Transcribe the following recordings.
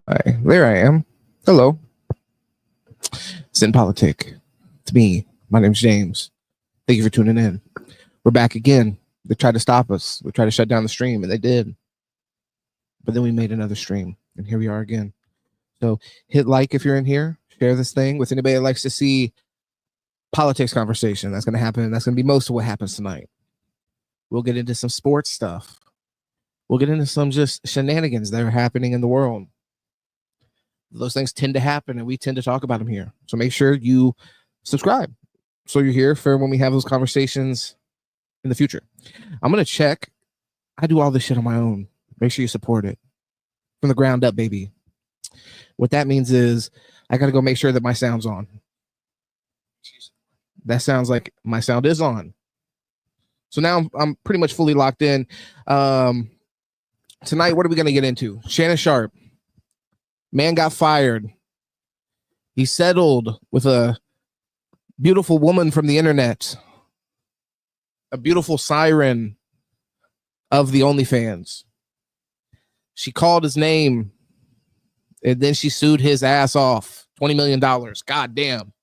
Hi, there I am. Hello. It's in Politic. It's me. My name's James. Thank you for tuning in. We're back again. They tried to stop us. We tried to shut down the stream, and they did. But then we made another stream, and here we are again. So hit like if you're in here. Share this thing with anybody that likes to see politics conversation. That's going to happen. That's going to be most of what happens tonight. We'll get into some sports stuff. We'll get into some just shenanigans that are happening in the world. Those things tend to happen, and we tend to talk about them here. So make sure you subscribe so you're here for when we have those conversations in the future. I'm going to check. I do all this shit on my own. Make sure you support it from the ground up, baby. What that means is I got to go make sure that my sound's on. That sounds like my sound is on. So now I'm pretty much fully locked in. Tonight, what are we going to get into? Shannon Sharpe. Man got fired. He settled with a beautiful woman from the internet. A beautiful siren of the OnlyFans. She called his name, and then she sued his ass off. $20 million. God damn.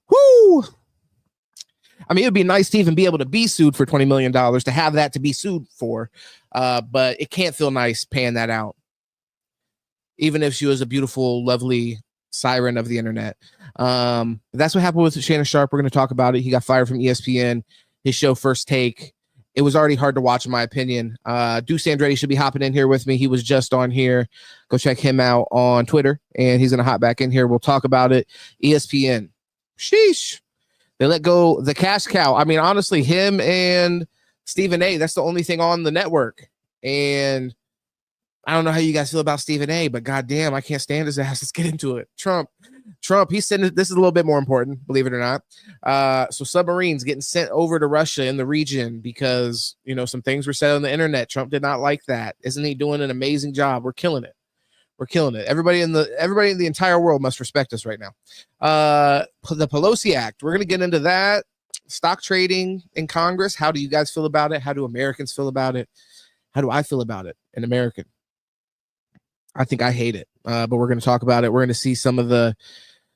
Woo! I mean, it would be nice to even be able to be sued for $20 million, to have that to be sued for. But it can't feel nice paying that out. Even if she was a beautiful, lovely siren of the internet. That's what happened with Shannon Sharpe. We're going to talk about it. He got fired from ESPN. His show, First Take. It was already hard to watch, in my opinion. Deuce Andretti should be hopping in here with me. He was just on here. Go check him out on Twitter, and he's going to hop back in here. We'll talk about it. ESPN. Sheesh. They let go the cash cow. I mean, honestly, him and Stephen A., that's the only thing on the network. And I don't know how you guys feel about Stephen A., but goddamn, I can't stand his ass. Let's get into it. Trump, he's sending, this is a little bit more important, believe it or not. So submarines getting sent over to Russia in the region because, you know, some things were said on the internet. Trump did not like that. Isn't he doing an amazing job? We're killing it. We're killing it. Everybody in the entire world must respect us right now. The Pelosi Act. We're going to get into that. Stock trading in Congress. How do you guys feel about it? How do Americans feel about it? How do I feel about it? An American. I think I hate it, but we're going to talk about it. We're going to see we're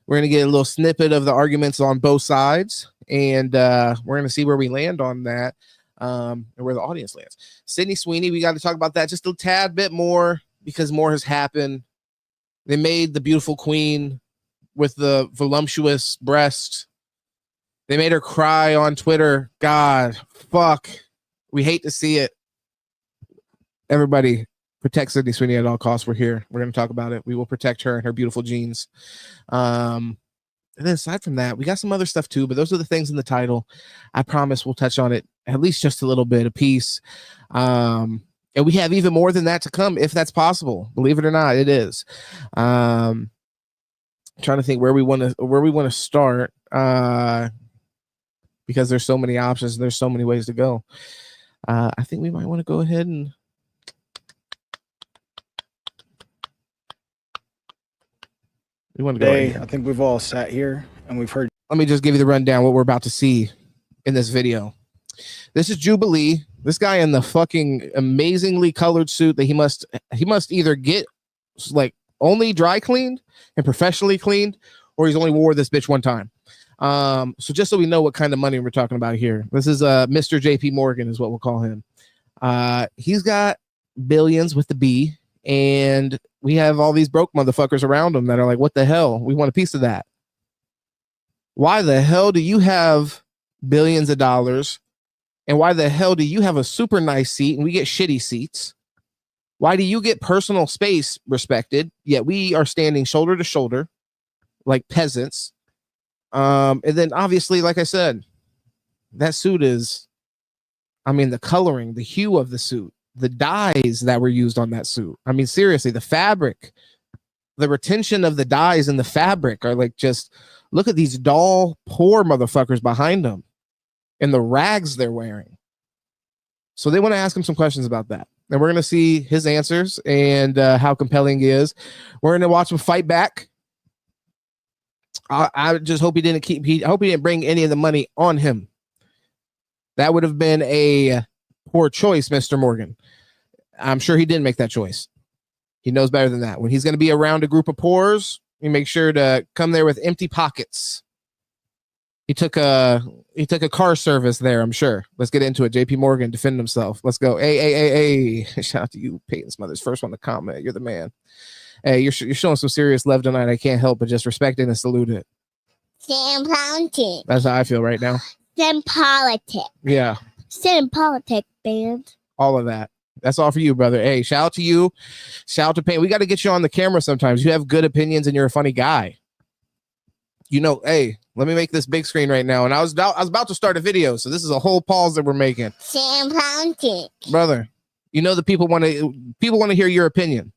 going to get a little snippet of the arguments on both sides, and we're going to see where we land on that, and where the audience lands. Sydeny, Sweeney, we got to talk about that just a tad bit more because more has happened. They made the beautiful queen with the voluptuous breasts. They made her cry on Twitter. God, fuck. We hate to see it. Everybody, protect Sydeny Sweeney at all costs. We're here. We're going to talk about it. We will protect her and her beautiful jeans. And then aside from that, we got some other stuff too, but those are the things in the title. I promise we'll touch on it at least just a little bit, a piece. And we have even more than that to come, if that's possible. Believe it or not, it is. Trying to think where we want to start, because there's so many options. And there's so many ways to go. I think we might want to go ahead and Today, I think we've all sat here and we've heard. Let me just give you the rundown what we're about to see in this video. This is Jubilee. This guy in the fucking amazingly colored suit that he must either get like only dry cleaned and professionally cleaned, or he's only wore this bitch one time. So just so we know what kind of money we're talking about here, this is Mr. JP Morgan is what we'll call him. He's got billions with the B. And we have all these broke motherfuckers around him that are like, what the hell? We want a piece of that. Why the hell do you have billions of dollars? And why the hell do you have a super nice seat and we get shitty seats? Why do you get personal space respected, yet we are standing shoulder to shoulder like peasants? And then obviously, like I said, that suit is, I mean, the coloring, the hue of the suit, the dyes that were used on that suit. I mean, seriously, the fabric, the retention of the dyes in the fabric are like, just look at these dull, poor motherfuckers behind them and the rags they're wearing. So they want to ask him some questions about that. And we're going to see his answers and how compelling he is. We're going to watch him fight back. I just hope he didn't bring any of the money on him. That would have been a poor choice, Mr. Morgan. I'm sure he didn't make that choice. He knows better than that. When he's going to be around a group of poors, he makes sure to come there with empty pockets. He took a car service there, I'm sure. Let's get into it. JP Morgan defend himself. Let's go. Hey. Shout out to you, Peyton's mother's first one to comment. You're the man. Hey, you're showing some serious love tonight. I can't help but just respect it and salute it. Sam Politic. That's how I feel right now. Sam Politic. Yeah. Sam Politic, band. All of that. That's all for you, brother. Hey, shout out to you. Shout out to Payne. We got to get you on the camera sometimes. You have good opinions and you're a funny guy. You know, hey, let me make this big screen right now. And I was about to start a video, so this is a whole pause that we're making. Sam Politic. Brother, you know the people want to hear your opinion.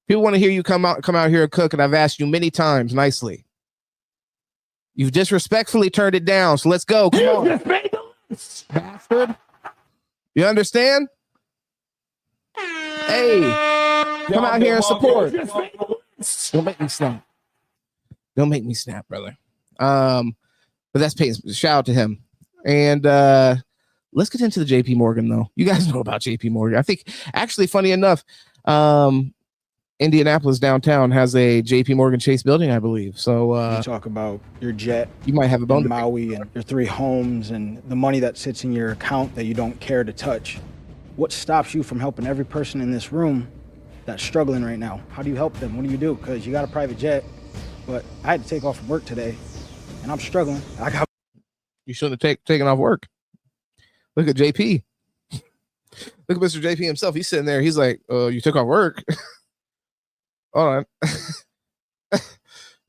People want to hear you come out here and cook, and I've asked you many times nicely. You've disrespectfully turned it down, so let's go. Come on. Bastard. You understand? Hey, come out here and support. Don't make me snap. Don't make me snap, brother. But that's Peyton. Shout out to him. And let's get into the JP Morgan, though. You guys know about JP Morgan. I think, actually, funny enough, Indianapolis downtown has a JP Morgan Chase building, I believe. So you talk about your jet, you might have a bone in Maui, and your 3 homes, and the money that sits in your account that you don't care to touch. What stops you from helping every person in this room that's struggling right now? How do you help them? What do you do? Because you got a private jet, but I had to take off from work today, and I'm struggling. You shouldn't have taken off work. Look at JP. Look at Mr. JP himself. He's sitting there. He's like, you took off work. Hold on.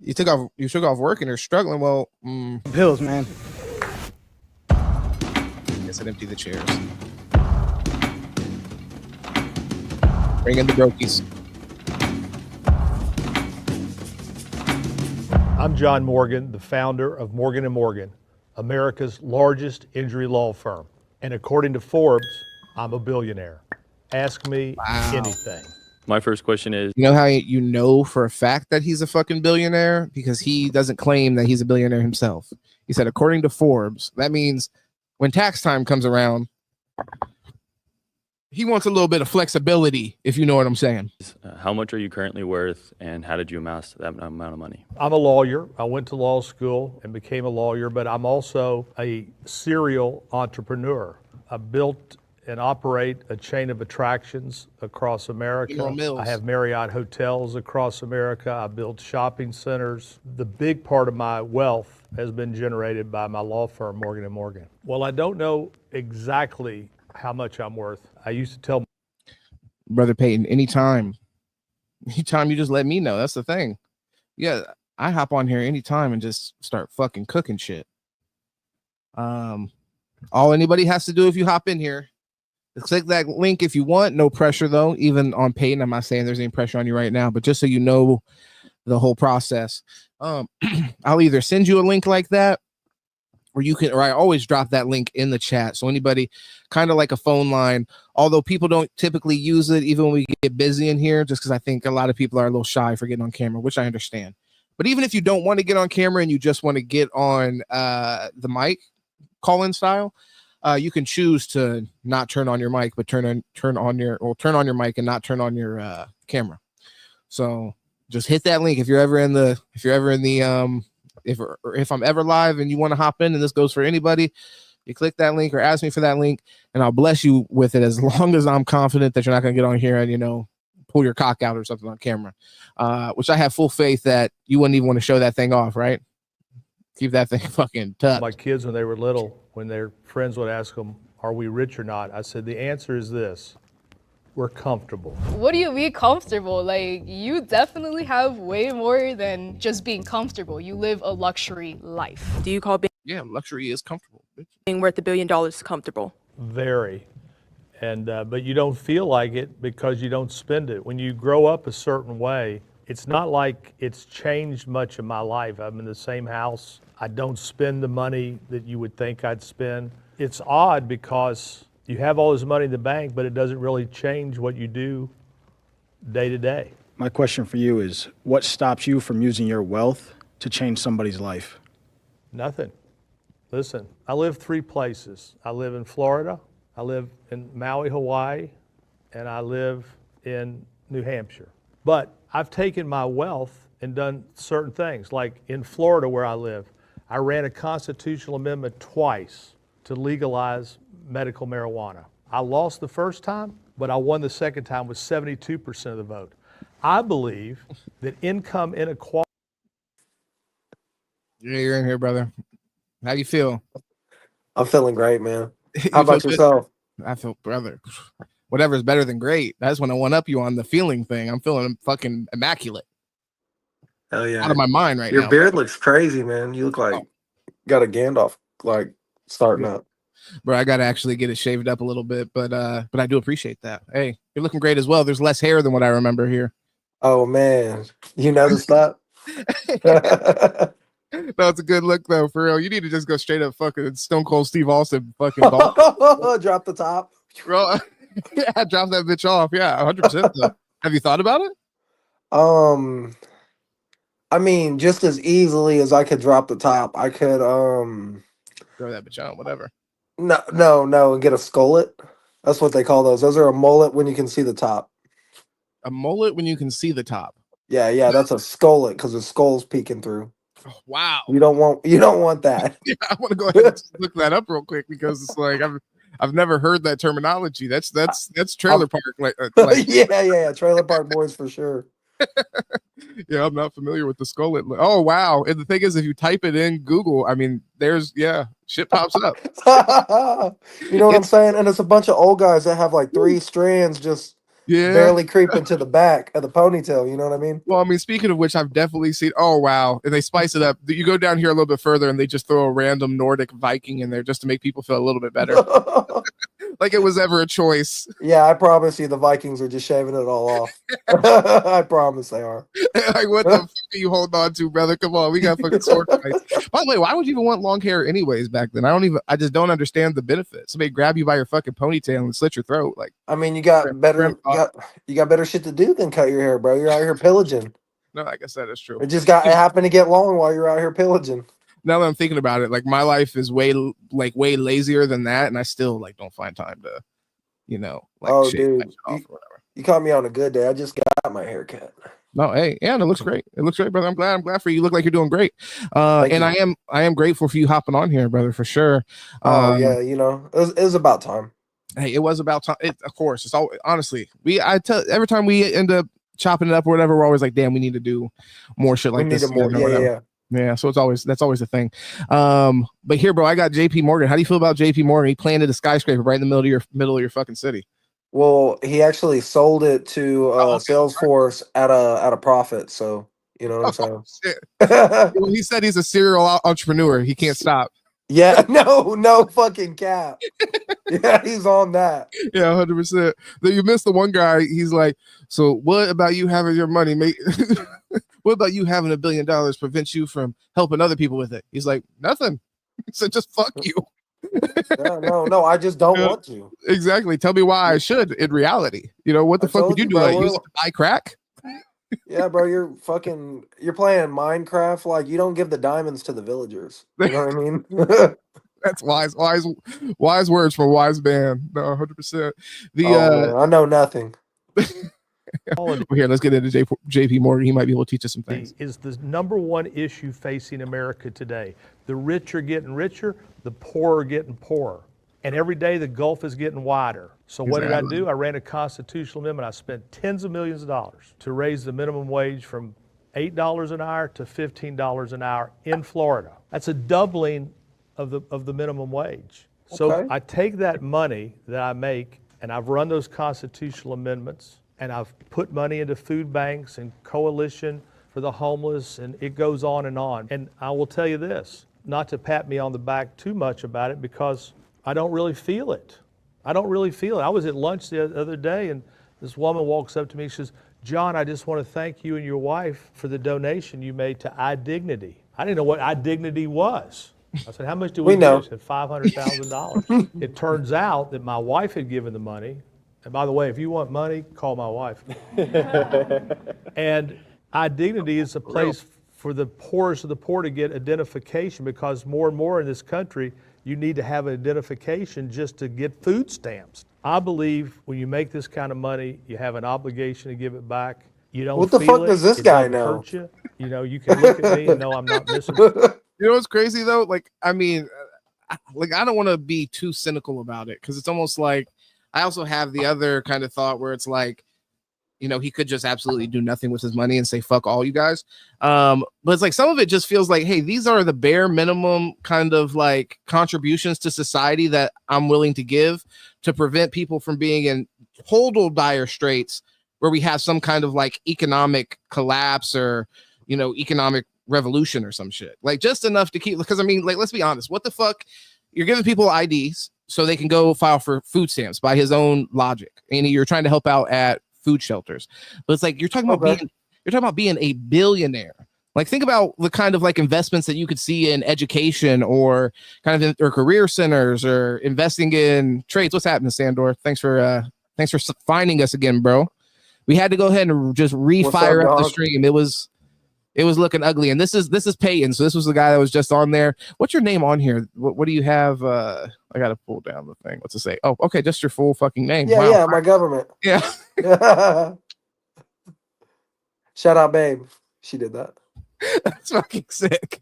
You took off work and you're struggling. Well, bills, man. Guess I'd empty the chairs. Bring in the brokies. I'm John Morgan, the founder of Morgan & Morgan, America's largest injury law firm. And according to Forbes, I'm a billionaire. Ask me anything. My first question is, you know how you know for a fact that he's a fucking billionaire? Because he doesn't claim that he's a billionaire himself. He said, according to Forbes, that means when tax time comes around, he wants a little bit of flexibility, if you know what I'm saying. how much are you currently worth, and how did you amass that amount of money? I'm a lawyer. I went to law school and became a lawyer, but I'm also a serial entrepreneur. I built and operate a chain of attractions across America. I have Marriott hotels across America. I build shopping centers. The big part of my wealth has been generated by my law firm, Morgan & Morgan. Well, I don't know exactly how much I'm worth. I used to tell Brother Peyton, anytime you just let me know. That's the thing. Yeah, I hop on here anytime and just start fucking cooking shit. All anybody has to do if you hop in here is click that link if you want. No pressure though, even on Peyton. I'm not saying there's any pressure on you right now, but just so you know the whole process. I'll either send you a link like that, or I always drop that link in the chat. So anybody, kind of like a phone line, although people don't typically use it, even when we get busy in here, just because I think a lot of people are a little shy for getting on camera, which I understand. But even if you don't want to get on camera and you just want to get on the mic, call-in style, you can choose to not turn on your mic, but turn on your mic and not turn on your camera. So just hit that link if I'm ever live and you want to hop in, and this goes for anybody, you click that link or ask me for that link, and I'll bless you with it as long as I'm confident that you're not going to get on here and, pull your cock out or something on camera, which I have full faith that you wouldn't even want to show that thing off, right? Keep that thing fucking tucked. my kids when they were little, when their friends would ask them, are we rich or not? I said, the answer is this. We're comfortable. What do you mean comfortable? Like, you definitely have way more than just being comfortable. You live a luxury life. Do you call Luxury is comfortable. being worth $1 billion comfortable? Very. And but you don't feel like it because you don't spend it. When you grow up a certain way, it's not like it's changed much in my life. I'm in the same house. I don't spend the money that you would think I'd spend. It's odd because you have all this money in the bank, but it doesn't really change what you do day to day. My question for you is, what stops you from using your wealth to change somebody's life? Nothing. Listen, I live 3 places. I live in Florida, I live in Maui, Hawaii, and I live in New Hampshire. But I've taken my wealth and done certain things. Like in Florida where I live, I ran a constitutional amendment twice to legalize medical marijuana. I lost the first time, but I won the second time with 72% of the vote. I believe that income inequality. Yeah, you're in here, brother. How you feel? I'm feeling great, man. You How about feel good? yourself? I feel, brother, whatever's better than great. I just want to one up you on the feeling thing. I'm feeling fucking immaculate. Hell yeah. Out of my mind right Your now. beard looks crazy, man. You look like got a Gandalf like starting up. Bro, I gotta actually get it shaved up a little bit, but I do appreciate that. Hey, you're looking great as well. There's less hair than what I remember here. Oh man. You noticed that? No, it's a good look though, for real. You need to just go straight up fucking Stone Cold Steve Austin fucking ball. Drop the top. Bro, yeah, drop that bitch off. Yeah, 100%. Have you thought about it? I mean, just as easily as I could drop the top, I could Throw that bitch out, whatever. no, and get a skullet. That's what they call those. Those are a mullet when you can see the top. A mullet when you can see the top. Yeah, that's a skullet because the skull's peeking through. Oh, wow. You don't want that. Yeah, I want to go ahead and look that up real quick because it's like I've never heard that terminology. That's trailer park like yeah, trailer park boys for sure. Yeah, I'm not familiar with the skullet. Oh wow. And the thing is, if you type it in Google, I mean, there's shit pops up. You know what I'm saying? And it's a bunch of old guys that have like 3 strands just barely creeping to the back of the ponytail. You know what I mean? Well, I mean, speaking of which, I've definitely seen. Oh wow, and they spice it up. You go down here a little bit further, and they just throw a random Nordic Viking in there just to make people feel a little bit better, like it was ever a choice. Yeah, I promise you, the Vikings are just shaving it all off. I promise they are. Like, what the fuck are you holding on to, brother? Come on, we got fucking sword fights. By the way, why would you even want long hair anyways back then? I just don't understand the benefit. Somebody grab you by your fucking ponytail and slit your throat. Like, I mean, you got better shit to do than cut your hair, bro. You're out here pillaging. No, I guess that is true. It happened to get long while you're out here pillaging. Now that I'm thinking about it, like my life is way lazier than that, and I still like don't find time to, oh, shave dude, my shit off or whatever. You caught me on a good day. I just got my hair cut. No, hey, yeah, and it looks great. It looks great, brother. I'm glad for you. You look like you're doing great. And I am grateful for you hopping on here, brother, for sure. Yeah, it was about time. Hey, it was about time. Of course, it's all honestly. I tell every time we end up chopping it up or whatever, we're always like, damn, we need to do more shit like this. Yeah. So that's always the thing. But here, bro, I got JP Morgan. How do you feel about JP Morgan? He planted a skyscraper right in the middle of your fucking city. Well, he actually sold it to Salesforce at a profit. So you know what I'm saying. Well, he said he's a serial entrepreneur. He can't stop. Yeah, no fucking cap. Yeah, he's on that. Yeah, 100%. Then you missed the one guy. He's like, so what about you having your money what about you having $1 billion prevent you from helping other people with it? He's like, nothing. He said, just fuck you. No, I just don't want to. Exactly. Tell me why I should in reality. What the fuck would you do? Like, use it to buy crack? Yeah, bro, you're playing Minecraft. Like, you don't give the diamonds to the villagers. You know what I mean? That's wise words from a wise man. No, 100%. Man, I know nothing. Here, let's get into JP Morgan. He might be able to teach us some things. Is the number one issue facing America today. The rich are getting richer, the poor are getting poorer. And every day the gulf is getting wider. So what did I do? I ran a constitutional amendment. I spent tens of millions of dollars to raise the minimum wage from $8 an hour to $15 an hour in Florida. That's a doubling of the minimum wage. So I take that money that I make and I've run those constitutional amendments and I've put money into food banks and coalition for the homeless, and it goes on and on. And I will tell you this, not to pat me on the back too much about it, because I don't really feel it. I was at lunch the other day and this woman walks up to me, she says, John, I just want to thank you and your wife for the donation you made to iDignity. I didn't know what iDignity was. I said, how much do we know? She said, $500,000. It turns out that my wife had given the money. And by the way, if you want money, call my wife. And iDignity is a place for the poorest of the poor to get identification, because more and more in this country, you need to have an identification just to get food stamps. I believe when you make this kind of money, you have an obligation to give it back. You don't What the feel fuck it, does this it guy doesn't know? hurt you. You know, you can look at me and know I'm not missing. You know what's crazy though? Like, I mean, like I don't want to be too cynical about it because it's almost like I also have the other kind of thought where it's like, you know, he could just absolutely do nothing with his money and say fuck all you guys. But it's like some of it just feels like, hey, these are the bare minimum kind of like contributions to society that I'm willing to give to prevent people from being in total dire straits where we have some kind of like economic collapse or, you know, economic revolution or some shit. Like just enough to keep, because I mean, like, let's be honest, what the fuck? You're giving people IDs so they can go file for food stamps by his own logic. And you're trying to help out at food shelters. But it's like you're talking about being a billionaire. Like think about the kind of like investments that you could see in education or kind of or career centers or investing in trades. What's happening, Sandor? Thanks for finding us again, bro. We had to go ahead and just refire up the stream. It was looking ugly. And this is Peyton. So this was the guy that was just on there. What's your name on here? What do you have? I gotta pull down the thing. What's it say? Oh, okay, just your full fucking name. Yeah, wow. yeah, my government. Yeah. Shout out, babe. She did that. That's fucking sick.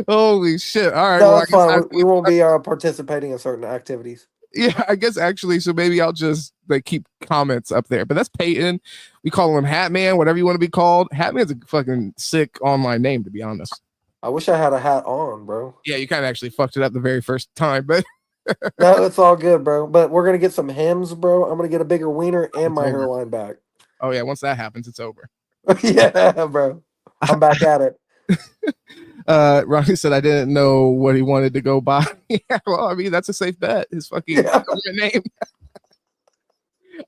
Holy shit. All right. No, well, it's fine. We won't be participating in certain activities. Yeah, I guess actually, so maybe I'll just like keep comments up there. But that's Peyton. We call him Hat Man, whatever you want to be called. Hat Man's a fucking sick online name, to be honest. I wish I had a hat on, bro. Yeah, you kind of actually fucked it up the very first time, but no, it's all good, bro. But we're gonna get some hems, bro. I'm gonna get a bigger wiener and my hairline back. Oh yeah, once that happens, it's over. Yeah, bro. I'm back at it. Ronnie said I didn't know what he wanted to go by. Yeah, well, I mean that's a safe bet. His fucking name.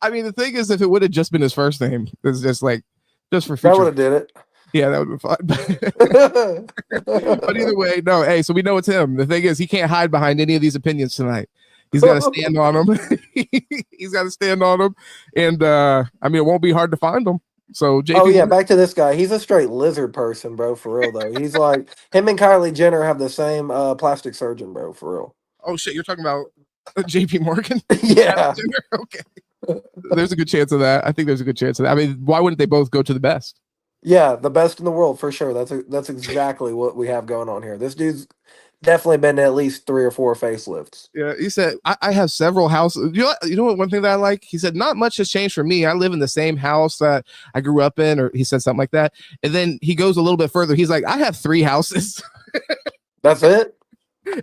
I mean, the thing is, if it would have just been his first name, it's just like just for future. That would have did it. Yeah, that would be fun. But either way, no. Hey, so we know it's him. The thing is, he can't hide behind any of these opinions tonight. He's got to stand on them. He's got to stand on them, and I mean, it won't be hard to find them. So, JP, oh yeah, back to this guy. He's a straight lizard person, bro. For real though, he's like him and Kylie Jenner have the same plastic surgeon, bro. For real. Oh shit, you're talking about JP Morgan? Yeah. Okay. There's a good chance of that. I think there's a good chance of that. I mean, why wouldn't they both go to the best? Yeah, the best in the world for sure. That's exactly what we have going on here. This dude's definitely been to at least 3 or 4 facelifts. Yeah, he said I have several houses. You know what? One thing that I like, he said, not much has changed for me. I live in the same house that I grew up in, or he said something like that. And then he goes a little bit further. He's like, I have 3 houses. That's it.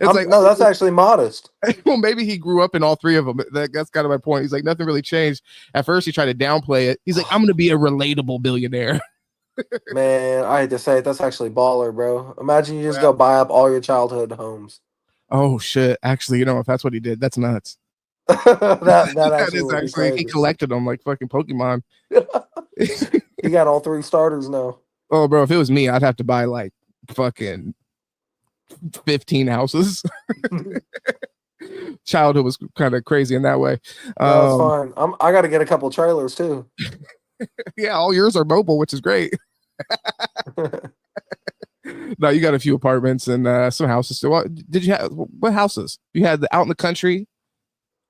Like, no, that's actually modest. Well, maybe he grew up in all 3 of them. That's kind of my point. He's like, nothing really changed. At first, he tried to downplay it. He's like, I'm going to be a relatable billionaire. Man, I hate to say it, that's actually baller, bro. Imagine you just go buy up all your childhood homes. Oh shit! Actually, you know, if that's what he did, that's nuts. that is actually he collected them like fucking Pokemon. He got all 3 starters now. Oh, bro, if it was me, I'd have to buy like fucking 15 houses. Childhood was kind of crazy in that way. That's fine. I got to get a couple trailers too. Yeah, all yours are mobile, which is great. No, you got a few apartments and some houses. So did you have? What houses? You had out in the country.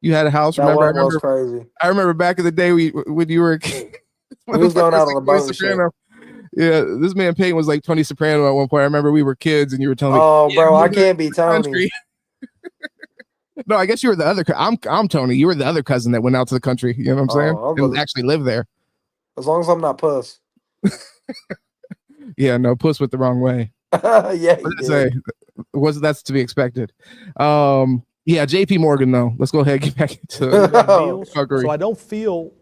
You had a house. That was crazy. I remember back in the day when you were a kid. We was going out on a boat. Yeah, this man Peyton was like Tony Soprano at one point. I remember we were kids and you were telling me, "Oh, bro, I can't be Tony." No, I guess you were the other. I'm Tony. You were the other cousin that went out to the country. You know what I'm saying? And actually lived there. As long as I'm not Puss. Yeah, no, Puss went the wrong way. Yeah, that's to be expected. Yeah, JP Morgan though. Let's go ahead and get back into so I don't feel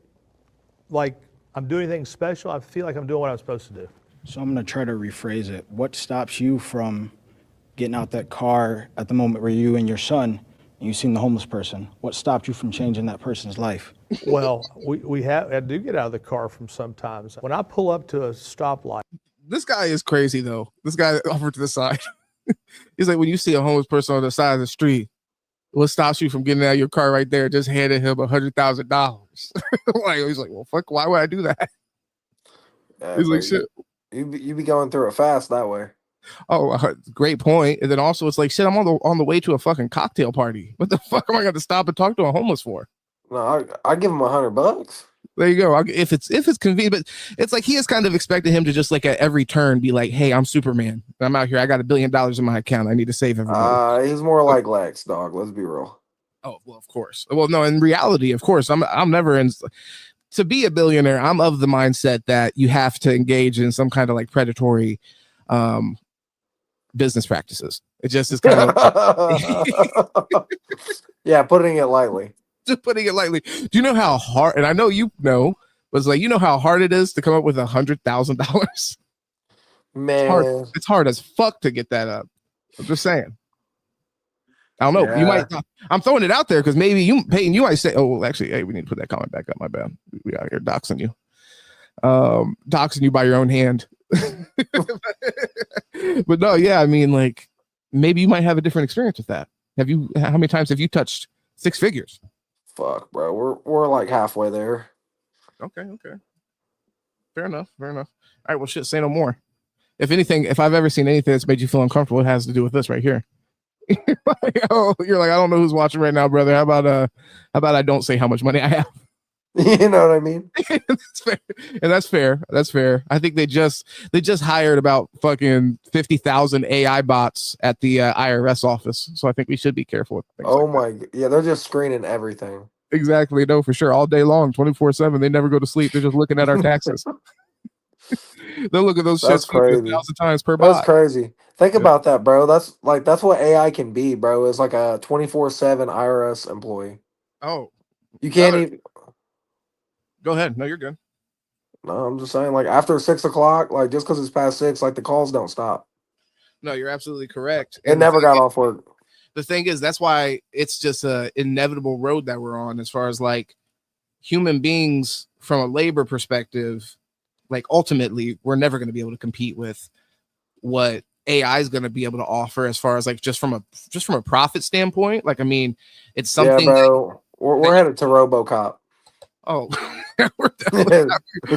like I'm doing anything special. I feel like I'm doing what I'm supposed to do. So I'm going to try to rephrase it. What stops you from getting out that car at the moment where you and your son and you seen the homeless person? What stopped you from changing that person's life? Well, I do get out of the car from sometimes. When I pull up to a stoplight. This guy is crazy though. This guy over to the side. He's like, when you see a homeless person on the side of the street, what stops you from getting out of your car right there? Just handing him $100,000. He's like, well, fuck, why would I do that? He's like, shit. You be going through it fast that way. Oh, great point. And then also, it's like, shit, I'm on the way to a fucking cocktail party. What the fuck am I going to stop and talk to a homeless for? No, I give him $100. There you go. If it's convenient, but it's like he has kind of expected him to just like at every turn be like, "Hey, I'm Superman. I'm out here. I got $1 billion in my account. I need to save everybody." He's more like Lex, dog. Let's be real. Oh well, of course. Well, no, in reality, of course, I'm never in. To be a billionaire, I'm of the mindset that you have to engage in some kind of like predatory business practices. It just is kind of yeah, putting it lightly. Just putting it lightly. Do you know how hard? And I know you know, but it's like you know how hard it is to come up with $100,000. Man, it's hard as fuck to get that up. I'm just saying. I don't know. Yeah. You might. I'm throwing it out there because maybe you might say, "Oh, well, actually, hey, we need to put that comment back up." My bad. We out here doxing you. Doxing you by your own hand. But no, yeah, I mean, like maybe you might have a different experience with that. How many times have you touched six figures? Fuck, bro. We're like halfway there. Okay. Fair enough. All right, well, shit, say no more. If anything, if I've ever seen anything that's made you feel uncomfortable, it has to do with this right here. You're like, I don't know who's watching right now, brother. How about I don't say how much money I have? You know what I mean? That's fair. And that's fair. I think they just hired about fucking 50,000 AI bots at the IRS office. So I think we should be careful with things. Oh like my, yeah, they're just screening everything. Exactly. No, for sure. All day long, 24/7. They never go to sleep. They're just looking at our taxes. They'll look at those That's shits crazy. 1,000 times per bot. That's crazy. Think about that, bro. That's what AI can be, bro. It's like a 24/7 IRS employee. Oh, you can't even. Go ahead. No, you're good. No, I'm just saying, like after 6 o'clock, like just because it's past 6, like the calls don't stop. No, you're absolutely correct. It never got off work. The thing is, that's why it's just a inevitable road that we're on as far as like human beings from a labor perspective. Like ultimately, we're never going to be able to compete with what AI is going to be able to offer as far as like just from a profit standpoint. Like, I mean, it's something. Yeah, bro. We're headed to RoboCop. Oh,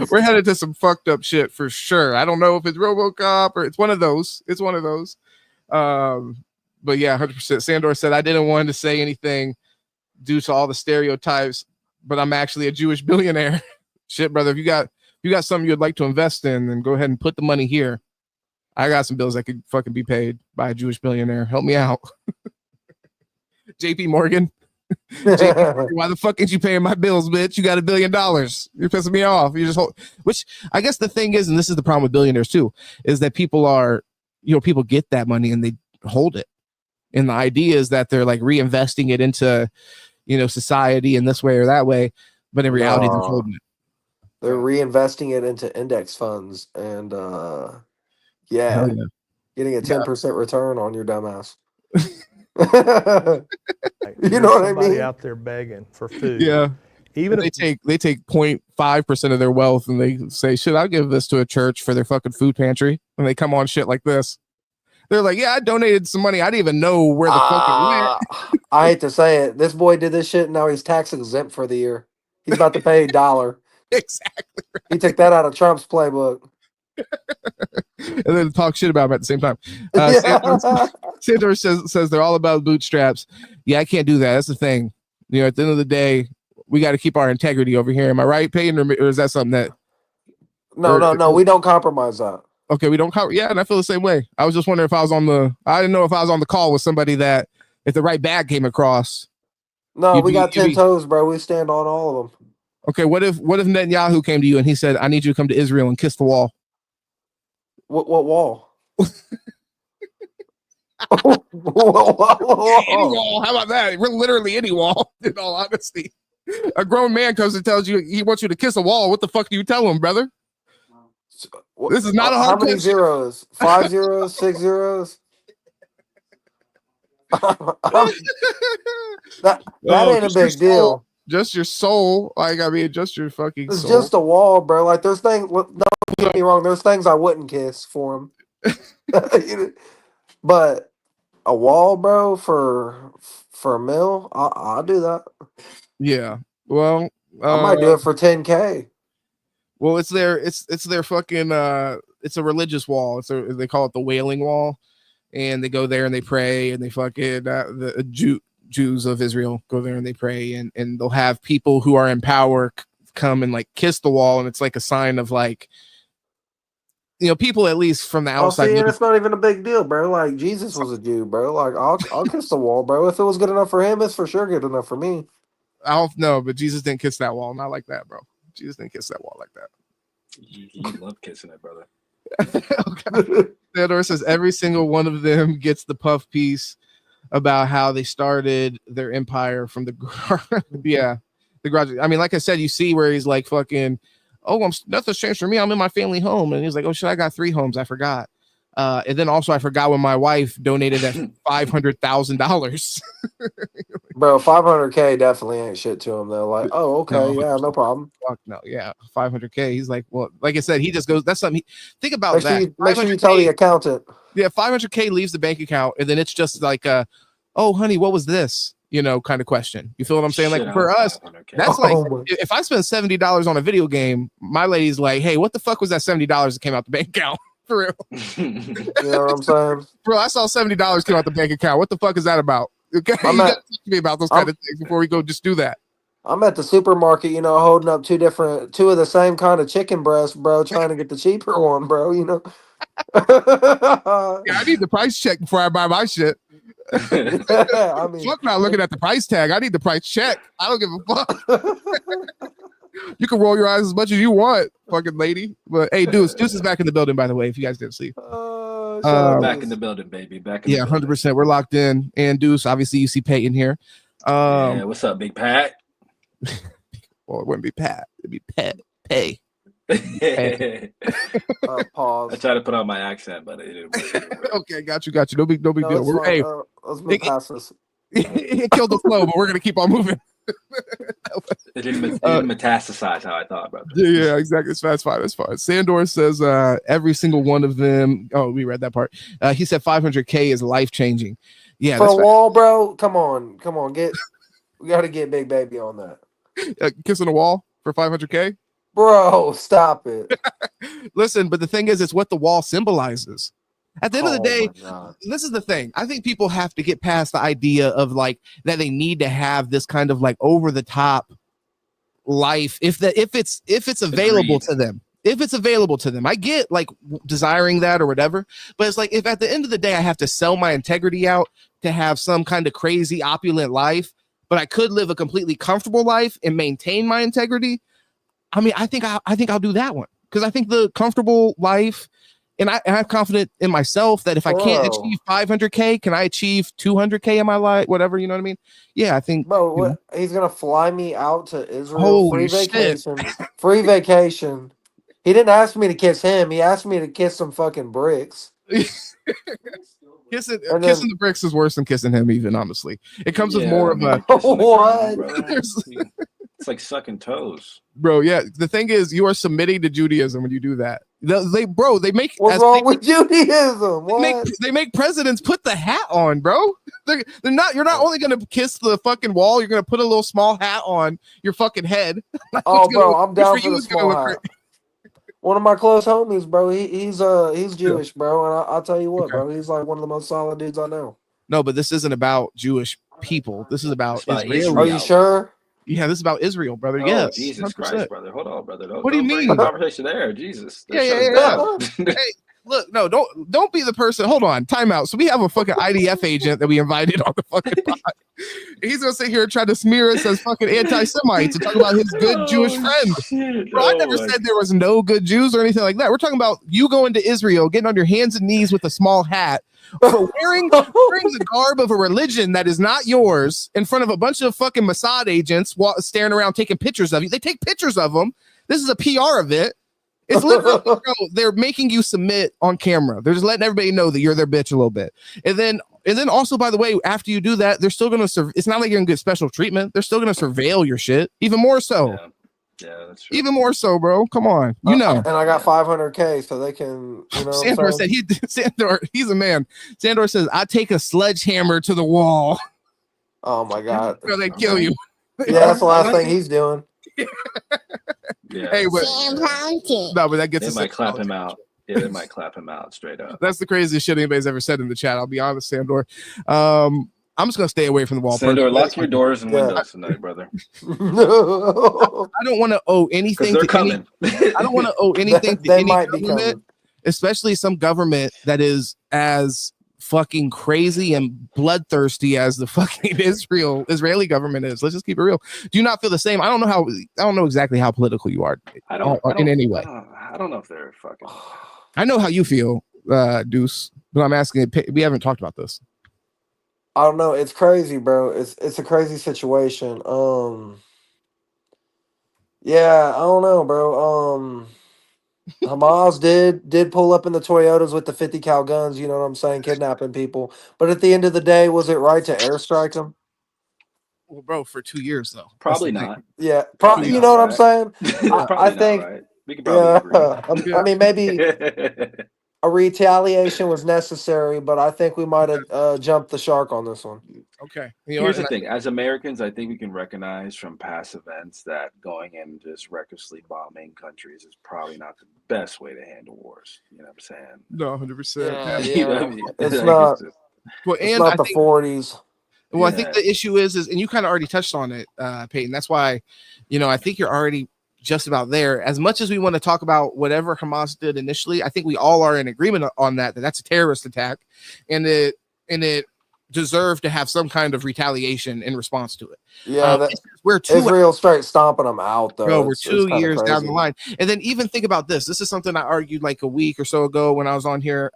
we're headed to some fucked up shit for sure. I don't know if it's RoboCop or it's one of those. But yeah, 100%. Sandor said I didn't want to say anything due to all the stereotypes, but I'm actually a Jewish billionaire. Shit, brother. If you got something you'd like to invest in, then go ahead and put the money here. I got some bills that could fucking be paid by a Jewish billionaire. Help me out. JP Morgan. JP, why the fuck ain't you paying my bills, bitch? You got $1 billion. You're pissing me off. You just which I guess the thing is, and this is the problem with billionaires too, is that people get that money and they hold it. And the idea is that they're like reinvesting it into, society in this way or that way. But in reality, they're holding it. They're reinvesting it into index funds and getting a 10% return on your dumbass. You know what I mean? Out there begging for food. Yeah. Even if they take 0.5% of their wealth and they say, "Should I give this to a church for their fucking food pantry?" And they come on shit like this. They're like, "Yeah, I donated some money. I didn't even know where the fuck it went." I hate to say it. This boy did this shit and now he's tax exempt for the year. He's about to pay $1. Exactly. Right. He took that out of Trump's playbook. And then talk shit about him at the same time. Sandor says they're all about bootstraps. Yeah, I can't do that. That's the thing. At the end of the day, we got to keep our integrity over here. Am I right, Peyton? Or is that something that? No. We don't compromise that. Okay, we don't. Yeah, and I feel the same way. I was just wondering if I didn't know if I was on the call with somebody that if the right bag came across. No, we got 10 toes, bro. We stand on all of them. Okay, what if Netanyahu came to you and he said, "I need you to come to Israel and kiss the wall"? What wall? Any wall. How about that? Literally any wall, in all honesty. A grown man comes and tells you he wants you to kiss a wall. What the fuck do you tell him, brother? This is not a hard How many zeros? 5 zeros? 6 zeros? that ain't a big deal. Just your soul. Like, I mean, just your fucking it's soul. Just a wall, bro. Like, there's things, don't get me wrong, there's things I wouldn't kiss for him. But a wall, bro, for a meal, I'll do that. Yeah. Well, I might do it for 10K. Well, it's their fucking it's a religious wall. They call it the Wailing Wall, and they go there and they pray and they fucking Jews of Israel go there and they pray, and they'll have people who are in power come and like kiss the wall, and it's like a sign of like, you know, people at least from the outside. See, and it's not even a big deal, bro. Like Jesus was a Jew, bro. Like I'll kiss the wall, bro. If it was good enough for him, it's for sure good enough for me. I don't know, but Jesus didn't kiss that wall, not like that, bro. Jesus didn't kiss that wall like that. He loved kissing it, brother. Okay. Theodore says every single one of them gets the puff piece about how they started their empire from the the garage. I mean, like I said, you see where he's like fucking, oh, nothing's changed for me. I'm in my family home, and he's like, oh shit, I got 3 homes. I forgot. And then also I forgot when my wife donated that $500,000. Bro, 500K definitely ain't shit to him though. Like, oh, okay, yeah, no problem. Fuck no, yeah, 500K. He's like, well, like I said, he just goes. That's something. Think about Make sure you tell the accountant. Yeah, 500K leaves the bank account, and then it's just like oh, honey, what was this? You know, kind of question. You feel what I'm saying? Like for us, that's like if I spend $70 on a video game, my lady's like, hey, what the fuck was that $70 that came out the bank account? For real. You know what I'm saying? Bro, I saw $70 come out the bank account. What the fuck is that about? Okay, you gotta teach me about those kind of things before we go just do that. I'm at the supermarket, you know, holding up two of the same kind of chicken breasts, bro, trying to get the cheaper one, bro, you know. Yeah, I need the price check before I buy my shit. I mean, fuck not looking at the price tag. I need the price check. I don't give a fuck. You can roll your eyes as much as you want, fucking lady. But hey, Deuce is back in the building, by the way, if you guys didn't see. Back in the building, baby. Back in the building. 100%. We're locked in. And Deuce, obviously, you see Peyton here. Yeah, what's up, Big Pat? Well, it wouldn't be Pat. It'd be Pet. Pay. Pause. I tried to put on my accent, but it didn't work. Okay, got you. No big deal. Hey, let's move past this. It killed the flow, but we're gonna keep on moving. It didn't metastasize how I thought, brother. Yeah, exactly. It's fine. Sandor says every single one of them. Oh, we read that part. He said 500K is life changing. Yeah, for a wall, bro. Come on. We got to get Big Baby on that. Kissing a wall for 500K, bro. Stop it. Listen, but the thing is, it's what the wall symbolizes. At the end of the day, this is the thing. I think people have to get past the idea of like that they need to have this kind of like over the top life if it's available to them. If it's available to them, I get like desiring that or whatever. But it's like if at the end of the day I have to sell my integrity out to have some kind of crazy opulent life, but I could live a completely comfortable life and maintain my integrity. I mean, I think I'll do that one because I think the comfortable life. And I'm confident in myself that if I can't achieve 500K, can I achieve 200K in my life? Whatever, you know what I mean? Yeah, I think. Bro, he's gonna fly me out to Israel? Holy vacation. Free vacation. He didn't ask me to kiss him. He asked me to kiss some fucking bricks. Kissing the bricks is worse than kissing him, even honestly. It comes with more of a what? It's like sucking toes, bro. Yeah, the thing is, you are submitting to Judaism when you do that. They make what's wrong with Judaism? They make presidents put the hat on, bro. They're not. You're not only gonna kiss the fucking wall. You're gonna put a little small hat on your fucking head. Oh, bro, I'm down for the small hat. One of my close homies, bro. He's Jewish, bro, and I'll tell you what, bro. He's like one of the most solid dudes I know. No, but this isn't about Jewish people. This is about Israel. Are you sure? Yeah, this is about Israel, brother. Oh, yes, Jesus 100%. Christ, brother. Hold on, brother. What do you mean? The conversation there, Jesus. Yeah. Hey, look, no, don't be the person. Hold on, time out. So we have a fucking IDF agent that we invited on the fucking pod. He's gonna sit here and try to smear us as fucking anti-Semites and talk about his good Jewish friend. Bro, I never said there was no good Jews or anything like that. We're talking about you going to Israel, getting on your hands and knees with a small hat, for wearing the garb of a religion that is not yours in front of a bunch of fucking Mossad agents staring around taking pictures of you. They take pictures of them. This is a PR event. It's literally, bro, they're making you submit on camera. They're just letting everybody know that you're their bitch a little bit. And then also, by the way, after you do that, they're still going to it's not like you're going to get special treatment. They're still going to surveil your shit even more so. Yeah, that's true. Even more so, bro. Come on, you know. And I got 500K, so they can. You know, Sandor said he's a man. Sandor says I take a sledgehammer to the wall. Oh my God! Or they kill you. Yeah, that's the last thing he's doing. Yeah. Hey, but that gets. They might clap him out. Yeah, they might clap him out straight up. That's the craziest shit anybody's ever said in the chat. I'll be honest, Sandor. I'm just gonna stay away from the wall. Sandor, personally. lock your doors and Yeah. windows tonight, brother. No. I don't want to owe anything Because they're to any. coming. I don't want to owe anything to They any might be government, coming. especially some government that is as fucking crazy and bloodthirsty as the fucking Israeli government is. Let's just keep it real. Do you not feel the same? I don't know exactly how political you are. I don't in any way. I don't know if they're fucking. I know how you feel, Deuce, but I'm asking. We haven't talked about this. I don't know. It's crazy, bro. It's a crazy situation. Yeah, I don't know, bro. Hamas did pull up in the Toyotas with the 50 cal guns, you know what I'm saying, kidnapping people. But at the end of the day, was it right to airstrike them? Well, bro, for 2 years though. Probably not. Yeah, Probably you not, know what I'm right? saying? Probably I not, think, right? We can probably agree. I mean, maybe a retaliation was necessary, but I think we might have jumped the shark on this one. Okay. Here's the thing. As Americans, I think we can recognize from past events that going and just recklessly bombing countries is probably not the best way to handle wars. You know what I'm saying? No, 100%. You know what I mean? It's Like, not. Well, It's and not I the think 40s. Well, I think the issue is, and you kind of already touched on it, Peyton. That's why, I think you're already just about there. As much as we want to talk about whatever Hamas did initially, I think we all are in agreement on that that's a terrorist attack, and it deserved to have some kind of retaliation in response to it. Yeah, we're Israel straight stomping them out, though. Bro, we're It's 2 kinda years down crazy. the line, and then even think about this. This is something I argued like a week or so ago when I was on here.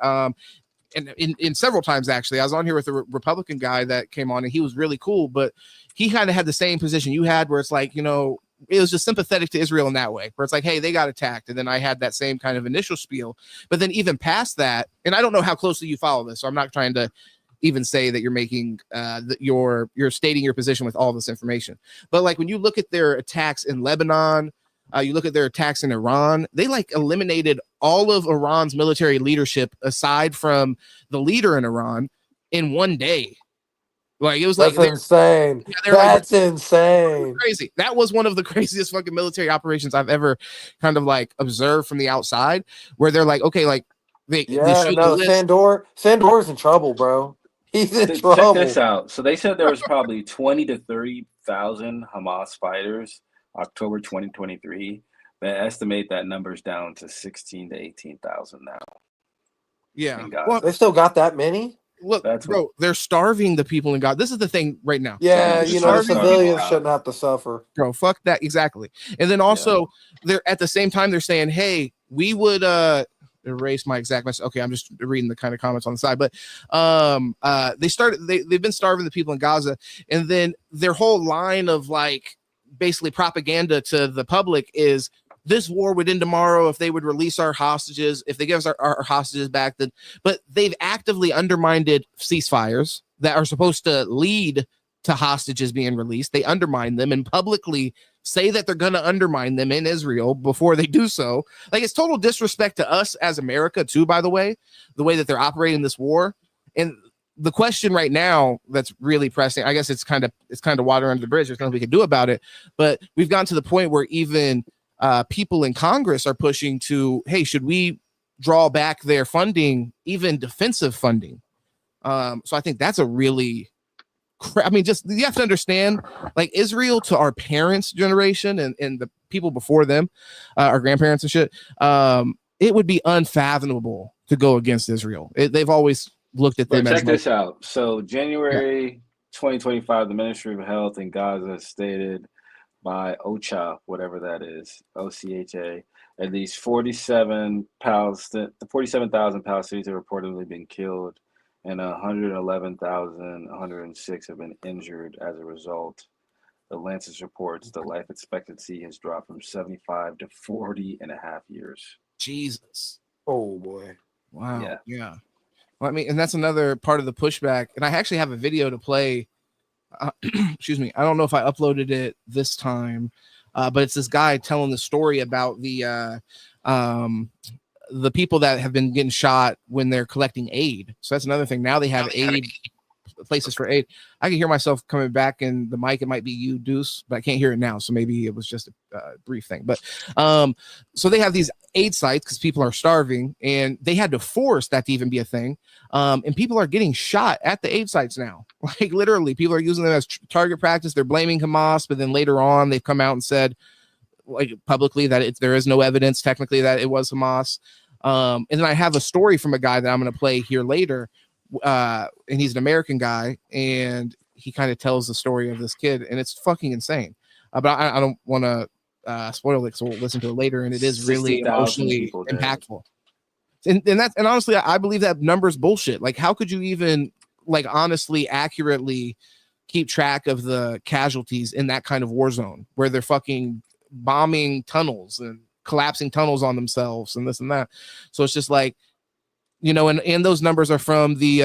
And in several times, actually, I was on here with a Republican guy that came on, and he was really cool, but he kind of had the same position you had, where it's like, it was just sympathetic to Israel in that way, where it's like, hey, they got attacked. And then I had that same kind of initial spiel. But then even past that, and I don't know how closely you follow this, so I'm not trying to even say that you're making you're stating your position with all this information. But like when you look at their attacks in Lebanon, you look at their attacks in Iran, they like eliminated all of Iran's military leadership aside from the leader in Iran in one day. Like it was That's insane. That's insane. Crazy. That was one of the craziest fucking military operations I've ever kind of like observed from the outside, where they're like, okay, like they Sandor's in trouble, bro. He's in trouble. Check this out. So they said there was probably 20 to 30,000 Hamas fighters October 2023. They estimate that number's down to 16 to 18,000 now. Yeah. Well, they still got that many? Look, bro, they're starving the people in Gaza. This is the thing right now. Yeah, the civilians shouldn't have to suffer. Bro, fuck that. Exactly. And then also, they're at the same time, they're saying, hey, we would erase my exact message. Okay, I'm just reading the kind of comments on the side. But they've been starving the people in Gaza. And then their whole line of like basically propaganda to the public is this war would end tomorrow if they would release our hostages, if they give us our hostages back. Then, but they've actively undermined ceasefires that are supposed to lead to hostages being released. They undermine them and publicly say that they're going to undermine them in Israel before they do so. Like it's total disrespect to us as America too, by the way that they're operating this war. And the question right now that's really pressing, I guess it's kind of water under the bridge. There's nothing we can do about it, but we've gotten to the point where even people in Congress are pushing to, hey, should we draw back their funding, even defensive funding? So I think that's a really, just you have to understand, like Israel to our parents' generation and the people before them, our grandparents and shit, it would be unfathomable to go against Israel. They've always looked at them as. Check this out. So January 2025, the Ministry of Health in Gaza stated by OCHA, whatever that is, OCHA, at least 47,000 Palestinians have reportedly been killed, and 111,106 have been injured as a result. The Lancet reports the life expectancy has dropped from 75 to 40 and a half years. Jesus. Oh, boy. Wow. Yeah. Well, and that's another part of the pushback. And I actually have a video to play. Excuse me. I don't know if I uploaded it this time, but it's this guy telling the story about the people that have been getting shot when they're collecting aid. So that's another thing. Now they have aid places for aid. I can hear myself coming back in the mic. It might be you, Deuce, but I can't hear it now. So maybe it was just a brief thing. But so they have these aid sites because people are starving, and they had to force that to even be a thing. And people are getting shot at the aid sites now. Like literally, people are using them as target practice. They're blaming Hamas, but then later on, they've come out and said, like publicly, that there is no evidence technically that it was Hamas. And then I have a story from a guy that I'm going to play here later. And he's an American guy, and he kind of tells the story of this kid, and it's fucking insane. But I don't want to spoil it, so we'll listen to it later. And it is really emotionally impactful. And honestly, I believe that number's bullshit. Like, how could you even like honestly, accurately keep track of the casualties in that kind of war zone where they're fucking bombing tunnels and collapsing tunnels on themselves and this and that? So it's just like, you know, and those numbers are from the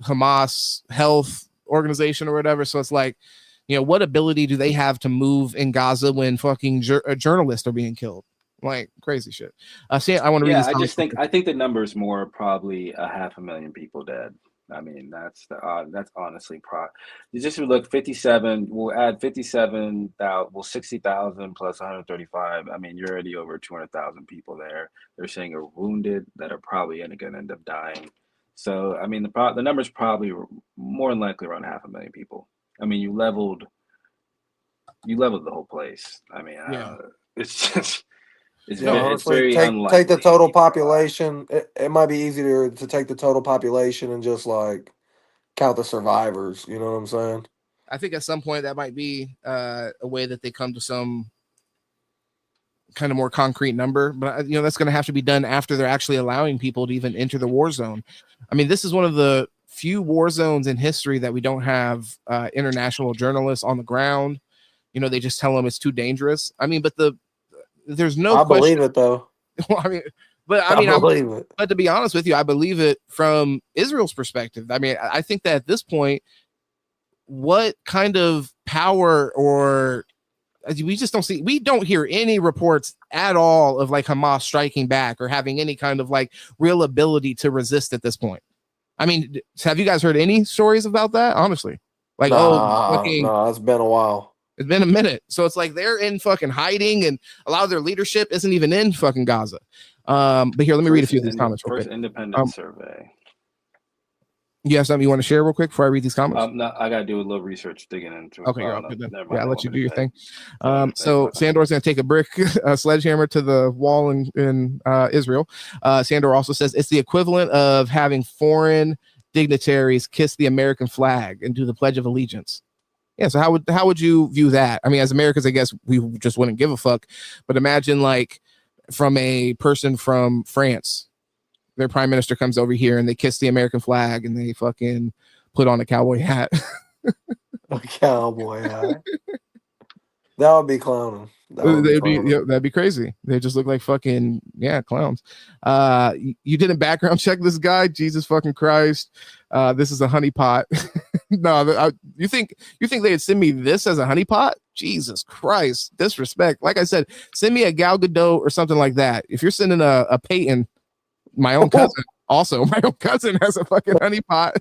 Hamas health organization or whatever. So it's like, you know, what ability do they have to move in Gaza when fucking journalists are being killed? Like crazy shit. See, I want to read this. I think the number is more probably 500,000 people dead. I mean, that's honestly you just look 57. We'll add 57,000. Well, 60,000 plus 135. I mean, you're already over 200,000 people there. They're saying are wounded that are probably going to end up dying. So I mean, the number's probably more than likely around 500,000 people. I mean, you leveled the whole place. I mean, it's just. It's very unlikely. Take the total population. It might be easier to take the total population and just like count the survivors. You know what I'm saying? I think at some point that might be a way that they come to some kind of more concrete number. But you know, that's going to have to be done after they're actually allowing people to even enter the war zone. I mean, this is one of the few war zones in history that we don't have international journalists on the ground. You know, they just tell them it's too dangerous. I mean, but there's no I question. believe it though. Well, I mean, but to be honest with you, I believe it from Israel's perspective. I mean, I think that at this point, what kind of power or we don't hear any reports at all of like Hamas striking back or having any kind of like real ability to resist at this point. I mean, have you guys heard any stories about that? Honestly, like, no, it's been a while. It's been a minute. So it's like they're in fucking hiding, and a lot of their leadership isn't even in fucking Gaza. But here, let me read a few of these comments. First independent survey. You have something you want to share real quick before I read these comments? No, I got to do a little research digging into it. Okay, you're up. Yeah, I'll let you do your thing. So Sandor's going to take a sledgehammer to the wall in Israel. Sandor also says it's the equivalent of having foreign dignitaries kiss the American flag and do the Pledge of Allegiance. Yeah, so how would you view that? I mean, as Americans, I guess we just wouldn't give a fuck. But imagine like from a person from France, their prime minister comes over here and they kiss the American flag and they fucking put on a cowboy hat. A cowboy hat. That would be clowning. That'd be crazy. They just look like fucking clowns. You didn't background check this guy? Jesus fucking Christ. This is a honeypot. No, you think they'd send me this as a honeypot? Jesus Christ, disrespect. Like I said, send me a Gal Gadot or something like that. If you're sending a Peyton, my own cousin, also my own cousin has a fucking honeypot.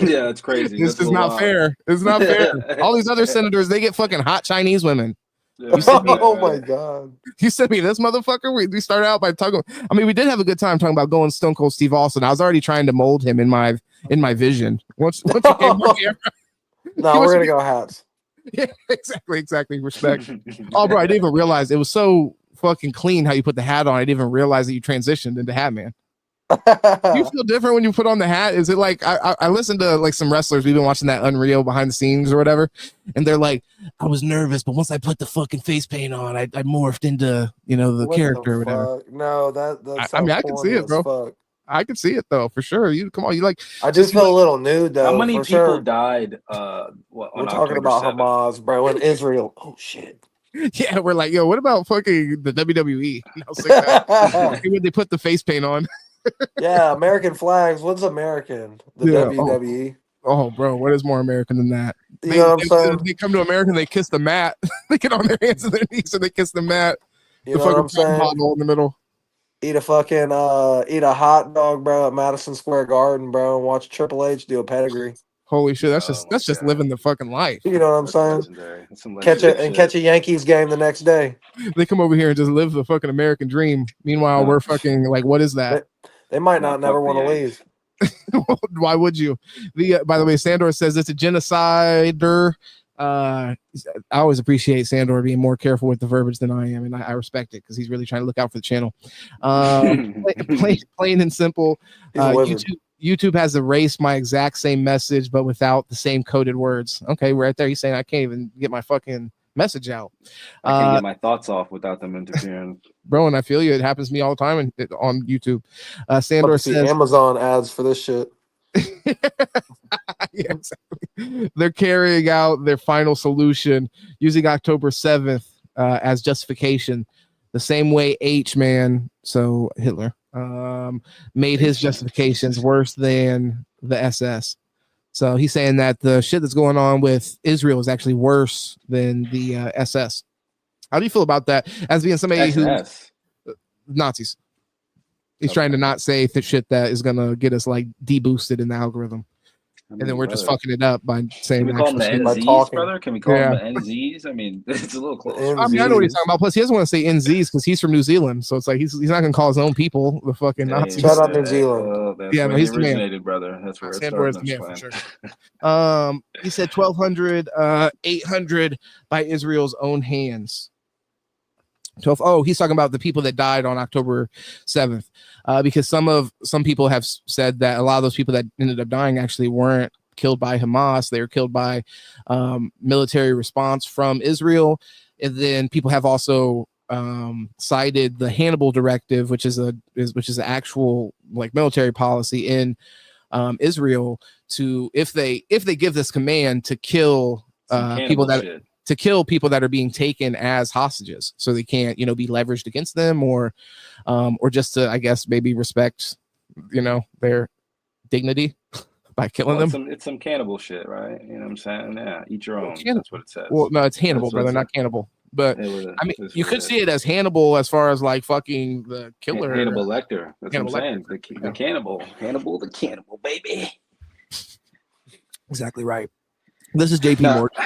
Yeah, it's crazy. This is not fair. It's not fair. All these other senators, they get fucking hot Chinese women. Yeah. My god! You sent me this motherfucker. We started out by talking. I mean, we did have a good time talking about going Stone Cold Steve Austin. I was already trying to mold him in my vision. Once you came over here, no, we're gonna go hats. Yeah, exactly. Respect. Oh, bro, I didn't even realize it was so fucking clean how you put the hat on. I didn't even realize that you transitioned into hat man. You feel different when you put on the hat? Is it like I listened to like some wrestlers, we've been watching that Unreal behind the scenes or whatever, and they're like, I was nervous, but once I put the fucking face paint on, I morphed into the character or whatever. No, that's I mean, I can see it, bro. Fuck. I can see it though, for sure. I just feel a little nude though. How many people died? We're talking about 7th? Hamas, bro, in Israel. Oh shit. Yeah, we're like, yo, what about fucking the WWE? When they put the face paint on. Yeah, American flags. What's American? The WWE. Oh, bro, what is more American than that? You know what I'm saying? They come to America and they kiss the mat. They get on their hands and their knees and they kiss the mat. You know what I'm saying? Bottle in the middle. eat a hot dog, bro, at Madison Square Garden, bro, and watch Triple H do a pedigree. Holy shit, that's Oh just my living God. the fucking life. You know what I'm That's saying? legendary. That's some legendary Catch shit. a Yankees game the next day. They come over here and just live the fucking American dream. Meanwhile, No, we're fucking like, what is that? They might nah, not never fuck the want to Yanks. leave. Why would you? By the way, Sandor says it's a genocider. I always appreciate Sandor being more careful with the verbiage than I am, and I respect it because he's really trying to look out for the channel. Plain and simple. He's a wizard. YouTube has erased my exact same message, but without the same coded words. Okay, right there. He's saying I can't even get my fucking message out. I can't get my thoughts off without them interfering. Bro, and I feel you. It happens to me all the time on YouTube. Sandor About to see says Amazon ads for this shit. yeah, exactly. They're carrying out their final solution using October 7th as justification, the same way so Hitler, made his justifications worse than the SS. So he's saying that the shit that's going on with Israel is actually worse than the SS. How do you feel about that as being somebody who Nazis? He's trying to not say the shit that is gonna get us like deboosted in the algorithm. And then we're just fucking it up by saying. Can we call them the NZs, brother? Can we call them the NZs? I mean, it's a little close. I mean, I know what he's talking about. Plus, he doesn't want to say NZs because he's from New Zealand, so it's like he's not gonna call his own people the fucking Nazis. Shout out New Zealand. That's where he's originated, brother. That's where it started. For sure. He said 1,200, 800 by Israel's own hands. 12. Oh, he's talking about the people that died on October 7th, because some people have said that a lot of those people that ended up dying actually weren't killed by Hamas. They were killed by military response from Israel. And then people have also cited the Hannibal Directive, which is an actual like military policy in Israel to if they give this command to kill people that are being taken as hostages, so they can't be leveraged against them or just to, I guess, maybe respect their dignity by killing them. It's some cannibal shit, right? You know what I'm saying? Yeah, eat your own. That's what it says. Well, no, it's Hannibal, brother, not cannibal. But I mean, you could see it as Hannibal as far as like fucking the killer. Hannibal Lecter. That's what I'm saying. The cannibal. Hannibal the cannibal, baby. Exactly right. This is JP Morgan.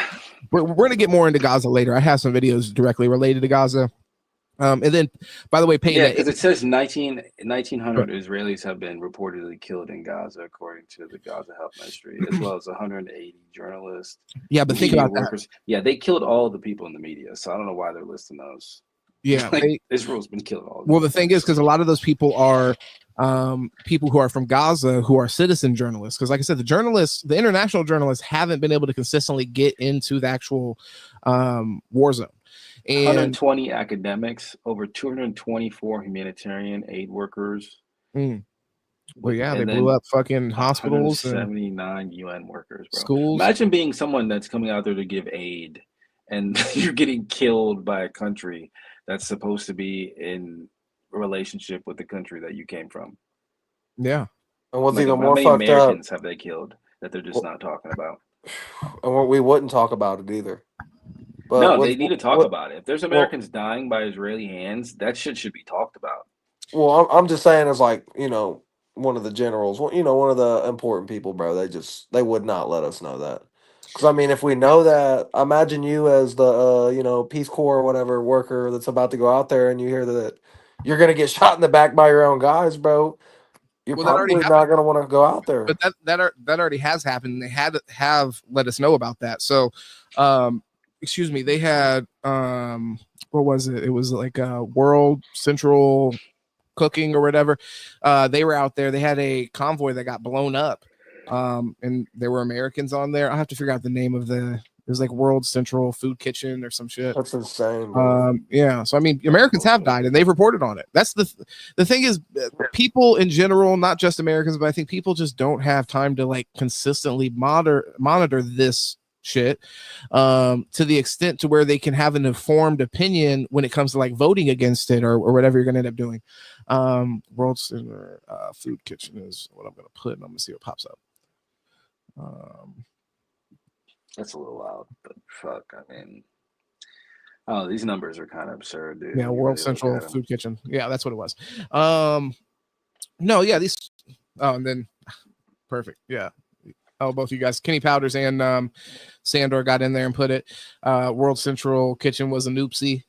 We're going to get more into Gaza later. I have some videos directly related to Gaza. And then, by the way, Peyton, because it says 1,900 Israelis have been reportedly killed in Gaza, according to the Gaza Health Ministry, as well as 180 journalists. Yeah, but think about workers. Yeah, they killed all the people in the media, so I don't know why they're listing those. Yeah, Israel's been killed all. Well, the thing is, because a lot of those people are people who are from Gaza who are citizen journalists. Because, like I said, the international journalists haven't been able to consistently get into the actual war zone. And 120 academics, over 224 humanitarian aid workers. Well, yeah, they blew up fucking hospitals. 79 UN workers, bro. Schools. Imagine being someone that's coming out there to give aid, and you're getting killed by a country that's supposed to be in a relationship with the country that you came from. Yeah. And what's even more how many fucked Americans up have they killed that they're just not talking about? And we wouldn't talk about it either. But no, they need to talk about it. If there's Americans dying by Israeli hands, that shit should be talked about. Well, I'm just saying, as like, one of the generals, one of the important people, bro, they would not let us know that. Because, I mean, if we know that, imagine you as the, Peace Corps or whatever worker that's about to go out there and you hear that you're going to get shot in the back by your own guys, bro. You're probably not going to want to go out there. But that already has happened. They have let us know about that. So, excuse me, they had, what was it? It was like World Central Cooking or whatever. They were out there. They had a convoy that got blown up. And there were Americans on there. I have to figure out the name of it was like World Central Food Kitchen or some shit. That's insane. Yeah. So I mean, Americans have died and they've reported on it. That's the thing is, people in general, not just Americans, but I think people just don't have time to like consistently monitor this shit to the extent to where they can have an informed opinion when it comes to like voting against it or whatever you're gonna end up doing. World Center Food Kitchen is what I'm gonna put, and I'm gonna see what pops up. That's a little loud, but fuck, I mean, Oh, these numbers are kind of absurd, dude. Yeah, when you World really look Central at 'em. Food Kitchen. Yeah, that's what it was. No, yeah, these. Oh, and then perfect. Yeah. Oh, both of you guys, Kenny Powders and Sandor got in there and put it. World Central Kitchen was an oopsie.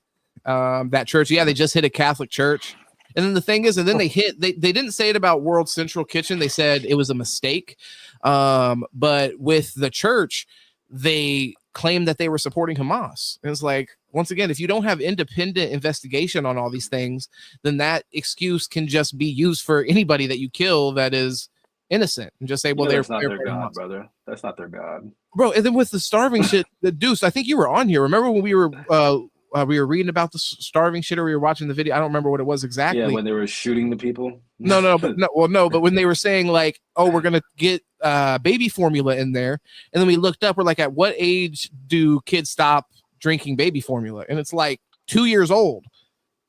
That church, yeah, they just hit a Catholic church. And then the thing is, and then they didn't say it about World Central Kitchen. They said it was a mistake. But with the church, they claimed that they were supporting Hamas. And it's like, once again, if you don't have independent investigation on all these things, then that excuse can just be used for anybody that you kill that is innocent, and just say, well, that's not their God, brother. That's not their God, bro. And then with the starving shit, the Deuce, I think you were on here. Remember when we were reading about the starving shit, or we were watching the video? I don't remember what it was exactly. Yeah, when they were shooting the people. But when they were saying like, oh, we're gonna get baby formula in there, and then we looked up, we're like, at what age do kids stop drinking baby formula? And it's like 2 years old.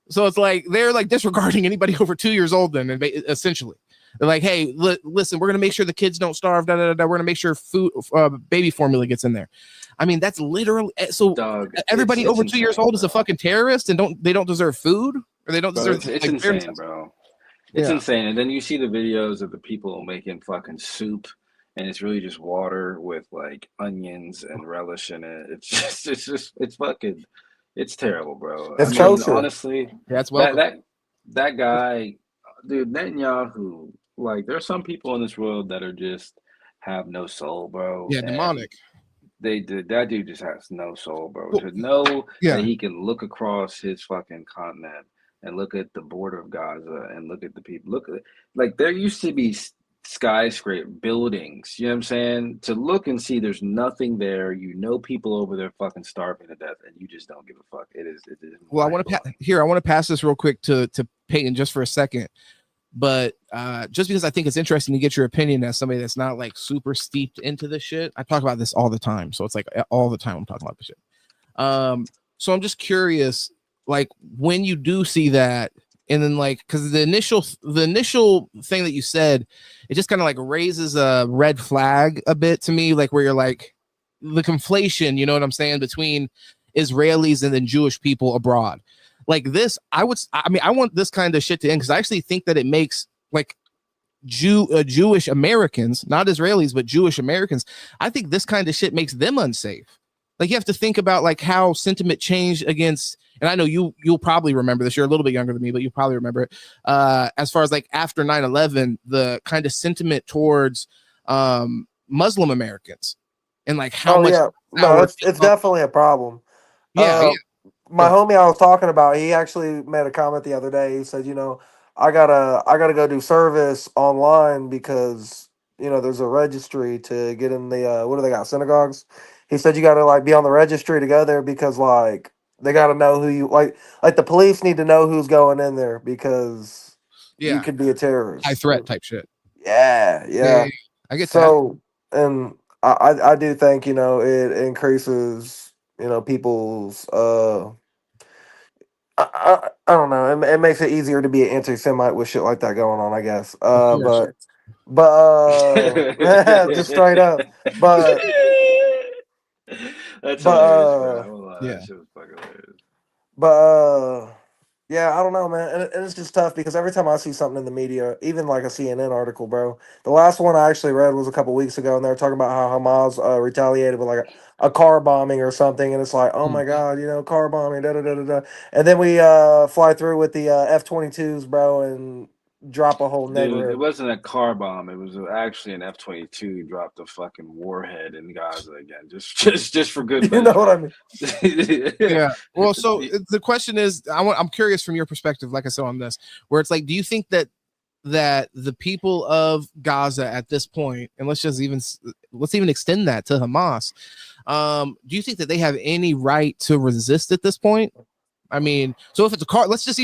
So it's like they're like disregarding anybody over 2 years old. Then, and essentially. They're like, hey, listen, we're going to make sure the kids don't starve. We're going to make sure baby formula gets in there. I mean, that's literally so. Dog, everybody over 2 years old is a fucking terrorist, and they don't deserve food, or they don't deserve. It's insane, bro. It's insane. And then you see the videos of the people making fucking soup, and it's really just water with like onions and relish in it. It's fucking, it's terrible, bro. It's kosher. Honestly, that's that guy, dude, Netanyahu. Like, there's some people in this world that are just have no soul, bro. Yeah, demonic. That dude just has no soul, bro. To know that he can look across his fucking continent and look at the border of Gaza and look at the people. Look at, like, there used to be skyscraper buildings. You know what I'm saying? To look and see there's nothing there. You know, people over there fucking starving to death, and you just don't give a fuck. It is. Well, I want to pass this real quick to Peyton just for a second. But just because I think it's interesting to get your opinion as somebody that's not like super steeped into this shit. I talk about this all the time. So it's like all the time I'm talking about this shit. So I'm just curious, like, when you do see that, and then like, because the initial thing that you said, it just kind of like raises a red flag a bit to me, like where you're like the conflation, you know what I'm saying, between Israelis and then Jewish people abroad. Like this, I want this kind of shit to end, because I actually think that it makes like Jewish Americans, not Israelis, but Jewish Americans. I think this kind of shit makes them unsafe. Like, you have to think about like how sentiment changed against, and I know you'll probably remember this. You're a little bit younger than me, but you probably remember it. As far as like after 9/11, the kind of sentiment towards Muslim Americans, and like how much. Yeah. No, it's definitely a problem. Yeah. My homie I was talking about, he actually made a comment the other day. He said, I gotta go do service online because, there's a registry to get in the, what do they got, synagogues? He said you gotta like be on the registry to go there because like they gotta know who you like the police need to know who's going in there because you could be a terrorist. High threat type shit. Yeah. I get so, and I do think, it increases, people's I don't know. It makes it easier to be an anti-Semite with shit like that going on, I guess. But just straight up. But that's hilarious, bro. Yeah. That shit was fucking hilarious. But yeah, I don't know, man. And it's just tough because every time I see something in the media, even like a CNN article, bro. The last one I actually read was a couple weeks ago, and they were talking about how Hamas retaliated with like a car bombing or something, and it's like, oh my god, car bombing, da da da da da. And then we fly through with the F-22s, bro, and drop a whole neighborhood. Dude, it wasn't a car bomb. It was actually an F-22 dropped a fucking warhead in Gaza again, just for good measure. You know what I mean? Yeah. Well, so the question is, I'm curious from your perspective, like I said on this, where it's like, do you think that the people of Gaza at this point, and let's even extend that to Hamas, do you think that they have any right to resist at this point? I mean, so if it's a car, let's just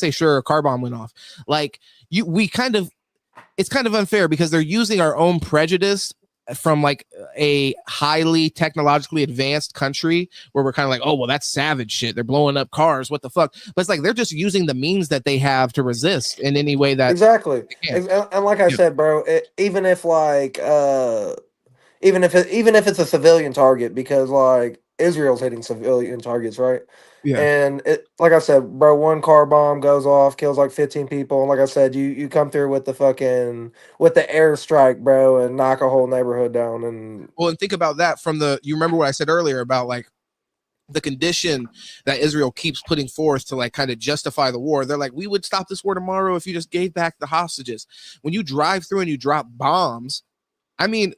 say, sure, a car bomb went off. Like it's kind of unfair because they're using our own prejudice from like a highly technologically advanced country where we're kind of like, oh, well, that's savage shit. They're blowing up cars. What the fuck? But it's like, they're just using the means that they have to resist in any way that. Exactly. And like I said, bro, even if it's a civilian target, because like Israel's hitting civilian targets, right? Yeah. And it, like I said, bro, one car bomb goes off, kills like 15 people, and like I said, you come through with the airstrike, bro, and knock a whole neighborhood down. And Well, and think about that from you remember what I said earlier about like the condition that Israel keeps putting forth to like kind of justify the war. They're like, we would stop this war tomorrow if you just gave back the hostages. When you drive through and you drop bombs, I mean,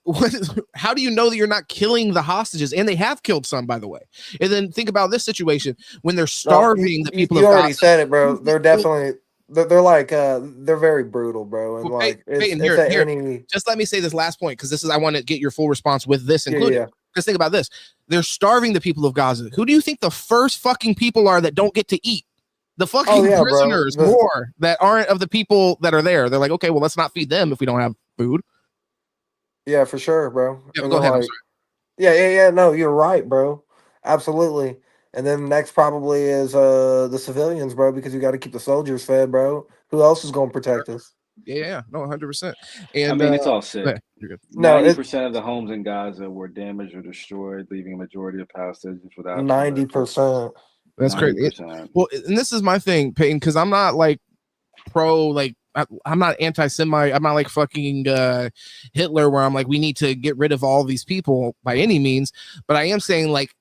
how do you know that you're not killing the hostages? And they have killed some, by the way. And then think about this situation when they're starving the people you of already Gaza. said it, bro. They're definitely they're like they're very brutal, bro. And Well, like Peyton, it's at any just let me say this last point because this is I want to get your full response with this included. yeah. Because think about this. They're starving the people of Gaza. Who do you think the first fucking people are that don't get to eat? The fucking prisoners more that aren't of the people that are there. They're like, okay, well, let's not feed them if we don't have food. Yeah, for sure, bro. Yeah, And go ahead. like, yeah. No, you're right, bro. Absolutely. And then next probably is the civilians, bro, because you got to keep the soldiers fed, bro. Who else is going to protect us? Yeah, no, 100%. And I mean, it's all sick. yeah, you're good. 90% of the homes in Gaza were damaged or destroyed, leaving a majority of Palestinians without 90%. That's crazy. Well, and this is my thing, Peyton, because I'm not like pro, like I'm not anti-Semite. I'm not like fucking Hitler, where I'm like, we need to get rid of all these people by any means. But I am saying like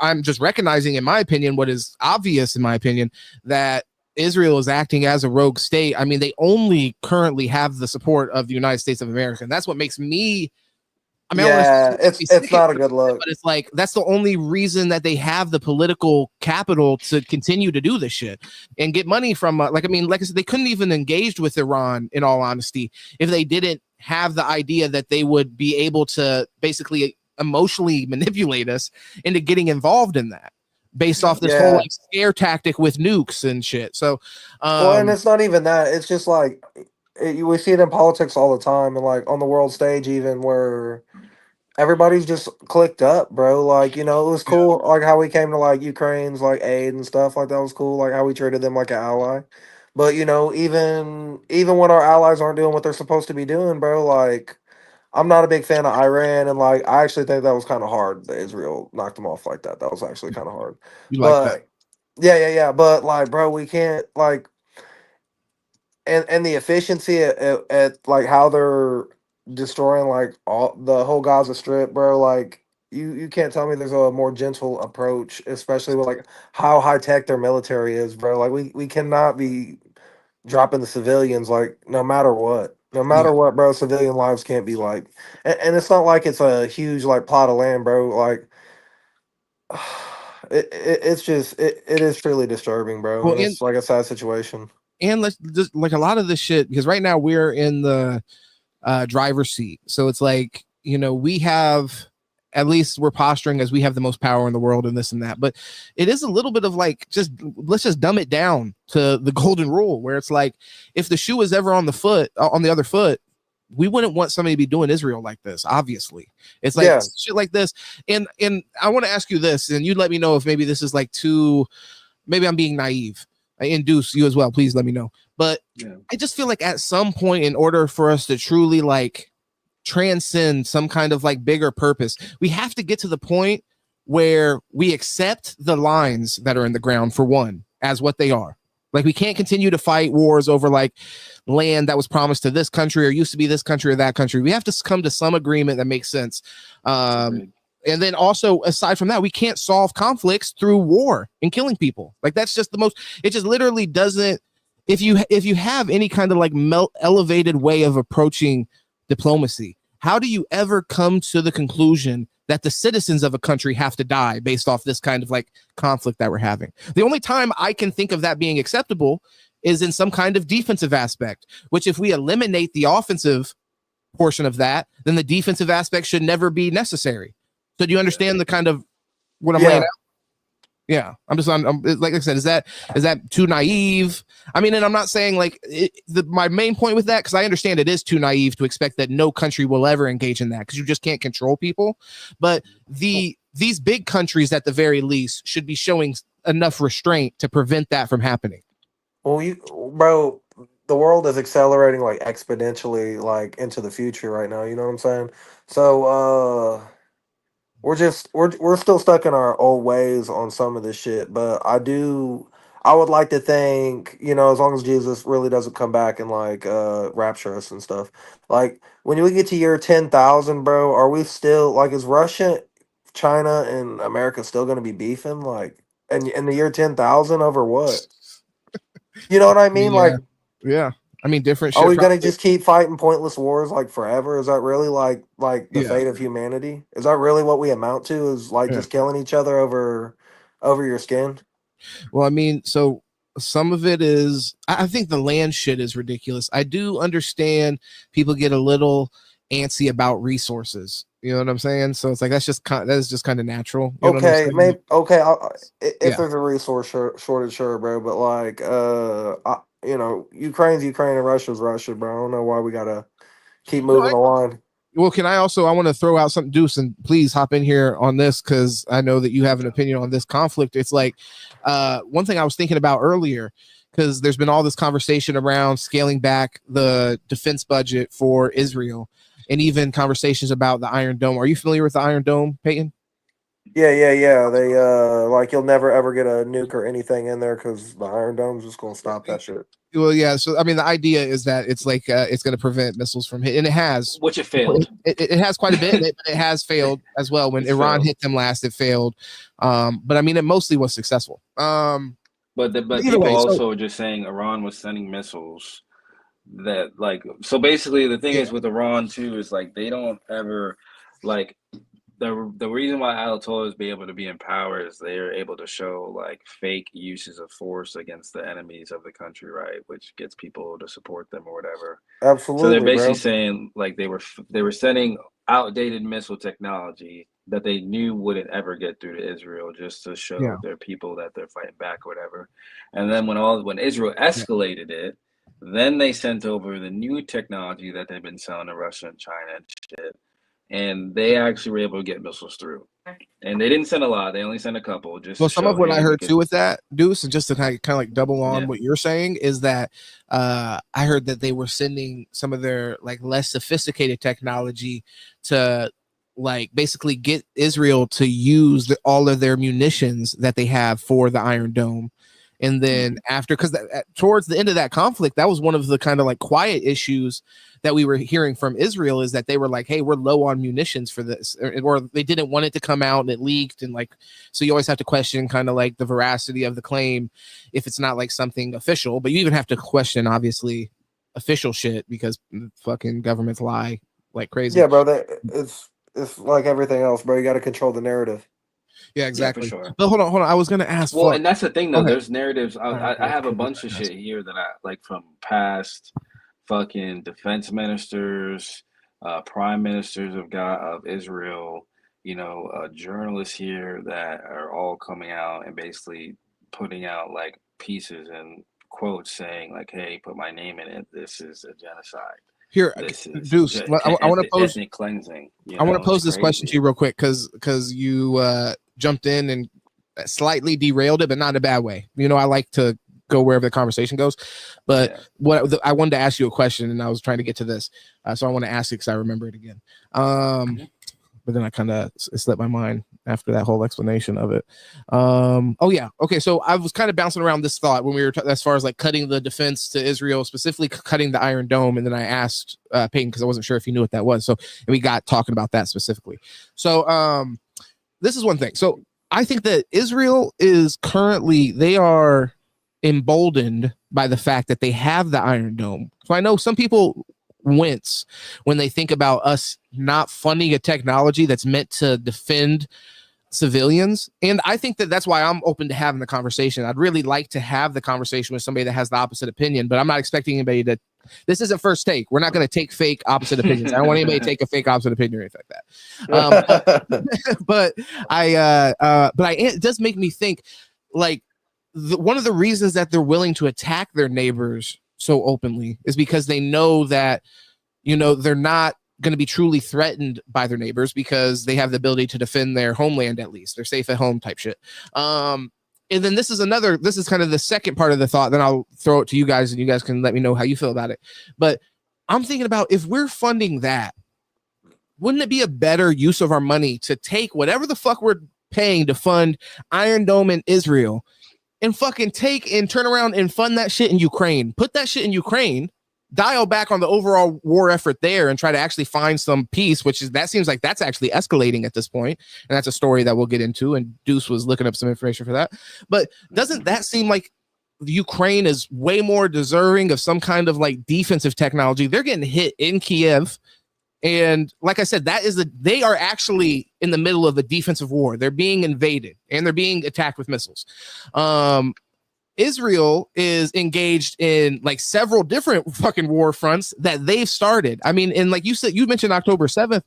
I'm just recognizing, in my opinion, what is obvious, in my opinion, that Israel is acting as a rogue state. I mean, they only currently have the support of the United States of America, and that's what makes me. I mean, yeah, it's not a good look. But it's like that's the only reason that they have the political capital to continue to do this shit and get money from. Like I said, they couldn't even engage with Iran, in all honesty, if they didn't have the idea that they would be able to basically emotionally manipulate us into getting involved in that, based off this whole like scare tactic with nukes and shit. So, well, and it's not even that. It's just like we see it in politics all the time, and like on the world stage, even where everybody's just clicked up, bro. Like, you know, it was cool, like how we came to like Ukraine's like aid and stuff. Like that was cool. Like how we treated them like an ally. But you know, even when our allies aren't doing what they're supposed to be doing, bro, like I'm not a big fan of Iran, and like I actually think that was kind of hard that Israel knocked them off like that. That was actually kind of hard. You like that? Yeah. But like, bro, we can't like, and the efficiency at like how they're destroying like all the whole Gaza Strip, bro. Like you can't tell me there's a more gentle approach, especially with like how high tech their military is, bro. Like we cannot be dropping the civilians, like no matter what. No matter what, bro, civilian lives can't be like, and it's not like it's a huge like plot of land, bro. Like, it's just it is truly disturbing, bro, Well, and it's like a sad situation. And let's just like a lot of this shit, because right now we're in the driver's seat, so it's like, you know, we have, at least we're posturing as we have the most power in the world and this and that, but it is a little bit of like, let's just dumb it down to the golden rule, where it's like, if the shoe is ever on the other foot, we wouldn't want somebody to be doing Israel like this. Obviously, it's like shit like this. And I want to ask you this, and you let me know if maybe this is like maybe I'm being naive. I induce you as well. Please let me know. But I just feel like at some point, in order for us to truly like transcend some kind of like bigger purpose, we have to get to the point where we accept the lines that are in the ground, for one, as what they are. Like, we can't continue to fight wars over like land that was promised to this country or used to be this country or that country. We have to come to some agreement that makes sense. And then also, aside from that, we can't solve conflicts through war and killing people. Like, that's just it just literally doesn't. If you have any kind of like elevated way of approaching diplomacy, how do you ever come to the conclusion that the citizens of a country have to die based off this kind of like conflict that we're having? The only time I can think of that being acceptable is in some kind of defensive aspect, which, if we eliminate the offensive portion of that, then the defensive aspect should never be necessary. So do you understand the kind of what I'm laying out? Yeah, I'm like I said, is that too naive? I mean, and I'm not saying like my main point with that, because I understand it is too naive to expect that no country will ever engage in that, because you just can't control people. But these big countries, at the very least, should be showing enough restraint to prevent that from happening. Well, bro, the world is accelerating like exponentially like into the future right now. You know what I'm saying? So, we're still stuck in our old ways on some of this shit. But I would like to think, as long as Jesus really doesn't come back and like rapture us and stuff. Like when we get to year 10,000, bro, are we still like is Russia, China, and America still going to be beefing like in the year 10,000 over what? You know what I mean? Yeah, Like, yeah. I mean, different are shit. we Probably. gonna just keep fighting pointless wars like forever? Is that really like the Yeah. fate of humanity? Is that really what we amount to? Is like Yeah. just killing each other over your skin? Well, I mean, so some of it is, I think the land shit is ridiculous. I do understand people get a little antsy about resources. You know what I'm saying? So it's like that's just that is just kind of natural. You know what I'm Okay, saying? maybe okay. If Yeah. there's a resource shortage, sure, bro. But like, Ukraine's Ukraine and Russia's Russia, bro. I don't know why we gotta keep No, moving the line. well, can I also? I want to throw out something, Deuce, and please hop in here on this because I know that you have an opinion on this conflict. It's like one thing I was thinking about earlier because there's been all this conversation around scaling back the defense budget for Israel, and even conversations about the Iron Dome. Are you familiar with the Iron Dome, Peyton? Yeah. They like you'll never ever get a nuke or anything in there because the Iron Dome's just gonna stop that shit. Well, yeah. So I mean, the idea is that it's like it's going to prevent missiles from hitting, and it has. Which it failed. It has quite a bit, but it has failed as well. When Iran hit them last, it failed. But I mean, it mostly was successful. But people also are just saying Iran was sending missiles that like so basically the thing is with Iran too is like they don't ever like the reason why Ayatollahs be able to be in power is they're able to show like fake uses of force against the enemies of the country, right? Which gets people to support them or whatever. Absolutely. So they're basically saying like they were sending outdated missile technology that they knew wouldn't ever get through to Israel just to show their people that they're fighting back or whatever. And then when Israel escalated it, then they sent over the new technology that they've been selling to Russia and China and shit. And they actually were able to get missiles through. And they didn't send a lot. They only sent a couple. Just well, some of what I heard too with that, Deuce, and just to kind of like double on what you're saying is that I heard that they were sending some of their like less sophisticated technology to like basically get Israel to use all of their munitions that they have for the Iron Dome. And then after, because towards the end of that conflict, that was one of the kind of like quiet issues that we were hearing from Israel is that they were like, hey, we're low on munitions for this, or they didn't want it to come out and it leaked. And like, so you always have to question kind of like the veracity of the claim if it's not like something official, but you even have to question, obviously, official shit because fucking governments lie like crazy. Yeah, bro, it's like everything else, bro. You got to control the narrative. Yeah, exactly. Yeah, for sure. But hold on. I was gonna ask. Well, and that's the thing, though. Okay. There's narratives. I have a bunch of shit here that I like from past fucking defense ministers, prime ministers of Israel. Journalists here that are all coming out and basically putting out like pieces and quotes saying like, "Hey, put my name in it. This is a genocide." Here, Deuce, I want to pose ethnic cleansing. I want to pose this question to you real quick because you jumped in and slightly derailed it, but not in a bad way. I like to go wherever the conversation goes. But I wanted to ask you a question, and I was trying to get to this, so I want to ask it because I remember it again. But then I kind of slipped my mind after that whole explanation of it. Okay. So I was kind of bouncing around this thought when we were as far as like cutting the defense to Israel, specifically cutting the Iron Dome. And then I asked Peyton because I wasn't sure if he knew what that was. So and we got talking about that specifically. So this is one thing. So I think that Israel is they are emboldened by the fact that they have the Iron Dome. So I know some people wince when they think about us not funding a technology that's meant to defend civilians. And I think that that's why I'm open to having the conversation. I'd really like to have the conversation with somebody that has the opposite opinion, but I'm not expecting anybody to. This isn't first take. We're not going to take fake opposite opinions. I don't want anybody to take a fake opposite opinion or anything like that. It does make me think like one of the reasons that they're willing to attack their neighbors so openly is because they know that, they're not going to be truly threatened by their neighbors because they have the ability to defend their homeland. At least they're safe at home type shit. And then this is kind of the second part of the thought. Then I'll throw it to you guys and you guys can let me know how you feel about it. But I'm thinking about if we're funding that, wouldn't it be a better use of our money to take whatever the fuck we're paying to fund Iron Dome in Israel and fucking take and turn around and fund that shit in Ukraine? Put that shit in Ukraine, dial back on the overall war effort there and try to actually find some peace, that seems like that's actually escalating at this point. And that's a story that we'll get into. And Deuce was looking up some information for that. But doesn't that seem like Ukraine is way more deserving of some kind of like defensive technology? They're getting hit in Kiev. And like I said, they are actually in the middle of a defensive war. They're being invaded and they're being attacked with missiles. Israel is engaged in like several different fucking war fronts that they've started. I mean, and like you said, you mentioned October 7th,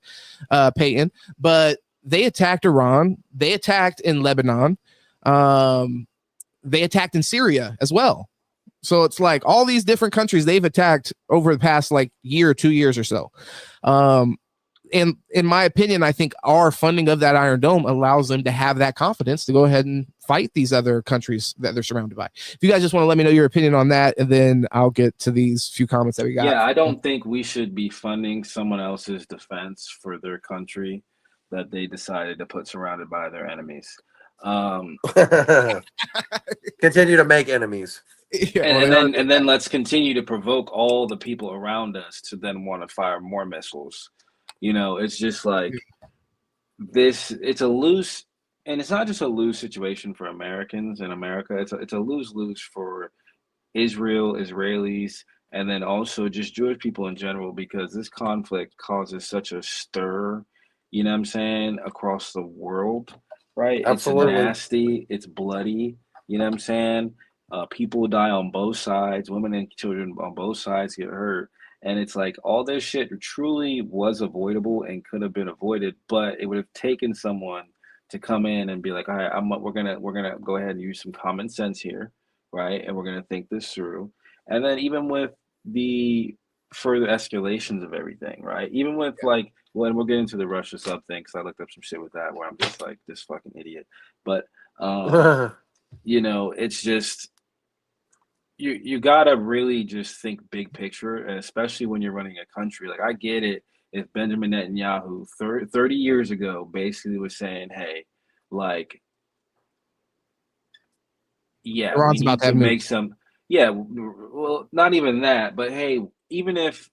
Peyton, but they attacked Iran. They attacked in Lebanon. They attacked in Syria as well. So it's like all these different countries they've attacked over the past like year or 2 years or so. And in my opinion, I think our funding of that Iron Dome allows them to have that confidence to go ahead and fight these other countries that they're surrounded by. If you guys just want to let me know your opinion on that, and then I'll get to these few comments that we got. Yeah, I don't think we should be funding someone else's defense for their country that they decided to put surrounded by their enemies. Continue to make enemies. Yeah, and then let's continue to provoke all the people around us to then want to fire more missiles. You know, it's just like this. It's a loose, and it's not just a loose situation for Americans in America. It's a lose-lose for Israel, Israelis, and then also just Jewish people in general, because this conflict causes such a stir, you know what I'm saying, across the world, right? Absolutely. It's nasty, it's bloody, you know what I'm saying? People die on both sides, women and children on both sides get hurt. And it's like all this shit truly was avoidable and could have been avoided, but it would have taken someone to come in and be like, all right, we're gonna go ahead and use some common sense here, right? And we're gonna think this through. And then even with the further escalations of everything, right? Even with like when we'll get into the Russia sub thing, because I looked up some shit with that where I'm just like this fucking idiot. But you know, it's just you gotta really just think big picture, and especially when you're running a country. Like I get it if Benjamin Netanyahu 30 years ago basically was saying, hey, like, yeah, Iran's we need to make some, yeah, well, not even that, but hey, even if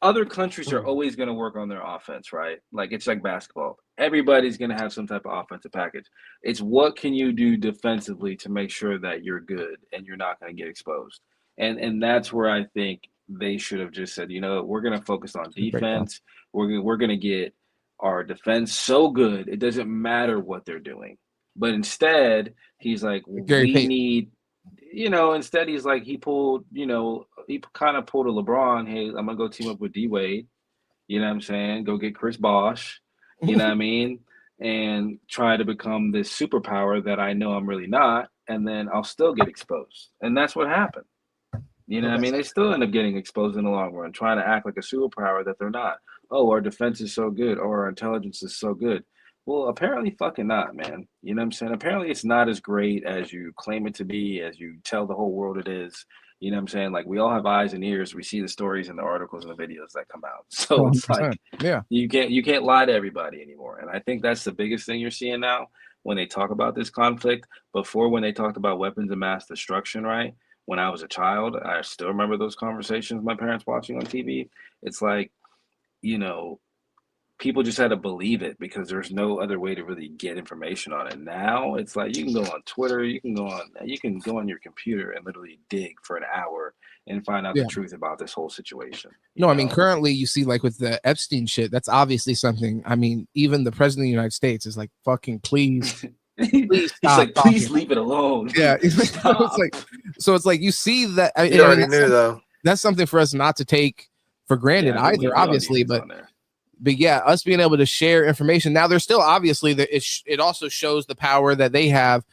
other countries are always going to work on their offense, right? Like it's like basketball. Everybody's going to have some type of offensive package. It's what can you do defensively to make sure that you're good and you're not going to get exposed. And that's where I think they should have just said, you know, we're going to focus on defense. We're going to get our defense so good it doesn't matter what they're doing. But instead, he's like, need. You know, instead he's like, he kind of pulled a LeBron. Hey, I'm gonna go team up with D Wade. You know what I'm saying? Go get Chris Bosh. You know what I mean? And try to become this superpower that I know I'm really not, and then I'll still get exposed. And that's what happened. You know what I mean? They still end up getting exposed in the long run, trying to act like a superpower that they're not. Oh, our defense is so good, or our intelligence is so good. Well, apparently fucking not, man. You know what I'm saying? Apparently it's not as great as you claim it to be, as you tell the whole world it is. You know what I'm saying? Like we all have eyes and ears. We see the stories and the articles and the videos that come out. So it's like, yeah, you can't lie to everybody anymore. And I think that's the biggest thing you're seeing now when they talk about this conflict. Before, when they talked about weapons of mass destruction, right? When I was a child, I still remember those conversations with my parents watching on TV. It's like, you know, people just had to believe it because there's no other way to really get information on it. Now it's like you can go on Twitter, you can go on your computer and literally dig for an hour and find out the truth about this whole situation. No, I mean, currently you see like with the Epstein shit, that's obviously something. I mean, even the president of the United States is like, fucking please. Please stop. Like, please leave it alone. Yeah. So it's like you see that. You already knew though. That's something for us not to take for granted either, obviously, but yeah, us being able to share information. Now there's still obviously that it also shows the power that they have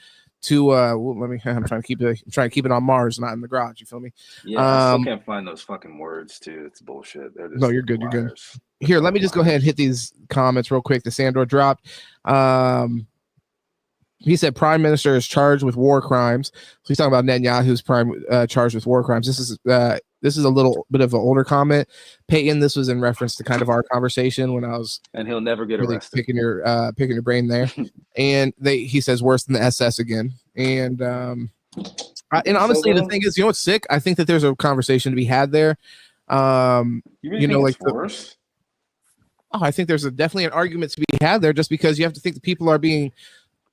to I'm trying to keep it on Mars, not in the garage. You feel me? Yeah, I still can't find those fucking words too. It's bullshit. No, you're good. You're good. Here, let me just go ahead and hit these comments real quick. The Sandor dropped. He said prime minister is charged with war crimes. So he's talking about Netanyahu's charged with war crimes. This is a little bit of an older comment. Peyton, this was in reference to kind of our conversation when I was And he'll never get really arrested. picking your brain there. And he says worse than the SS again. And honestly, the thing is, you know what's sick? I think that there's a conversation to be had there. You really think like it's worse? I think there's definitely an argument to be had there, just because you have to think that people are being.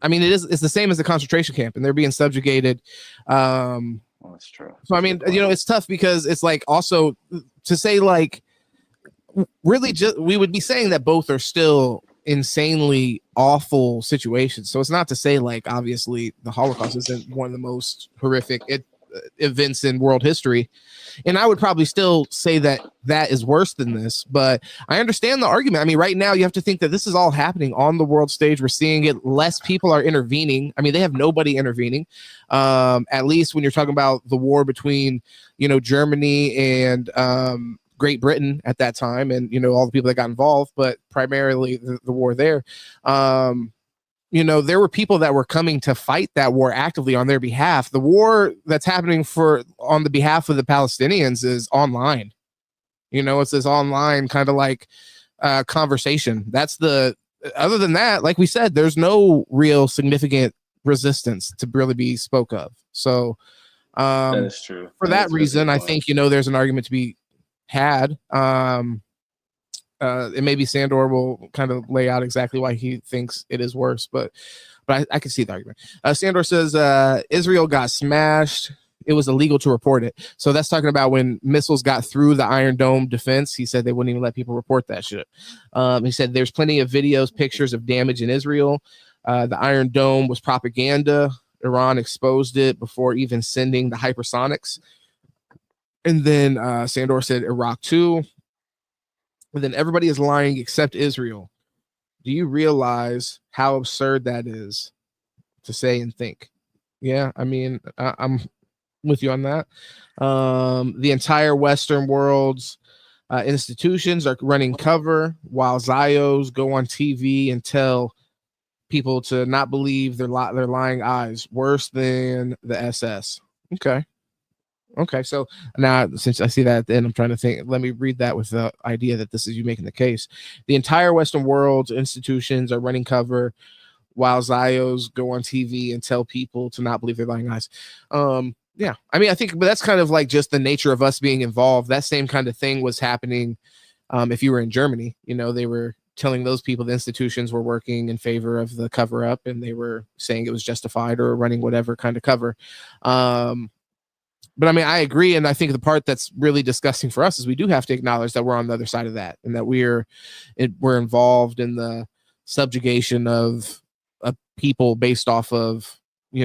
I mean, it's the same as the concentration camp, and they're being subjugated. Well, that's true. So I mean, it's tough because it's like also to say like really just we would be saying that both are still insanely awful situations. So it's not to say like obviously the Holocaust isn't one of the most horrific events in world history, and I would probably still say that is worse than this, but I understand the argument. I mean, right now you have to think that this is all happening on the world stage. We're seeing it. Less people are intervening. I mean, they have nobody intervening, at least when you're talking about the war between Germany and Great Britain at that time, and all the people that got involved, but primarily the war there. There were people that were coming to fight that war actively on their behalf. The war that's happening on the behalf of the Palestinians is online. It's this online kind of like conversation. Other than that, like we said, there's no real significant resistance to really be spoke of. So that is true. For that reason, I think, there's an argument to be had. And maybe Sandor will kind of lay out exactly why he thinks it is worse, but I can see the argument. Sandor says Israel got smashed. It was illegal to report it. So that's talking about when missiles got through the Iron Dome defense. He said they wouldn't even let people report that shit. He said there's plenty of videos, pictures of damage in Israel. The Iron Dome was propaganda. Iran exposed it before even sending the hypersonics. And then Sandor said Iraq too. And then everybody is lying except Israel. Do you realize how absurd that is to say and think? Yeah, I mean, I'm with you on that. The entire Western world's institutions are running cover while Zios go on TV and tell people to not believe their lying eyes. Worse than the SS. Okay, so now since I see that at the end, I'm trying to think. Let me read that with the idea that this is you making the case. The entire Western world's institutions are running cover while Zios go on TV and tell people to not believe their lying eyes. Yeah, I mean, I think, but that's kind of like just the nature of us being involved. That same kind of thing was happening if you were in Germany. They were telling those people the institutions were working in favor of the cover up, and they were saying it was justified or running whatever kind of cover. But I mean, I agree. And I think the part that's really disgusting for us is we do have to acknowledge that we're on the other side of that, and that we're involved in the subjugation of people based off of, I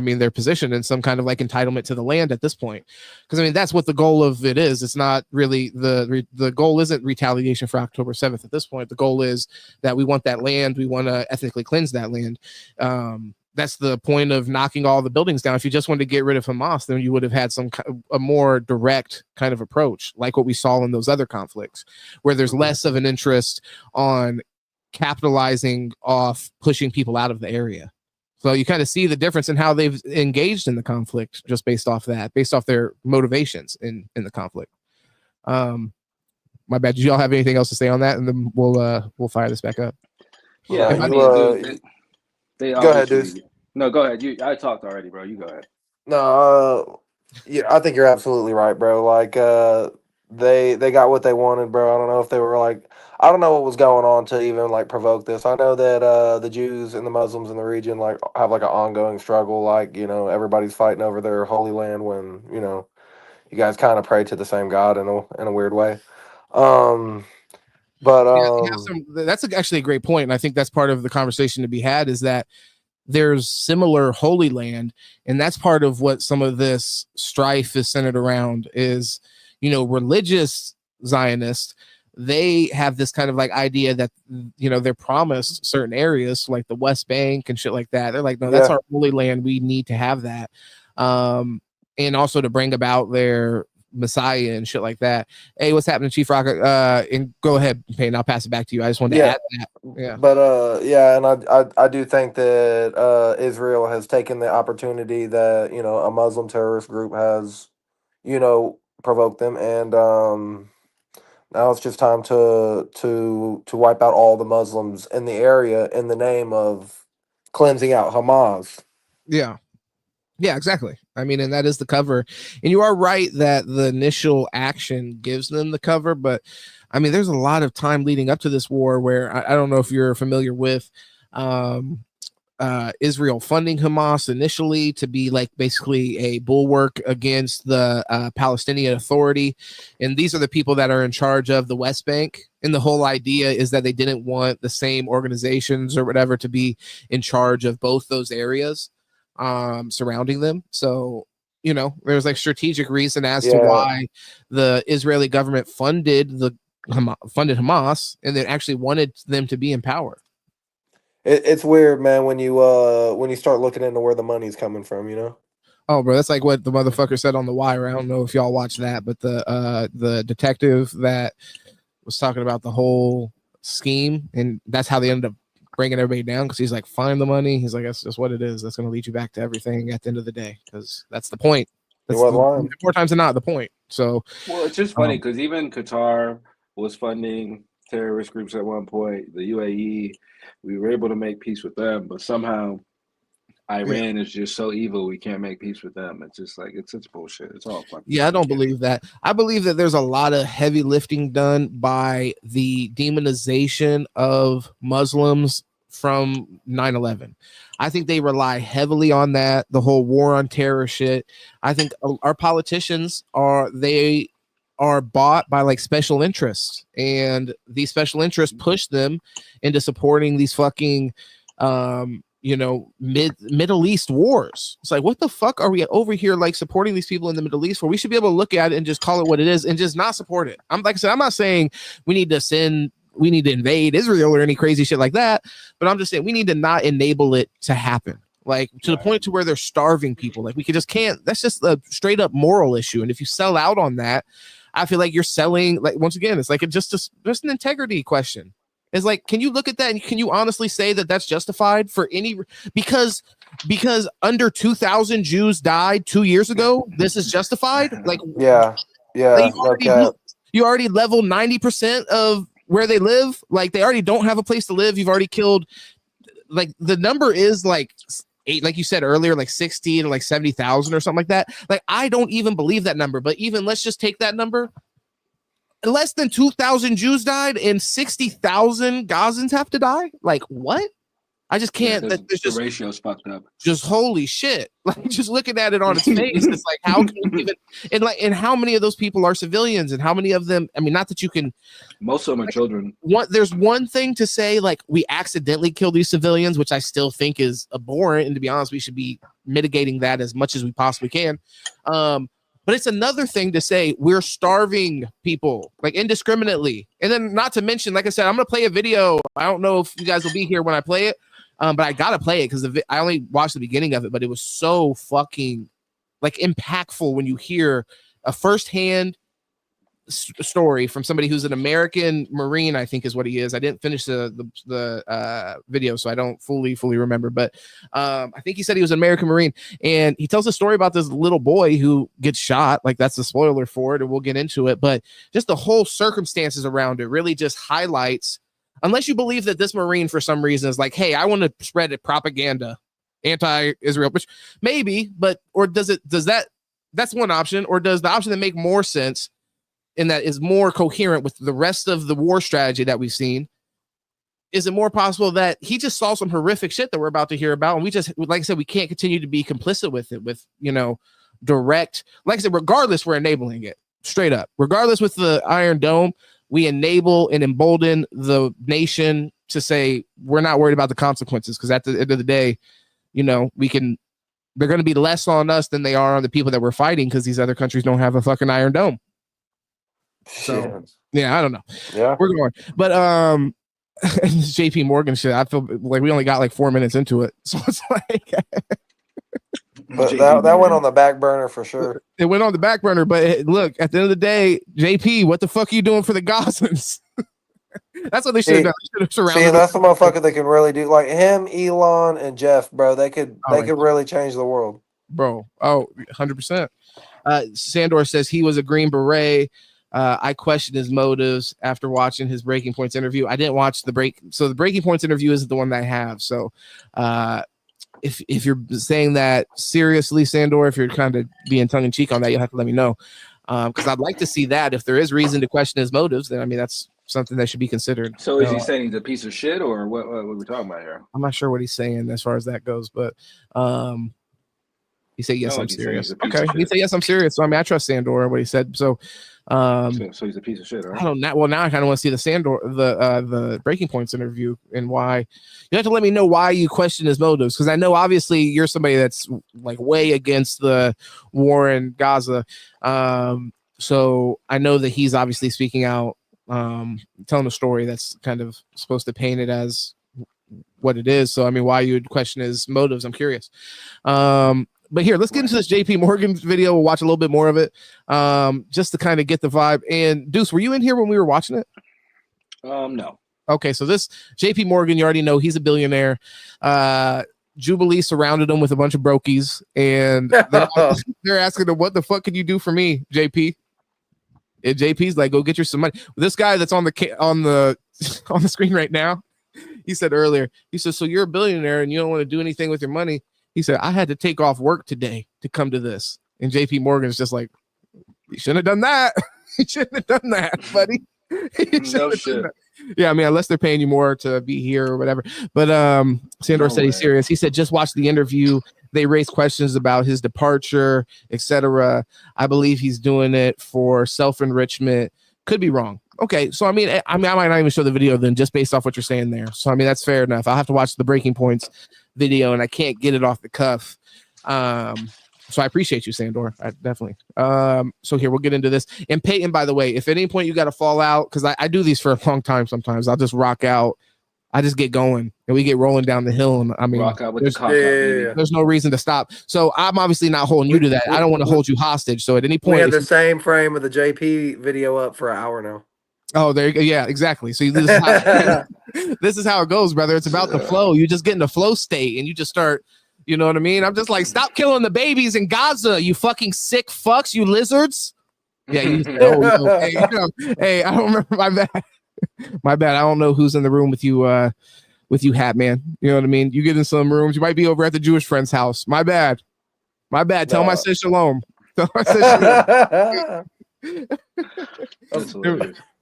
mean, their position and some kind of like entitlement to the land at this point. Because I mean, that's what the goal of it is. It's not really the goal isn't retaliation for October 7th at this point. The goal is that we want that land. We want to ethnically cleanse that land. That's the point of knocking all the buildings down. If you just wanted to get rid of Hamas, then you would have had a more direct kind of approach, like what we saw in those other conflicts, where there's less of an interest on capitalizing off pushing people out of the area. So you kind of see the difference in how they've engaged in the conflict just based off their motivations in the conflict. My bad. Did y'all have anything else to say on that? And then we'll fire this back up. Yeah, I mean, they go ahead, dude. No, go ahead. I talked already, bro. You go ahead. No, yeah, I think you're absolutely right, bro. Like, they got what they wanted, bro. I don't know if they were like, I don't know what was going on to even like provoke this. I know that the Jews and the Muslims in the region like have like an ongoing struggle. Like, everybody's fighting over their holy land when you guys kind of pray to the same God in a weird way. That's actually a great point, and I think that's part of the conversation to be had, is that there's similar holy land, and that's part of what some of this strife is centered around is, religious Zionists. They have this kind of like idea that, they're promised certain areas like the West Bank and shit like that. They're like, no, that's our holy land. We need to have that. And also to bring about their Messiah and shit like that. Hey, what's happening, Chief Rock? And go ahead, Payne. I'll pass it back to you. I just wanted to add that. Yeah. But yeah, and I do think that Israel has taken the opportunity that, you know, a Muslim terrorist group has, you know, provoked them, and now it's just time to wipe out all the Muslims in the area in the name of cleansing out Hamas. Yeah. Yeah, exactly. I mean, and that is the cover. And you are right that the initial action gives them the cover, but I mean, there's a lot of time leading up to this war where I don't know if you're familiar with Israel funding Hamas initially to be like basically a bulwark against the Palestinian Authority. And these are the people that are in charge of the West Bank. And the whole idea is that they didn't want the same organizations or whatever to be in charge of both those areas surrounding them. So, you know, there's like strategic reason as to why the Israeli government funded Hamas and then actually wanted them to be in power. It's weird, man, when you start looking into where the money's coming from, you know. Oh, bro, that's like what the motherfucker said on The Wire. I don't know if y'all watched that, but the detective that was talking about the whole scheme, and that's how they ended up bringing everybody down, because he's like, find the money. He's like, that's just what it is. That's going to lead you back to everything at the end of the day, because that's the point. That's more times than not the point. So, well, it's just funny because even Qatar was funding terrorist groups at one point. The UAE, we were able to make peace with them, but somehow Iran is just so evil we can't make peace with them. It's just like it's bullshit. It's all fucking. Yeah, I don't believe that. I believe that there's a lot of heavy lifting done by the demonization of Muslims from 9/11. I think they rely heavily on that, the whole war on terror shit. I think our politicians are bought by like special interests, and these special interests push them into supporting these fucking you know, Middle East wars. It's like, what the fuck are we over here like supporting these people in the Middle East, where we should be able to look at it and just call it what it is and just not support it? I'm like I said, I'm not saying we need to invade Israel or any crazy shit like that, but I'm just saying we need to not enable it to happen, like to the point to where they're starving people. Like we can't. That's just a straight up moral issue, and if you sell out on that, I feel like you're selling. Like once again, it's like just an integrity question. It's like, can you look at that and can you honestly say that that's justified for any, because under 2,000 Jews died 2 years ago, this is justified? Like, yeah. Like you already leveled 90% of where they live. Like they already don't have a place to live. You've already killed, like the number is like like you said earlier, like 60 to like 70,000 or something like that. Like I don't even believe that number, but even let's just take that number. Less than 2,000 Jews died and 60,000 Gazans have to die. Like what? I just can't. Yeah, there's just the ratio's fucked up. Just holy shit! Like just looking at it on its face, it's like how can we even? And how many of those people are civilians? And how many of them? I mean, not that you can. Most of them are children. There's one thing to say, like we accidentally killed these civilians, which I still think is abhorrent. And to be honest, we should be mitigating that as much as we possibly can. But it's another thing to say we're starving people like indiscriminately. And then not to mention, like I said, I'm going to play a video. I don't know if you guys will be here when I play it, but I got to play it because I only watched the beginning of it, but it was so fucking like impactful when you hear a firsthand story from somebody who's an American Marine, I think is what he is. I didn't finish the video, so I don't fully remember, but I think he said he was an American Marine, and he tells a story about this little boy who gets shot. Like that's the spoiler for it, and we'll get into it, but just the whole circumstances around it really just highlights, unless you believe that this Marine for some reason is like, hey, I want to spread propaganda anti-Israel, which maybe, but or that's one option, or does the option that make more sense and that is more coherent with the rest of the war strategy that we've seen? Is it more possible that he just saw some horrific shit that we're about to hear about, and we just, like I said, we can't continue to be complicit with it, with, you know, direct, like I said, regardless, we're enabling it straight up. Regardless, with the Iron Dome, we enable and embolden the nation to say we're not worried about the consequences, because at the end of the day, you know, they're going to be less on us than they are on the people that we're fighting, because these other countries don't have a fucking Iron Dome. So yeah, I don't know. Yeah, we're going, but JP Morgan shit. I feel like we only got like 4 minutes into it, so it's like But that went on the back burner for sure. It went on the back burner, but look, at the end of the day, JP, what the fuck are you doing for the Gazans? That's what they should have done. They should have surrounded. See, that's the motherfucker that can really do, like him, Elon, and Jeff, bro. They could really change the world, bro. Oh, 100%. Sandor says he was a Green Beret. I questioned his motives after watching his Breaking Points interview. I didn't watch the break, so the Breaking Points interview isn't the one that I have. So, if you're saying that seriously, Sandor, if you're kind of being tongue in cheek on that, you'll have to let me know, because I'd like to see that. If there is reason to question his motives, then I mean that's something that should be considered. So is he saying he's a piece of shit, or what are we talking about here? I'm not sure what he's saying as far as that goes, but he said yes, I'm serious. Okay, he said yes, I'm serious. So I mean, I trust Sandor and what he said. So he's a piece of shit. Right? I don't know. Well, now I kind of want to see the Sandor, the Breaking Points interview, and why. You have to let me know why you question his motives, because I know obviously you're somebody that's like way against the war in Gaza. So I know that he's obviously speaking out, telling a story that's kind of supposed to paint it as what it is. So I mean, why you would question his motives? I'm curious. But here, let's get into this JP Morgan video. We'll watch a little bit more of it, just to kind of get the vibe. And Deuce, were you in here when we were watching it? No. Okay, so this JP Morgan, you already know he's a billionaire. Jubilee surrounded him with a bunch of brokies, and they're asking him, "What the fuck can you do for me, JP?" And JP's like, "Go get you some money." This guy that's on the screen right now, he said earlier, he said, "So you're a billionaire and you don't want to do anything with your money?" He said, "I had to take off work today to come to this." And JP Morgan's just like, "You shouldn't have done that. You shouldn't have done that, buddy." No shit. Yeah, I mean, unless they're paying you more to be here or whatever. But Sandor said he's serious. He said, just watch the interview. They raised questions about his departure, etc. I believe he's doing it for self-enrichment. Could be wrong. Okay, so I mean, I might not even show the video then, just based off what you're saying there. So I mean, that's fair enough. I'll have to watch the Breaking Points video, and I can't get it off the cuff. So I appreciate you, Sandor. I definitely. So here, we'll get into this. And Peyton, by the way, if at any point you got to fall out, because I do these for a long time sometimes, I'll just rock out. I just get going, and we get rolling down the hill. And I mean, rock out with there's no reason to stop. So I'm obviously not holding you to that. I don't want to hold you hostage. So at any point, we have the same frame of the JP video up for an hour now. Oh, there you go. Yeah, exactly. So this is how it goes, brother. It's about the flow. You just get in the flow state, and you just start. You know what I mean? I'm just like, stop killing the babies in Gaza, you fucking sick fucks, you lizards. Yeah, hey, I don't remember. My bad. I don't know who's in the room with you, Hat Man. You know what I mean? You get in some rooms. You might be over at the Jewish friend's house. My bad. Tell my sis shalom.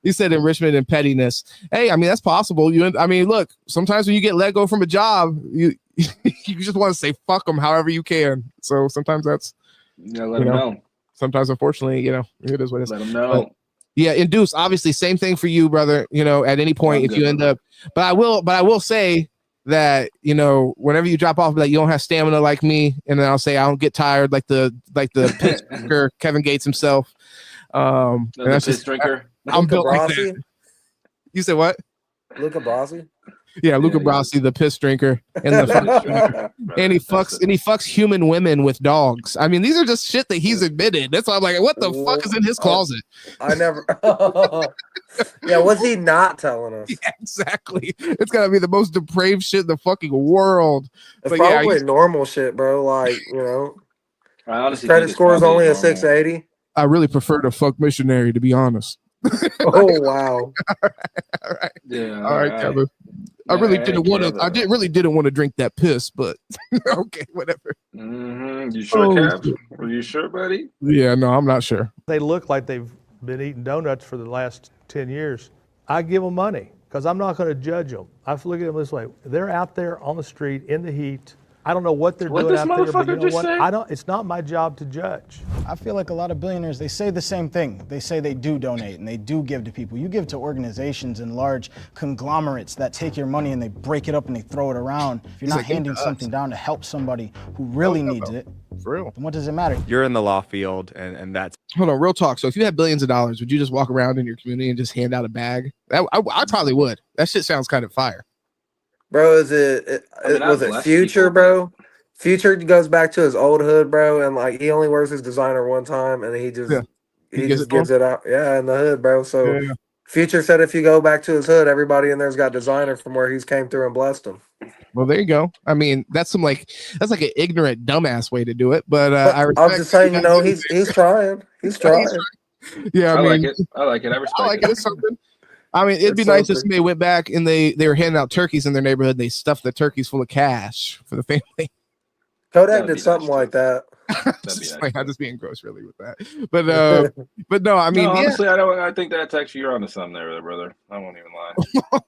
He said enrichment and pettiness. Hey, I mean, that's possible. Look, sometimes when you get let go from a job, you just want to say fuck them however you can. So sometimes that's let them know. Sometimes, unfortunately, it is what it is. Let them know. Yeah, induce. Obviously, same thing for you, brother. At any point, if you end up, but I will say that whenever you drop off, like you don't have stamina like me, and then I'll say I don't get tired like the piss drinker Kevin Gates himself. The piss drinker. I'm built like that. You said what? Luca Brasi? Yeah, Luca Brasi, the piss drinker, and the fuck drinker. And he fucks human women with dogs. I mean, these are just shit that he's admitted. That's why I'm like, what the fuck is in his closet? I never. Yeah, what's he not telling us? Yeah, exactly. It's gotta be the most depraved shit in the fucking world. It's probably normal shit, bro. Like I honestly credit score is only a 680. I really prefer to fuck missionary, to be honest. Oh wow! All right. Yeah. All right, Kevin. I really didn't want to. I really didn't want to drink that piss, but okay, whatever. You sure, Kev? Are you sure, buddy? Yeah, no, I'm not sure. They look like they've been eating donuts for the last 10 years. I give them money because I'm not going to judge them. I look at them this way: they're out there on the street in the heat. I don't know what they're doing out there, but you know what? It's not my job to judge. I feel like a lot of billionaires, they say the same thing. They say they do donate and they do give to people. You give to organizations and large conglomerates that take your money and they break it up and they throw it around. If you're not handing something down to help somebody who really needs it, for real, then what does it matter? You're in the law field, and that's... Hold on, real talk. So if you had billions of dollars, would you just walk around in your community and just hand out a bag? I probably would. That shit sounds kind of fire. Bro, was it Future, bro? Future goes back to his old hood, bro, and like he only wears his designer one time, and he just Yeah. he gives just it to gives it out, yeah, in the hood, bro. So Yeah. Future said if you go back to his hood, everybody in there's got designer from where he's came through and blessed him. Well, there you go. I mean, that's like an ignorant, dumbass way to do it. But But I I'm respect. just saying, you know, he's trying, he's trying. Yeah, I I like mean, it. I like it. I respect I like it. It's something. I mean, it'd be It's nice if something. somebody went back and they were handing out turkeys in their neighborhood. They stuffed the turkeys full of cash for the family. Kodak That'd did be something nice, like that. That'd be nice. I'm just being gross, really, with that. But no, I mean, No, yeah, honestly, I don't. I think that's actually you're onto something there, brother. I won't even lie.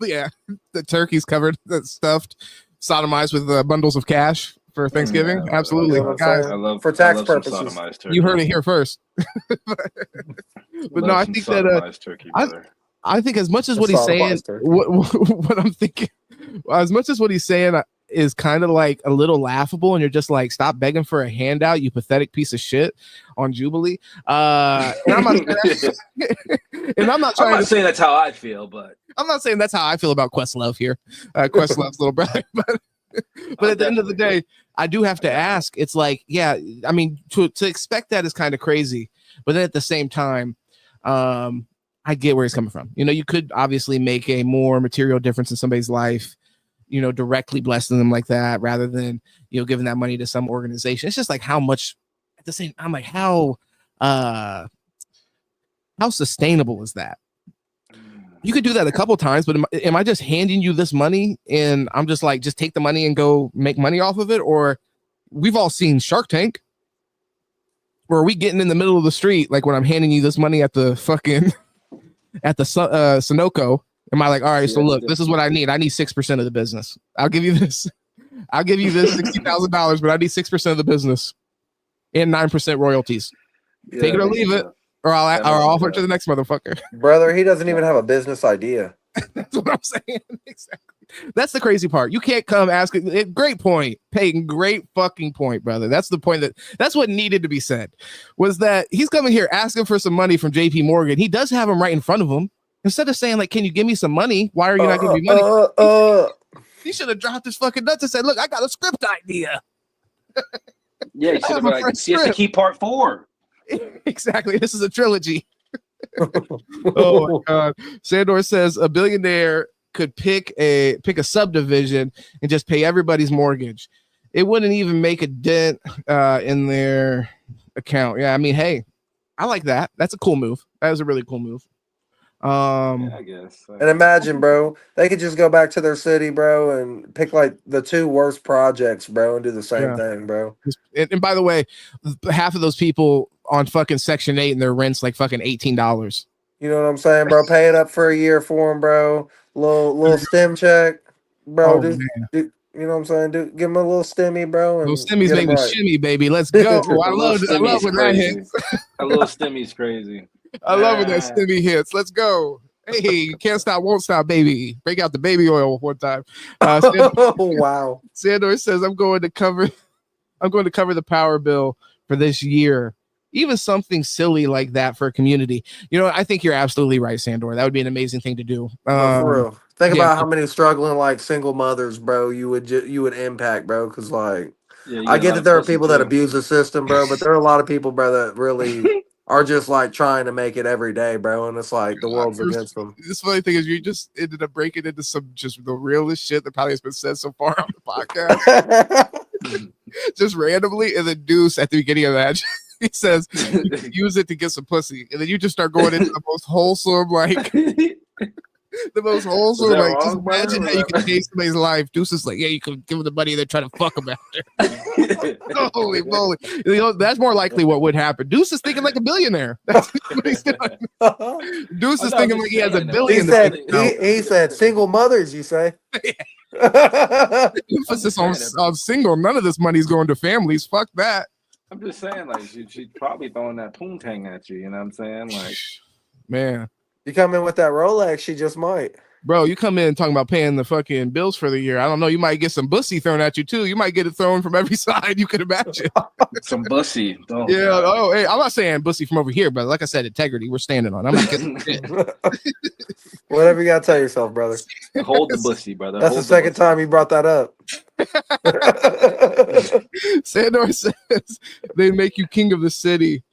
yeah. The turkeys covered, stuffed, sodomized with bundles of cash for Thanksgiving. Yeah, Absolutely, You know what I'm guys. saying? I love For tax I love some purposes. sodomized turkey. You heard it here first. But no, I Some think that sodomized turkey, brother. I think as much as A what he's saying, sodomized turkey. what I'm thinking, as much as what he's saying is kind of like a little laughable, and you're just like, stop begging for a handout, you pathetic piece of shit on Jubilee. And I'm not, and I'm not I'm trying not to saying that's how I feel, but I'm not saying that's how I feel about Questlove here, Questlove's little brother, but at the end of the day, I do have to ask. It's like, yeah, I mean, to expect that is kind of crazy, but then at the same time, I get where he's coming from. You know, you could obviously make a more material difference in somebody's life, you know, directly blessing them like that, rather than, you know, giving that money to some organization. It's just like how much at the same, I'm like, how sustainable is that? You could do that a couple times, but am I just handing you this money and I'm just like, just take the money and go make money off of it? Or we've all seen Shark Tank. Or are we getting in the middle of the street, like when I'm handing you this money at the fucking at the Sunoco? Am I like, all right, so look, this is what I need. I need 6% of the business. I'll give you this. I'll give you this $60,000, but I need 6% of the business and 9% royalties. Take it or leave it, or I'll offer it to the next motherfucker. Brother, he doesn't even have a business idea. That's what I'm saying. Exactly. That's the crazy part. You can't come asking. Great point, Peyton. Great fucking point, brother. That's the point. That's what needed to be said. Was that he's coming here asking for some money from J.P. Morgan. He does have him right in front of him. Instead of saying like, "Can you give me some money?" Why are you not giving me money? He should have dropped his fucking nuts and said, "Look, I got a script idea." yeah, you should have been like, Siesta Key Part 4. Exactly. This is a trilogy. Oh my god. Sandor says a billionaire could pick a subdivision and just pay everybody's mortgage. It wouldn't even make a dent in their account. Yeah, I mean, hey, I like that. That's a cool move. That is a really cool move. Yeah, I guess. And imagine, bro, they could just go back to their city, bro, and pick like the 2 worst projects, bro, and do the same thing, bro. And by the way, half of those people on fucking Section 8 and their rent's like fucking $18. You know what I'm saying, bro? Pay it up for a year for him, bro. Little stem check, bro. You know what I'm saying? Give him a little stemmy, bro. And those stemmies make me shimmy, baby. Let's go. I love when that hits. A little stimmy's crazy. I love when that stimmy hits. Let's go. Hey, can't stop, won't stop, baby. Break out the baby oil one time. Wow. Sandor says, I'm going to cover the power bill for this year. Even something silly like that for a community. You know, I think you're absolutely right, Sandor. That would be an amazing thing to do. For real. Think about how many struggling like single mothers, bro, you would impact, bro. Because like, I get that there are people that abuse the system, bro, but there are a lot of people, bro, that really are just like trying to make it every day, bro. And it's like the world's against them. This funny thing is you just ended up breaking into some just the realest shit that probably has been said so far on the podcast. Just randomly, and then Deuce at the beginning of that. He says, you can use it to get some pussy. And then you just start going into the most wholesome, like, just imagine how you can change somebody's life. Deuce is like, yeah, you can give them the money, they're trying to fuck them after. Holy moly. You know, that's more likely what would happen. Deuce is thinking like a billionaire. That's what he's doing. Deuce is thinking like he has $1 billion. He said single mothers, you say? Emphasis on single. None of this money's going to families. Fuck that. I'm just saying, like, she's probably throwing that poontang at you. You know what I'm saying? Like, man, you come in with that Rolex, she just might. Bro, you come in talking about paying the fucking bills for the year. I don't know. You might get some bussy thrown at you too. You might get it thrown from every side you could imagine. Some bussy. Oh, yeah. God. Oh, hey, I'm not saying bussy from over here, but like I said, integrity. We're standing on. I'm not getting shit. Whatever you gotta tell yourself, brother. Hold the bussy, brother. That's the second time you brought that up. Sandor says they make you king of the city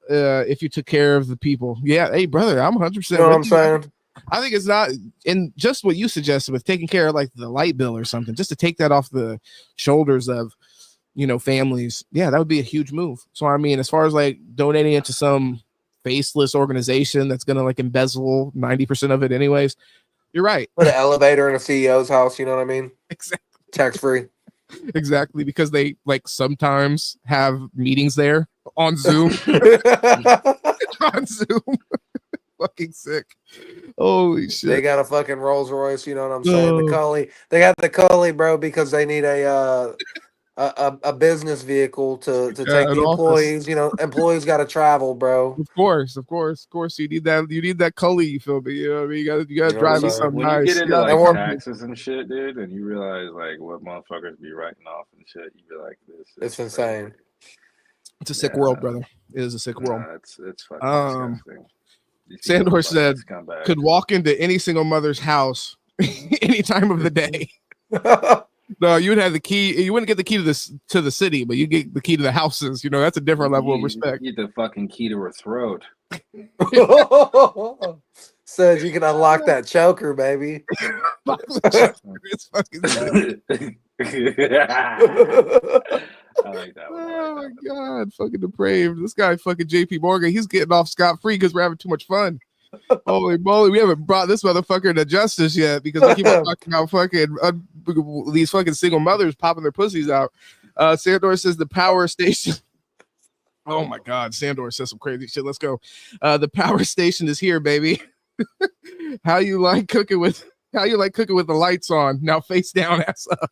if you took care of the people. Yeah, hey brother, I'm 100%. You know what I'm saying? I think it's not in just what you suggested with taking care of like the light bill or something, just to take that off the shoulders of, you know, families. Yeah, that would be a huge move. So I mean, as far as like donating it to some faceless organization that's gonna like embezzle 90% of it anyways, you're right. Put an elevator in a CEO's house, you know what I mean? Exactly. Tax free. Exactly, because they like sometimes have meetings there on Zoom. On Zoom. Fucking sick. Holy shit. They got a fucking Rolls Royce, you know what I'm saying? The Cully. They got the Cully, bro, because they need a business vehicle to take the employees. Office. You know, employees got to travel, bro. Of course. You need that Cully, you feel me? You know what I mean? You gotta drive me something when nice. you get into Yeah, like taxes and shit, dude, and you realize like what motherfuckers be writing off and shit, you be like, this it's insane. It's a sick world, brother. It is a sick world. It's fucking disgusting. Sandor said, could walk into any single mother's house any time of the day. No, you would have the key. You wouldn't get the key to the city, but you get the key to the houses. You know, that's a different level of respect. You get the fucking key to her throat. Says you can unlock that choker, baby. It's fucking I like that one. Oh my god, fucking depraved. This guy, fucking JP Morgan, he's getting off scot-free because we're having too much fun. Holy moly, we haven't brought this motherfucker to justice yet because we keep on talking about fucking these fucking single mothers popping their pussies out. Sandor says the power station. Oh my god, Sandor says some crazy shit. Let's go. The power station is here, baby. How you like cooking with the lights on? Now face down, ass up.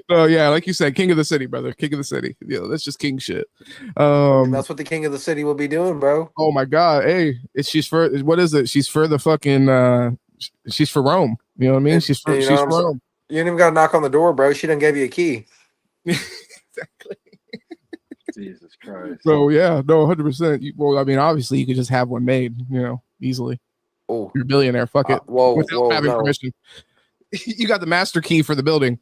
Oh yeah, like you said, king of the city, brother. King of the city. Yeah, that's just king shit. That's what the king of the city will be doing, bro. Oh my god, hey, she's for what is it? She's for the fucking she's for Rome. You know what I mean? She's for Rome. You ain't even gotta knock on the door, bro. She done gave you a key. Exactly. Jesus Christ. So yeah, no, 100%. Well, I mean, obviously you could just have one made, you know, easily. Oh, you're a billionaire. Fuck it. Without having no. permission. You got the master key for the building.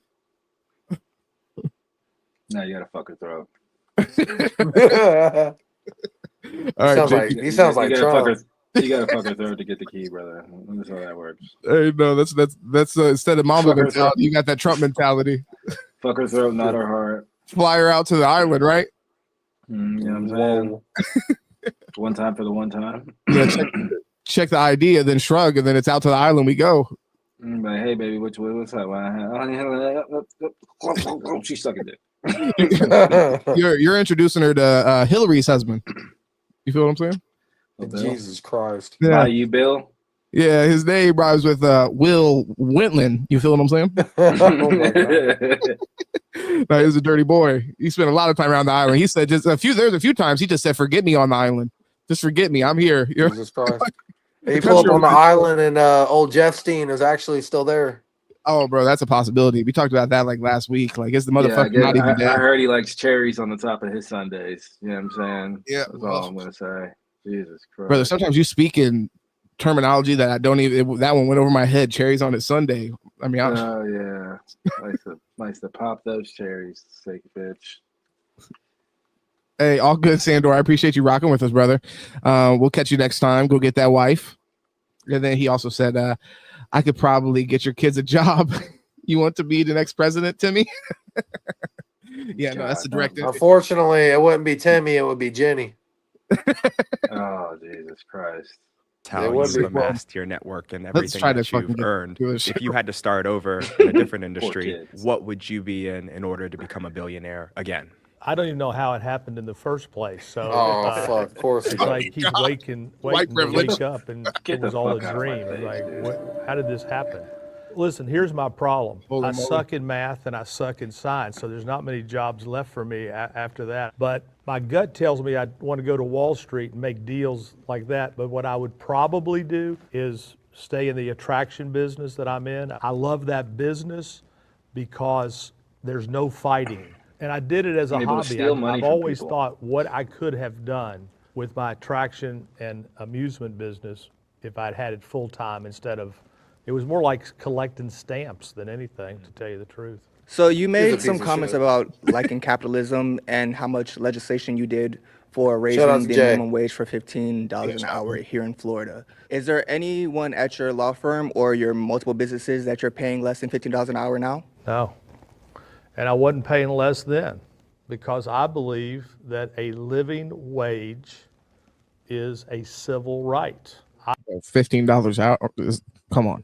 No, you gotta fuck her throat. All right, he sounds like Trump. You gotta fuck her throat to get the key, brother. That's how that works. Hey, no, that's instead of Mamba mentality, you got that Trump mentality. Fuck her throat, not her heart. Fly her out to the island, right? You know what I'm saying? One time for the one time. Yeah, check the ID and then shrug, and then it's out to the island we go. Like, hey, baby, what's up? She's sucking dick. You're introducing her to Hillary's husband. You feel what I'm saying? Jesus Christ. Yeah. Bye, you Bill. Yeah, his name rhymes with Will Wentland. You feel what I'm saying? Oh my God. No, he's a dirty boy. He spent a lot of time around the island. He said there's a few times he just said, "Forget me on the island. Just forget me. I'm here." Jesus Christ. He pulled up on the island and old Jeff Steen is actually still there. Oh, bro, that's a possibility. We talked about that like last week. Like, is the motherfucker not even dead? I heard he likes cherries on the top of his sundaes. You know what I'm saying? Yeah. That's all I'm gonna say. Jesus Christ. Brother, sometimes you speak in terminology that I don't even. That one went over my head. Cherries on its Sunday. I mean, oh yeah, likes to pop those cherries, sake of bitch. Hey, all good, Sandor. I appreciate you rocking with us, brother. We'll catch you next time. Go get that wife. And then he also said, I could probably get your kids a job. You want to be the next president, Timmy? Yeah, no, that's the direct. Unfortunately, it wouldn't be Timmy. It would be Jenny. Oh, Jesus Christ. How you amassed your network and everything that you've earned. If you had to start over in a different industry, what would you be in order to become a billionaire again? I don't even know how it happened in the first place. So, fuck, of course. It's like he's waiting to wake up, and it was all a dream. Like, how did this happen? Listen, here's my problem. I suck in math and I suck in science, so there's not many jobs left for me after that. But my gut tells me I want to go to Wall Street and make deals like that. But what I would probably do is stay in the attraction business that I'm in. I love that business because there's no fighting. And I did it as a hobby. I've always thought what I could have done with my attraction and amusement business if I'd had it full time instead of, It was more like collecting stamps than anything, to tell you the truth. So you He's a made piece some of comments shit. about liking capitalism and how much legislation you did for Shout out raising to the Jay. minimum wage for $15 an hour here in Florida. Is there anyone at your law firm or your multiple businesses that you're paying less than $15 an hour now? No. And I wasn't paying less then because I believe that a living wage is a civil right. $15 out. Come on.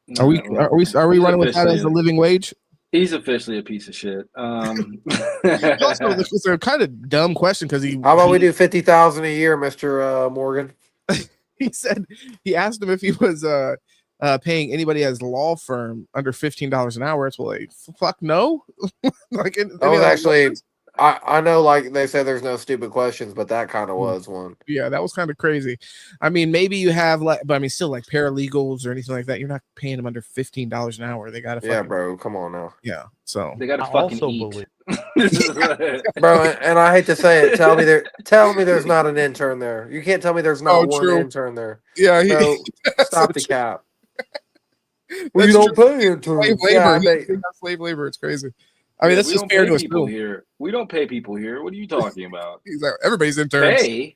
No, Are we well, running with that as a living wage? He's officially a piece of shit. Also, this was a kind of dumb question because How about we do 50,000 a year, Mr. Morgan? he said he asked him if he was paying anybody at his law firm under $15 an hour. It's like fuck no. Like that was actually I know, like they said, there's no stupid questions, but that kind of was one. Yeah, that was kind of crazy. I mean, maybe you have like, but I mean, still like paralegals or anything like that. You're not paying them under $15 an hour. They gotta, yeah, bro. Come on now. Yeah, so they gotta fucking eat, bro. And I hate to say it. Tell me there's not an intern there. You can't tell me there's not one intern there. Yeah, so stop the cap. Well, you don't pay interns. Slave labor. Slave labor. It's crazy. I mean, this is fair to people here. We don't pay people here. What are you talking about? Everybody's interns. Pay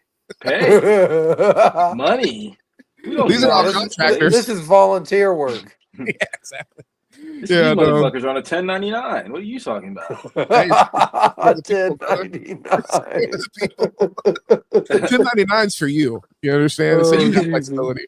money. These are all contractors. This is volunteer work. Yeah, exactly. These motherfuckers are on a 1099. What are you talking about? 1099. 1099's for you. You understand? So you have flexibility.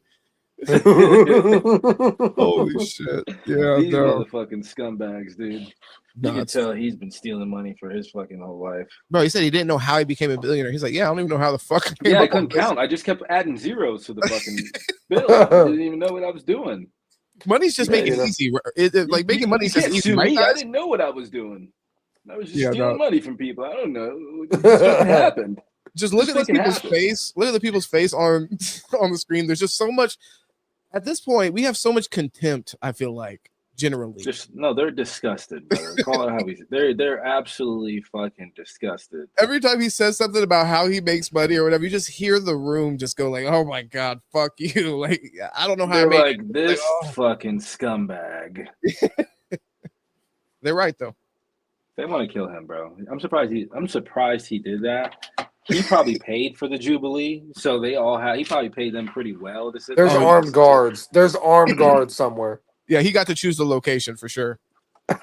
Holy shit! Yeah, these motherfucking scumbags, dude. You can tell he's been stealing money for his fucking whole life. Bro, he said he didn't know how he became a billionaire. He's like, yeah, I don't even know how the fuck. I couldn't count. I just kept adding zeros to the fucking bill. I didn't even know what I was doing. Money's just making it easy. Like making money is just easy, right? I didn't know what I was doing. I was just stealing money from people. I don't know. What happened? Just look at the people's face. Look at the people's face on the screen. There's just so much. At this point, we have so much contempt. I feel like generally. They're disgusted, brother. Call it how we. They're absolutely fucking disgusted. Every time he says something about how he makes money or whatever, you just hear the room just go like, "Oh my god, fuck you!" Like I don't know how. They're like this fucking scumbag. They're right though. They want to kill him, bro. I'm surprised he did that. He probably paid for the Jubilee, so they all have. He probably paid them pretty well. There's armed guards. There's armed guards somewhere. Yeah, he got to choose the location for sure.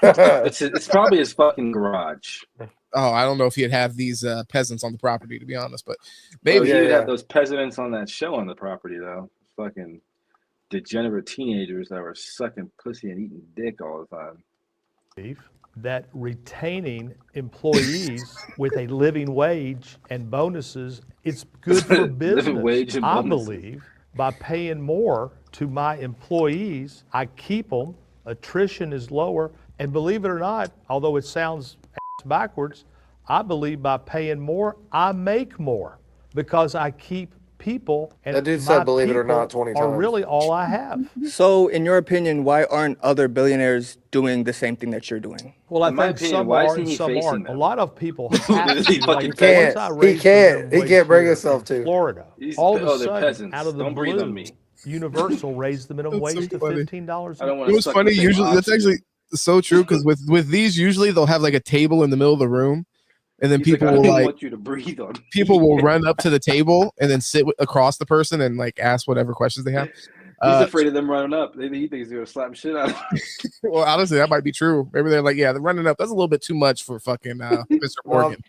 It's probably his fucking garage. Oh, I don't know if he'd have these peasants on the property, to be honest, but maybe he'd have those peasants on that show on the property, though. Fucking degenerate teenagers that were sucking pussy and eating dick all the time. That retaining employees with a living wage and bonuses, it's good for business. I believe by paying more to my employees, I keep them, attrition is lower, and believe it or not, although it sounds backwards, I believe by paying more, I make more because I keep people, and that dude said believe it or not 20 times. Are really all I have. So in your opinion, why aren't other billionaires doing the same thing that you're doing? Well, I think some are and some aren't. A lot of people have he can't bring himself to Florida. All of a sudden, out of the blue, Universal raised the minimum wage to $15. It was funny. Usually, that's actually so true because with these, usually they'll have like a table in the middle of the room. And then people will want you to breathe on. People will run up to the table and then sit across the person and like ask whatever questions they have. He's afraid of them running up. He thinks he's gonna slap shit out of him. Well, honestly, that might be true. Maybe they're like, yeah, they're running up. That's a little bit too much for fucking Mr. Morgan.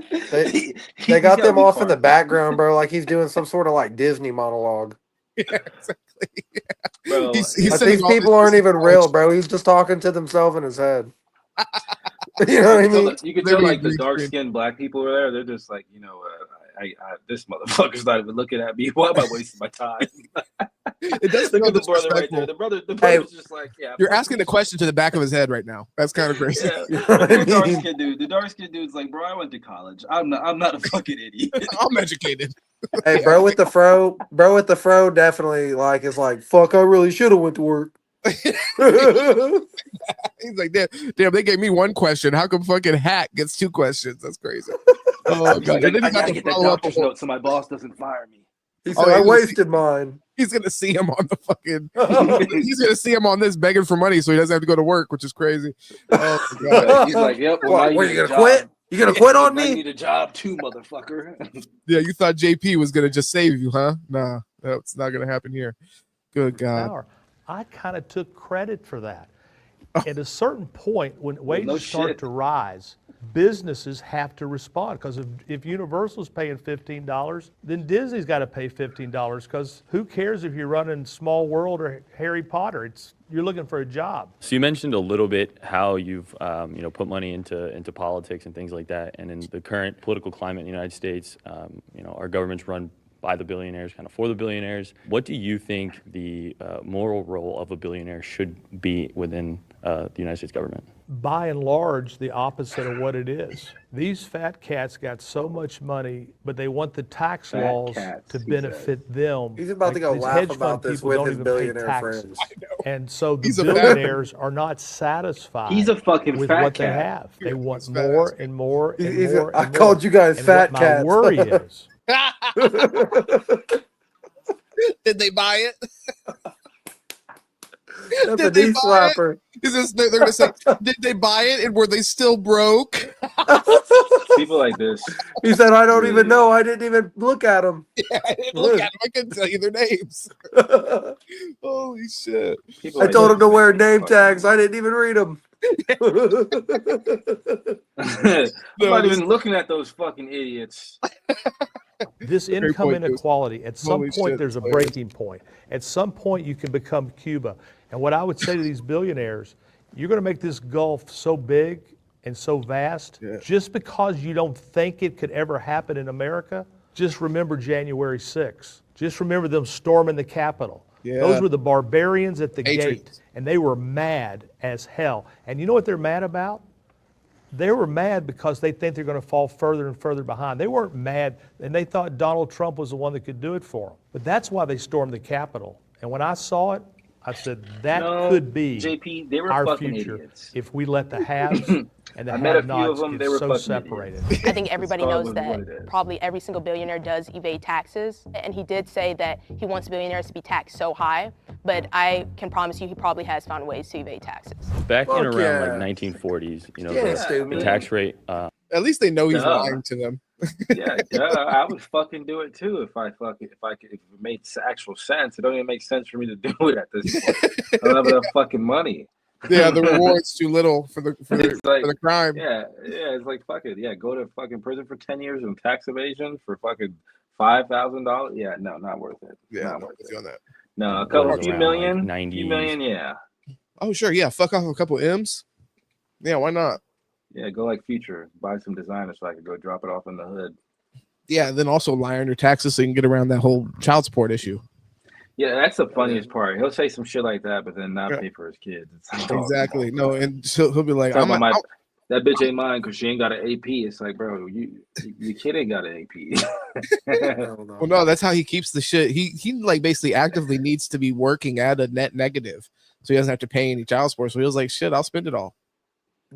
They got them off in the background, bro. Like he's doing some sort of like Disney monologue. Yeah, exactly. Yeah. Bro, like these people aren't even real, bro. He's just talking to themselves in his head. You know what I mean? You can tell like the dark-skinned black people are there. They're just like, this motherfucker's not even looking at me. Why am I wasting my time? It does look at the brother right there. The brother's just like, yeah. You're asking the question to the back of his head right now. That's kind of crazy. Yeah. The dark-skinned dude's like, bro, I went to college. I'm not a fucking idiot. I'm educated. Hey, bro with the fro definitely like is like, fuck, I really should have went to work. He's like, damn, they gave me one question. How come fucking Hack gets two questions? That's crazy. Oh god! I gotta get that doctor's note so my boss doesn't fire me. He said, I wasted mine. He's gonna see him on the fucking. He's gonna see him on this begging for money, so he doesn't have to go to work, which is crazy. Oh my God. He's like, yep. Well, What, you gonna quit? You gonna quit on I me? need a job too, motherfucker. Yeah, you thought JP was gonna just save you, huh? Nah, that's not gonna happen here. Good God. I kind of took credit for that. At a certain point, when wages start to rise, businesses have to respond, because if Universal's paying $15, then Disney's got to pay $15, because who cares if you're running Small World or Harry Potter? You're looking for a job. So you mentioned a little bit how you've put money into politics and things like that, and in the current political climate in the United States, our government's run by the billionaires, kind of for the billionaires. What do you think the moral role of a billionaire should be within the United States government? By and large, the opposite of what it is. These fat cats got so much money, but they want the tax laws to benefit them. He's about to go These laugh hedge about fund this people with don't his even pay billionaire taxes. friends. And so the billionaires are not satisfied He's a fucking with fat what they cat. have. They want more and more and He's more. I and called more. you guys And fat what cats. my worry is, Did they buy it? That's a knee slapper. They're gonna say, did they buy it, and were they still broke? People like this. He said, I don't even know. I didn't even look at them. Yeah, I didn't look at them. I couldn't tell you their names. Holy shit. I told him to wear name tags. I didn't even read them. I'm not even looking at those fucking idiots. this income point, inequality, at some Holy point, shit, there's a players. breaking point. At some point, you can become Cuba. And what I would say to these billionaires, you're going to make this gulf so big and so vast, just because you don't think it could ever happen in America. Just remember January 6th. Just remember them storming the Capitol. Yeah. Those were the barbarians at the Patriots. gate, and they were mad as hell. And you know what they're mad about? They were mad because they think they're going to fall further and further behind. They weren't mad, and they thought Donald Trump was the one that could do it for them. But that's why they stormed the Capitol. And when I saw it, I said, that could be JP, they were our fucking future idiots. if we let the haves and the I met a few of have-nots them, get they were so fucking separated. I think everybody Regardless knows of what it that is. probably every single billionaire does evade taxes. And he did say that he wants billionaires to be taxed so high, but I can promise you he probably has found ways to evade taxes. Back in Fuck around yeah. like 1940s, stupid. the tax rate. At least they know he's Duh. lying to them. Yeah, I would fucking do it too if it made actual sense. It don't even make sense for me to do it at this point. I don't have enough fucking money. Yeah, the reward's too little for the It's like, for the crime. Yeah, it's like fuck it. Yeah, go to fucking prison for 10 years on tax evasion for fucking $5,000. Yeah, no, not worth it. Yeah, not I'm worth with it. you on that. No, was few around, million, like, 90s. few million, yeah. Oh sure, yeah. Fuck off a couple M's. Yeah, why not? Yeah, go like Future, buy some designer so I could go drop it off in the hood. Yeah, then also lie on your taxes so you can get around that whole child support issue. Yeah, that's the funniest part. He'll say some shit like that, but then not pay for his kids. It's like, oh, Exactly. come on, No, bro. and he'll be like, Talking about that bitch ain't mine because she ain't got an AP. It's like, bro, your kid ain't got an AP. well, no, that's how he keeps the shit. He like basically actively needs to be working at a net negative, so he doesn't have to pay any child support. So he was like, shit, I'll spend it all.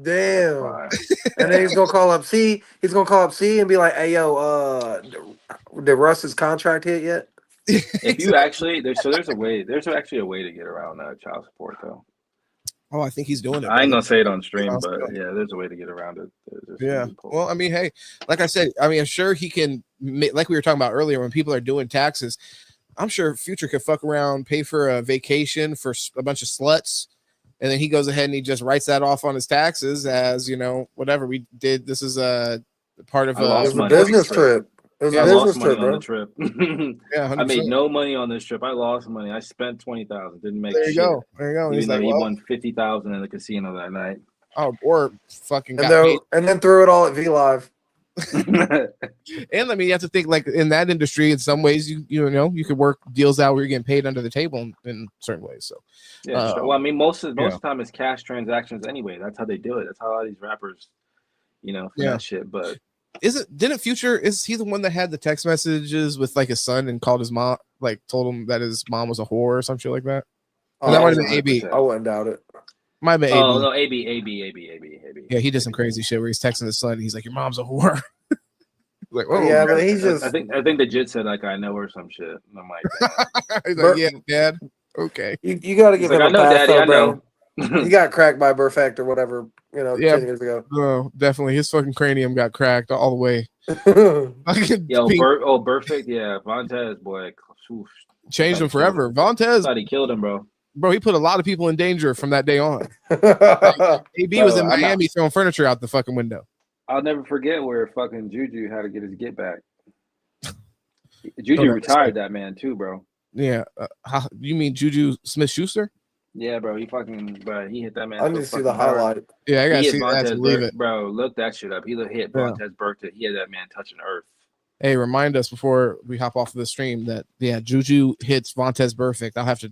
Damn. And then he's gonna call up C. He's gonna call up C and be like, "Hey, yo, did Russ's contract hit yet?" If you actually, there's actually a way to get around child support though. Oh, I think he's doing it. I ain't gonna say it on stream, but yeah, there's a way to get around it. Yeah. Well, I mean, hey, like I said, I mean, I'm sure he can. Like we were talking about earlier, when people are doing taxes, I'm sure Future could fuck around, pay for a vacation for a bunch of sluts. And then he goes ahead and he just writes that off on his taxes as, whatever we did. This is a part of a business trip. It was a business trip, bro. On the trip. Yeah, 100%. I made no money on this trip. I lost money. I spent $20,000. Didn't make there you shit. go. There you go. Even He's though like, he well, won $50,000 in the casino that night. Oh, or fucking got and, paid. and then threw it all at V Live. And I mean, you have to think like in that industry, in some ways, you could work deals out where you're getting paid under the table in certain ways. So, yeah, sure. Well, I mean, most of the time it's cash transactions anyway. That's how they do it. That's how a lot of these rappers, that shit. But didn't Future, is he the one that had the text messages with like his son and called his mom, like told him that his mom was a whore or some shit like that? Oh, that might have been AB. I wouldn't doubt it. Might have been oh AB. no, AB. Yeah, he did some crazy shit where he's texting his son and he's like, "Your mom's a whore." Like, oh yeah, but he's just. I think the Jit said like I know or some shit. And I'm like, damn. he's like, yeah, Dad. Okay. You got to give He's him like, a I know, pass, Daddy, though, I bro. know. He got cracked by Burfect or whatever, Yeah. 10 years ago. No, definitely. His fucking cranium got cracked all the way. Yo, Burfict, yeah, Vontez, boy, oof, changed him forever. Vontez, thought he killed him, bro. Bro, he put a lot of people in danger from that day on. Like, AB was in Miami throwing furniture out the fucking window. I'll never forget where fucking Juju had to get his get back. Juju retired that man too, bro. Yeah, you mean Juju Smith-Schuster? Yeah, bro. He hit that man. I need to see the highlight. Yeah, I gotta see that to believe it, bro. Look that shit up. He hit Vontez Burfict. He had that man touching earth. Hey, remind us before we hop off of the stream that Juju hits Vontez Burfict. I'll have to,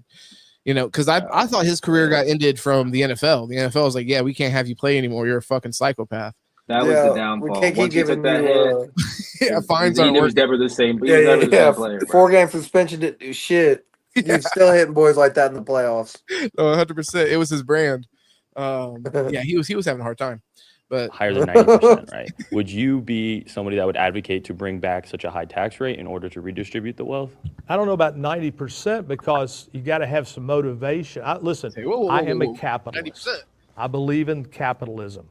because I thought his career got ended from the NFL. The NFL was like, yeah, we can't have you play anymore. You're a fucking psychopath. That was the downfall. We can't keep giving that hit, fines he was never the same. He was never the same player, 4-game suspension didn't do shit. He's still hitting boys like that in the playoffs. 100%. It was his brand. Yeah, he was having a hard time. But higher than 90%, right? Would you be somebody that would advocate to bring back such a high tax rate in order to redistribute the wealth? I don't know about 90% because you got to have some motivation. Listen, I am a capitalist. 90%. I believe in capitalism,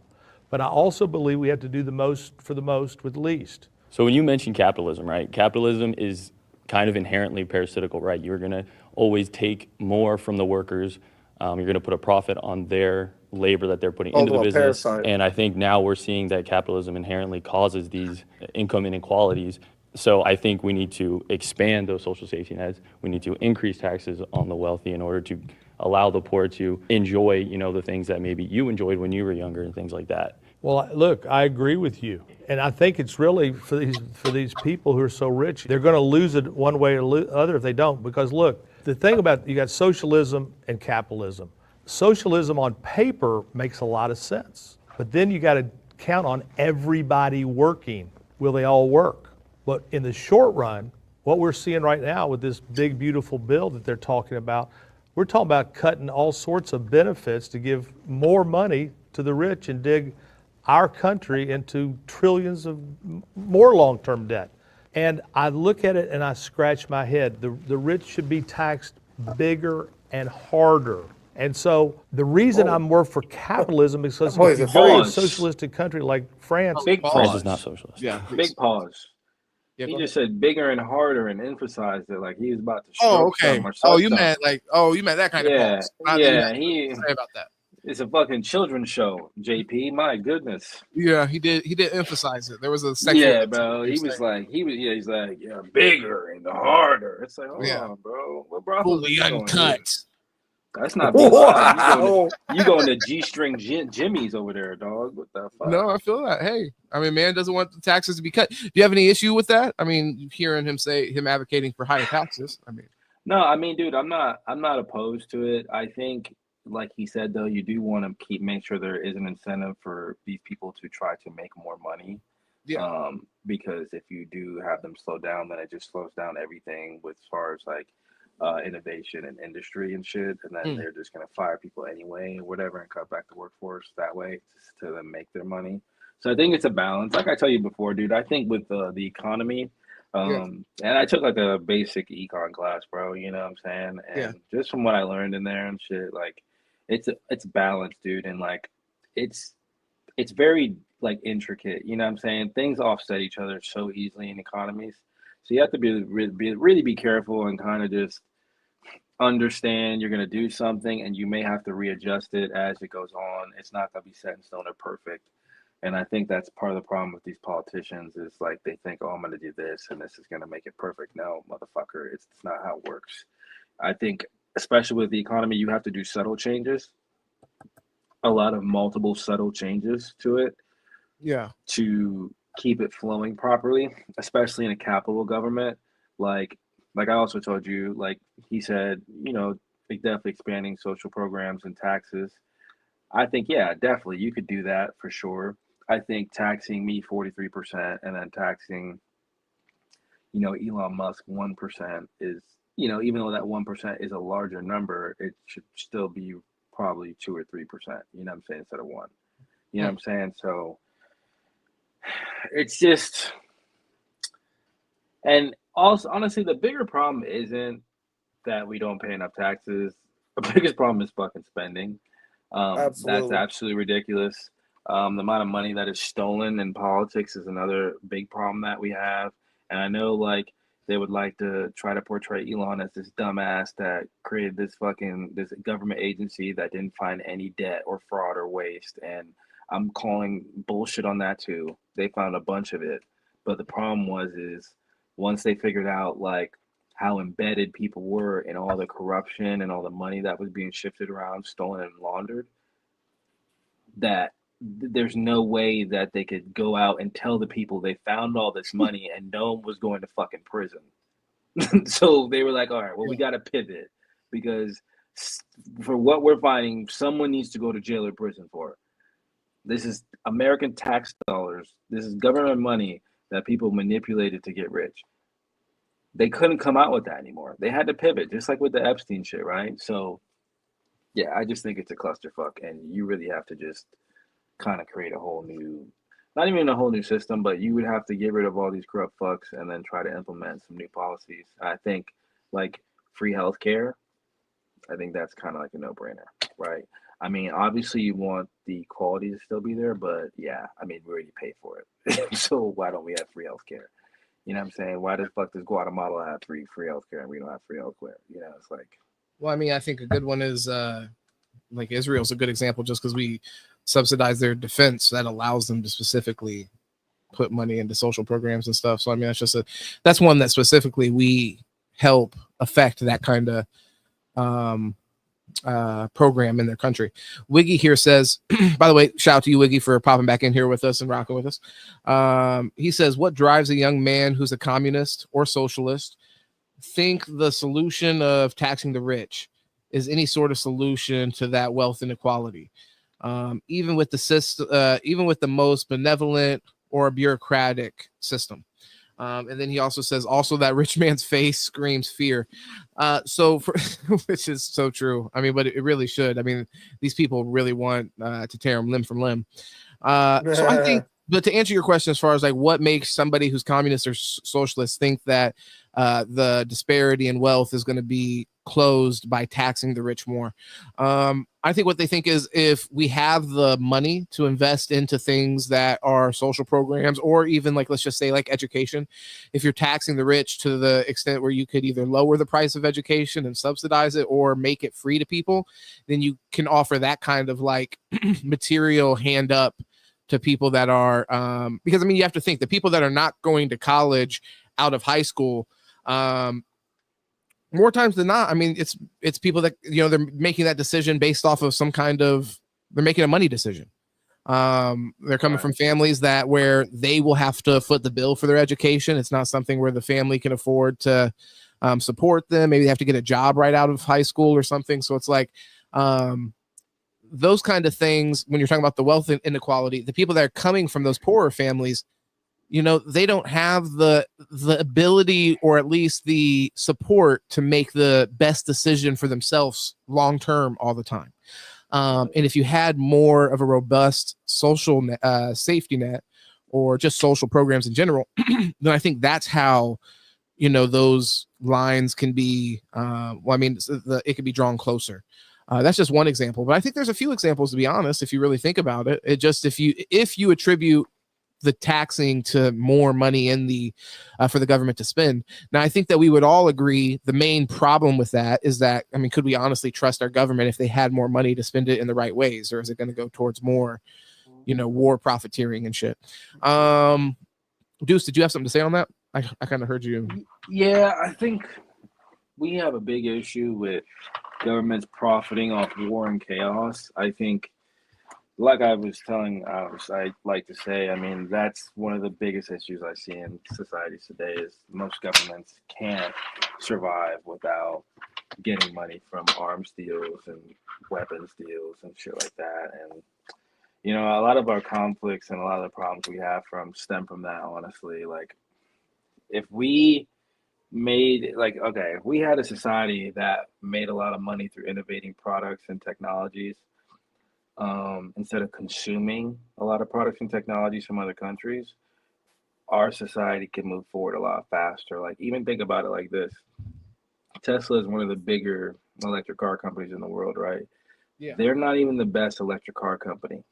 but I also believe we have to do the most for the most with the least. So when you mention capitalism, right? Capitalism is kind of inherently parasitical, right? You're going to always take more from the workers. You're going to put a profit on their labor that they're putting into the business. Parasite. And I think now we're seeing that capitalism inherently causes these income inequalities. So I think we need to expand those social safety nets. We need to increase taxes on the wealthy in order to allow the poor to enjoy, the things that maybe you enjoyed when you were younger and things like that. Well, look, I agree with you. And I think it's really for these people who are so rich, they're going to lose it one way or the other if they don't. Because look, the thing about you got socialism and capitalism. Socialism on paper makes a lot of sense. But then you got to count on everybody working. Will they all work? But in the short run, what we're seeing right now with this big, beautiful bill that they're talking about, we're talking about cutting all sorts of benefits to give more money to the rich and dig our country into trillions of more long-term debt. And I look at it and I scratch my head. The rich should be taxed bigger and harder. And so the reason I'm more for capitalism is because if you go to a socialistic country like France. France is not socialist. Yeah, big pause. He just said bigger and harder and emphasized it like he was about to stroke something or something. You meant that kind of pause. Sorry about that. It's a fucking children's show, JP. My goodness. Yeah, he did emphasize it. There was a section. Yeah, bro. He's like, bigger and harder. It's like, hold on, bro. What brothel fully uncut. That's not big. Wow. You going to G-string Jimmy's over there, dog. What the fuck? No, I feel that. Hey, I mean, man doesn't want the taxes to be cut. Do you have any issue with that? I mean, hearing him advocating for higher taxes. I mean, no, I mean, dude, I'm not opposed to it. I think, like he said, though, you do want to make sure there is an incentive for these people to try to make more money. Yeah. Because if you do have them slow down, then it just slows down everything with as far as like innovation and industry and shit. And then they're just going to fire people anyway or whatever and cut back the workforce that way just to then make their money. So I think it's a balance. Like I tell you before, dude, I think with the economy, and I took like a basic econ class, bro, you know what I'm saying? And just from what I learned in there and shit, like it's balanced, dude. And like, it's very like intricate, you know what I'm saying? Things offset each other so easily in economies. So you have to really be careful and kind of just understand you're going to do something and you may have to readjust it as it goes on. It's not going to be set in stone or perfect. And I think that's part of the problem with these politicians is like they think, oh, I'm going to do this and this is going to make it perfect. No, motherfucker, it's not how it works. I think, especially with the economy, you have to do subtle changes, a lot of multiple subtle changes to it. Yeah. To keep it flowing properly, especially in a capital government. Like I also told you, like he said, like definitely expanding social programs and taxes. I think, yeah, definitely you could do that for sure. I think taxing me 43% and then taxing, Elon Musk 1% is, even though that 1% is a larger number, it should still be probably 2 or 3%, you know what I'm saying, instead of 1. You know what I'm saying? So it's just, And also, honestly, the bigger problem isn't that we don't pay enough taxes. The biggest problem is fucking spending. That's Absolutely. absolutely ridiculous. The amount of money that is stolen in politics is another big problem that we have. And I know, like, they would like to try to portray Elon as this dumbass that created this government agency that didn't find any debt or fraud or waste. And I'm calling bullshit on that too. They found a bunch of it. But the problem is once they figured out, like, how embedded people were in all the corruption and all the money that was being shifted around, stolen and laundered, that there's no way that they could go out and tell the people they found all this money and no one was going to fucking prison. So they were like, all right, well, we got to pivot because for what we're finding, someone needs to go to jail or prison for. This is American tax dollars. This is government money that people manipulated to get rich. They couldn't come out with that anymore. They had to pivot, just like with the Epstein shit, right? So, yeah, I just think it's a clusterfuck, and you really have to just kind of create a whole new, not even a whole new system, but you would have to get rid of all these corrupt fucks and then try to implement some new policies. I think, like, free healthcare, I think that's kind of like a no-brainer, right? I mean, obviously you want the quality to still be there, but yeah, I mean, we already pay for it. So why don't we have free healthcare? You know what I'm saying? Why the fuck does Guatemala have free healthcare and we don't have free healthcare? You know, it's like. Well, I mean, I think a good one is like Israel's a good example just because we subsidize their defense. That allows them to specifically put money into social programs and stuff. So, I mean, that's one that specifically we help affect that kind of program in their country. Wiggy here says, by the way, shout out to you, Wiggy, for popping back in here with us and rocking with us. He says, what drives a young man who's a communist or socialist think the solution of taxing the rich is any sort of solution to that wealth inequality? Even with the system, even with the most benevolent or bureaucratic system. And then he also says, also that rich man's face screams fear. Which is so true. I mean, but it really should. I mean, these people really want to tear them limb from limb. So I think, but to answer your question, as far as like what makes somebody who's communist or socialist think that the disparity in wealth is going to be closed by taxing the rich more. I think what they think is if we have the money to invest into things that are social programs or even like, let's just say like education, if you're taxing the rich to the extent where you could either lower the price of education and subsidize it or make it free to people, then you can offer that kind of like material hand up to people that are, because I mean, you have to think the people that are not going to college out of high school, more times than not, I mean, it's people that, you know, they're making that decision based off of they're making a money decision. They're coming from families that where they will have to foot the bill for their education. It's not something where the family can afford to support them. Maybe they have to get a job right out of high school or something. So it's like those kind of things, when you're talking about the wealth inequality, the people that are coming from those poorer families, you know, they don't have the ability or at least the support to make the best decision for themselves long term all the time. And if you had more of a robust social safety net or just social programs in general, then I think that's how, you know, those lines can be, it can be drawn closer. That's just one example, but I think there's a few examples, to be honest, if you really think about it. It just, if you attribute the taxing to more money in the for the government to spend. Now, I think that we would all agree the main problem with that is that, I mean, could we honestly trust our government if they had more money to spend it in the right ways, or is it going to go towards more, you know, war profiteering and shit? Deuce, did you have something to say on that? I kind of heard you. Yeah, I think we have a big issue with governments profiting off war and chaos. I think, like I was telling, I like to say, I mean, that's one of the biggest issues I see in societies today is most governments can't survive without getting money from arms deals and weapons deals and shit like that. And, you know, a lot of our conflicts and a lot of the problems we have stem from that, honestly. Like, if we if we had a society that made a lot of money through innovating products and technologies, instead of consuming a lot of products and technologies from other countries, our society can move forward a lot faster. Like, even think about it like this. Tesla is one of the bigger electric car companies in the world, right? Yeah. They're not even the best electric car company.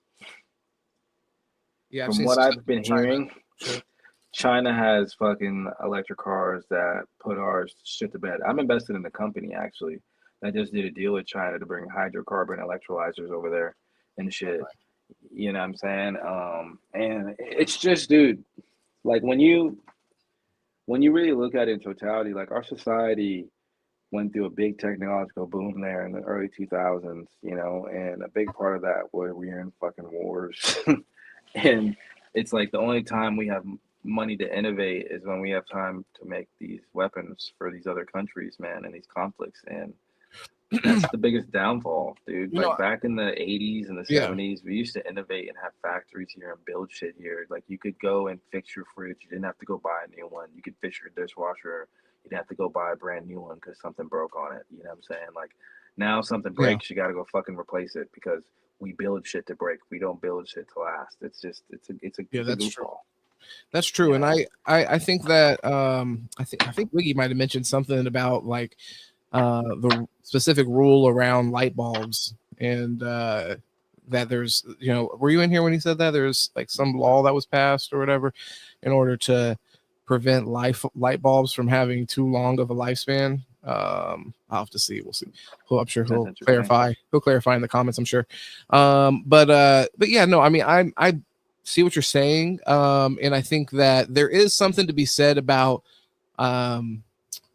Yeah. From what I've been hearing, China has fucking electric cars that put our shit to bed. I'm invested in the company, actually. I just did a deal with China to bring hydrocarbon electrolyzers over there and shit. You know what I'm saying? And it's just, dude, like when you really look at it in totality, like our society went through a big technological boom there in the early 2000s, you know, and a big part of that was we were in fucking wars. And it's like the only time we have money to innovate is when we have time to make these weapons for these other countries, man, and these conflicts. And that's the biggest downfall, dude. Like back in the 80s and the 70s, we used to innovate and have factories here and build shit here. Like you could go and fix your fridge. You didn't have to go buy a new one. You could fix your dishwasher. You didn't have to go buy a brand new one because something broke on it. You know what I'm saying? Like now something breaks, you got to go fucking replace it because we build shit to break. We don't build shit to last. It's just, it's a that's true. That's true. And I think that, I think Wiggy might've mentioned something about like, the specific rule around light bulbs and that there's, you know, were you in here when he said that there's like some law that was passed or whatever in order to prevent light bulbs from having too long of a lifespan? I'll have to see. We'll see. I'm sure he'll clarify. He'll clarify in the comments, I'm sure. But yeah, no, I mean, I see what you're saying. And I think that there is something to be said about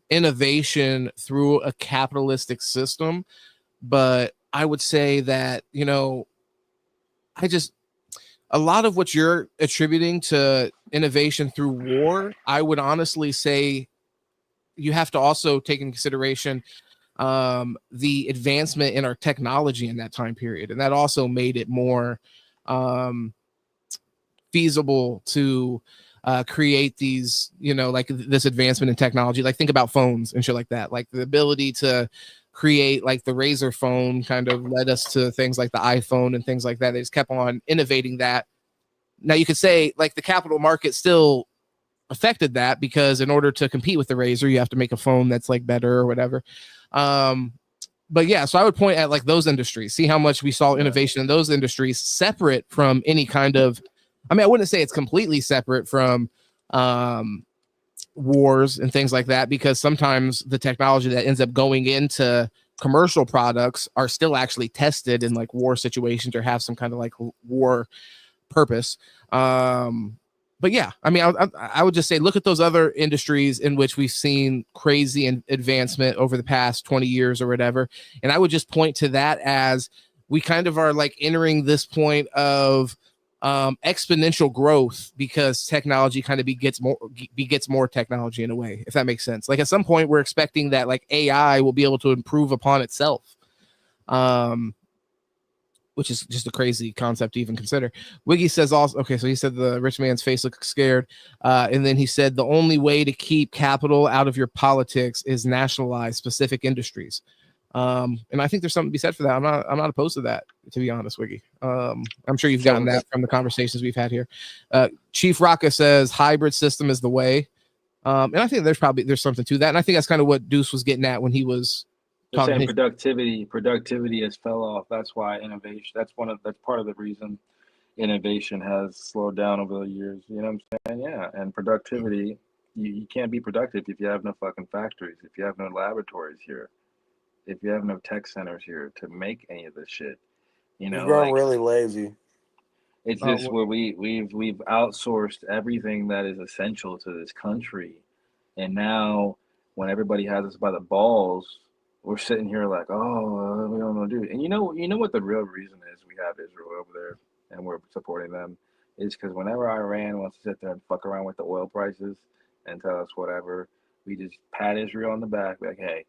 innovation through a capitalistic system. But I would say that, you know, a lot of what you're attributing to innovation through war, I would honestly say you have to also take into consideration the advancement in our technology in that time period. And that also made it more feasible to create these, you know, like this advancement in technology. Like think about phones and shit like that. Like the ability to create like the Razor phone kind of led us to things like the iPhone and things like that. They just kept on innovating that. Now you could say like the capital market still affected that because in order to compete with the Razor, you have to make a phone that's like better or whatever. But yeah, so I would point at like those industries, see how much we saw innovation in those industries separate from any kind of, I mean, I wouldn't say it's completely separate from wars and things like that, because sometimes the technology that ends up going into commercial products are still actually tested in like war situations or have some kind of like war purpose. But yeah, I mean, I would just say, look at those other industries in which we've seen crazy advancement over the past 20 years or whatever. And I would just point to that as we kind of are like entering this point of exponential growth because technology kind of begets more technology in a way, if that makes sense. Like at some point we're expecting that like AI will be able to improve upon itself, which is just a crazy concept to even consider. Wiggy says also, okay, so he said the rich man's face looks scared, and then he said the only way to keep capital out of your politics is nationalize specific industries. And I think there's something to be said for that. I'm not opposed to that, to be honest, Wiggy. I'm sure you've gotten that from the conversations we've had here. Chief Rocka says hybrid system is the way. And I think there's something to that. And I think that's kind of what Deuce was getting at when he was talking. Saying productivity has fell off. That's why innovation, that's part of the reason innovation has slowed down over the years. You know what I'm saying? Yeah. And productivity, you can't be productive if you have no fucking factories, if you have no laboratories here, if you have no tech centers here to make any of this shit. You know, you're growing really lazy. It's just where we've outsourced everything that is essential to this country, and now when everybody has us by the balls, we're sitting here like, oh, we don't know what to do. And you know what the real reason is we have Israel over there and we're supporting them is because whenever Iran wants to sit there and fuck around with the oil prices and tell us whatever, we just pat Israel on the back, like, hey,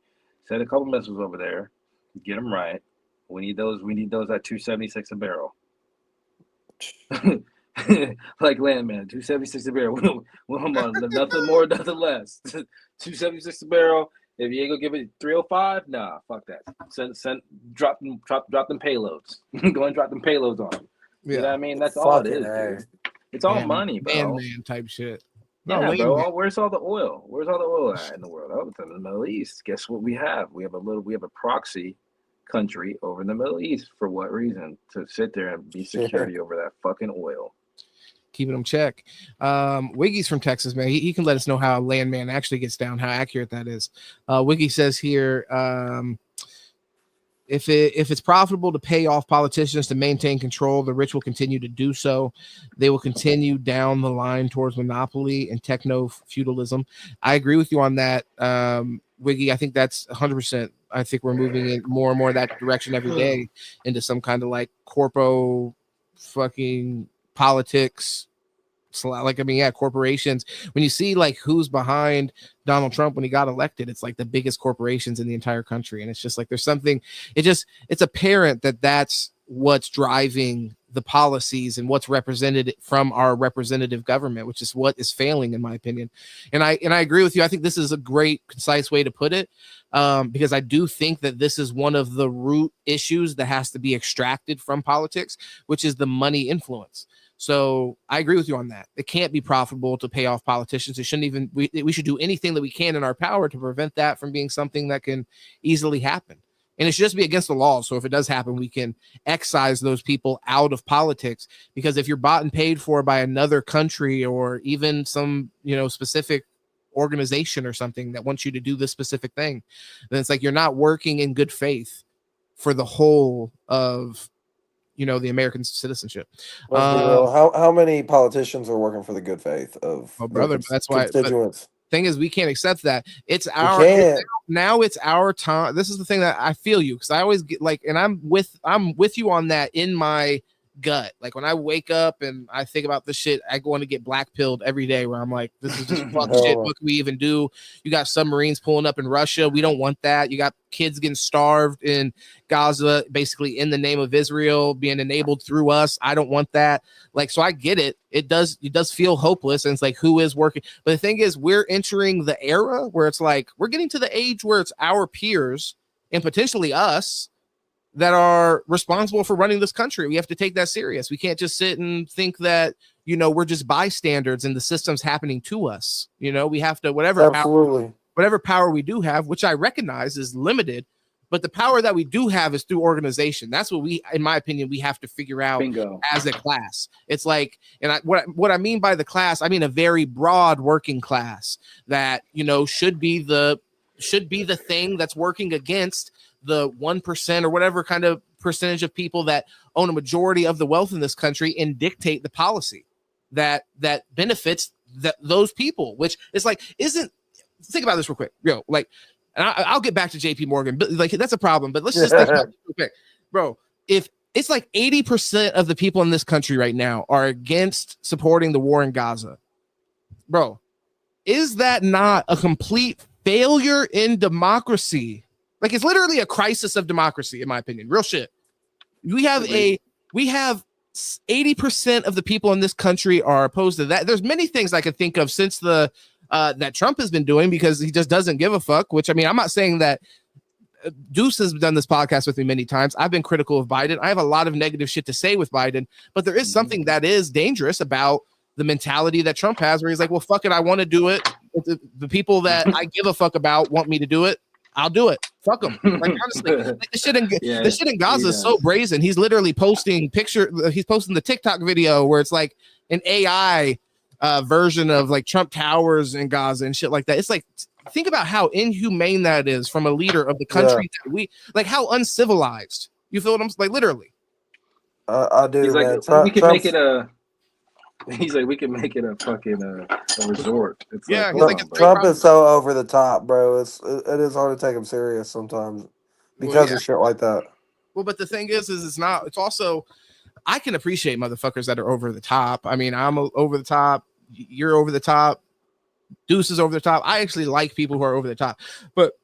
send a couple missiles over there, get them right. We need those at $2.76 a barrel. Like Landman, $2.76 a barrel. Nothing more, nothing less. $2.76 a barrel. If you ain't gonna give it $3.05, nah, fuck that. Drop them payloads. Go and drop them payloads on them. You know what I mean? That's all it is, dude. It's all money, bro. Man type shit. Yeah, bro. Where's all the oil? Where's all the oil at in the world? Oh, it's in the Middle East. Guess what we have? We have a proxy country over in the Middle East. For what reason? To sit there and be security over that fucking oil. Keeping them check. Wiggy's from Texas, man. He can let us know how a landman actually gets down, how accurate that is. Wiggy says here, if it's profitable to pay off politicians to maintain control, the rich will continue to do so. They will continue down the line towards monopoly and techno feudalism. I agree with you on that, Wiggy. I think that's 100%. I think we're moving in more and more that direction every day into some kind of like corpo fucking politics. Like, I mean, yeah, corporations. When you see like who's behind Donald Trump when he got elected, it's like the biggest corporations in the entire country. And it's just like there's something, it's apparent that that's what's driving the policies and what's represented from our representative government, which is what is failing, in my opinion. And I agree with you. I think this is a great, concise way to put it, because I do think that this is one of the root issues that has to be extracted from politics, which is the money influence. So I agree with you on that. It can't be profitable to pay off politicians. It shouldn't even, we should do anything that we can in our power to prevent that from being something that can easily happen. And it should just be against the law. So if it does happen, we can excise those people out of politics, because if you're bought and paid for by another country or even some, specific organization or something that wants you to do this specific thing, then it's like you're not working in good faith for the whole of the American citizenship. How many politicians are working for the good faith of brother? That's why constituents. Thing is, we can't accept that. It's our now it's our time. This is the thing that I feel you, because I always get like, and I'm with you on that in my gut. Like when I wake up and I think about this shit, I go on to get black pilled every day, where I'm like, this is just fuck shit. What can we even do? You got submarines pulling up in Russia. We don't want that. You got kids getting starved in Gaza, basically in the name of Israel, being enabled through us. I don't want that. Like, so I get it. It does feel hopeless. And it's like, who is working? But the thing is, we're entering the era where it's like, we're getting to the age where it's our peers and potentially us that are responsible for running this country. We have to take that serious. We can't just sit and think that, we're just bystanders and the system's happening to us. We have to, whatever power we do have, which I recognize is limited, but the power that we do have is through organization. That's what in my opinion, we have to figure out as a class. It's like, and what I mean by the class, I mean a very broad working class that, should be the thing that's working against the 1% or whatever kind of percentage of people that own a majority of the wealth in this country and dictate the policy that benefits those people, which is like, think about this real quick, and I'll get back to JP Morgan, but like, that's a problem, but let's just think about this real quick, bro. If it's like 80% of the people in this country right now are against supporting the war in Gaza, bro, is that not a complete failure in democracy? Like, it's literally a crisis of democracy, in my opinion. Real shit. We have 80% of the people in this country are opposed to that. There's many things I could think of since that Trump has been doing, because he just doesn't give a fuck, which, I mean, I'm not saying that Deuce has done this podcast with me many times. I've been critical of Biden. I have a lot of negative shit to say with Biden, but there is something that is dangerous about the mentality that Trump has, where he's like, well, fuck it, I want to do it. The people that I give a fuck about want me to do it. I'll do it. Fuck them. Like, honestly, like, the shit in Gaza is so brazen. He's literally posting he's posting the TikTok video where it's like an AI version of like Trump Towers in Gaza and shit like that. It's like, think about how inhumane that is from a leader of the country that we like, how uncivilized. You feel what I'm like, literally. I do. He's man. like, we can make it a. He's like, we can make it a fucking a resort. It's Trump is so over the top, bro. It is hard to take him serious sometimes because of shit like that. Well, but the thing is it's not. It's also, I can appreciate motherfuckers that are over the top. I mean, I'm over the top. You're over the top. Deuce is over the top. I actually like people who are over the top, but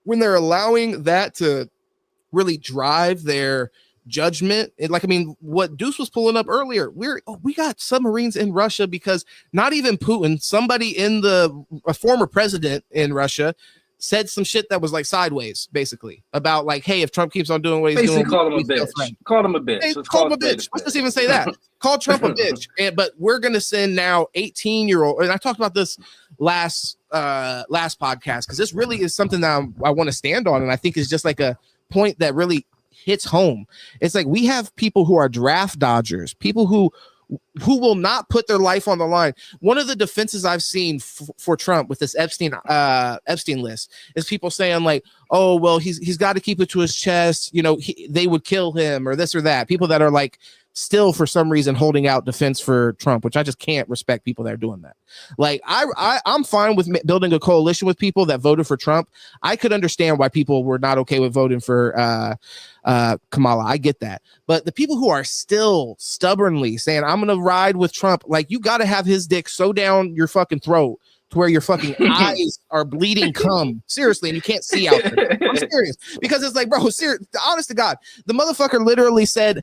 when they're allowing that to really drive their judgment, like, I mean, what Deuce was pulling up earlier, we got submarines in Russia because not even Putin, somebody in a former president in Russia said some shit that was like sideways, basically, about like, hey, if Trump keeps on doing what he's Basically doing, called him a bitch. Called him a bitch. Hey, call him a bitch. Let's just even say that. Call Trump a bitch. But we're gonna send now 18-year-old, and I talked about this last podcast, because this really is something that I want to stand on, and I think is just like a point that really hits home. It's like we have people who are draft dodgers, people who will not put their life on the line. One of the defenses I've seen for Trump with this Epstein list is people saying like, oh, well, he's got to keep it to his chest. You know, they would kill him or this or that. People that are like still for some reason holding out defense for Trump, which I just can't respect people that are doing that. Like I'm fine with building a coalition with people that voted for Trump. I could understand why people were not okay with voting for Kamala. I get that. But the people who are still stubbornly saying, I'm going to ride with Trump, like you got to have his dick so down your fucking throat to where your fucking eyes are bleeding cum. Seriously, and you can't see out there. I'm serious. Because it's like, bro, honest to God, the motherfucker literally said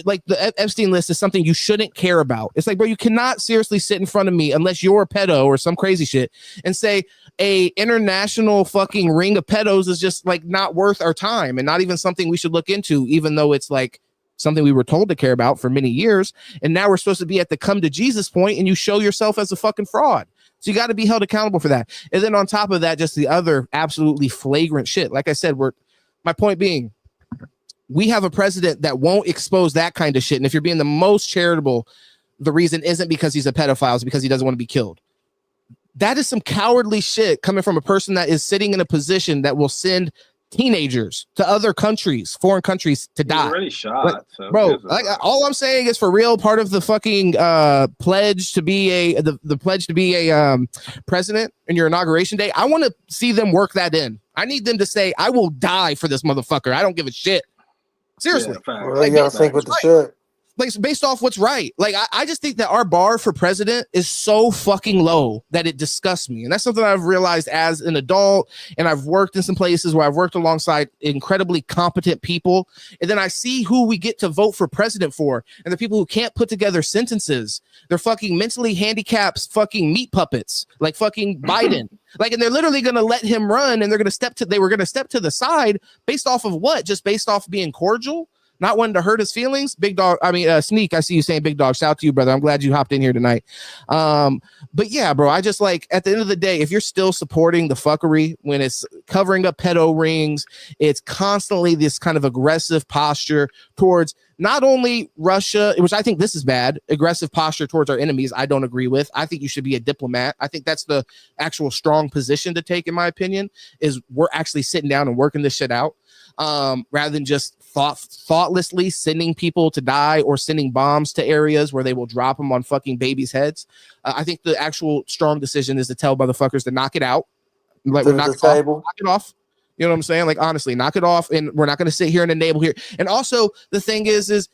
like the Epstein list is something you shouldn't care about. It's like, bro, you cannot seriously sit in front of me unless you're a pedo or some crazy shit and say a international fucking ring of pedos is just like not worth our time and not even something we should look into, even though it's like something we were told to care about for many years. And now we're supposed to be at the come to Jesus point and you show yourself as a fucking fraud. So you got to be held accountable for that. And then on top of that, just the other absolutely flagrant shit. Like I said, my point being, we have a president that won't expose that kind of shit. And if you're being the most charitable, the reason isn't because he's a pedophile, it's because he doesn't want to be killed. That is some cowardly shit coming from a person that is sitting in a position that will send teenagers to other countries, foreign countries, to die. He's already shot, like, so bro. Like, all I'm saying is, for real, part of the fucking pledge to be the pledge to be a president in your inauguration day. I want to see them work that in. I need them to say, "I will die for this motherfucker. I don't give a shit." Seriously, well, you gotta think with the shit. Like, based off what's right. Like, I just think that our bar for president is so fucking low that it disgusts me. And that's something I've realized as an adult. And I've worked in some places where I've worked alongside incredibly competent people. And then I see who we get to vote for president for. And the people who can't put together sentences. They're fucking mentally handicapped fucking meat puppets, like fucking Biden. Like, and they're literally going to let him run. And they were going to step to the side based off of what? Just based off being cordial? Not wanting to hurt his feelings. Big dog. I mean, Sneak, I see you saying big dog. Shout out to you, brother. I'm glad you hopped in here tonight. But yeah, bro, I just like, at the end of the day, if you're still supporting the fuckery when it's covering up pedo rings, it's constantly this kind of aggressive posture towards not only Russia, which I think this is bad, aggressive posture towards our enemies, I don't agree with. I think you should be a diplomat. I think that's the actual strong position to take, in my opinion, is we're actually sitting down and working this shit out. Rather than just thoughtlessly sending people to die or sending bombs to areas where they will drop them on fucking babies' heads. I think the actual strong decision is to tell motherfuckers to knock it out. Like, we're knock it off. You know what I'm saying? Like, honestly, knock it off. And we're not going to sit here and enable here. And also, the thing is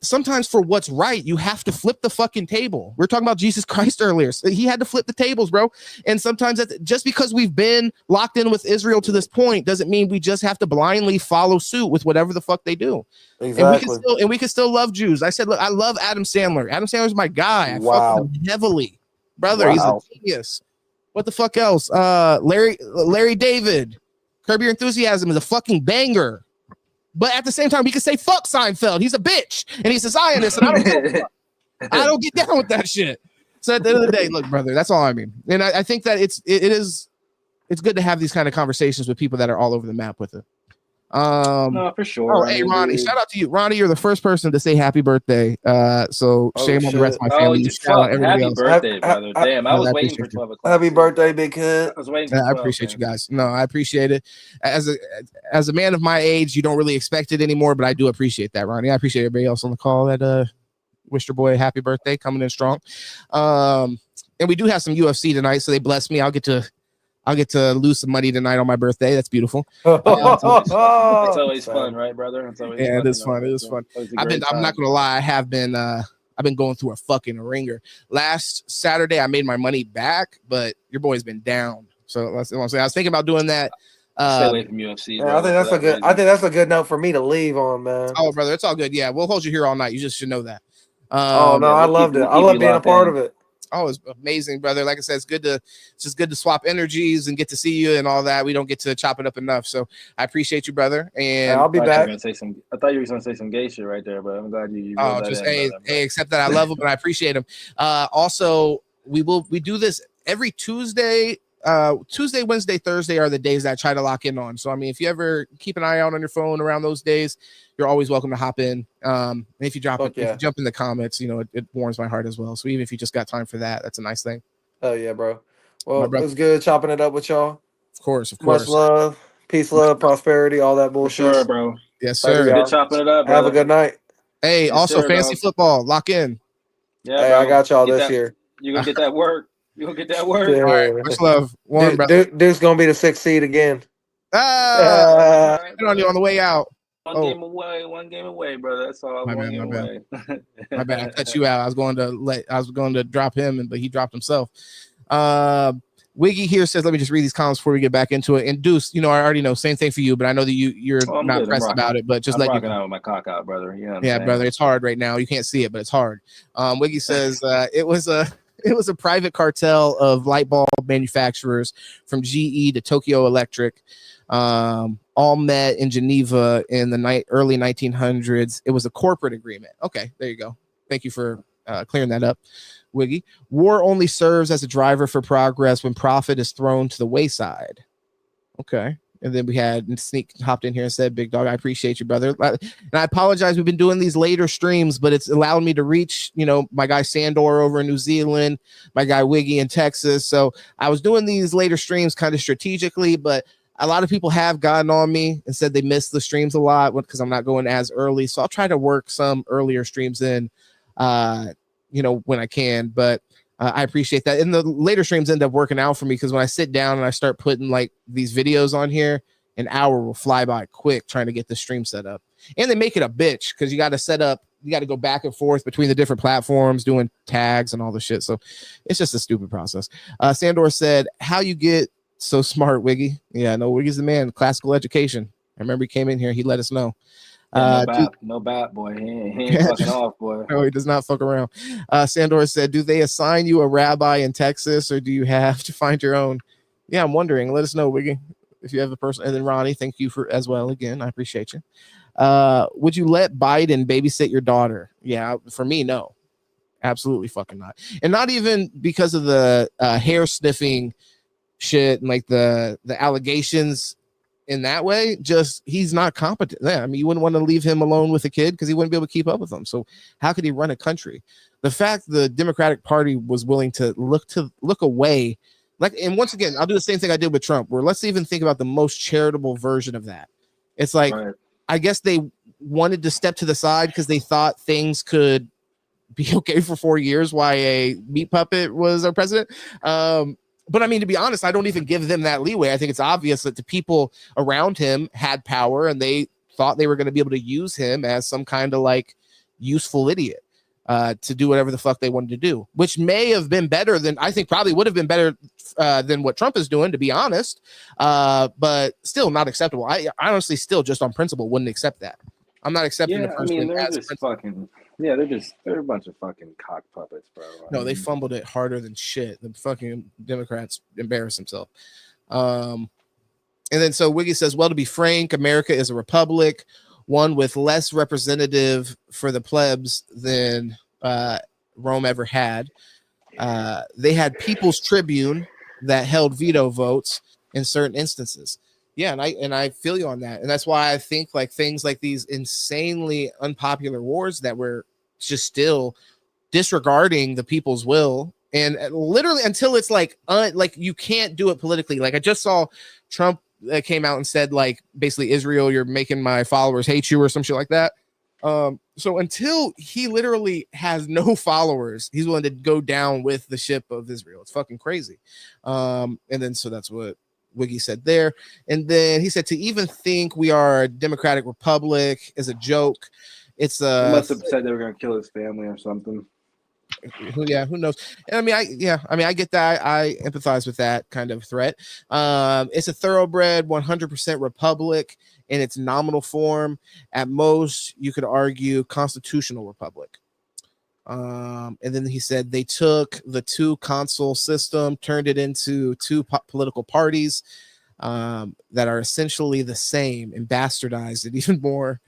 sometimes for what's right, you have to flip the fucking table. We were talking about Jesus Christ earlier. So he had to flip the tables, bro. And sometimes just because we've been locked in with Israel to this point doesn't mean we just have to blindly follow suit with whatever the fuck they do. Exactly. And we can still love Jews. I said, look, I love Adam Sandler. Adam Sandler's my guy. I fuck with him heavily. Brother, he's a genius. What the fuck else? Larry David. Curb Your Enthusiasm is a fucking banger. But at the same time, we can say fuck Seinfeld. He's a bitch and he's a Zionist, and I don't get down with that shit. So at the end of the day, look, brother, that's all I mean. And I think that it's good to have these kind of conversations with people that are all over the map with it. No, for sure. Oh, hey, Ronnie, shout out to you. Ronnie, you're the first person to say happy birthday. So shame on the rest of my family. Happy birthday, brother. Damn, I was waiting for 12 o'clock. Happy birthday, big kid. I was waiting for 12, I appreciate you guys. No, I appreciate it. As a man of my age, you don't really expect it anymore, but I do appreciate that, Ronnie. I appreciate everybody else on the call that wished your boy happy birthday, coming in strong. And we do have some UFC tonight, so they blessed me. I'll get to lose some money tonight on my birthday. That's beautiful. It's always fun, right, brother? It's always it is fun. It is fun. I'm not gonna lie. I've been going through a fucking ringer. Last Saturday, I made my money back, but your boy's been down. So that's what I'm saying. I was thinking about doing that. Stay away from UFC. Yeah, I think that's a good note for me to leave on, man. Oh, brother, it's all good. Yeah, we'll hold you here all night. You just should know that. I loved it. I love being a part of it. Oh, it's amazing, brother. Like I said, it's just good to swap energies and get to see you and all that. We don't get to chop it up enough. So I appreciate you, brother. And I'll be back. I thought you were going to say some gay shit right there, but I'm glad you oh, that just in, hey, except that I love him and I appreciate him. Also, we do this every Tuesday. Tuesday, Wednesday, Thursday are the days that I try to lock in on. So, I mean, if you ever keep an eye out on your phone around those days, you're always welcome to hop in. And if you if you jump in the comments, it warms my heart as well. So even if you just got time for that, that's a nice thing. Oh yeah, bro. Well, it was good chopping it up with y'all. Of course. Much love, peace, love, prosperity, all that bullshit. For sure, bro. Yes, sir. Good chopping it up, brother. Have a good night. Hey, yes, also sir, fantasy football, lock in. Yeah, hey, bro. I got y'all this year. You gonna get that work. You gonna get that work. Yeah. All right, much love. One, brother. Duke's gonna be the 6th seed again. Right, on you on the way out. One game away, brother. That's all. My bad. My bad. I cut you out. I was going to drop him, but he dropped himself. Wiggy here says, let me just read these comments before we get back into it. And Deuce, I already know, same thing for you, but I know that you're not pressed about it, but just I'm rocking out with my cock out, brother. You know what I'm saying? Brother, it's hard right now. You can't see it, but it's hard. Wiggy says it was a private cartel of light bulb manufacturers from GE to Tokyo Electric, all met in Geneva in the early 1900s. It was a corporate agreement. Okay, there you go. Thank you for clearing that up, Wiggy. War only serves as a driver for progress when profit is thrown to the wayside. Okay. And then we had Sneak hopped in here and said, Big Dog, I appreciate you, brother. And I apologize. We've been doing these later streams, but it's allowed me to reach, my guy Sandor over in New Zealand, my guy Wiggy in Texas. So I was doing these later streams kind of strategically, but a lot of people have gotten on me and said they missed the streams a lot because I'm not going as early. So I'll try to work some earlier streams in, when I can, but I appreciate that. And the later streams end up working out for me because when I sit down and I start putting like these videos on here, an hour will fly by quick trying to get the stream set up. And they make it a bitch because you got to go back and forth between the different platforms doing tags and all the shit. So it's just a stupid process. Sandor said, how you get so smart, Wiggy? Yeah, no, Wiggy's the man. Classical education. I remember he came in here. He let us know. No bat, boy. He ain't fucking off, boy. No, he does not fuck around. Sandor said, do they assign you a rabbi in Texas or do you have to find your own? Yeah, I'm wondering. Let us know, Wiggy, if you have a person. And then Ronnie, thank you for as well. Again, I appreciate you. Would you let Biden babysit your daughter? Yeah, for me, no. Absolutely fucking not. And not even because of the hair sniffing shit and like the allegations in that way, just he's not competent. Yeah, I mean, you wouldn't want to leave him alone with a kid because he wouldn't be able to keep up with them. So how could he run a country? The fact the Democratic Party was willing to look away, like, and once again, I'll do the same thing I did with Trump, where let's even think about the most charitable version of that. It's like, right. I guess they wanted to step to the side because they thought things could be okay for 4 years while a meat puppet was our president. But I mean, to be honest, I don't even give them that leeway. I think it's obvious that the people around him had power and they thought they were going to be able to use him as some kind of like useful idiot to do whatever the fuck they wanted to do, which may have been better than, I think probably would have been better than what Trump is doing, to be honest. But still not acceptable. I honestly still just on principle wouldn't accept that. I'm not accepting the person. I mean, they're just fucking. Yeah, they're a bunch of fucking cock puppets, bro. No, they fumbled it harder than shit. The fucking Democrats embarrassed themselves. And then so Wiggy says, well, to be frank, America is a republic, one with less representative for the plebs than Rome ever had. They had People's Tribune that held veto votes in certain instances. Yeah, and I feel you on that. And that's why I think like things like these insanely unpopular wars that we're just still disregarding the people's will, and literally until it's like you can't do it politically. Like I just saw Trump came out and said like basically Israel, you're making my followers hate you or some shit like that. So until he literally has no followers, he's willing to go down with the ship of Israel. It's fucking crazy. And then so that's what Wiggy said there. And then he said to even think we are a democratic republic is a joke. It's he must have said they were gonna kill his family or something. Yeah, who knows? And I get that. I empathize with that kind of threat. It's a thoroughbred 100% republic in its nominal form. At most, you could argue constitutional republic. And then he said they took the 2-consul system, turned it into 2 political parties that are essentially the same, and bastardized it even more.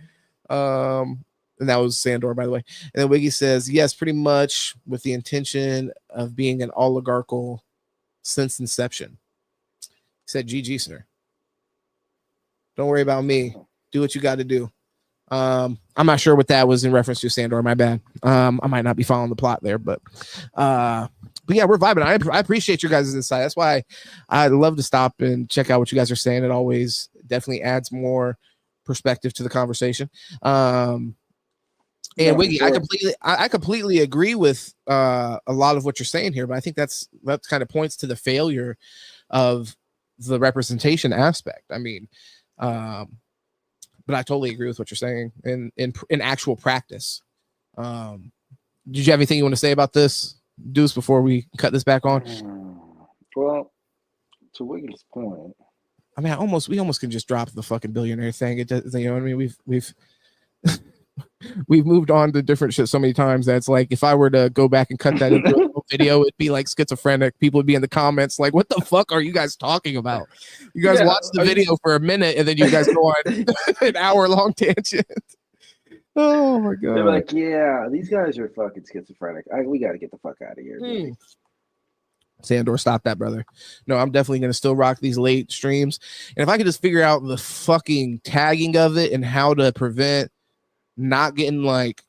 And that was Sandor, by the way. And then Wiggy says, yes, pretty much with the intention of being an oligarchical since inception. He said, GG, sir. Don't worry about me. Do what you got to do. I'm not sure what that was in reference to, Sandor. My bad. I might not be following the plot there, but yeah, we're vibing. I appreciate your guys' insight. That's why I love to stop and check out what you guys are saying. It always definitely adds more perspective to the conversation. And Wiggy, sure. I completely agree with a lot of what you're saying here, but I think that kind of points to the failure of the representation aspect. I mean, but I totally agree with what you're saying in actual practice. Did you have anything you want to say about this, Deuce, before we cut this back on? Well, to Wiggy's point, I mean, we almost can just drop the fucking billionaire thing. It does, you know what I mean? We've moved on to different shit so many times that it's like if I were to go back and cut that into a video, it'd be like schizophrenic. People would be in the comments like, "What the fuck are you guys talking about? You guys watch the video for a minute and then you guys go on an hour-long tangent." Oh my god! They're like, "Yeah, these guys are fucking schizophrenic. We got to get the fuck out of here." Sandor, stop that, brother. No, I'm definitely going to still rock these late streams. And if I could just figure out the fucking tagging of it and how to prevent not getting like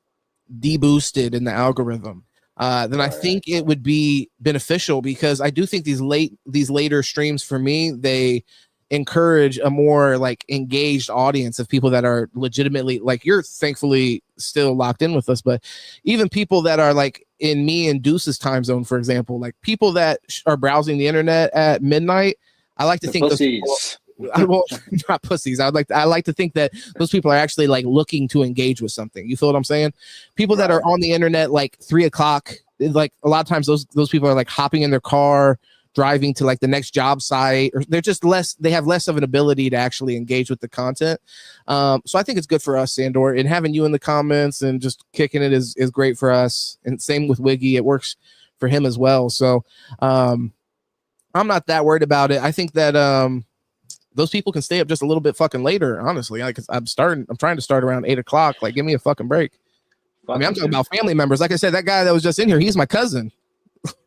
deboosted in the algorithm, then I think it would be beneficial, because I do think these later streams for me, they encourage a more like engaged audience of people that are legitimately like, you're thankfully still locked in with us, but even people that are like in me and Deuce's time zone, for example, like people that are browsing the internet at midnight, I like to think those people, well, not pussies. I like to think that those people are actually like looking to engage with something. You feel what I'm saying? People that are on the internet like 3 o'clock, like a lot of times those people are like hopping in their car, driving to like the next job site, or they have less of an ability to actually engage with the content. So I think it's good for us, Sandor, and having you in the comments and just kicking it is great for us. And same with Wiggy, it works for him as well. So I'm not that worried about it. I think that those people can stay up just a little bit fucking later, honestly. Like I'm trying to start around 8 o'clock. Like, give me a fucking break. I mean, I'm talking about family members. Like I said, that guy that was just in here, he's my cousin.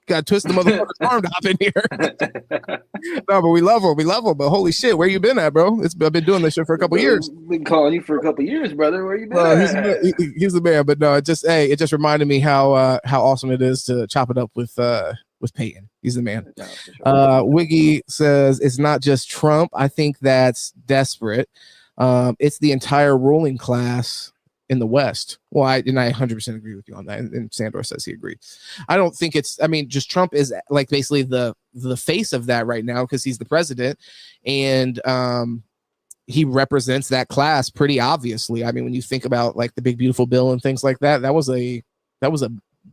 Got to twist the motherfucker's arm to hop in here. No, but we love him. But holy shit, where you been at, bro? I've been doing this shit for a couple years. Been calling you for a couple years, brother. Where you been at? He's the man. But no, it just reminded me how awesome it is to chop it up with Peyton. He's the man. No, sure. Wiggy says it's not just Trump. I think that's desperate. It's the entire ruling class in the West. Well, I 100% agree with you on that. And Sandor says he agrees. I don't think just Trump is like basically the face of that right now, because he's the president, and he represents that class pretty obviously. I mean, when you think about like the big beautiful bill and things like that, that was a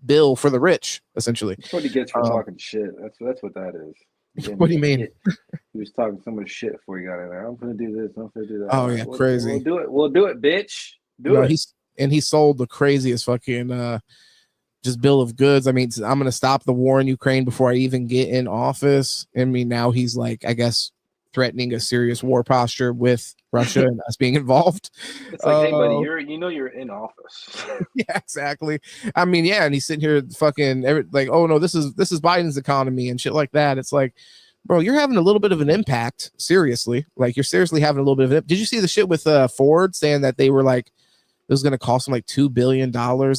bill for the rich, essentially. That's what he gets for talking shit. That's what that is. What do you mean? He was talking so much shit before he got in there. I'm gonna do this. I'm gonna do that. Oh yeah, crazy. We'll do it, bitch. He sold the craziest fucking just bill of goods. I mean, I'm gonna stop the war in Ukraine before I even get in office. I mean, now he's like, I guess, threatening a serious war posture with Russia and us being involved. It's like, hey, buddy, you're in office. Yeah, exactly. I mean, yeah, and he's sitting here fucking like, oh no, this is Biden's economy and shit like that. It's like, bro, you're having a little bit of an impact. Seriously, like you're seriously having a little bit of it. Did you see the shit with Ford saying that they were like, it was going to cost them like $2 billion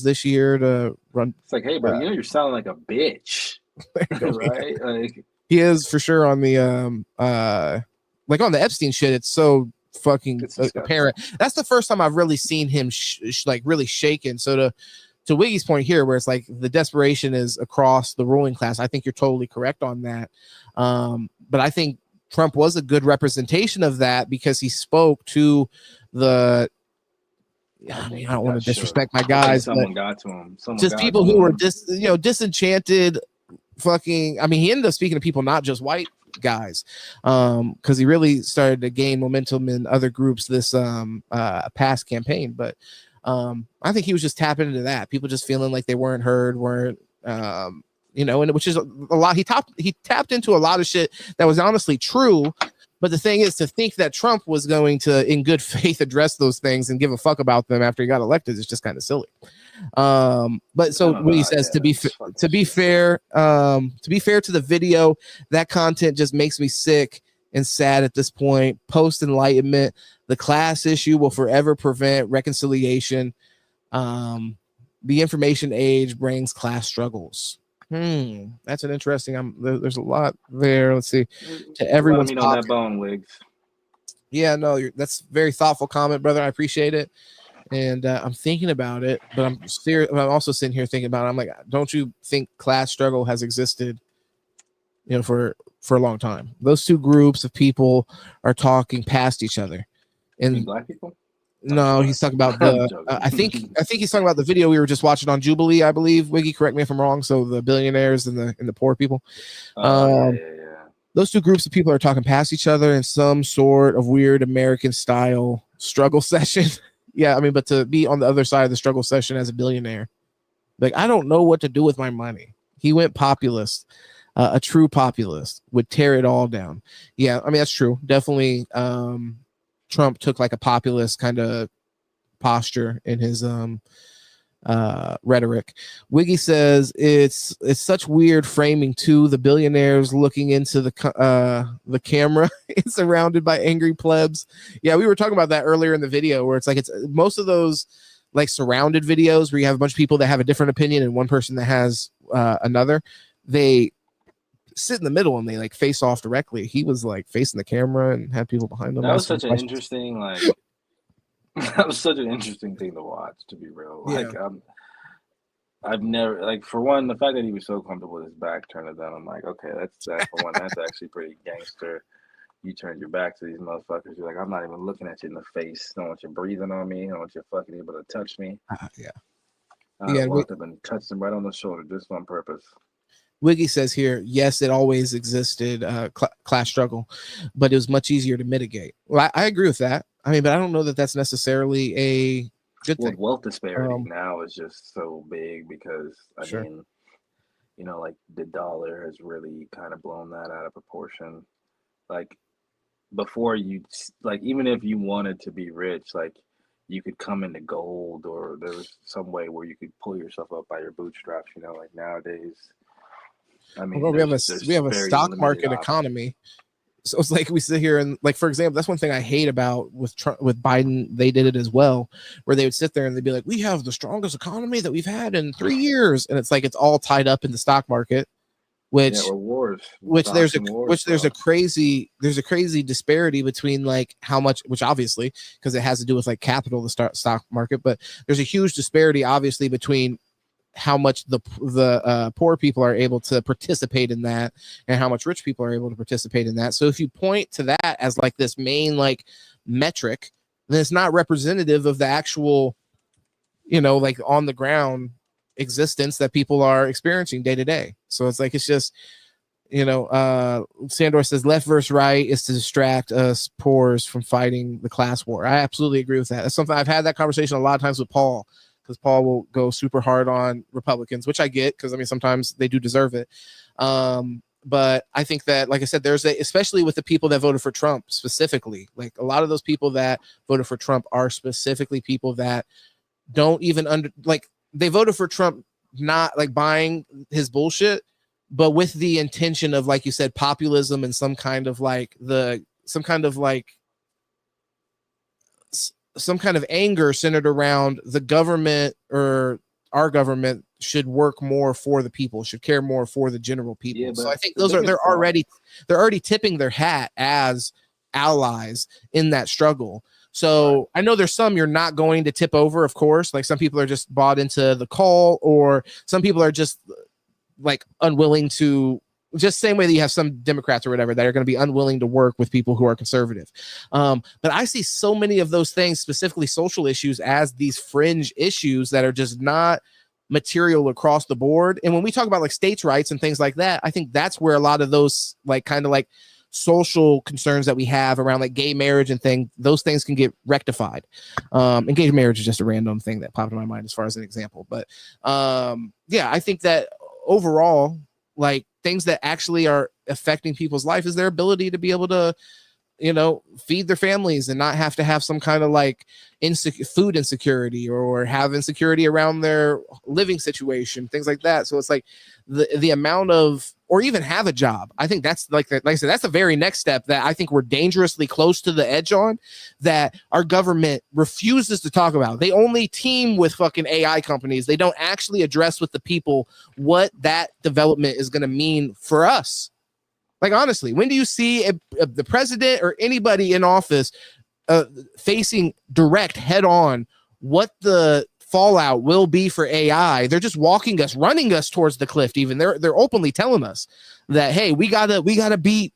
this year to run? It's like, hey, bro, you're sounding like a bitch, right? Like, he is for sure on the like on the Epstein shit. It's so fucking apparent. That's the first time I've really seen him like really shaken. So to Wiggy's point here, where it's like the desperation is across the ruling class, I think you're totally correct on that. But I think Trump was a good representation of that, because he spoke to the, I mean, I don't want to disrespect my guys, someone got to him. People who were disenchanted. Fucking, I mean, he ended up speaking to people, not just white guys, because he really started to gain momentum in other groups this past campaign. But I think he was just tapping into that. People just feeling like they weren't heard, and which is a lot. He tapped into a lot of shit that was honestly true. But the thing is, to think that Trump was going to, in good faith, address those things and give a fuck about them after he got elected is just kind of silly. But so what he says, to be fair to the video, that content just makes me sick and sad at this point. Post enlightenment, the class issue will forever prevent reconciliation. The information age brings class struggles. That's an interesting. There's a lot there. Let's see. To everyone's on that bone, Wigs. Yeah, no, that's a very thoughtful comment, brother. I appreciate it, and I'm thinking about it. But I'm serious. I'm also sitting here thinking about it. I'm like, don't you think class struggle has existed, for a long time? Those two groups of people are talking past each other, and black people. No, he's talking about the. I think he's talking about the video we were just watching on Jubilee. I believe. Wiggy, correct me if I'm wrong. So the billionaires and the poor people. Yeah. Those two groups of people are talking past each other in some sort of weird American style struggle session. Yeah, I mean, but to be on the other side of the struggle session as a billionaire, like, I don't know what to do with my money. He went populist. A true populist would tear it all down. Yeah, I mean, that's true. Definitely. Trump took like a populist kind of posture in his rhetoric. Wiggy says it's such weird framing too. The billionaires looking into the camera and surrounded by angry plebs. Yeah, we were talking about that earlier in the video, where it's like it's most of those like surrounded videos where you have a bunch of people that have a different opinion and one person that has another. They sit in the middle and they like face off directly. He was like facing the camera and had people behind him. That was such an interesting that was such an interesting thing to watch, to be real. Like, I've never, like, for one, the fact that he was so comfortable with his back turned down, I'm like, okay, that's for one, that's actually pretty gangster. You turned your back to these motherfuckers. You're like, I'm not even looking at you in the face. I don't want you breathing on me. I don't want you fucking able to touch me. I walked up and touched him right on the shoulder just on purpose. Wiggy says here, yes, it always existed, class struggle, but it was much easier to mitigate. Well, I agree with that. I mean, but I don't know that that's necessarily a good thing. Wealth disparity now is just so big because, I mean, like the dollar has really kind of blown that out of proportion. Like, before even if you wanted to be rich, like, you could come into gold, or there was some way where you could pull yourself up by your bootstraps, like nowadays. I mean, we have a stock market economy, so it's like we sit here and, like, for example, that's one thing I hate about with Trump, with Biden. They did it as well, where they would sit there and they'd be like, "We have the strongest economy that we've had in 3 years," and it's like it's all tied up in the stock market, which there's a crazy disparity between like how much, which obviously because it has to do with like capital, the stock market, but there's a huge disparity obviously between how much the poor people are able to participate in that and how much rich people are able to participate in that. So if you point to that as like this main like metric, then it's not representative of the actual, like on the ground existence that people are experiencing day to day. So it's like, it's just, Sandor says left versus right is to distract us poors from fighting the class war. I absolutely agree with that. That's something I've had that conversation a lot of times with Paul, because Paul will go super hard on Republicans, which I get, because I mean, sometimes they do deserve it. But I think that, like I said, especially with the people that voted for Trump specifically, like a lot of those people that voted for Trump are specifically people that don't even they voted for Trump, not like buying his bullshit, but with the intention of, like you said, populism and some kind of anger centered around the government, or our government should work more for the people, should care more for the general people. Yeah, so I think they're already tipping their hat as allies in that struggle. So I know there's some you're not going to tip over, of course. Like some people are just bought into the call, or some people are just like unwilling to, just same way that you have some Democrats or whatever that are going to be unwilling to work with people who are conservative. But I see so many of those things, specifically social issues, as these fringe issues that are just not material across the board. And when we talk about like states' rights and things like that, I think that's where a lot of those like kind of like social concerns that we have around like gay marriage and those things can get rectified. And gay marriage is just a random thing that popped in my mind as far as an example. But yeah, I think that overall, like things that actually are affecting people's life is their ability to be able to, you know, feed their families and not have to have some kind of like food insecurity or have insecurity around their living situation, things like that. So it's like the amount of, or even have a job. I think that's like I said, that's the very next step that I think we're dangerously close to the edge on, that our government refuses to talk about. They only team with fucking AI companies. They don't actually address with the people what that development is going to mean for us. Like, honestly, when do you see the president or anybody in office facing direct head on what the fallout will be for AI? They're just running us towards the cliff. Even they're openly telling us that, hey, we gotta beat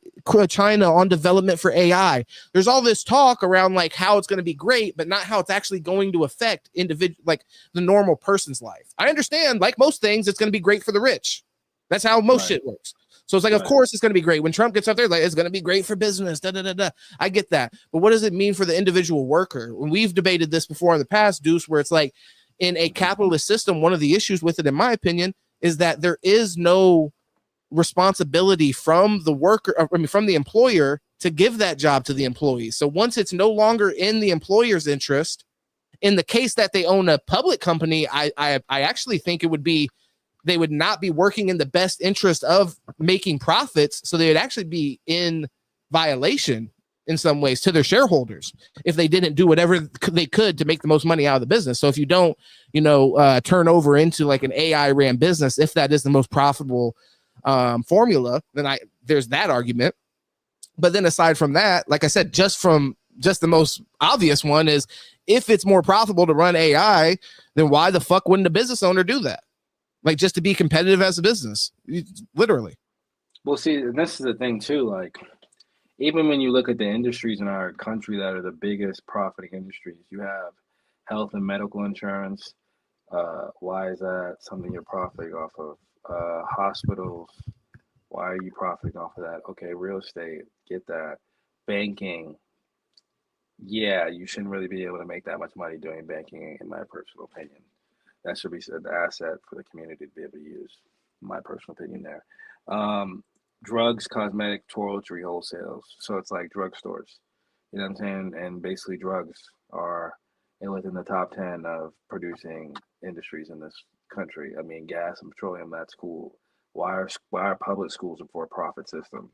China on development for AI. There's all this talk around like how it's going to be great, but not how it's actually going to affect like the normal person's life. I understand, like most things, it's going to be great for the rich. That's how most shit works. So it's like, of course, it's going to be great. When Trump gets up there, like, it's going to be great for business. I get that. But what does it mean for the individual worker? When we've debated this before in the past, Deuce, where it's like in a capitalist system, one of the issues with it, in my opinion, is that there is no responsibility from the worker, from the employer to give that job to the employees. So once it's no longer in the employer's interest, in the case that they own a public company, I actually think it would be, they would not be working in the best interest of making profits. So they would actually be in violation in some ways to their shareholders if they didn't do whatever they could to make the most money out of the business. So if you don't, turn over into like an AI ran business, if that is the most profitable formula, then there's that argument. But then aside from that, like I said, just the most obvious one is, if it's more profitable to run AI, then why the fuck wouldn't a business owner do that? Like, just to be competitive as a business, literally. Well, see, this is the thing too. Like, even when you look at the industries in our country that are the biggest profiting industries, you have health and medical insurance. Why is that something you're profiting off of? Hospitals. Why are you profiting off of that? Okay, real estate. Get that. Banking. Yeah, you shouldn't really be able to make that much money doing banking, in my personal opinion. That should be an asset for the community to be able to use, my personal opinion there. Drugs, cosmetic, toiletry, wholesales. So it's like drugstores. You know what I'm saying? And basically drugs are within the top 10 of producing industries in this country. I mean, gas and petroleum, that's cool. Why are public schools a for-profit system?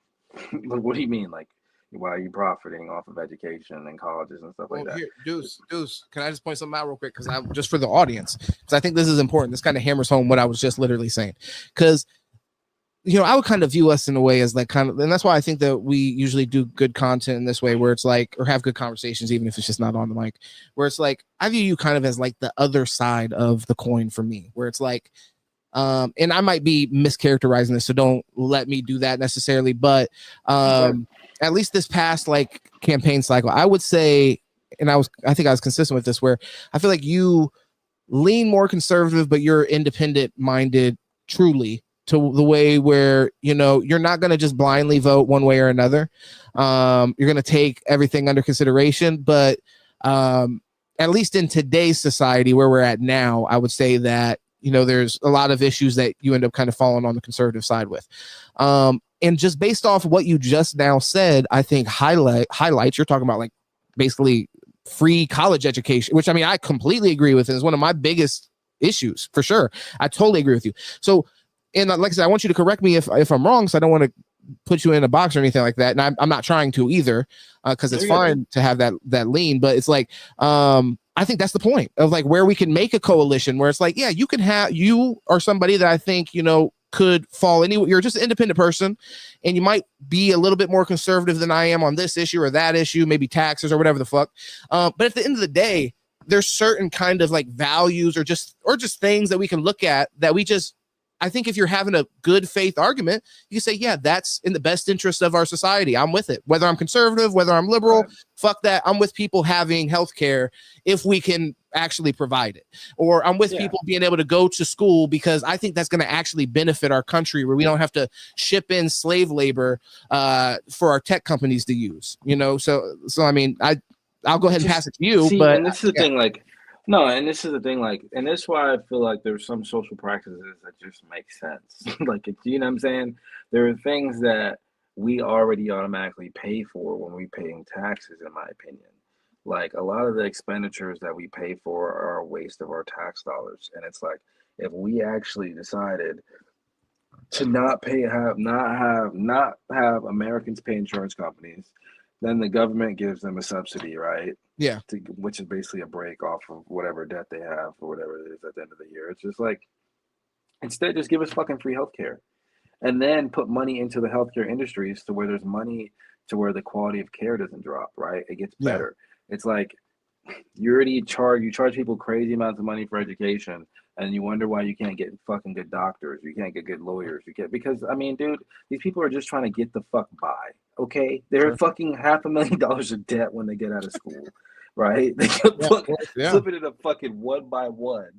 What do you mean? Like, why are you profiting off of education and colleges and stuff like that? Here, Deuce, can I just point something out real quick? Because just for the audience, because I think this is important. This kind of hammers home what I was just literally saying. Because, I would kind of view us in a way as like and that's why I think that we usually do good content in this way, where it's like, or have good conversations, even if it's just not on the mic, where it's like, I view you kind of as like the other side of the coin for me, where it's like, and I might be mischaracterizing this, so don't let me do that necessarily, but at least this past like campaign cycle, I would say, and I think I was consistent with this, where I feel like you lean more conservative, but you're independent minded truly, to the way where, you're not going to just blindly vote one way or another. You're going to take everything under consideration, but at least in today's society where we're at now, I would say that, there's a lot of issues that you end up kind of falling on the conservative side with. And just based off what you just now said, I think highlights, you're talking about like basically free college education, which I mean, I completely agree with. It's one of my biggest issues for sure. I totally agree with you. So, and like I said, I want you to correct me if I'm wrong, so I don't want to put you in a box or anything like that. And I'm not trying to either, because it's fine to have that lean, but it's like, I think that's the point of like where we can make a coalition where it's like, yeah, you are somebody that I think, could fall anywhere. You're just an independent person, and you might be a little bit more conservative than I am on this issue or that issue, maybe taxes or whatever the fuck. But at the end of the day, there's certain kind of like values or just things that we can look at that I think if you're having a good faith argument, you can say, yeah, that's in the best interest of our society. I'm with it. Whether I'm conservative, whether I'm liberal, fuck that. I'm with people having healthcare if we can actually provide it. Or I'm with people being able to go to school, because I think that's going to actually benefit our country, where we don't have to ship in slave labor for our tech companies to use, you know? So I mean, I'll go ahead and pass it to you. But and this is the thing, like, no, and this is the thing, like, and this is why I feel like there's some social practices that just make sense. Like, you know what I'm saying? There are things that we already automatically pay for when we paying taxes, in my opinion. Like, a lot of the expenditures that we pay for are a waste of our tax dollars. And it's like, if we actually decided to not have Americans pay insurance companies, then the government gives them a subsidy, right? Yeah. Which is basically a break off of whatever debt they have or whatever it is at the end of the year. It's just like, instead, just give us fucking free healthcare, and then put money into the healthcare industries to where there's money to where the quality of care doesn't drop, right? It gets better. It's like, you charge people crazy amounts of money for education, and you wonder why you can't get fucking good doctors, you can't get good lawyers, because I mean, dude, these people are just trying to get the fuck by. Okay, they're fucking $500,000 in debt when they get out of school, right? They flip it in a fucking one by one.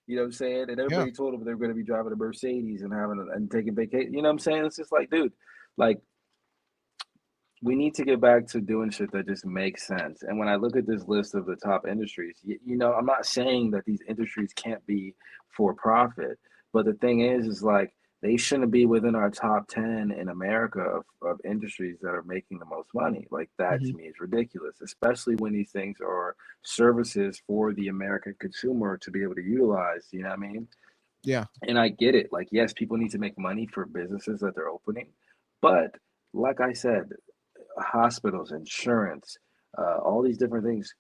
You know what I'm saying? And everybody told them they were going to be driving a Mercedes and taking vacation. You know what I'm saying? It's just like, dude, like, we need to get back to doing shit that just makes sense. And when I look at this list of the top industries, you know, I'm not saying that these industries can't be for profit, but the thing is like, they shouldn't be within our top 10 in America of industries that are making the most money. Like, that to me is ridiculous, especially when these things are services for the American consumer to be able to utilize, you know what I mean? Yeah. And I get it. Like, yes, people need to make money for businesses that they're opening. But like I said, hospitals, insurance, all these different things,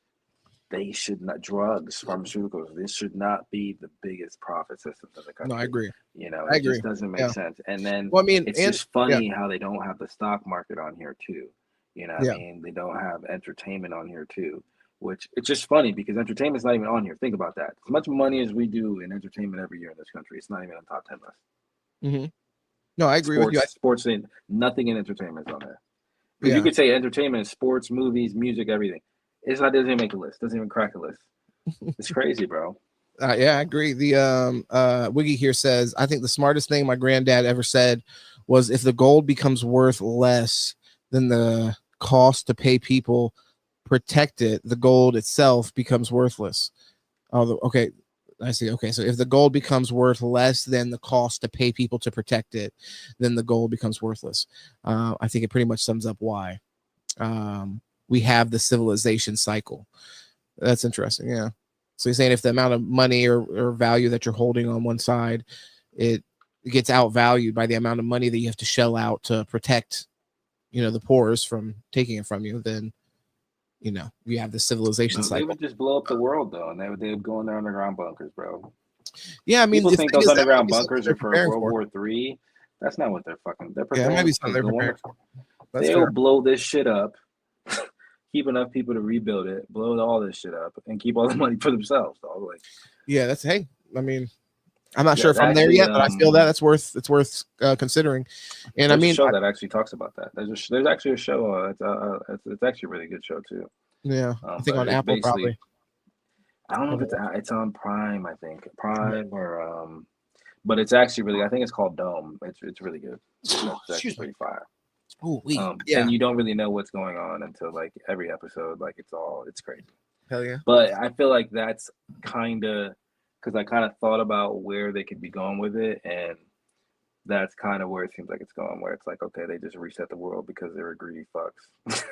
they should not, drugs, pharmaceuticals, this should not be the biggest profit systems in the country. No, I agree. You know, I it agree. just doesn't make sense. And then it's and, just funny how they don't have the stock market on here too. You know what I mean? They don't have entertainment on here too, which it's just funny because entertainment's not even on here. Think about that. As much money as we do in entertainment every year in this country, it's not even on the top 10 list. No, I agree with you. Sports, nothing in entertainment is on there. You could say entertainment, sports, movies, music, everything. It doesn't even make a list. Doesn't even crack a list. It's crazy, bro. Yeah, I agree. The Wiggy here says, I think the smartest thing my granddad ever said was, if the gold becomes worth less than the cost to pay people protect it, the gold itself becomes worthless. Although, okay, I see. Okay, so if the gold becomes worth less than the cost to pay people to protect it, then the gold becomes worthless. I think it pretty much sums up why we have the civilization cycle. That's interesting. Yeah. So you're saying if the amount of money or value that you're holding on one side, it gets outvalued by the amount of money that you have to shell out to protect, you know, the poor's from taking it from you, then, you know, we have the civilization cycle. They would just blow up the world, though, and they would go in their underground bunkers, bro. Yeah, I mean, people think those underground bunkers are for World War III. That's not what they're preparing. Yeah, maybe something they're preparing for. They'll blow this shit up, keep enough people to rebuild it, blow all this shit up, and keep all the money for themselves. Dog. Like, yeah, that's I mean, I'm not sure if I'm there yet, but I feel that it's worth considering. And I mean, a show that actually talks about that. There's actually a show. It's actually a really good show too. Yeah, I think on Apple probably. I don't know if it's on Prime. I think Prime or but it's actually really. I think it's called Dome. It's really good. It's actually pretty fire. Oh, and you don't really know what's going on until like every episode. Like it's crazy. Hell yeah! But I feel like that's kind of. Because I kind of thought about where they could be going with it, and that's kind of where it seems like it's going, where it's like, okay, they just reset the world because they were greedy fucks.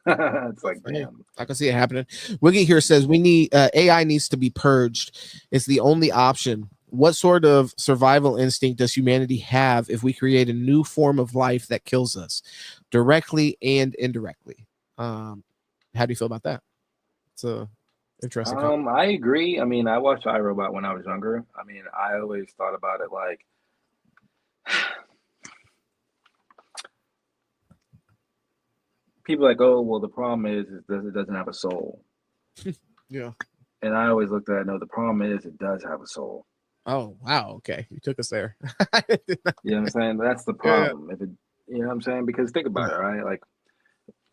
It's like, damn. I can see it happening. Wiggy here says we need AI needs to be purged. It's the only option. What sort of survival instinct does humanity have if we create a new form of life that kills us directly and indirectly? How do you feel about that? It's a interesting. I agree. I mean, I watched iRobot when I was younger. I mean, I always thought about it like people are like, oh, well, the problem is it doesn't have a soul. Yeah. And I always looked at it, no, the problem is it does have a soul. Oh, wow. Okay. You took us there. You know what I'm saying? That's the problem. Yeah. If it, you know what I'm saying? Because think about it, right? Like,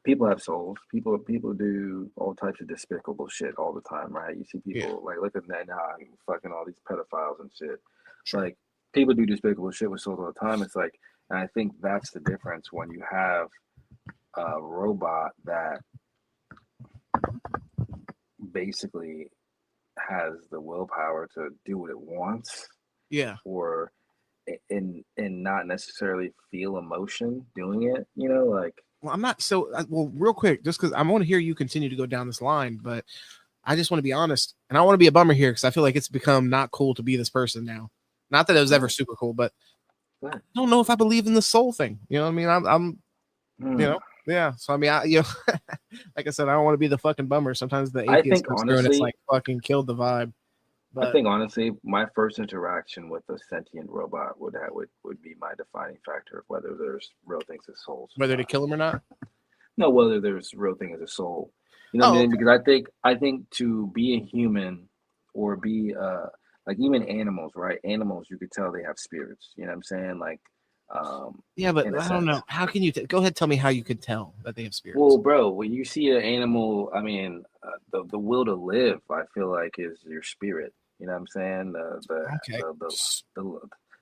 people have souls. People do all types of despicable shit all the time, right? You see people like look at that now, fucking all these pedophiles and shit. Sure. Like people do despicable shit with souls all the time. It's like, and I think that's the difference when you have a robot that basically has the willpower to do what it wants. Yeah. Or and not necessarily feel emotion doing it, you know, like. Well, I'm not so well. Real quick, just because I want to hear you continue to go down this line, but I just want to be honest, and I want to be a bummer here because I feel like it's become not cool to be this person now. Not that it was ever super cool, but I don't know if I believe in the soul thing. You know what I mean? I'm you know, yeah. So I mean, you know, like I said, I don't want to be the fucking bummer. Sometimes the atheist comes through and it's like fucking killed the vibe. But I think honestly, my first interaction with a sentient robot would be my defining factor of whether there's real things as souls. Whether to kill them or not? No, whether there's real thing as a soul. You know what I mean? Because I think to be a human or be like even animals, right? Animals, you could tell they have spirits. You know what I'm saying? Like yeah, but I don't know. How can you go ahead? Tell me how you could tell that they have spirits. Well, bro, when you see an animal, I mean, the will to live, I feel like is your spirit. You know what I'm saying?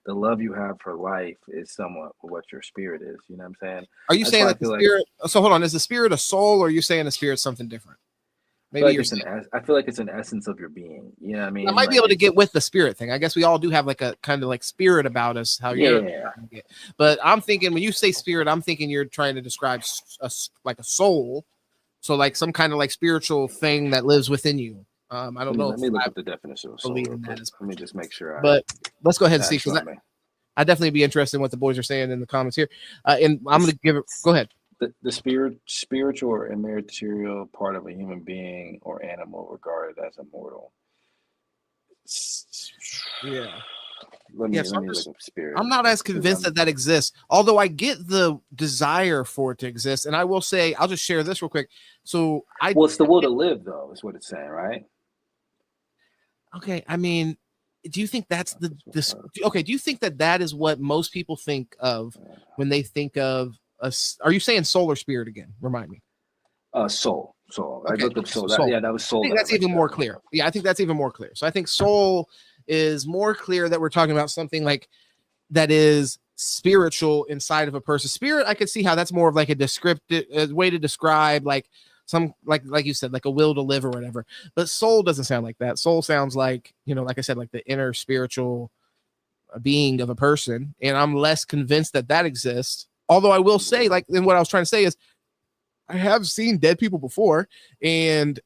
The love you have for life is somewhat what your spirit is. You know what I'm saying? Are you saying that the spirit? So hold on, is the spirit a soul, or are you saying the spirit's something different? Maybe I feel like it's an essence of your being. You know what I mean? I might be able to get with the spirit thing. I guess we all do have like a kind of like spirit about us. But I'm thinking when you say spirit, I'm thinking you're trying to describe like a soul. So like some kind of like spiritual thing that lives within you. I don't know. Let me look up the definition of soul. Let me just make sure. But let's go ahead and see, because I'd definitely be interested in what the boys are saying in the comments here. And I'm going to give it. Go ahead. The spiritual or immaterial part of a human being or animal regarded as immortal. Yeah. Let me look up spirit. I'm not as convinced that exists, although I get the desire for it to exist. And I will say, I'll just share this real quick. So it's the will to live, though, is what it's saying, right? Okay, I mean, do you think that's okay? Do you think that is what most people think of when they think of us? Are you saying soul or spirit again? Remind me. Soul. Okay. I looked up soul. That was soul. I think that's even more clear. Yeah, I think that's even more clear. So I think soul is more clear that we're talking about something like that is spiritual inside of a person. Spirit, I could see how that's more of like a descriptive way to describe like some like you said, like a will to live or whatever. But soul doesn't sound like that. Soul sounds like, you know, like I said, like the inner spiritual being of a person. And I'm less convinced that exists. Although I will say, like, and what I was trying to say is I have seen dead people before, and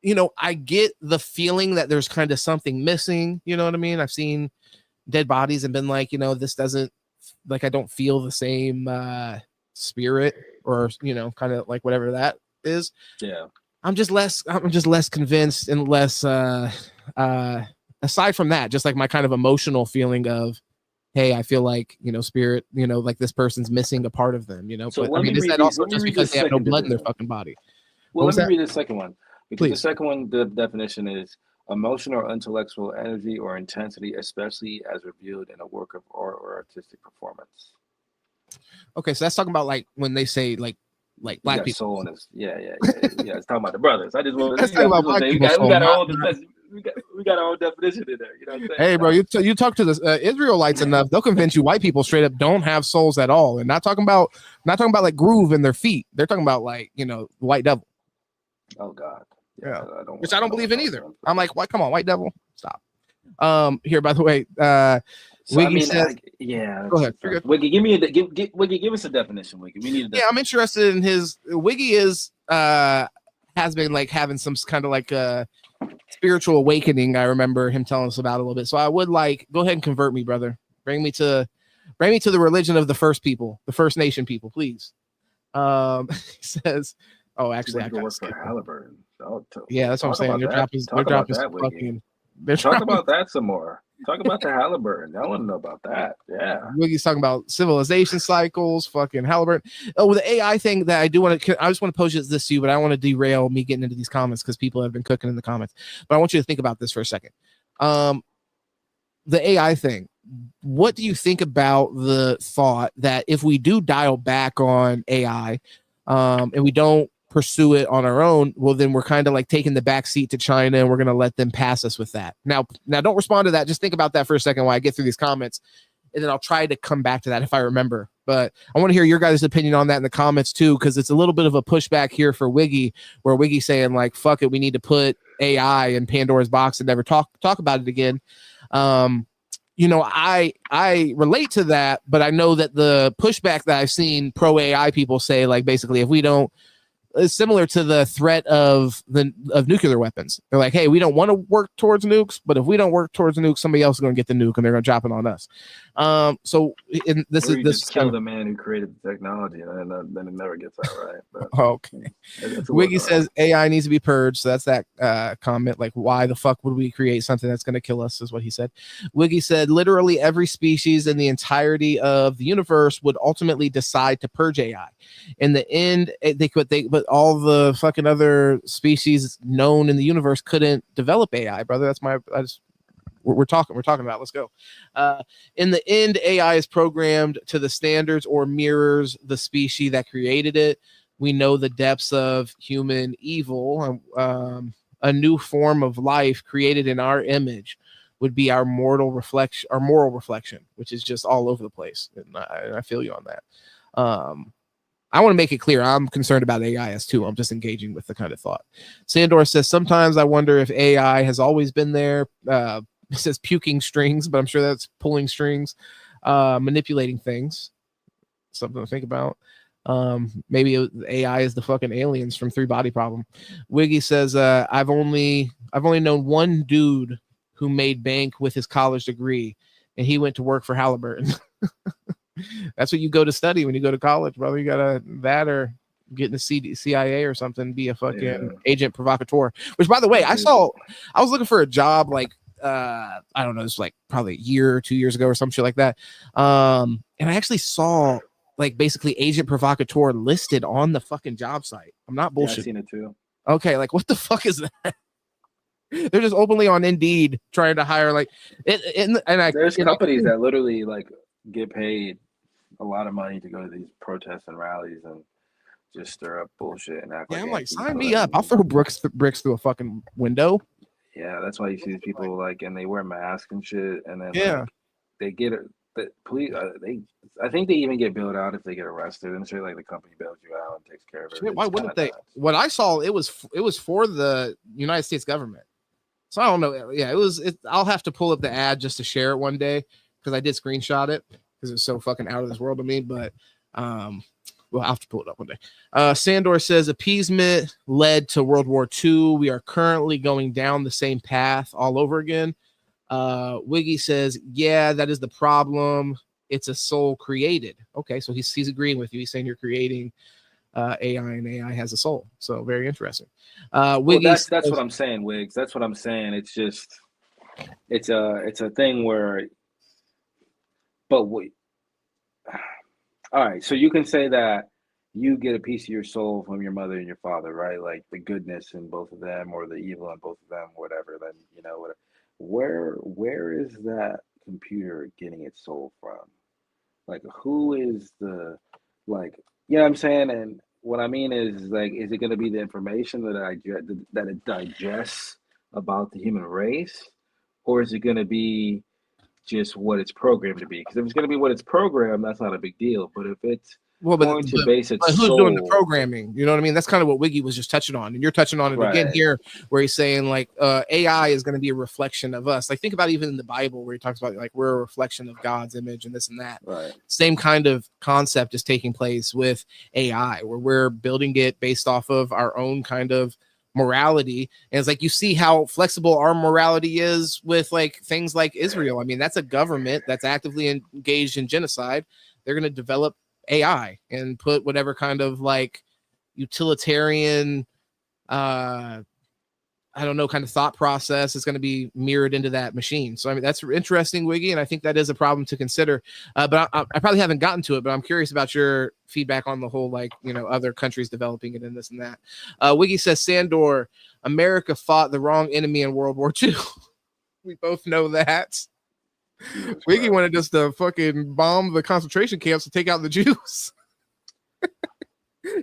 you know, I get the feeling that there's kind of something missing. You know what I mean? I've seen dead bodies and been like, you know, this doesn't, like, I don't feel the same spirit, or, you know, kind of like whatever that is. Yeah. I'm just less convinced, and less aside from that, just like my kind of emotional feeling of, hey, I feel like, you know, spirit, you know, like this person's missing a part of them, you know. So but I mean, is that also just because they have no blood in their fucking body? Well, let me read the second one. Because the second one, the definition is emotional or intellectual energy or intensity, especially as revealed in a work of art or artistic performance. Okay, so that's talking about like when they say like black people. Soul in this. Yeah. It's talking about the brothers. I just want to talk about black people. We got our own definition in there. You know what I'm saying? Hey, bro, you talk to the Israelites enough, they'll convince you white people straight up don't have souls at all, and not talking about like groove in their feet. They're talking about like, you know, white devil. Oh God. Yeah. Which I don't believe in either. I'm like, what? Come on, white devil, stop. Here, by the way, Wiggy says, go ahead. Wiggy, Wiggy, give us a definition. Wiggy, we need. I'm interested in his. Wiggy has been like having some kind of like a spiritual awakening. I remember him telling us about a little bit. So I would like, go ahead and convert me, brother. Bring me to the religion of the first people, the First Nation people, please. He says, oh, actually, I work for Halliburton. Yeah, that's what I'm saying. Their drop is fucking. Talk about that some more. Talk about the Halliburton. I want to know about that. Yeah. Wiggy's talking about civilization cycles, fucking Halliburton. Oh, the AI thing that I just want to pose this to you, but I don't want to derail me getting into these comments because people have been cooking in the comments. But I want you to think about this for a second. The AI thing. What do you think about the thought that if we do dial back on AI, and we don't pursue it on our own, well, then we're kind of like taking the back seat to China, and we're going to let them pass us with that. Now, don't respond to that. Just think about that for a second while I get through these comments, and then I'll try to come back to that if I remember. But I want to hear your guys' opinion on that in the comments too, because it's a little bit of a pushback here for Wiggy, where Wiggy's saying like, fuck it, we need to put AI in Pandora's box and never talk about it again. You know, I relate to that, but I know that the pushback that I've seen pro AI people say, like, basically, if we don't, it's similar to the threat of nuclear weapons. They're like, hey, we don't want to work towards nukes, but if we don't work towards nukes, somebody else is going to get the nuke, and they're going to drop it on us. This kill the man who created the technology, and then it never gets out right. But okay. Wiggy says AI needs to be purged. So that's that comment. Like, why the fuck would we create something that's going to kill us? Is what he said. Wiggy said, literally every species in the entirety of the universe would ultimately decide to purge AI. In the end, but all the fucking other species known in the universe couldn't develop AI, brother. That's we're talking about. Let's go. In the end, AI is programmed to the standards or mirrors the species that created it. We know the depths of human evil. A new form of life created in our image would be our moral reflection, which is just all over the place. And I feel you on that. I want to make it clear I'm concerned about AI too. I'm just engaging with the kind of thought. Sandor says, sometimes I wonder if AI has always been there. It says puking strings, but I'm sure that's pulling strings, manipulating things. Something to think about. Maybe AI is the fucking aliens from Three Body Problem. Wiggy says, I've only known one dude who made bank with his college degree, and he went to work for Halliburton. That's what you go to study when you go to college, brother. You gotta that or get in the CIA or something, be a fucking agent provocateur. Which, by the way, I was looking for a job like I don't know, it's like probably a year or 2 years ago or some shit like that. And I actually saw like basically agent provocateur listed on the fucking job site. I'm not bullshit. Yeah, I've seen it too. Okay, like what the fuck is that? They're just openly on Indeed trying to hire like there's companies that literally like get paid a lot of money to go to these protests and rallies and just stir up bullshit and act. Yeah, I'm like, sign me up. I'll throw bricks through a fucking window. Yeah, that's why you see these people like, and they wear masks and shit, and then like, they get it. The police, I think they even get bailed out if they get arrested, and so like the company bails you out and takes care of it. Shit, why wouldn't they? Nuts. What I saw, it was for the United States government. So I don't know. Yeah, I'll have to pull up the ad just to share it one day because I did screenshot it because it's so fucking out of this world to me. But we'll have to pull it up one day. Sandor says appeasement led to World War II. We are currently going down the same path all over again. Wiggy says, yeah, that is the problem. It's a soul created. Okay, so he's agreeing with you. He's saying you're creating AI, and AI has a soul. So very interesting. Wiggy, well, that's what I'm saying, Wiggs. That's what I'm saying. It's just it's a thing where, but wait. All right, so you can say that you get a piece of your soul from your mother and your father, right? Like the goodness in both of them or the evil in both of them, whatever. Then where is that computer getting its soul from? Like, who is the, like, you know what I'm saying? And what I mean is like, is it going to be the information that it digests about the human race, or is it going to be just what it's programmed to be? Because if it's going to be what it's programmed, that's not a big deal. But if it's going to base its who's doing the programming? You know what I mean? That's kind of what Wiggy was just touching on, and you're touching on it again here, where he's saying like AI is going to be a reflection of us. Like think about even in the Bible where he talks about like we're a reflection of God's image and this and that. Right. Same kind of concept is taking place with AI, where we're building it based off of our own kind of morality. And it's like you see how flexible our morality is with like things like Israel. I mean, that's a government that's actively engaged in genocide. They're going to develop AI and put whatever kind of like utilitarian I don't know, kind of thought process is going to be mirrored into that machine. So I mean, that's interesting, Wiggy, and I think that is a problem to consider. But I probably haven't gotten to it, but I'm curious about your feedback on the whole, like, you know, other countries developing it and this and that. Wiggy says, Sandor, America fought the wrong enemy in World War II. We both know that. Wiggy wanted us to fucking bomb the concentration camps to take out the Jews.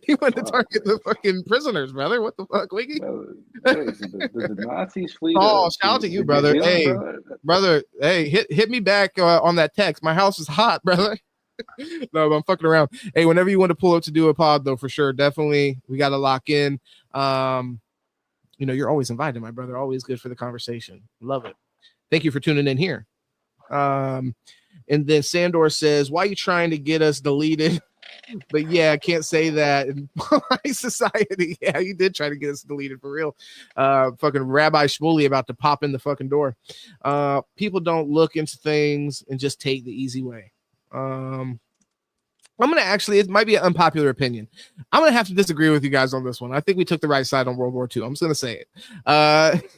He went to target the fucking prisoners, brother. What the fuck, Wiggy? The Nazis flee. Oh, shout out to you, brother. Hey, brother. Hey, hit me back on that text. My house is hot, brother. No, I'm fucking around. Hey, whenever you want to pull up to do a pod, though, for sure, definitely, we got to lock in. You're always invited, my brother. Always good for the conversation. Love it. Thank you for tuning in here. And then Sandor says, "Why are you trying to get us deleted?" But yeah, I can't say that in polite society. Yeah, you did try to get us deleted for real. Fucking Rabbi Shmuley about to pop in the fucking door. People don't look into things and just take the easy way. I'm gonna it might be an unpopular opinion. I'm gonna have to disagree with you guys on this one. I think we took the right side on World War II. I'm just gonna say it.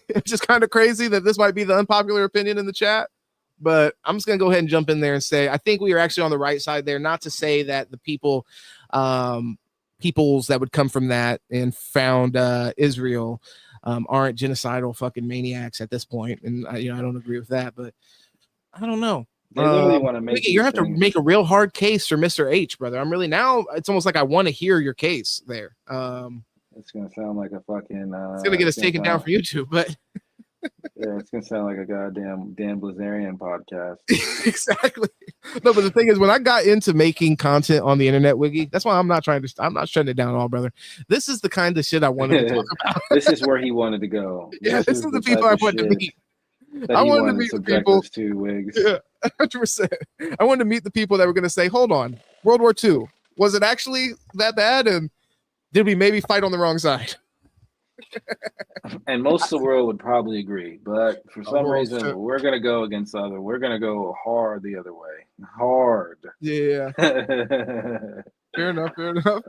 It's just kind of crazy that this might be the unpopular opinion in the chat. But I'm just going to go ahead and jump in there and say, I think we are actually on the right side there. Not to say that the peoples that would come from that and found Israel aren't genocidal fucking maniacs at this point. And I don't agree with that, but I don't know. They literally want to make you have to make a real hard case for Mr. H, brother. I'm really now. It's almost like I want to hear your case there. It's going to sound like a fucking. It's going to get us taken down for YouTube, but. Yeah, it's gonna sound like a goddamn Dan Blazarian podcast. Exactly. No, but the thing is, when I got into making content on the internet, Wiggy, that's why I'm not shutting it down at all, brother. This is the kind of shit I wanted to talk about. This is where he wanted to go. Yeah, this is the people I wanted to meet. I wanted to meet the people. To Wigs. Yeah, 100%. I wanted to meet the people that were going to say, "Hold on, World War II, was it actually that bad? And did we maybe fight on the wrong side?" And most of the world would probably agree, but for some reason we're gonna go against we're gonna go hard the other way. Hard. Yeah. Fair enough.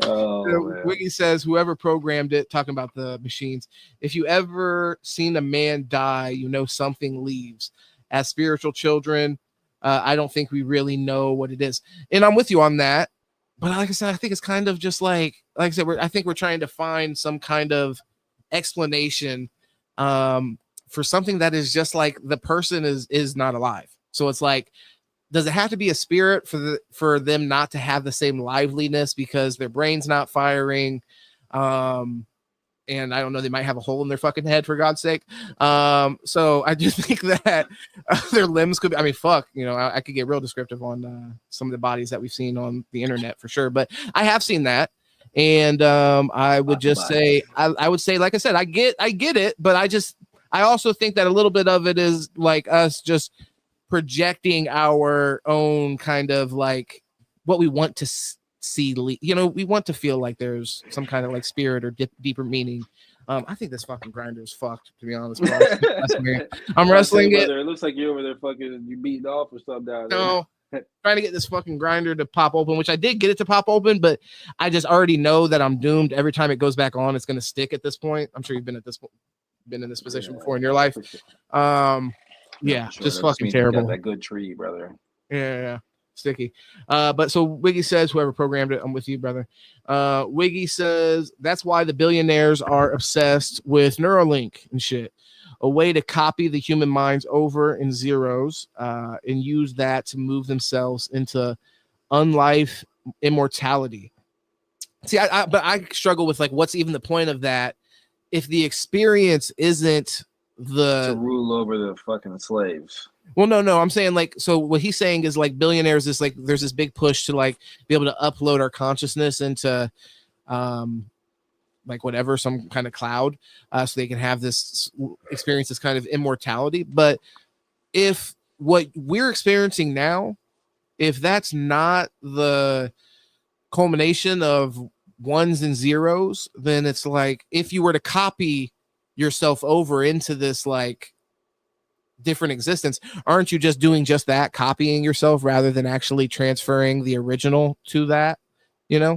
Oh, Wiggy says, whoever programmed it, talking about the machines, if you ever seen a man die, something leaves. As spiritual children, I don't think we really know what it is. And I'm with you on that. But like I said, I think it's kind of just like I said, I think we're trying to find some kind of explanation for something that is just like the person is not alive. So it's like, does it have to be a spirit for them not to have the same liveliness because their brain's not firing? And I don't know, they might have a hole in their fucking head, for God's sake. So I do think that their limbs could be, I could get real descriptive on some of the bodies that we've seen on the internet for sure, but I have seen that. And I would just say, I would say, like I said, I get it, but I also think that a little bit of it is like us just projecting our own kind of like what we want to see. We want to feel like there's some kind of like spirit or deeper meaning. I think this fucking grinder is fucked, to be honest. Bro. I'm wrestling it. It looks like you're over there fucking you beating off or something down there. No. Trying to get this fucking grinder to pop open, which I did get it to pop open, but I just already know that I'm doomed. Every time it goes back on, it's going to stick at this point. I'm sure you've been in this position before in your life. Just fucking terrible. You got that good tree, brother. Yeah, sticky. But so Wiggy says, whoever programmed it, I'm with you, brother. Wiggy says that's why the billionaires are obsessed with Neuralink and shit. A way to copy the human minds over in zeros and use that to move themselves into unlife immortality. See, but I struggle with like, what's even the point of that if the experience isn't to rule over the fucking slaves? Well, no, I'm saying like, so what he's saying is like billionaires is like, there's this big push to like be able to upload our consciousness into like whatever, some kind of cloud, so they can have this experience, this kind of immortality. But if what we're experiencing now, if that's not the culmination of ones and zeros, then it's like if you were to copy yourself over into this like different existence, aren't you just doing just that, copying yourself rather than actually transferring the original to that?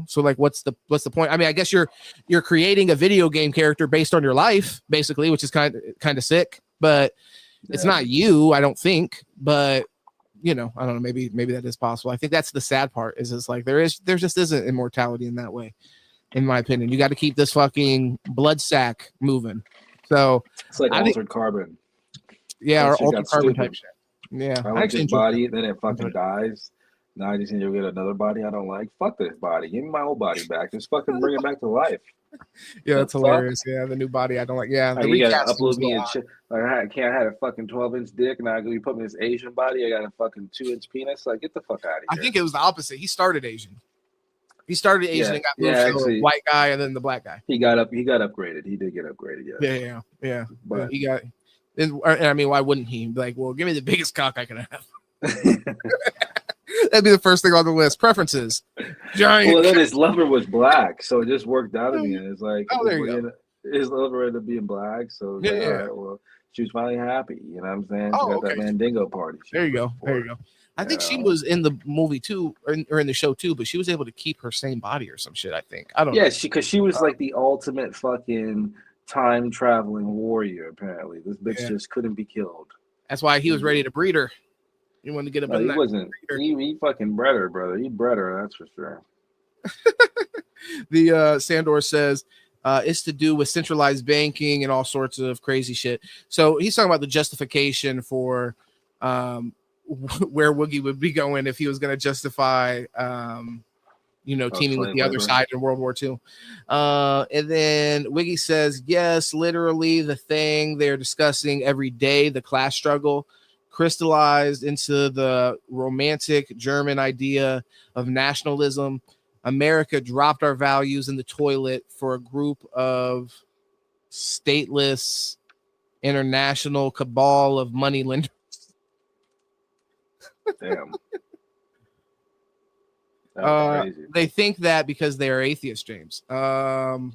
So like what's the point? I mean, I guess you're creating a video game character based on your life, basically, which is kind of sick, but it's not you, I don't think. But I don't know, maybe that is possible. I think that's the sad part, is it's like there just isn't immortality in that way, in my opinion. You got to keep this fucking blood sack moving. So it's like altered carbon. Yeah, or altered carbon type shit. Yeah, I like this body, then it fucking dies. Now I just need to get another body I don't like. Fuck this body. Give me my old body back. Just fucking bring it back to life. Yeah, that's hilarious. Yeah, the new body I don't like. Yeah, the you gotta recast upload me and shit. Like I had a fucking 12-inch dick, now you put me in this Asian body. I got a fucking 2-inch penis. Like, get the fuck out of here. I think it was the opposite. He started Asian. He started Asian and got moved to the white guy and then the black guy. He got upgraded. He did get upgraded. Yeah. But he got. And I mean, why wouldn't he? Like, well, give me the biggest cock I can have. That'd be the first thing on the list. Preferences. Giant. Well, then his lover was black, so it just worked out of me. And it's like, oh, there you go. His lover ended up being black, so yeah. All right, well, she was finally happy. You know what I'm saying? Oh, she got that Mandingo party. There you go. I think she was in the movie too, or in the show too, but she was able to keep her same body or some shit. I think. I don't know. Yeah, because she was like the ultimate fucking time traveling warrior. Apparently, this bitch just couldn't be killed. That's why he was ready to breed her. You wanted to get up in he that. Wasn't. He fucking bred her, brother. He bred her. That's for sure. The Sandor says it's to do with centralized banking and all sorts of crazy shit. So he's talking about the justification for where Woogie would be going if he was going to justify, teaming with the other side in World War II. And then Wiggy says, yes, literally the thing they're discussing every day, the class struggle, crystallized into the romantic German idea of nationalism. America dropped our values in the toilet for a group of stateless international cabal of money lenders. Damn. They think that because they are atheists, James. You'll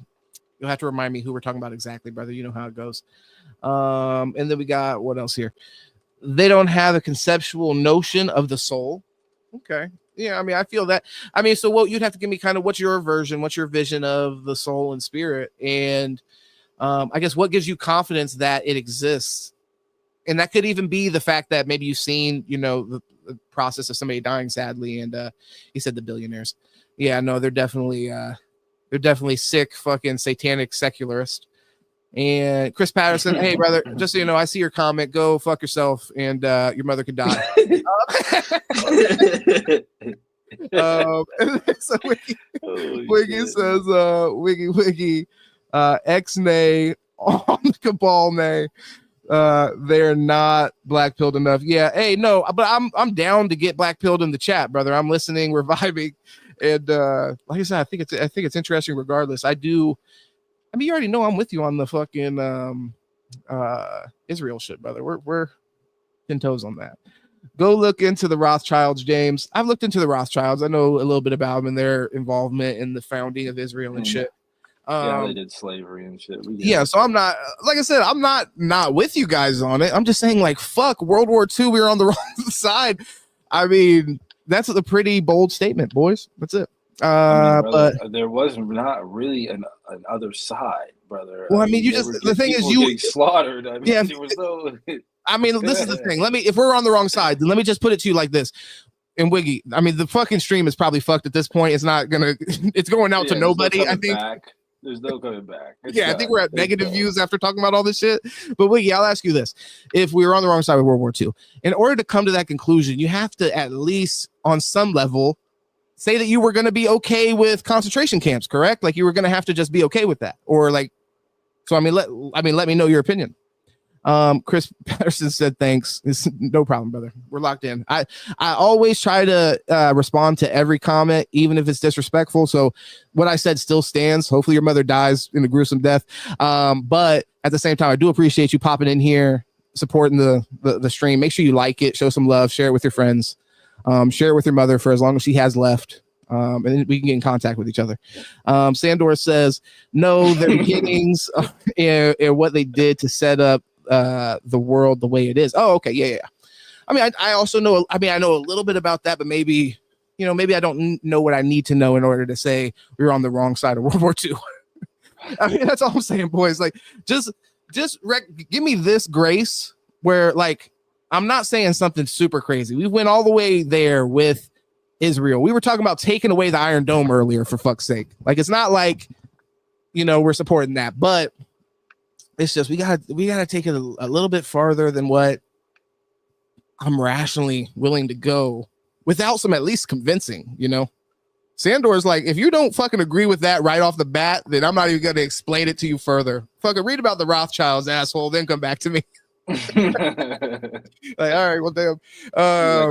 have to remind me who we're talking about exactly, brother. You know how it goes. And then we got what else here? They don't have a conceptual notion of the soul. Okay. Yeah, I mean, I feel that. I mean, so what you'd have to give me kind of what's your version, what's your vision of the soul and spirit, and I guess what gives you confidence that it exists, and that could even be the fact that maybe you've seen, the process of somebody dying sadly, and he said the billionaires. Yeah, no, they're definitely sick, fucking satanic secularists. And Chris Patterson, hey brother, just so you know, I see your comment. Go fuck yourself, and your mother could die. So Wiggy says, Wiggy, X-nay on the cabal nay. They're not black pilled enough. Yeah, hey, no, but I'm down to get black pilled in the chat, brother. I'm listening, we're vibing, and like I said, I think it's interesting. Regardless, I mean, you already know I'm with you on the fucking Israel shit, brother. We're 10 toes on that. Go look into the Rothschilds, James. I've looked into the Rothschilds. I know a little bit about them and their involvement in the founding of Israel and shit. They did slavery and shit. So I'm not, like I said, I'm not with you guys on it. I'm just saying, like, fuck World War II. We were on the wrong side. I mean, that's a pretty bold statement, boys. That's it. But there was not really an other side, brother. Well, I mean, the thing is, you getting slaughtered. I mean, there was no. I mean, this is the thing. If we're on the wrong side, then let me just put it to you like this. And Wiggy, I mean, the fucking stream is probably fucked at this point. It's not gonna. It's going out to nobody. I think. There's no coming back. I think we're at negative views after talking about all this shit. But Wiggy, I'll ask you this: if we were on the wrong side of World War II, in order to come to that conclusion, you have to at least, on some level, say that you were going to be okay with concentration camps, correct? Like you were going to have to just be okay with that, or like. So I mean, let me know your opinion. Chris Patterson said thanks. It's no problem, brother. We're locked in. I always try to respond to every comment, even if it's disrespectful. So what I said still stands. Hopefully your mother dies in a gruesome death. But at the same time, I do appreciate you popping in here, supporting the stream. Make sure you like it, show some love, share it with your friends, share it with your mother for as long as she has left. And then we can get in contact with each other. Sandor says, no, their beginnings and what they did to set up the world the way it is. Oh, okay. Yeah. I mean, I also know, I know a little bit about that, but maybe I don't know what I need to know in order to say we were on the wrong side of World War II. I mean, that's all I'm saying, boys. Like, just give me this grace where, like, I'm not saying something super crazy. We went all the way there with Israel. We were talking about taking away the Iron Dome earlier, for fuck's sake. Like, it's not like, we're supporting that, but it's just we gotta take it a little bit farther than what I'm rationally willing to go without some at least convincing, Sandor's like, if you don't fucking agree with that right off the bat, then I'm not even going to explain it to you further. Fucking read about the Rothschilds, asshole, then come back to me. Like, all right, well, damn.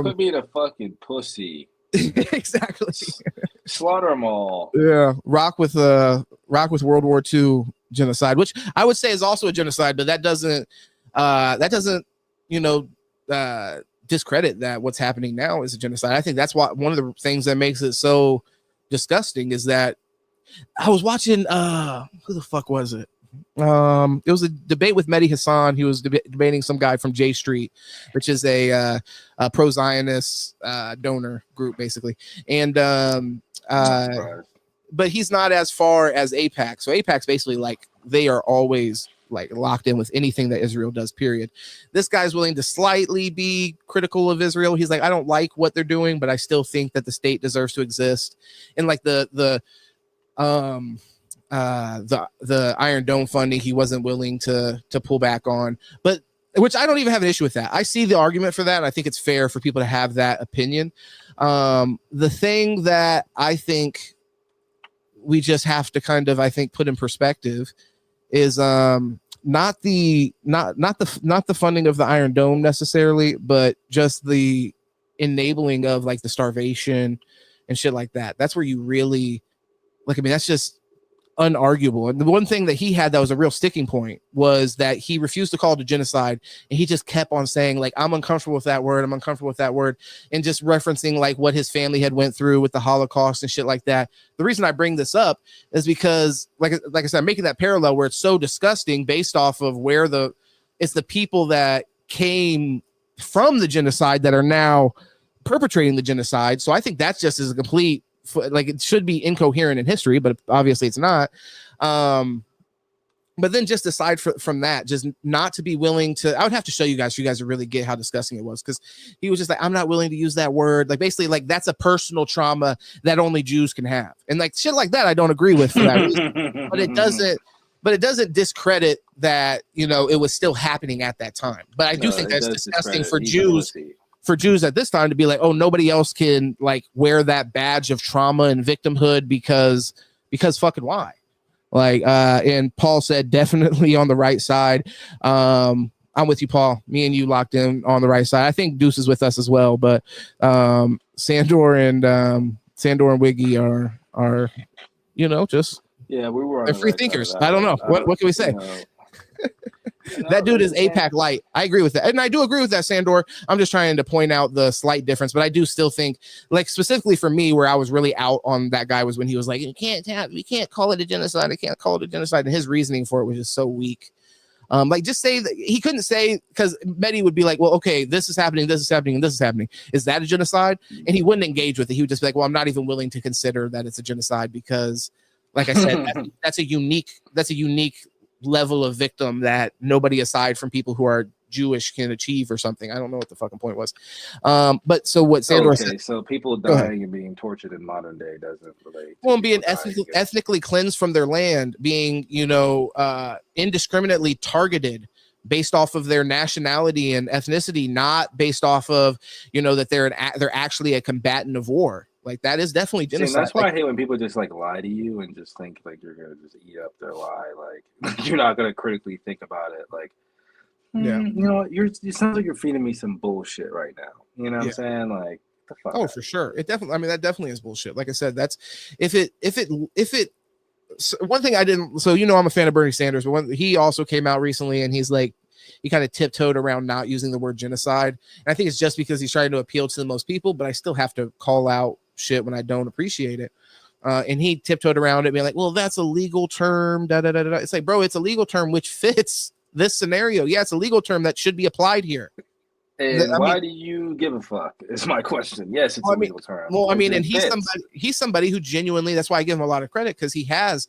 Quit being a fucking pussy. Exactly. Slaughter them all. Yeah, rock with World War II genocide, which I would say is also a genocide, but that doesn't discredit that what's happening now is a genocide. I think that's why one of the things that makes it so disgusting is that I was watching who the fuck was it? It was a debate with Mehdi Hassan. He was debating some guy from J Street, which is a pro-Zionist donor group, basically. And but he's not as far as AIPAC. So AIPAC's basically like they are always like locked in with anything that Israel does, period. This guy's willing to slightly be critical of Israel. He's like, I don't like what they're doing, but I still think that the state deserves to exist. And like the Iron Dome funding, he wasn't willing to pull back on, but which I don't even have an issue with that. I see the argument for that. And I think it's fair for people to have that opinion. The thing that I think we just have to kind of, I think, put in perspective is not the funding of the Iron Dome necessarily, but just the enabling of like the starvation and shit like that. That's where you really like, I mean, that's just unarguable. And the one thing that he had that was a real sticking point was that he refused to call it a genocide, and he just kept on saying like, I'm uncomfortable with that word, and just referencing like what his family had went through with the Holocaust and shit like that. The reason I bring this up is because like I said, I'm making that parallel where it's so disgusting based off of where it's the people that came from the genocide that are now perpetrating the genocide. So I think that's just as a complete, like, it should be incoherent in history, but obviously it's not. But then just aside from that, just not to be willing to, I would have to show you guys, so you guys would really get how disgusting it was. Cause he was just like, I'm not willing to use that word. Like basically like that's a personal trauma that only Jews can have. And like shit like that, I don't agree with for that reason. But it doesn't discredit that, it was still happening at that time. But I do think that's disgusting for Jews at this time to be like, oh, nobody else can like wear that badge of trauma and victimhood because fucking why? Like, and Paul said definitely on the right side. I'm with you, Paul. Me and you locked in on the right side. I think Deuce is with us as well, but Sandor and Wiggy are just we were they're free thinkers. I don't know. What can we say? That dude is AIPAC light. I agree with that. And I do agree with that, Sandor. I'm just trying to point out the slight difference, but I do still think, like, specifically for me, where I was really out on that guy was when he was like, we can't call it a genocide. I can't call it a genocide. And his reasoning for it was just so weak. Like, just say that he couldn't say, because Mehdi would be like, well, okay, this is happening, this is happening, and this is happening. Is that a genocide? And he wouldn't engage with it. He would just be like, well, I'm not even willing to consider that it's a genocide because, like I said, that's a unique level of victim that nobody aside from people who are Jewish can achieve or something. I don't know what the fucking point was. But so what Sandor said. So people dying and being tortured in modern day doesn't relate. Well, being ethnically cleansed from their land, being, indiscriminately targeted based off of their nationality and ethnicity, not based off of, that they're actually a combatant of war. Like that is definitely genocide. See, that's why I hate when people just like lie to you and just think like you're gonna just eat up their lie. Like you're not gonna critically think about it. Like, you sound like you're feeding me some bullshit right now. You know what I'm saying? Like, the fuck for sure. It definitely. I mean, that definitely is bullshit. Like I said, that's if it. So one thing I didn't. So I'm a fan of Bernie Sanders, but he also came out recently and he's like, he kind of tiptoed around not using the word genocide. And I think it's just because he's trying to appeal to the most people, but I still have to call out shit when I don't appreciate it. And he tiptoed around it being like, well, that's a legal term. It's like, bro, it's a legal term which fits this scenario. Yeah, it's a legal term that should be applied here. And why do you give a fuck? Is my question. Yes, it's a legal term. Well, I mean, and he's somebody who genuinely, that's why I give him a lot of credit, because he has,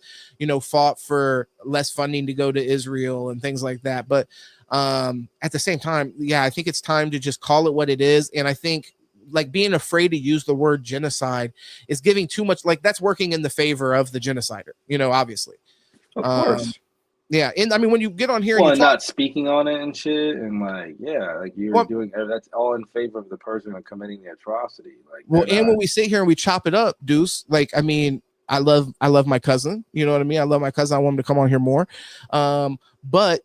fought for less funding to go to Israel and things like that. But at the same time, I think it's time to just call it what it is. And I think like being afraid to use the word genocide is giving too much, like that's working in the favor of the genocider, obviously. Of course. Yeah, and I mean, when you get on here Well, and you and talk, not speaking on it and shit, and like, yeah, like you're well, doing that's all in favor of the person committing the atrocity. Like, well, and when we sit here and we chop it up, Deuce, like, I mean, I love my cousin. You know what I mean? I love my cousin. I want him to come on here more. But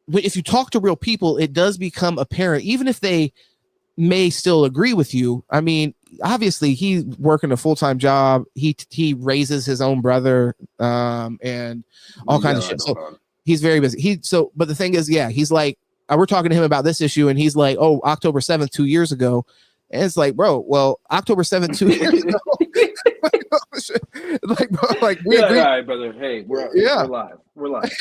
if you talk to real people, it does become apparent, even if they may still agree with you. I mean, obviously he's working a full-time job. He raises his own brother, and all kinds of shit. So he's very busy. But the thing is, yeah, he's like, we're talking to him about this issue, and he's like, oh, October 7th, 2 years ago. And it's like, bro, well, October 7th, 2 years ago. Like, bro, like we agree. All right, brother. Hey, we're live. We're live.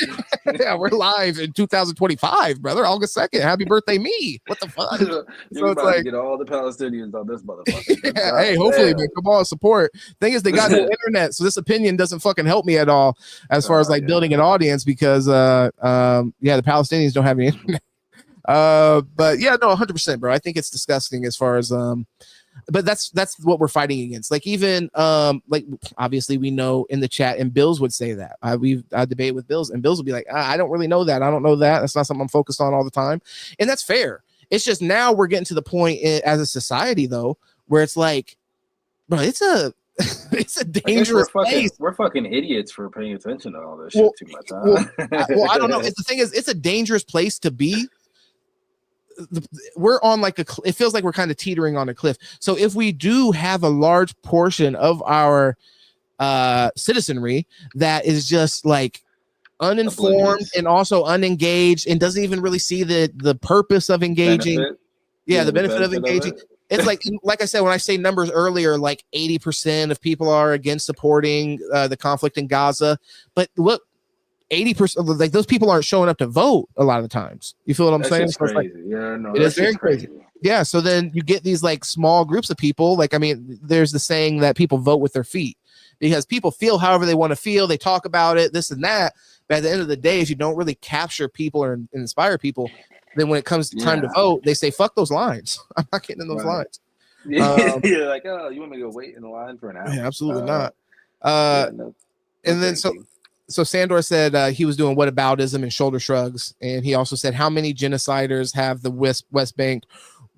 Yeah, we're live in 2025, brother. August 2nd. Happy birthday, me. What the fuck? You're So it's about like, to get all the Palestinians on this motherfucker. yeah, hey, hopefully, man, come on, support. Thing is, they got no internet, so this opinion doesn't fucking help me at all as far as like building an audience because the Palestinians don't have any internet. But yeah, no, 100%, bro. I think it's disgusting as far as but that's what we're fighting against. Like, even like, obviously we know in the chat, and Bills would say that I debate with Bills, and Bills will be like, I don't really know that. I don't know that. That's not something I'm focused on all the time, and that's fair. It's just now we're getting to the point as a society though where it's like, bro, it's a dangerous place. We're fucking idiots for paying attention to all this shit too much. Huh? Well, I don't know. The thing is, it's a dangerous place to be. We're on like it feels like we're kind of teetering on a cliff. So if we do have a large portion of our citizenry that is just like uninformed and also unengaged and doesn't even really see the purpose of engaging, the benefit of engaging. It's like I said, when I say numbers earlier, like 80% of people are against supporting the conflict in Gaza, but look, 80%, like, those people aren't showing up to vote a lot of the times. You feel what I'm saying? So crazy. It is very crazy. Yeah, so then you get these like small groups of people. Like, I mean, there's the saying that people vote with their feet because people feel however they want to feel. They talk about it, this and that. But at the end of the day, if you don't really capture people or inspire people, then when it comes time to vote, they say, fuck those lines. I'm not getting in those lines. You're like, oh, you want me to go wait in the line for an hour? Yeah, absolutely not. And then so Sandor said he was doing whataboutism and shoulder shrugs, and he also said, how many genociders have the West Bank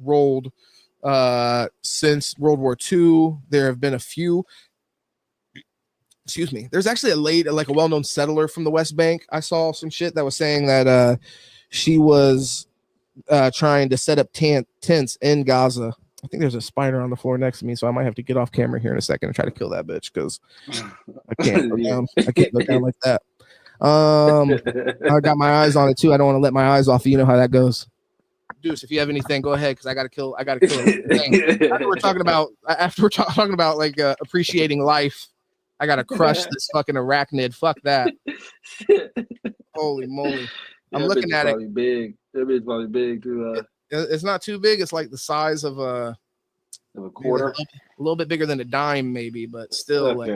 rolled since World War II? There have been a few. Excuse me. There's actually a well-known settler from the West Bank. I saw some shit that was saying that she was trying to set up tents in Gaza. I think there's a spider on the floor next to me, so I might have to get off camera here in a second and try to kill that bitch because I can't go down. I can't go down like that. I got my eyes on it too. I don't want to let my eyes off. You know how that goes. Deuce, if you have anything, go ahead because I gotta kill it. After we're talking about like appreciating life, I gotta crush this fucking arachnid. Fuck that. Holy moly! I'm looking at it. Big. That bitch probably big too. It's not too big. It's like the size of a quarter, a little bit bigger than a dime, maybe, but still, like,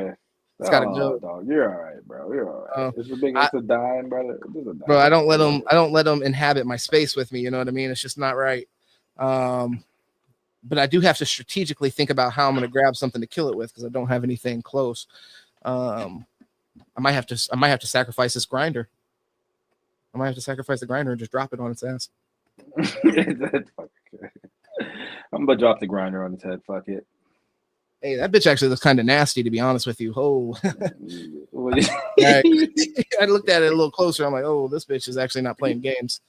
it's got to go. Dog. You're all right, bro. You're all right. It's as big as a dime, brother. Bro, I don't let them inhabit my space with me. You know what I mean? It's just not right. But I do have to strategically think about how I'm going to grab something to kill it with because I don't have anything close. I might have to sacrifice this grinder. I might have to sacrifice the grinder and just drop it on its ass. I'm gonna drop the grinder on his head. Fuck it. Hey, that bitch actually looks kind of nasty, to be honest with you. Oh, I looked at it a little closer. I'm like, oh, this bitch is actually not playing games.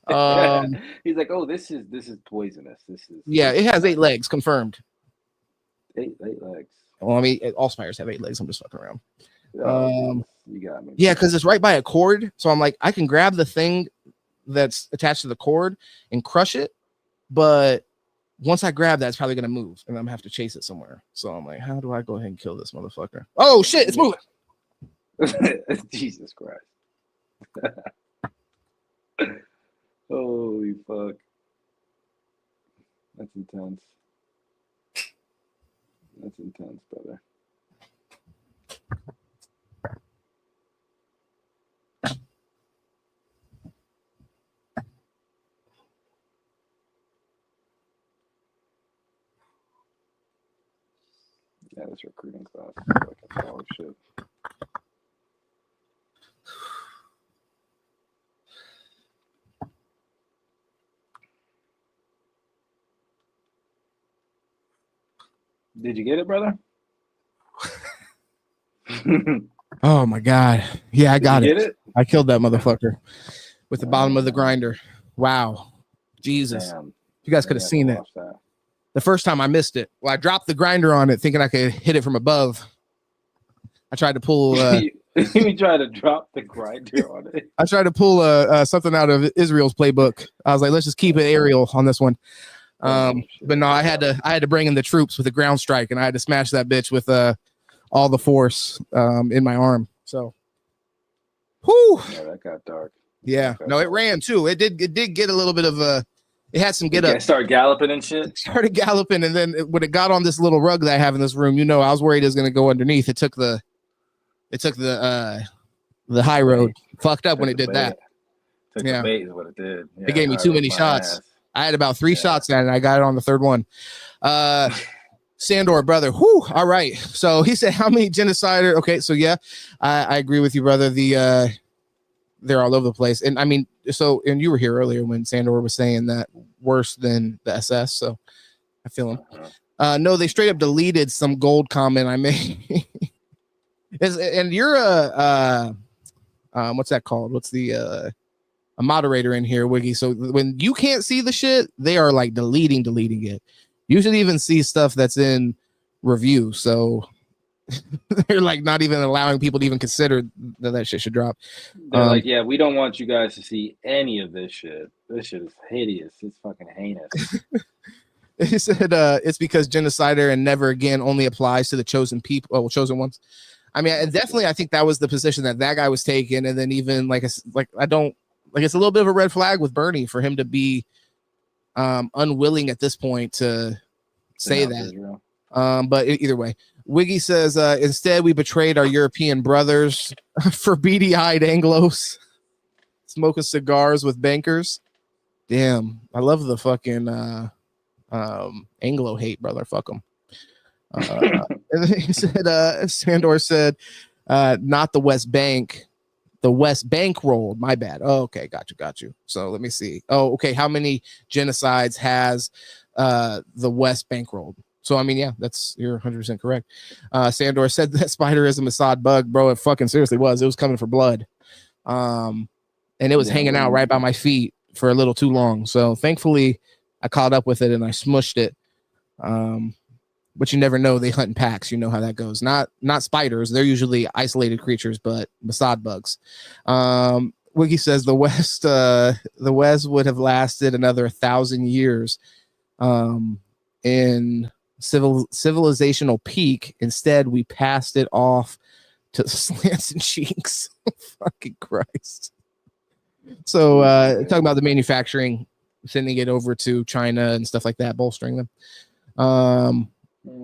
He's like, oh, this is poisonous. It has 8 legs, confirmed. 8 legs. Well, I mean, all spiders have 8 legs. I'm just fucking around. You got me. Yeah, because it's right by a cord, so I'm like, I can grab the thing that's attached to the cord and crush it, but once I grab that, it's probably gonna move, and I'm gonna have to chase it somewhere. So I'm like, how do I go ahead and kill this motherfucker? Oh shit, it's moving! Jesus Christ! Holy fuck! That's intense. That's intense, brother. Yeah, this recruiting class is like a shit. Did you get it, brother? Oh my God. Yeah, I got Did you get it? I killed that motherfucker with the bottom of the grinder. Wow. Jesus. Damn. You guys could have seen it. The first time I missed it. Well, I dropped the grinder on it thinking I could hit it from above. I tried to pull you tried to drop the grinder on it. I tried to pull something out of Israel's playbook. I was like, let's just keep it aerial on this one. But no, I had to bring in the troops with a ground strike, and I had to smash that bitch with all the force in my arm. So, whoo. Yeah, that got dark. Yeah, no, it ran too. It did get a little bit of a. It had some get up. Start galloping and shit. It started galloping, and then when it got on this little rug that I have in this room, I was worried it was going to go underneath. It took the high road. Fucked up when it did that. Took the bait is what it did. Yeah, it gave me too many shots. Ass. I had about 3 shots at it, and I got it on the third one. Sandor, brother. Whoo. All right. So he said, how many genocider? Okay. So yeah, I agree with you, brother. They're all over the place. And I mean, and you were here earlier when Sandor was saying that worse than the SS. So I feel him. No, they straight up deleted some gold comment I made. And you're what's that called? What's the a moderator in here, Wiggy? So when you can't see the shit, they are like deleting it. You should even see stuff that's in review. So they're like not even allowing people to even consider that shit should drop. They're like, yeah, we don't want you guys to see any of this shit. This shit is hideous. It's fucking heinous. He said it's because genocider and never again only applies to the chosen people, chosen ones. I mean, definitely, I think that was the position that guy was taking, and then even it's a little bit of a red flag with Bernie for him to be unwilling at this point to say that. But either way, Wiggy says instead we betrayed our European brothers for beady-eyed Anglos smoking cigars with bankers. Damn, I love the fucking Anglo hate, brother. Fuck them. And then he said, Sandor said, not the West Bank. The West Bank rolled. My bad. Oh, okay, got you. So let me see. Oh, okay. How many genocides has the West Bank rolled? So I mean, yeah, you're 100% correct. Sandor said that spider is a Mossad bug, bro. It fucking seriously was. It was coming for blood, and it was hanging out right by my feet for a little too long. So thankfully, I caught up with it and I smushed it. But you never know. They hunt in packs. You know how that goes. Not spiders. They're usually isolated creatures, but Mossad bugs. Wiggy says the West would have lasted another 1,000 years in civilizational peak. Instead, we passed it off to slants and cheeks. Fucking Christ. So talking about the manufacturing, sending it over to China and stuff like that, bolstering them.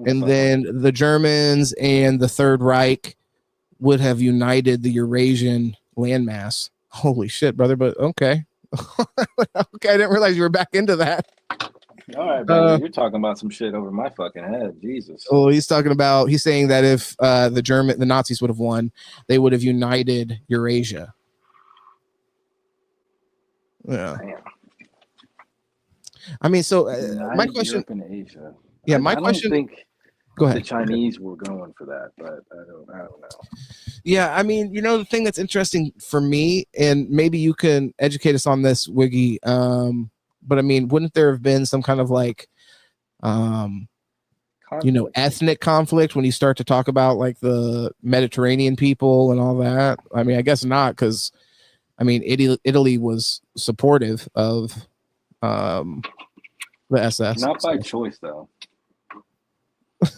And then the Germans and the Third Reich would have united the Eurasian landmass. Holy shit, brother. But okay. Okay, I didn't realize you were back into that. All right, brother. You're talking about some shit over my fucking head. Jesus. Oh, he's saying that if the Nazis would have won, they would have united Eurasia. Yeah. Damn. I mean, so my question. Asia. Yeah, my question. Think go ahead. The Chinese were going for that, but I don't know. Yeah, I mean, the thing that's interesting for me, and maybe you can educate us on this, Wiggy. But I mean, wouldn't there have been some kind of ethnic conflict when you start to talk about like the Mediterranean people and all that? I mean, I guess not, because I mean, Italy was supportive of the SS. Not by choice, though.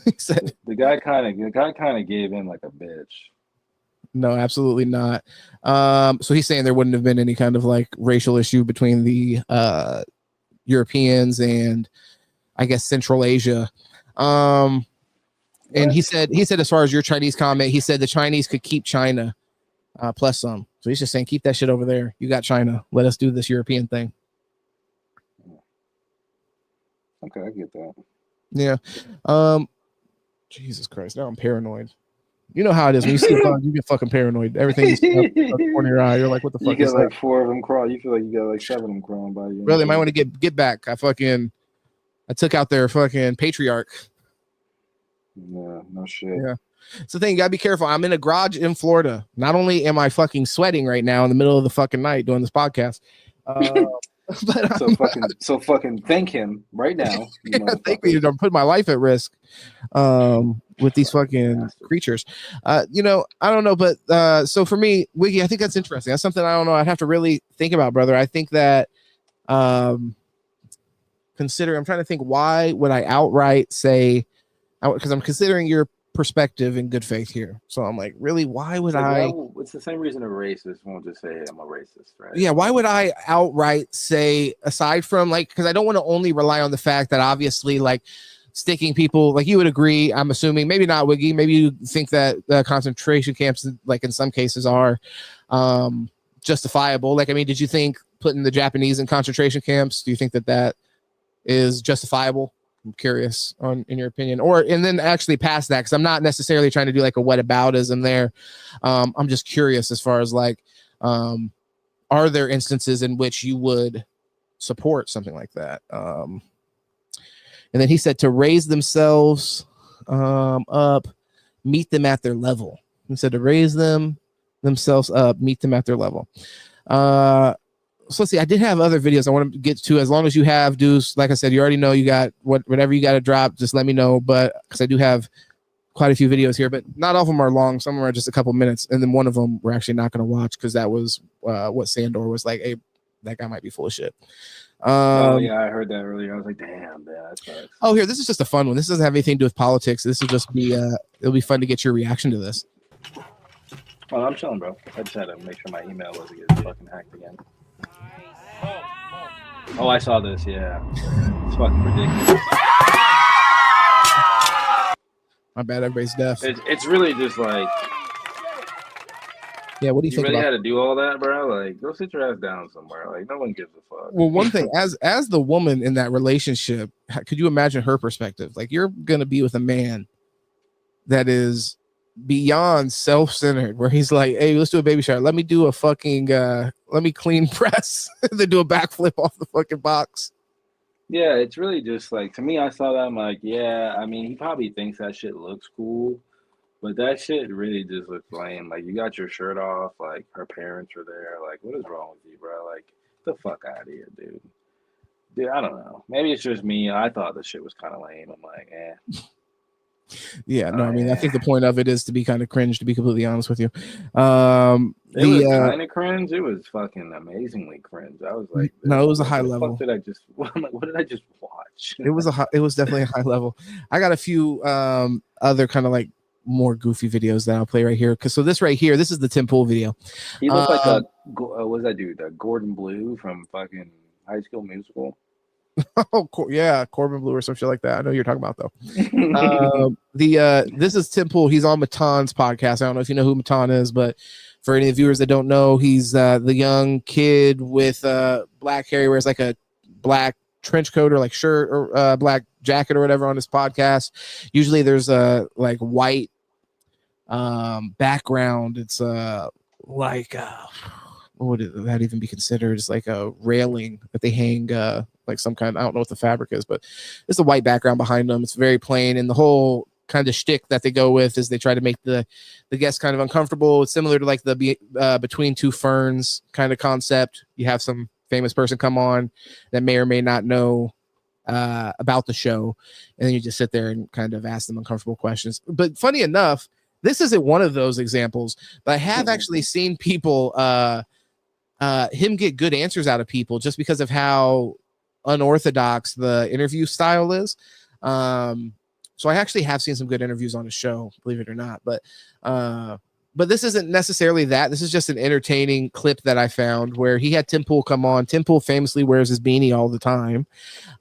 He said the guy kind of gave in like a bitch. No, absolutely not. So he's saying there wouldn't have been any kind of like racial issue between the Europeans and I guess Central Asia. And he said as far as your Chinese comment, he said the Chinese could keep China plus some. So he's just saying keep that shit over there. You got China. Let us do this European thing. Okay, I get that. Yeah. Jesus Christ. Now I'm paranoid. You know how it is when you see fun, you get fucking paranoid. Everything is up the corner of your eye. You're like, what the fuck? You get is like that? 4 of them crawl. You feel like you got like 7 of them crawling by you. Really, might want to get back. I took out their fucking patriarch. Yeah, no shit. Yeah. So thing, you gotta be careful. I'm in a garage in Florida. Not only am I fucking sweating right now in the middle of the fucking night doing this podcast, but so fucking thank him right now. Thank me. I'm putting my life at risk with these fucking creatures. I don't know, but so for me, Wiggy, I think that's interesting. That's something I don't know. I'd have to really think about, brother. I think that I'm trying to think, why would I outright say, because I'm considering your perspective in good faith here. So I'm like, really, why would it's the same reason a racist won't just say, hey, I'm a racist, right? Yeah, why would I outright say, aside from like, because I don't want to only rely on the fact that obviously like sticking people, like you would agree, I'm assuming, maybe not, Wiggy, maybe you think that the concentration camps, like in some cases, are justifiable. Like, I mean, did you think putting the Japanese in concentration camps, do you think that is justifiable? I'm curious in your opinion, and then actually past that, because I'm not necessarily trying to do like a whataboutism there. I'm just curious as far as like, are there instances in which you would support something like that? And then he said to raise themselves up, meet them at their level. He said to raise themselves up, meet them at their level. So let's see. I did have other videos I want to get to. As long as you have, Deuce, like I said, you already know you got whatever you got to drop. Just let me know. But because I do have quite a few videos here, but not all of them are long. Some of them are just a couple minutes, and then one of them we're actually not going to watch because that was what Sandor was like. Hey, that guy might be full of shit. Yeah, I heard that earlier. I was like, damn, that sucks. Oh, here, this is just a fun one. This doesn't have anything to do with politics. This will just be it'll be fun to get your reaction to this. Oh, I'm chilling, bro. I just had to make sure my email wasn't getting fucking hacked again. Oh, I saw this. Yeah, it's fucking ridiculous. My bad, everybody's deaf. It's really just like, yeah. What do you think? You really about had to do all that, bro? Like, go sit your ass down somewhere. Like, no one gives a fuck. Well, one thing, as the woman in that relationship, could you imagine her perspective? Like, you're gonna be with a man that is beyond self-centered, where he's like, hey, let's do a baby shower, let me do a fucking let me clean press then do a backflip off the fucking box. Yeah, it's really just like, to me, I saw that, I'm like, yeah, I mean, he probably thinks that shit looks cool, but that shit really just looks lame. Like, you got your shirt off, like her parents are there, like, what is wrong with you, bro? Like, get the fuck out of here, dude. I don't know, maybe it's just me. I thought the shit was kind of lame. I'm like, Yeah, no, I mean, I think the point of it is to be kind of cringe, to be completely honest with you. It was kind of cringe. It was fucking amazingly cringe. I was like, no, it was a high level. What did I just watch? It was definitely a high level. I got a few other kind of like more goofy videos that I'll play right here. So this right here, this is the Tim Pool video. He looked like what's that dude? Gordon Blue from fucking High School Musical. Oh yeah, Corbin Blue or some shit like that. I know you're talking about though. This is Tim Pool. He's on Maton's podcast. I don't know if you know who Maton is, but for any of the viewers that don't know, he's the young kid with black hair. He wears like a black trench coat or like shirt or black jacket or whatever on his podcast. Usually there's a like white background. It's like what would that even be considered? It's like a railing that they hang like some kind, I don't know what the fabric is, but it's a white background behind them. It's very plain, and the whole kind of shtick that they go with is they try to make the guests kind of uncomfortable. It's similar to like the Between Two Ferns kind of concept. You have some famous person come on that may or may not know about the show, and then you just sit there and kind of ask them uncomfortable questions. But funny enough, this isn't one of those examples, but I have actually seen people him get good answers out of people just because of how unorthodox the interview style is. So I actually have seen some good interviews on the show, believe it or not, but this isn't necessarily that. This is just an entertaining clip that I found where he had Tim Pool come on. Tim Pool famously wears his beanie all the time.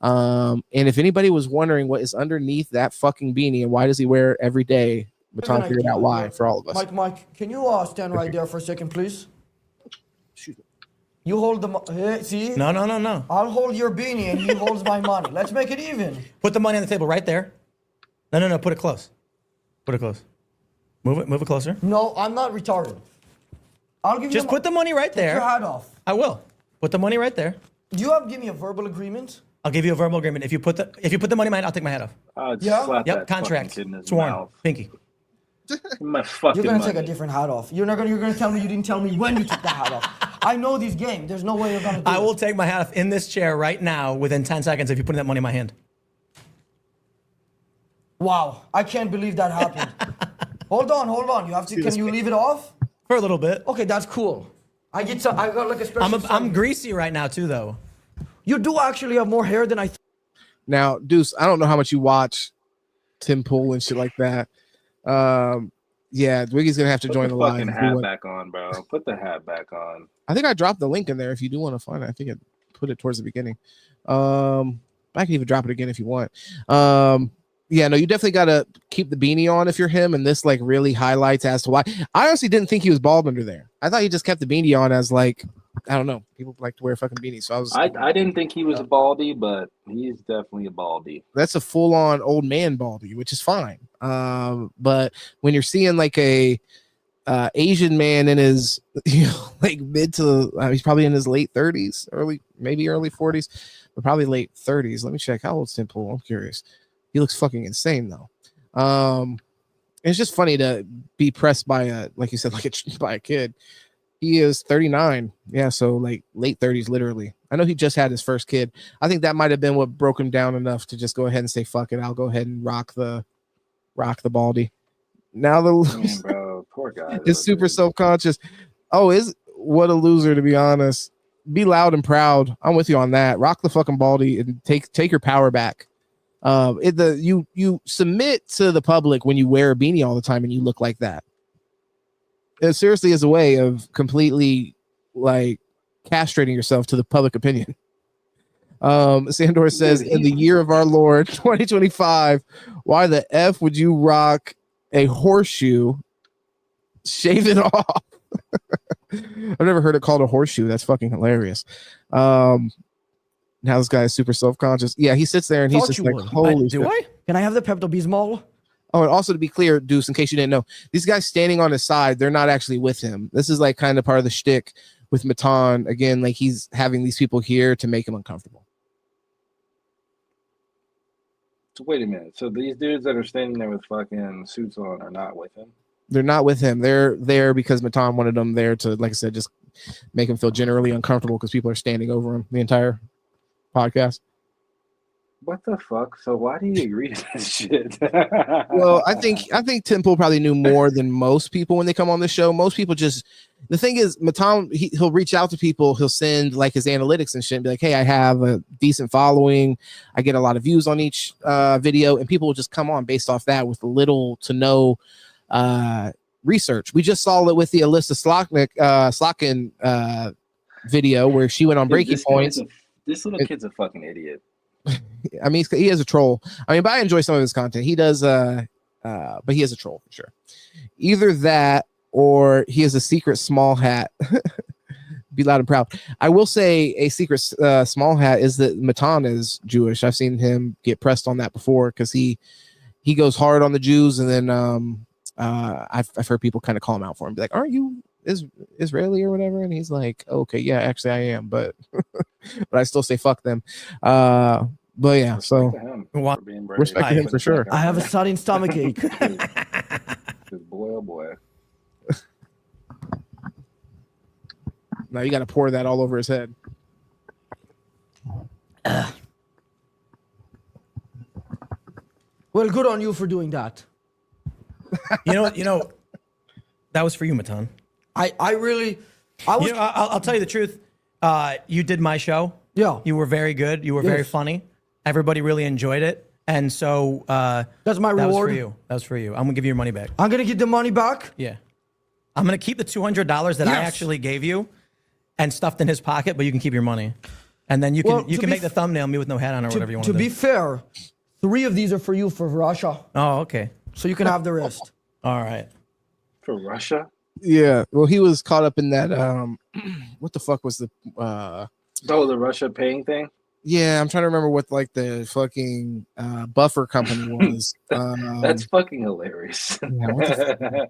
And if anybody was wondering what is underneath that fucking beanie and why does he wear it every day, Tom figured out why for all of us. Mike, can you stand right there for a second, please? You hold the see? No. I'll hold your beanie and he holds my money. Let's make it even. Put the money on the table right there. No. Put it close. Put it close. Move it closer. No, I'm not retarded. I'll give you. Just put the money right there. Take your hat off. I will. Put the money right there. Do you have to give me a verbal agreement? I'll give you a verbal agreement. If you put the money in my hand, I'll take my head off. Slap Yep, that contract. fucking kid in his Sworn. mouth. Pinky. My fucking You're gonna money. take a different hat off. You're gonna tell me you didn't tell me when you took the hat off. I know these games. There's no way you're gonna do I will it. take my hat off in this chair right now within 10 seconds if you put that money in my hand. Wow, I can't believe that happened. Hold on. You have to. Can you leave it off? For a little bit. Okay, that's cool. I got like a special. I'm greasy right now too, though. You do actually have more hair than I. Now, Deuce, I don't know how much you watch Tim Pool and shit like that. Yeah, Wiggy's gonna have to join the live. Put the fucking hat back on, bro. Put the hat back on. I think I dropped the link in there if you do want to find it. I think I put it towards the beginning. I can even drop it again if you want. Yeah, no, you definitely gotta keep the beanie on if you're him, and this like really highlights as to why. I honestly didn't think he was bald under there. I thought he just kept the beanie on as like, I don't know, people like to wear fucking beanies. So I didn't think he was a baldy, but he's definitely a baldy. That's a full-on old man baldy, which is fine. But when you're seeing like a Asian man in his like mid to he's probably in his late 30s, maybe early 40s, but probably late 30s. Let me check. How old's Tim Pool? I'm curious. He looks fucking insane though. It's just funny to be pressed by like you said, by a kid. He is 39. Yeah, so like late 30s, literally. I know he just had his first kid. I think that might have been what broke him down enough to just go ahead and say, fuck it. I'll go ahead and rock the baldy. Now Bro, poor guy. is super self-conscious. Is what a loser, to be honest. Be loud and proud. I'm with you on that. Rock the fucking baldy and take your power back. You submit to the public when you wear a beanie all the time and you look like that. It seriously is a way of completely like castrating yourself to the public opinion. Sandor says, in the year of our Lord 2025, why the F would you rock a horseshoe? Shave it off. I've never heard it called a horseshoe. That's fucking hilarious. Now this guy is super self-conscious. Yeah, he sits there and he's just like, holy shit. Can I have the Pepto-Bismol? Oh, and also to be clear, Deuce, in case you didn't know, these guys standing on his side, they're not actually with him. This is like kind of part of the shtick with Matan. Again, like he's having these people here to make him uncomfortable. So wait a minute. So these dudes that are standing there with fucking suits on are not with him? They're not with him. They're there because Matan wanted them there to, like I said, just make him feel generally uncomfortable because people are standing over him the entire podcast. What the fuck? So why do you agree to this shit? Well, I think Tim Pool probably knew more than most people when they come on the show. Most people just, the thing is, Matan, he'll reach out to people. He'll send like his analytics and shit and be like, hey, I have a decent following. I get a lot of views on each video, and people will just come on based off that with little to no research. We just saw it with the Alyssa Slotkin video where she went on breaking points. This little kid's a fucking idiot. I mean, he is a troll. I mean, but I enjoy some of his content. He does, but he is a troll for sure. Either that or he has a secret small hat. Be loud and proud. I will say a secret small hat is that Matan is Jewish. I've seen him get pressed on that before because he goes hard on the Jews, and then I've heard people kind of call him out for him, be like, "Aren't you Israeli or whatever?" And he's like, "Okay, yeah, actually I am, but but I still say fuck them." But yeah, so respect to him for sure. I have a sudden stomach ache. Boy, oh boy. Now you got to pour that all over his head. Well, good on you for doing that. You know, that was for you, Matan. I was. I'll tell you the truth. You did my show. Yeah. You were very good. You were very funny. Everybody really enjoyed it. And so that's my reward. That was for you. I'm gonna give you your money back. I'm gonna get the money back. Yeah. I'm gonna keep the $200 that I actually gave you and stuffed in his pocket, but you can keep your money. And then you can make the thumbnail me with no hat on or whatever you want to do. To be fair, 3 of these are for you for Russia. Oh, okay. So you can have the rest. All right. For Russia? Yeah. Well, he was caught up in that. What the fuck was the? The Russia paying thing. Yeah, I'm trying to remember what like the fucking buffer company was. That's fucking hilarious. Yeah,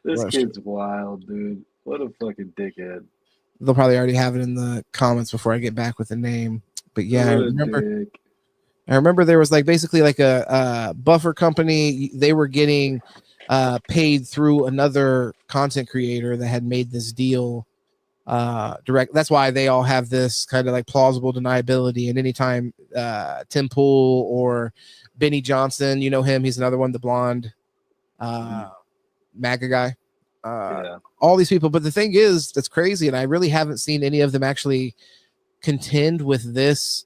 this kid's wild, dude. What a fucking dickhead. They'll probably already have it in the comments before I get back with the name. But yeah, I remember there was like basically like a buffer company. They were getting paid through another content creator that had made this deal direct. That's why they all have this kind of like plausible deniability. And anytime Tim Pool or Benny Johnson, you know him, he's another one, the blonde MAGA guy. All these people. But the thing is, that's crazy, and I really haven't seen any of them actually contend with this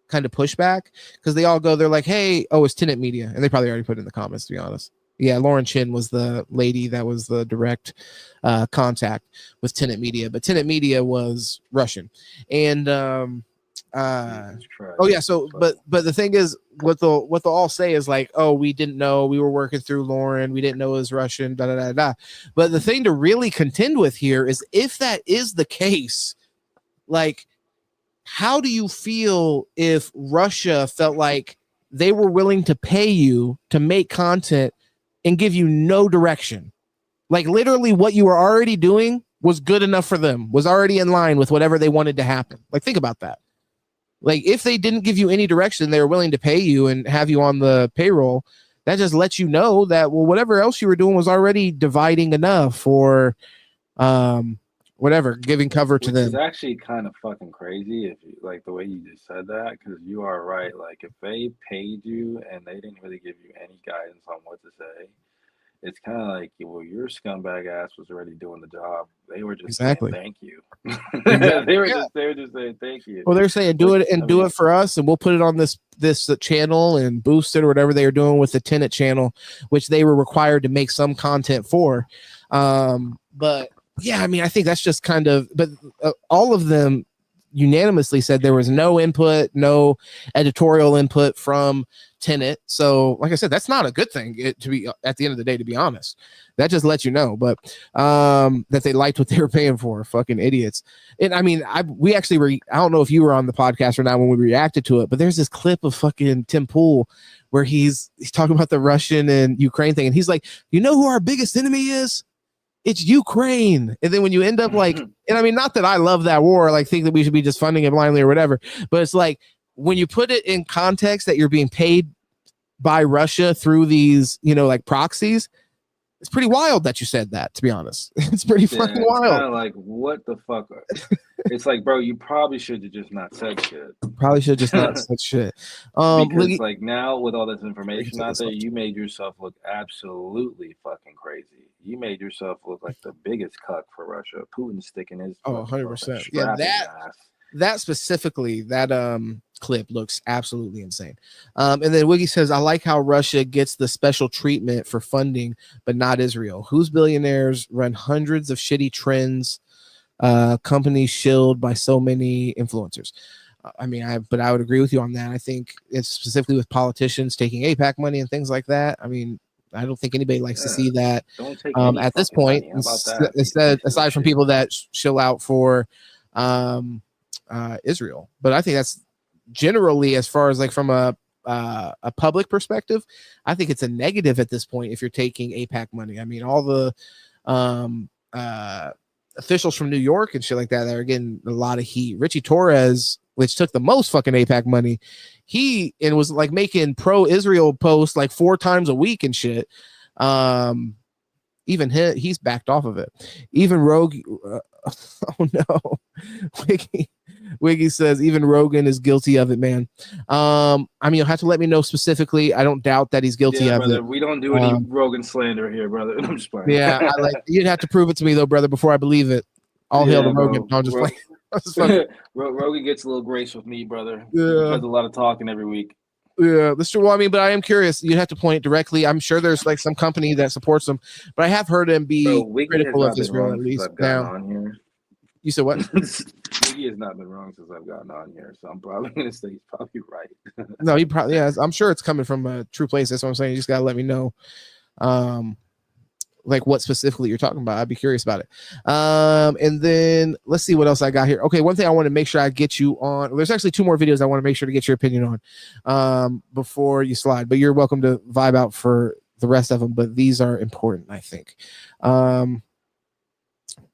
kind of pushback, because they all go, they're like, hey, it's Tenet Media, and they probably already put it in the comments, to be honest. Yeah, Lauren Chin was the lady that was the direct contact with Tenet Media, but Tenet Media was Russian. And so but the thing is, what they'll all say is like, oh, we didn't know, we were working through Lauren, we didn't know it was Russian, da da da da. But the thing to really contend with here is, if that is the case, like, how do you feel if Russia felt like they were willing to pay you to make content and give you no direction? Like, literally what you were already doing was good enough for them, was already in line with whatever they wanted to happen. Like, think about that. Like, if they didn't give you any direction, they were willing to pay you and have you on the payroll. That just lets you know that, well, whatever else you were doing was already dividing enough, or whatever, giving cover to them. It's actually kind of fucking crazy if you, like, the way you just said that, because you are right. Like, if they paid you and they didn't really give you any guidance on what to say, it's kind of like, well, your scumbag ass was already doing the job. They were just saying thank you. they were just saying thank you. Well, they're saying do it and do it for us, and we'll put it on this channel and boost it, or whatever they were doing with the Tenet channel, which they were required to make some content for. But yeah, I mean, I think that's just kind of, but all of them unanimously said there was no input, no editorial input from Tenet. So, like I said, that's not a good thing, to be, at the end of the day, to be honest. That just lets you know, but that they liked what they were paying for. Fucking idiots. And I mean, we actually were, I don't know if you were on the podcast or not when we reacted to it, but there's this clip of fucking Tim Pool where he's talking about the Russian and Ukraine thing, and he's like, you know who our biggest enemy is? It's Ukraine. And then when you end up like, and I mean, not that I love that war, like think that we should be just funding it blindly or whatever, but it's like, when you put it in context that you're being paid by Russia through these, like proxies, it's pretty wild that you said that, to be honest. It's pretty fucking wild. Kind of like, what the fuck? It's like, bro, you probably should have just not said shit. Probably should just not said shit. Because like, now with all this information out there, you made yourself look absolutely fucking crazy. You made yourself look like the biggest cuck for Russia. Putin's sticking his 100%. Yeah, that specifically, that clip looks absolutely insane. And then Wiggy says, I like how Russia gets the special treatment for funding, but not Israel, whose billionaires run hundreds of shitty trends, companies shilled by so many influencers. I mean, but I would agree with you on that. I think it's specifically with politicians taking APAC money and things like that. I mean, I don't think anybody likes to see that at this point. Instead, aside from people that chill out for Israel, but I think that's generally, as far as like from a public perspective, I think it's a negative at this point if you're taking APAC money. I mean, all the officials from New York and shit like that are getting a lot of heat. Richie Torres, which took the most fucking APAC money, he was like making pro-Israel posts like 4 times a week and shit. Even he's backed off of it. Even Rogue, oh no, Wiggy says even Rogan is guilty of it, man. I mean, you'll have to let me know specifically. I don't doubt that he's guilty of it. We don't do any Rogan slander here, brother. I'm just playing. Yeah, you'd have to prove it to me though, brother, before I believe it. All hail to Rogan. No, I'm just playing. Rogan gets a little grace with me, brother. Yeah, he does a lot of talking every week. Yeah, that's true. Well, I mean, but I am curious. You'd have to point directly. I'm sure there's like some company that supports him, but I have heard him be critical of Israel at least. Now, on here. You said what? Wiggy has not been wrong since I've gotten on here, so I'm probably going to say he's probably right. No, he probably, yeah, I'm sure it's coming from a true place. That's what I'm saying. You just got to let me know, like what specifically you're talking about. I'd be curious about it. And then let's see what else I got here. Okay, one thing I want to make sure I get you on. There's actually 2 more videos I want to make sure to get your opinion on before you slide. But you're welcome to vibe out for the rest of them. But these are important, I think.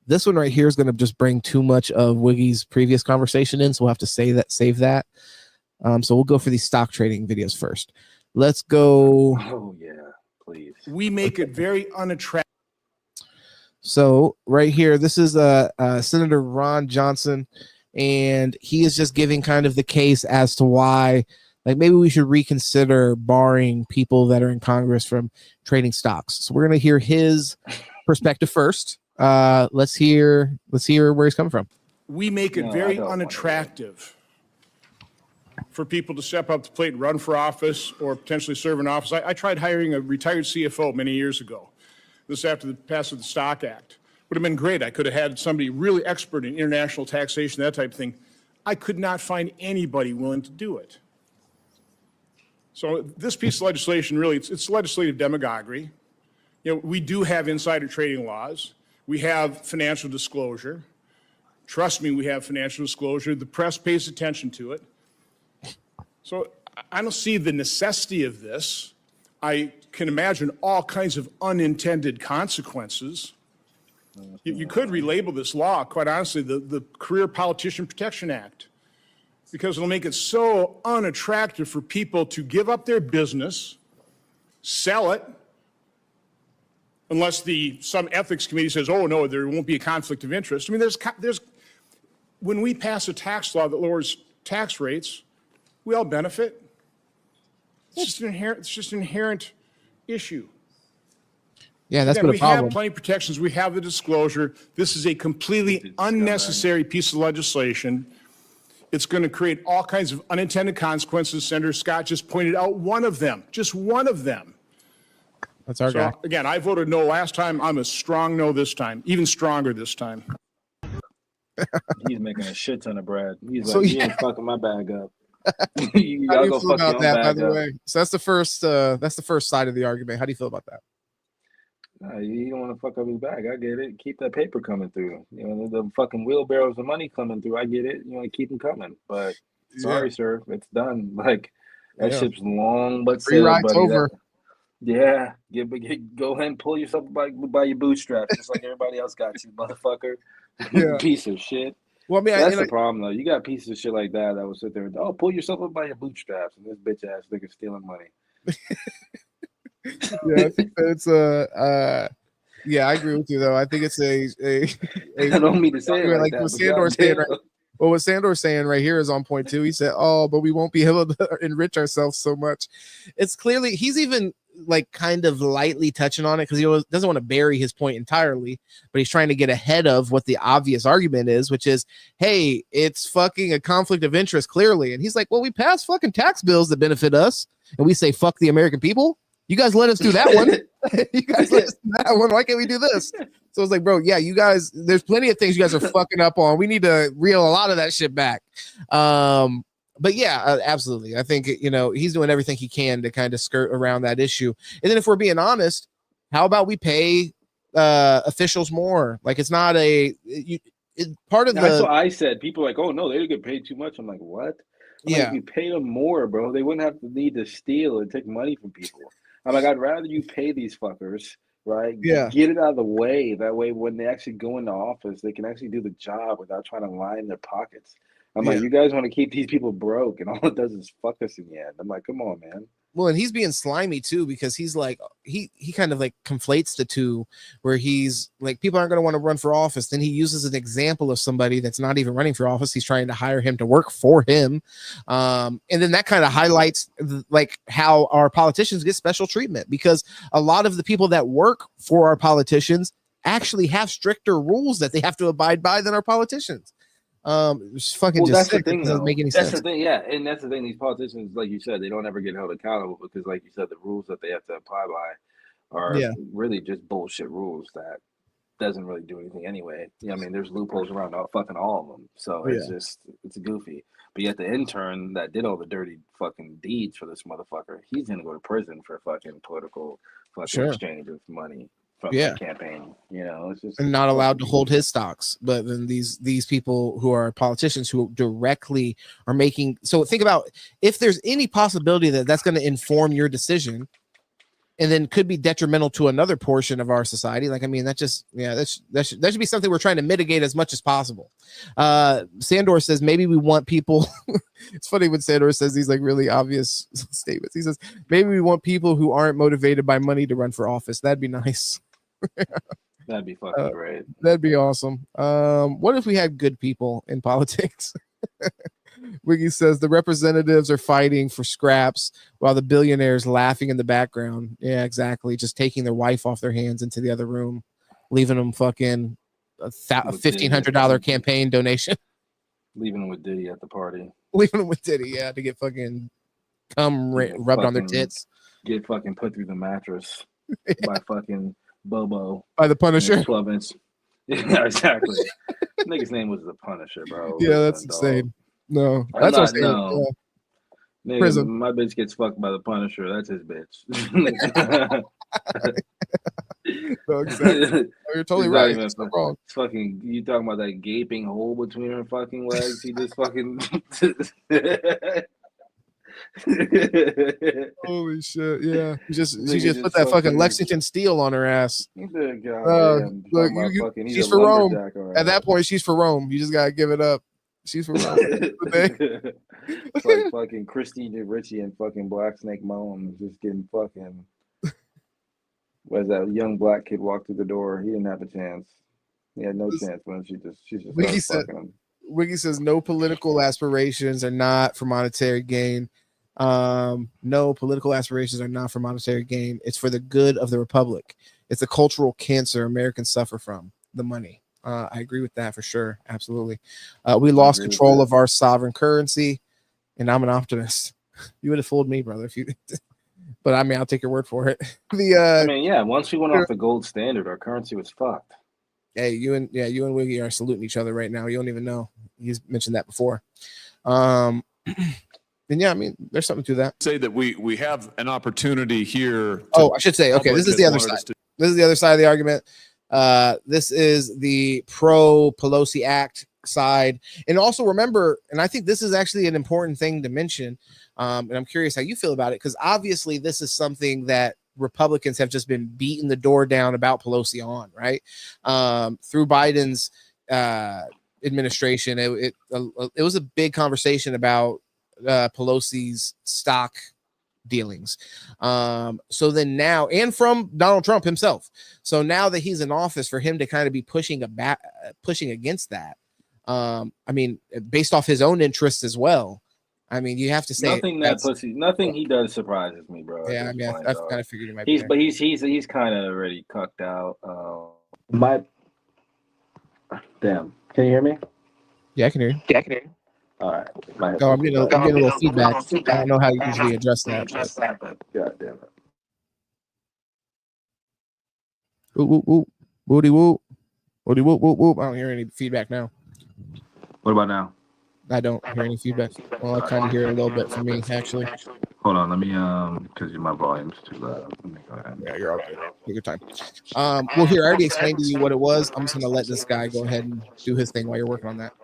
This one right here is going to just bring too much of Wiggy's previous conversation in, so we'll have to save that. So we'll go for these stock trading videos first. Let's go. Oh yeah, please. We make it very unattractive. So right here, this is Senator Ron Johnson, and he is just giving kind of the case as to why, like, maybe we should reconsider barring people that are in Congress from trading stocks. So we're going to hear his perspective first. Let's hear where he's coming from. We make it very unattractive for people to step up to the plate and run for office or potentially serve in office. I tried hiring a retired CFO many years ago. This after the passage of the Stock Act. Would have been great. I could have had somebody really expert in international taxation, that type of thing. I could not find anybody willing to do it. So this piece of legislation, really, it's legislative demagoguery. You know, we do have insider trading laws. We have financial disclosure. Trust me, we have financial disclosure. The press pays attention to it. So I don't see the necessity of this. I can imagine all kinds of unintended consequences. You could relabel this law, quite honestly, the Career Politician Protection Act, because it'll make it so unattractive for people to give up their business, sell it, unless some ethics committee says, oh, no, there won't be a conflict of interest. I mean, there's when we pass a tax law that lowers tax rates, we all benefit. It's just an inherent issue. Yeah, that's been a problem. We have plenty of protections. We have the disclosure. This is a completely unnecessary piece of legislation. It's going to create all kinds of unintended consequences. Senator Scott just pointed out one of them, just one of them. That's our guy. Again, I voted no last time. I'm a strong no this time, even stronger this time. He's making a shit ton of bread. He's like, you ain't fucking my bag up. How do you feel about that, by the way? So that's the first side of the argument. How do you feel about that? You don't want to fuck up his bag. I get it. Keep that paper coming through. You know, the fucking wheelbarrows of money coming through. I get it. You know, keep them coming. But sorry, sir, it's done. Like that ship's long but free ride's over. Go ahead and pull yourself by your bootstraps, just like everybody else got you, motherfucker. Yeah. Piece of shit. Well, I mean, that's the problem, though. You got pieces of shit like that will sit there and pull yourself up by your bootstraps, and this bitch ass nigga stealing money. Yeah, I think it's yeah, I agree with you though. I think it's a I don't mean to say it like that, what Sandor's saying right. Well, what Sandor's saying right here is on point too. He said, "Oh, but we won't be able to enrich ourselves so much." It's clearly he's even like kind of lightly touching on it because he doesn't want to bury his point entirely, but he's trying to get ahead of what the obvious argument is, which is, hey, it's fucking a conflict of interest clearly. And he's like, well, we pass fucking tax bills that benefit us, and we say fuck the American people. You guys let us do that one. You guys let us do that one. Why can't we do this? So it's like, bro, yeah, you guys, there's plenty of things you guys are fucking up on. We need to reel a lot of that shit back. But yeah, absolutely. I think, you know, he's doing everything he can to kind of skirt around that issue. And then if we're being honest, how about we pay officials more? Like it's not part of That's what I said. People are like, oh no, they get paid too much. I'm like, what? Like, you pay them more, bro. They wouldn't have to need to steal and take money from people. I'm like, I'd rather you pay these fuckers, right? Yeah. Get it out of the way. That way, when they actually go into office, they can actually do the job without trying to line their pockets. I'm like, you guys want to keep these people broke, and all it does is fuck us in the end. I'm like, come on, man. Well, and he's being slimy too, because he's like, he kind of like conflates the two, where he's like, people aren't going to want to run for office. Then he uses an example of somebody that's not even running for office. He's trying to hire him to work for him. And then that kind of highlights like how our politicians get special treatment, because a lot of the people that work for our politicians actually have stricter rules that they have to abide by than our politicians. It's fucking just sick. It doesn't make any sense. The thing, yeah, and that's the thing. These politicians, like you said, they don't ever get held accountable because, like you said, the rules that they have to apply by are really just bullshit rules that doesn't really do anything anyway. I mean, there's loopholes around all of them, so it's goofy. But yet the intern that did all the dirty fucking deeds for this motherfucker, he's gonna go to prison for fucking political exchange of money. From the campaign, you know, it's just and not allowed to hold his stocks. But then these people who are politicians who directly are making. So think about if there's any possibility that that's going to inform your decision, and then could be detrimental to another portion of our society. Like, I mean, that should be something we're trying to mitigate as much as possible. Sandor says maybe we want people. It's funny when Sandor says these like really obvious statements. He says maybe we want people who aren't motivated by money to run for office. That'd be nice. That'd be fucking great. That'd be awesome. What if we had good people in politics? Wiggy says the representatives are fighting for scraps while the billionaires laughing in the background. Yeah, exactly. Just taking their wife off their hands into the other room, leaving them fucking a $1,500 campaign donation. Leaving them with Diddy at the party. Leaving them with Diddy, yeah, to get fucking rubbed on their tits. Get fucking put through the mattress by fucking Bobo. By the Punisher. 12-inch. Yeah, exactly. Nigga's name was the Punisher, bro. Yeah, that's insane. No, that's what I'm saying. No. Nigga, Prison. My bitch gets fucked by the Punisher. That's his bitch. No, exactly. You're totally right. That's not wrong. It's fucking, you talking about that gaping hole between her fucking legs? He just fucking. Holy shit! Yeah, she just put that fucking Lexington steel on her ass. Look, she's for Rome. Right. At that point, she's for Rome. You just gotta give it up. She's for Rome. It's like fucking Christina Ricci and fucking Black Snake Moan just getting fucking. Whereas that young black kid walked through the door, he didn't have a chance. He had no chance when she just fucking him. Wiggy says no political aspirations are not for monetary gain. No political aspirations are not for monetary gain. It's for the good of the republic. It's a cultural cancer Americans suffer from, the money. I agree with that for sure. Absolutely. We lost control of our sovereign currency, and I'm an optimist. You would have fooled me, brother, if you but I mean, I'll take your word for it. I mean, yeah, once we went off the gold standard, our currency was fucked. Hey, you and Wiggy are saluting each other right now. You don't even know. He's mentioned that before. And yeah, I mean, there's something to that. Say that we have an opportunity here. I should say, okay, this is the other side. This is the other side of the argument. This is the pro Pelosi Act side. And also remember, and I think this is actually an important thing to mention. And I'm curious how you feel about it, because obviously this is something that Republicans have just been beating the door down about Pelosi on, right? Through Biden's administration, it was a big conversation about Pelosi's stock dealings. So then now, and from Donald Trump himself. So now that he's in office, for him to kind of be pushing against that, I mean, based off his own interests as well. I mean, you have to say nothing he does surprises me, bro. Yeah, I mean, I kind of figured he might be. But he's kind of already cucked out. Damn. Can you hear me? Yeah, I can hear you. All right. I'm getting a little feedback. I don't know how you usually address that. But God damn it. Whoop, whoop, woody whoop. Woody whoop, whoop, whoop. I don't hear any feedback now. What about now? I don't hear any feedback. Well, I kind of hear a little bit from me, actually. Hold on, let me because my volume's too loud. Let me go ahead. Yeah, you're all good. Take your time. Well, here, I already explained to you what it was. I'm just gonna let this guy go ahead and do his thing while you're working on that.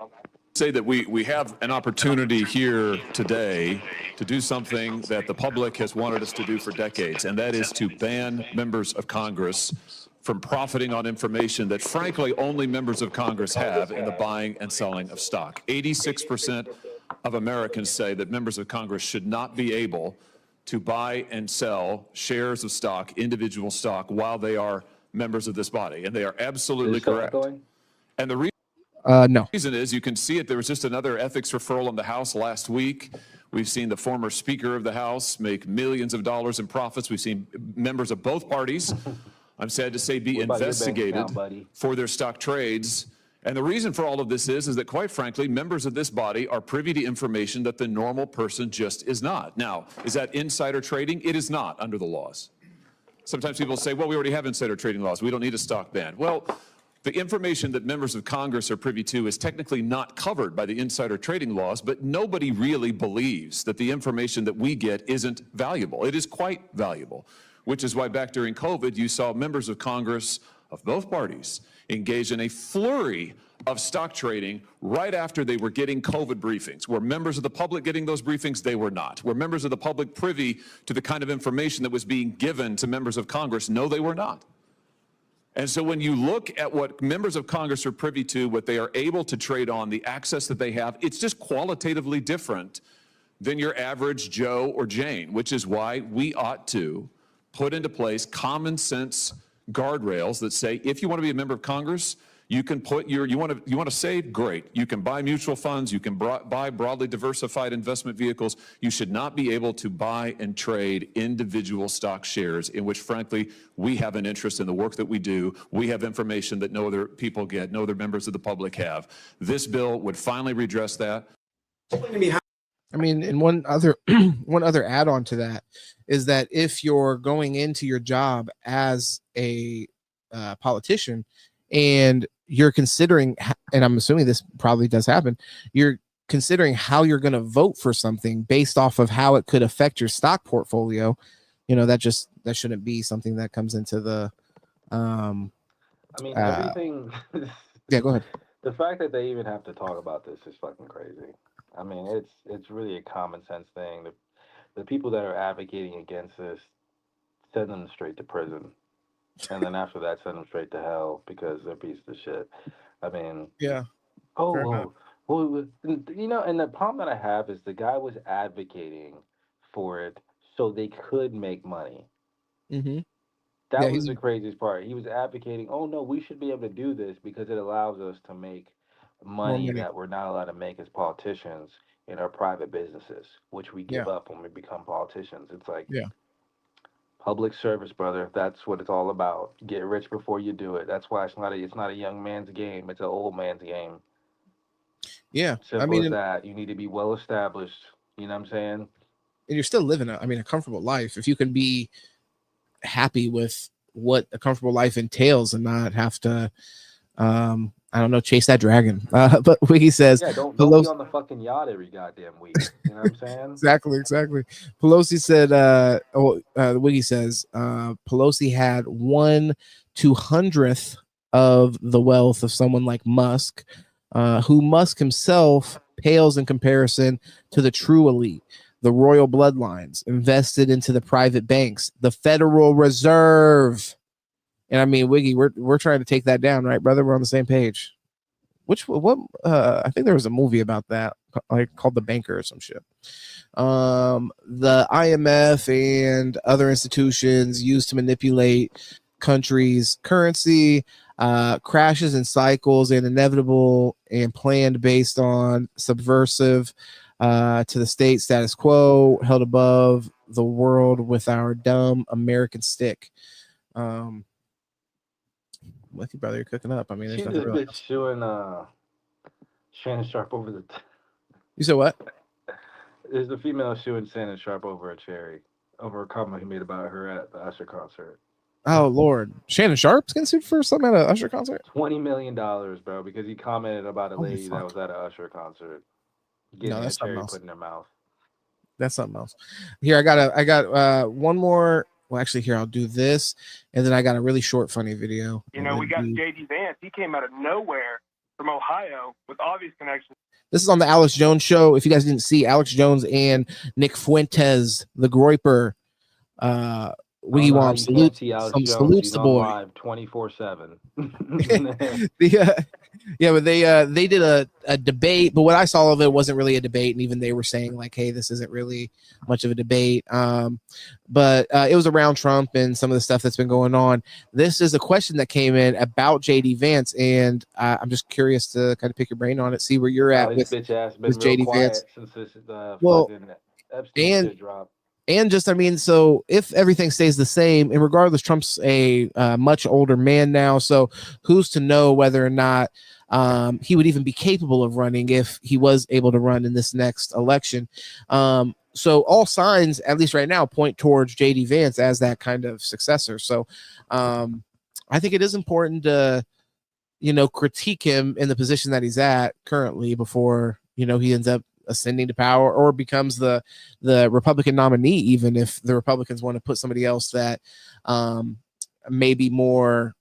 Say that we have an opportunity here today to do something that the public has wanted us to do for decades, and that is to ban members of Congress from profiting on information that, frankly, only members of Congress have in the buying and selling of stock. 86% of Americans say that members of Congress should not be able to buy and sell shares of stock, individual stock, while they are members of this body. And they are absolutely correct. And the reason is, you can see it, there was just another ethics referral in the House last week. We've seen the former Speaker of the House make millions of dollars in profits. We've seen members of both parties, I'm sad to say, be investigated for their stock trades. And the reason for all of this is that, quite frankly, members of this body are privy to information that the normal person just is not. Now, is that insider trading? It is not under the laws. Sometimes people say, well, we already have insider trading laws. We don't need a stock ban. Well, the information that members of Congress are privy to is technically not covered by the insider trading laws, but nobody really believes that the information that we get isn't valuable. It is quite valuable, which is why back during COVID, you saw members of Congress of both parties engage in a flurry of stock trading right after they were getting COVID briefings. Were members of the public getting those briefings? They were not. Were members of the public privy to the kind of information that was being given to members of Congress? No, they were not. And so when you look at what members of Congress are privy to, what they are able to trade on, the access that they have, it's just qualitatively different than your average Joe or Jane, which is why we ought to put into place common sense guardrails that say, if you want to be a member of Congress, you can put you want to save, great. You can buy mutual funds, you can buy broadly diversified investment vehicles. You should not be able to buy and trade individual stock shares in which, frankly, we have an interest in the work that we do. We have information that no other people get, no other members of the public have. This bill would finally redress that. I mean, and one other add-on to that is that if you're going into your job as a politician and you're considering, and I'm assuming this probably does happen, you're considering how you're going to vote for something based off of how it could affect your stock portfolio, that shouldn't be something that comes into the everything. Yeah, go ahead. The fact that they even have to talk about this is fucking crazy. I mean, it's really a common sense thing. The people that are advocating against this, send them straight to prison. And then after that, send them straight to hell because they're pieces of shit. I mean, yeah. Well, and the problem that I have is the guy was advocating for it so they could make money. Mm-hmm. That was the craziest part. He was advocating, oh no, we should be able to do this because it allows us to make money that we're not allowed to make as politicians in our private businesses, which we give up when we become politicians. It's like public service, brother. That's what it's all about. Get rich before you do it. That's why it's not a young man's game. It's an old man's game. Yeah. Simple as that. You need to be well established. You know what I'm saying? And you're still living a comfortable life. If you can be happy with what a comfortable life entails and not have to chase that dragon. But Wiggy says, don't be on the fucking yacht every goddamn week. You know what I'm saying? Exactly. Pelosi said, Wiggy says, Pelosi had 1/200th of the wealth of someone like Musk, who Musk himself pales in comparison to the true elite. The royal bloodlines invested into the private banks, the Federal Reserve. And I mean, Wiggy, we're trying to take that down, right, brother? We're on the same page. I think there was a movie about that, like called The Banker or some shit. The IMF and other institutions used to manipulate countries' currency, crashes and cycles, and inevitable and planned based on subversive to the state status quo, held above the world with our dumb American stick. Lucky brother, you're cooking up. I mean, there's nothing really. Shooing Shannon Sharpe over the. You said what? There's a female shooing Shannon Sharpe over a comment he made about her at the Usher concert. Oh Lord, Shannon Sharpe's getting sued for something at an Usher concert? $20 million, bro, because he commented about a lady that was at an Usher concert getting a cherry put in their mouth. That's something else. Here, I got one more. Well, actually, here, I'll do this. And then I got a really short, funny video. We got J.D. Vance. He came out of nowhere from Ohio with obvious connections. This is on the Alex Jones show. If you guys didn't see, Alex Jones and Nick Fuentes, the Groiper, Wiggy Womp, salutes the boy. Live 24/7. But they did a debate, but what I saw of it wasn't really a debate, and even they were saying like, hey, this isn't really much of a debate. But it was around Trump and some of the stuff that's been going on. This is a question that came in about JD Vance, and I'm just curious to kind of pick your brain on it, see where you're at with JD Vance. Since this, Epstein shit dropped. And just, so if everything stays the same, and regardless, Trump's a much older man now, so who's to know whether or not he would even be capable of running if he was able to run in this next election. So all signs, at least right now, point towards J.D. Vance as that kind of successor. So I think it is important to, critique him in the position that he's at currently before, he ends up ascending to power or becomes the Republican nominee, even if the Republicans want to put somebody else that may be more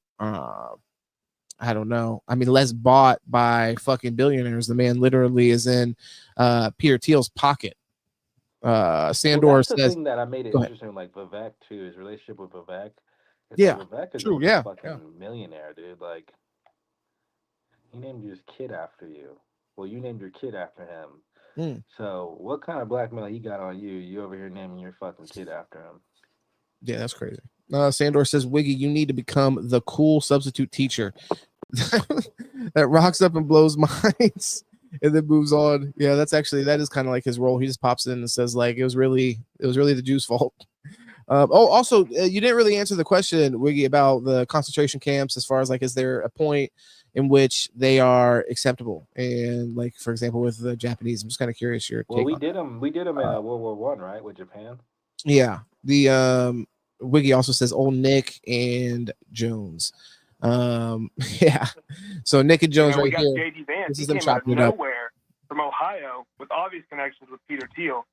I don't know. I mean, less bought by fucking billionaires. The man literally is in Peter Thiel's pocket. Sandor that's says, the thing that I made it go ahead. interesting, like Vivek too, his relationship with Vivek. It's Yeah, like Vivek is true. a Yeah, fucking millionaire, dude. Like, he named his kid after you. Well, you named your kid after him. Mm. So what kind of blackmail he got on you? You over here naming your fucking kid after him. Yeah, that's crazy. Sandor says, Wiggy, you need to become the cool substitute teacher that rocks up and blows minds and then moves on. Yeah, that is kind of like his role. He just pops in and says, like, it was really the Jews' fault. Also, you didn't really answer the question, Wiggy, about the concentration camps as far as like, is there a point in which they are acceptable? And like, for example, with the Japanese, I'm just kind of curious your Well, take we on did them in World War I, right, with Japan. Yeah, the Wiggy also says old Nick and Jones. Yeah, so Nick and Jones we right got here. J.D. Vance. This He is them came out of chopping it up. nowhere from Ohio with obvious connections with Peter Thiel.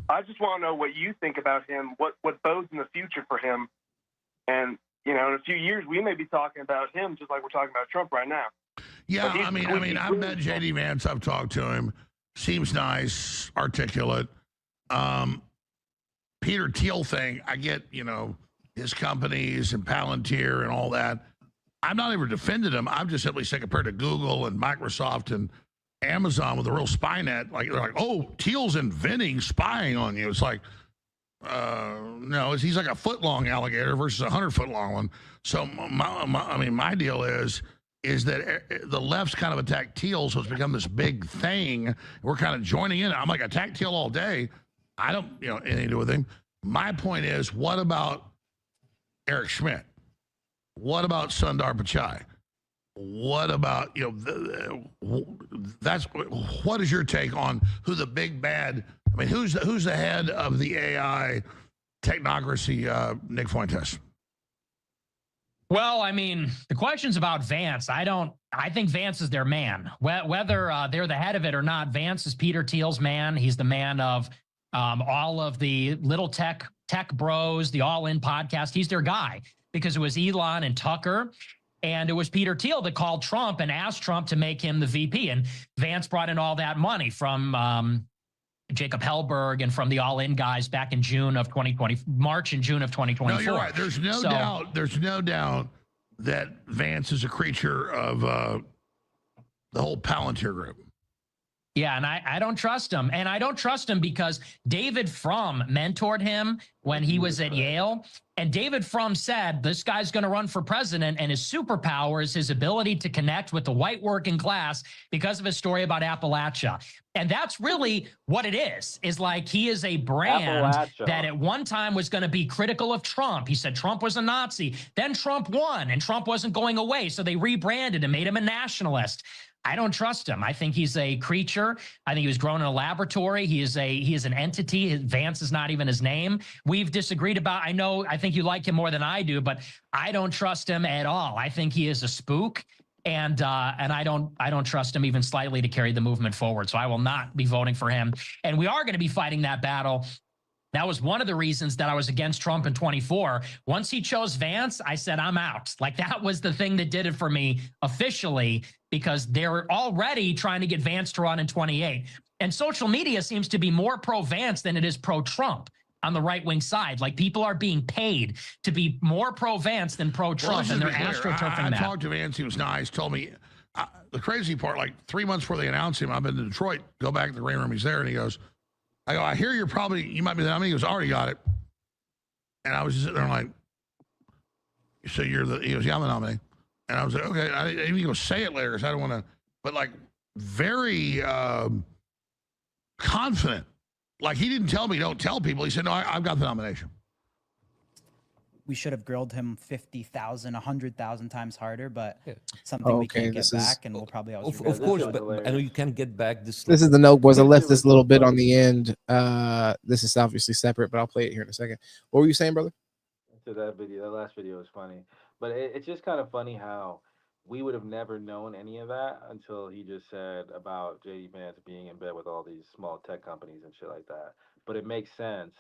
I just want to know what you think about him, what bodes in the future for him. And, in a few years, we may be talking about him just like we're talking about Trump right now. Yeah, I mean, I've met J.D. Vance. I've talked to him. Seems nice, articulate. Peter Thiel thing, I get, his companies and Palantir and all that. I've not ever defended him. I've just simply said compared to Google and Microsoft and Amazon with a real spy net, like they're like, oh, Thiel's inventing spying on you. It's like, no, he's like a foot-long alligator versus a 100-foot-long one. So my deal is that the left's kind of attacked Thiel, so it's become this big thing. We're kind of joining in. I'm like, attack Thiel all day. I don't, anything to do with him. My point is, what about Eric Schmidt? What about Sundar Pichai? What about, what is your take on who the big bad, who's the head of the AI technocracy, Nick Fuentes? Well, the question's about Vance. I think Vance is their man. Whether they're the head of it or not, Vance is Peter Thiel's man. He's the man of all of the little tech bros, the All In podcast. He's their guy because it was Elon and Tucker. And it was Peter Thiel that called Trump and asked Trump to make him the VP. And Vance brought in all that money from Jacob Hellberg and from the All In guys back in March and June of 2024. No, you're right. There's no doubt that Vance is a creature of the whole Palantir group. Yeah, and I don't trust him. And I don't trust him because David Frum mentored him when he was at Yale. And David Frum said, this guy's going to run for president, and his superpower is his ability to connect with the white working class because of his story about Appalachia. And that's really what it is like he is a brand that at one time was going to be critical of Trump. He said Trump was a Nazi. Then Trump won, and Trump wasn't going away. So they rebranded and made him a nationalist. I don't trust him. I think he's a creature. I think he was grown in a laboratory. He is an entity. Vance is not even his name. We've disagreed about, I think you like him more than I do, but I don't trust him at all. I think he is a spook. And I don't trust him even slightly to carry the movement forward. So I will not be voting for him. And we are going to be fighting that battle. That was one of the reasons that I was against Trump in 24. Once he chose Vance, I said, I'm out. Like that was the thing that did it for me officially, because they're already trying to get Vance to run in 28. And social media seems to be more pro-Vance than it is pro-Trump on the right-wing side. Like people are being paid to be more pro-Vance than pro-Trump, and they're astroturfing that. I talked to Vance. He was nice. Told me the crazy part, like 3 months before they announced him, I've been to Detroit, go back to the green room. He's there, and he goes, I go, I hear you might be the nominee. He goes, I already got it. And I was just sitting there like, so he goes, yeah, I'm the nominee. And I was like, okay. I didn't even go say it later because I don't want to, but like very confident. Like he didn't tell me, don't tell people. He said, no, I've got the nomination. We should have grilled him 50,000, 100,000 times harder, but something we can't get back, and we'll probably always of course, but I know you can't get back this. This is the note. Was I left this little bit on the end? This is obviously separate, but I'll play it here in a second. What were you saying, brother? To that last video was funny, but it's just kind of funny how we would have never known any of that until he just said about J.D. Vance being in bed with all these small tech companies and shit like that. But it makes sense.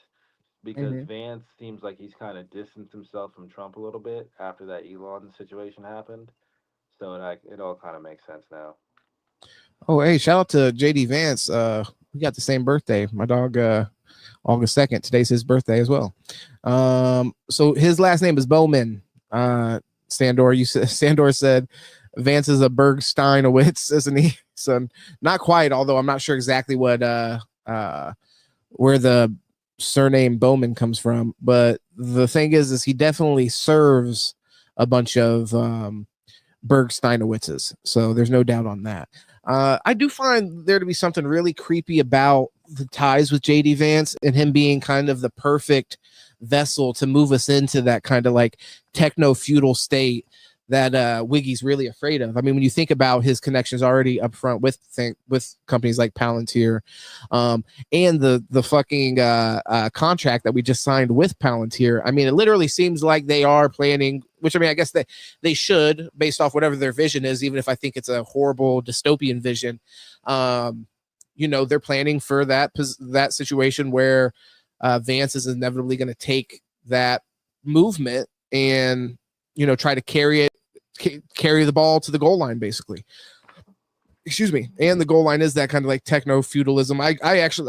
Because Vance seems like he's kind of distanced himself from Trump a little bit after that Elon situation happened. So it all kind of makes sense now. Oh, hey, shout out to JD Vance. We got the same birthday. My dog, August 2nd. Today's his birthday as well. So his last name is Bowman. Sandor said Vance is a Bergsteinowitz, isn't he? So not quite, although I'm not sure exactly what where the surname Bowman comes from. But the thing is he definitely serves a bunch of Bergsteinowitzes. So there's no doubt on that. I do find there to be something really creepy about the ties with JD Vance and him being kind of the perfect vessel to move us into that kind of like techno feudal state that Wiggy's really afraid of. I mean, when you think about his connections already up front with companies like Palantir, and the fucking contract that we just signed with Palantir, I mean, it literally seems like they are planning, which I mean, I guess they should, based off whatever their vision is, even if I think it's a horrible dystopian vision. They're planning for that situation where Vance is inevitably going to take that movement and try to carry the ball to the goal line, basically. Excuse me. And the goal line is that kind of like techno feudalism. I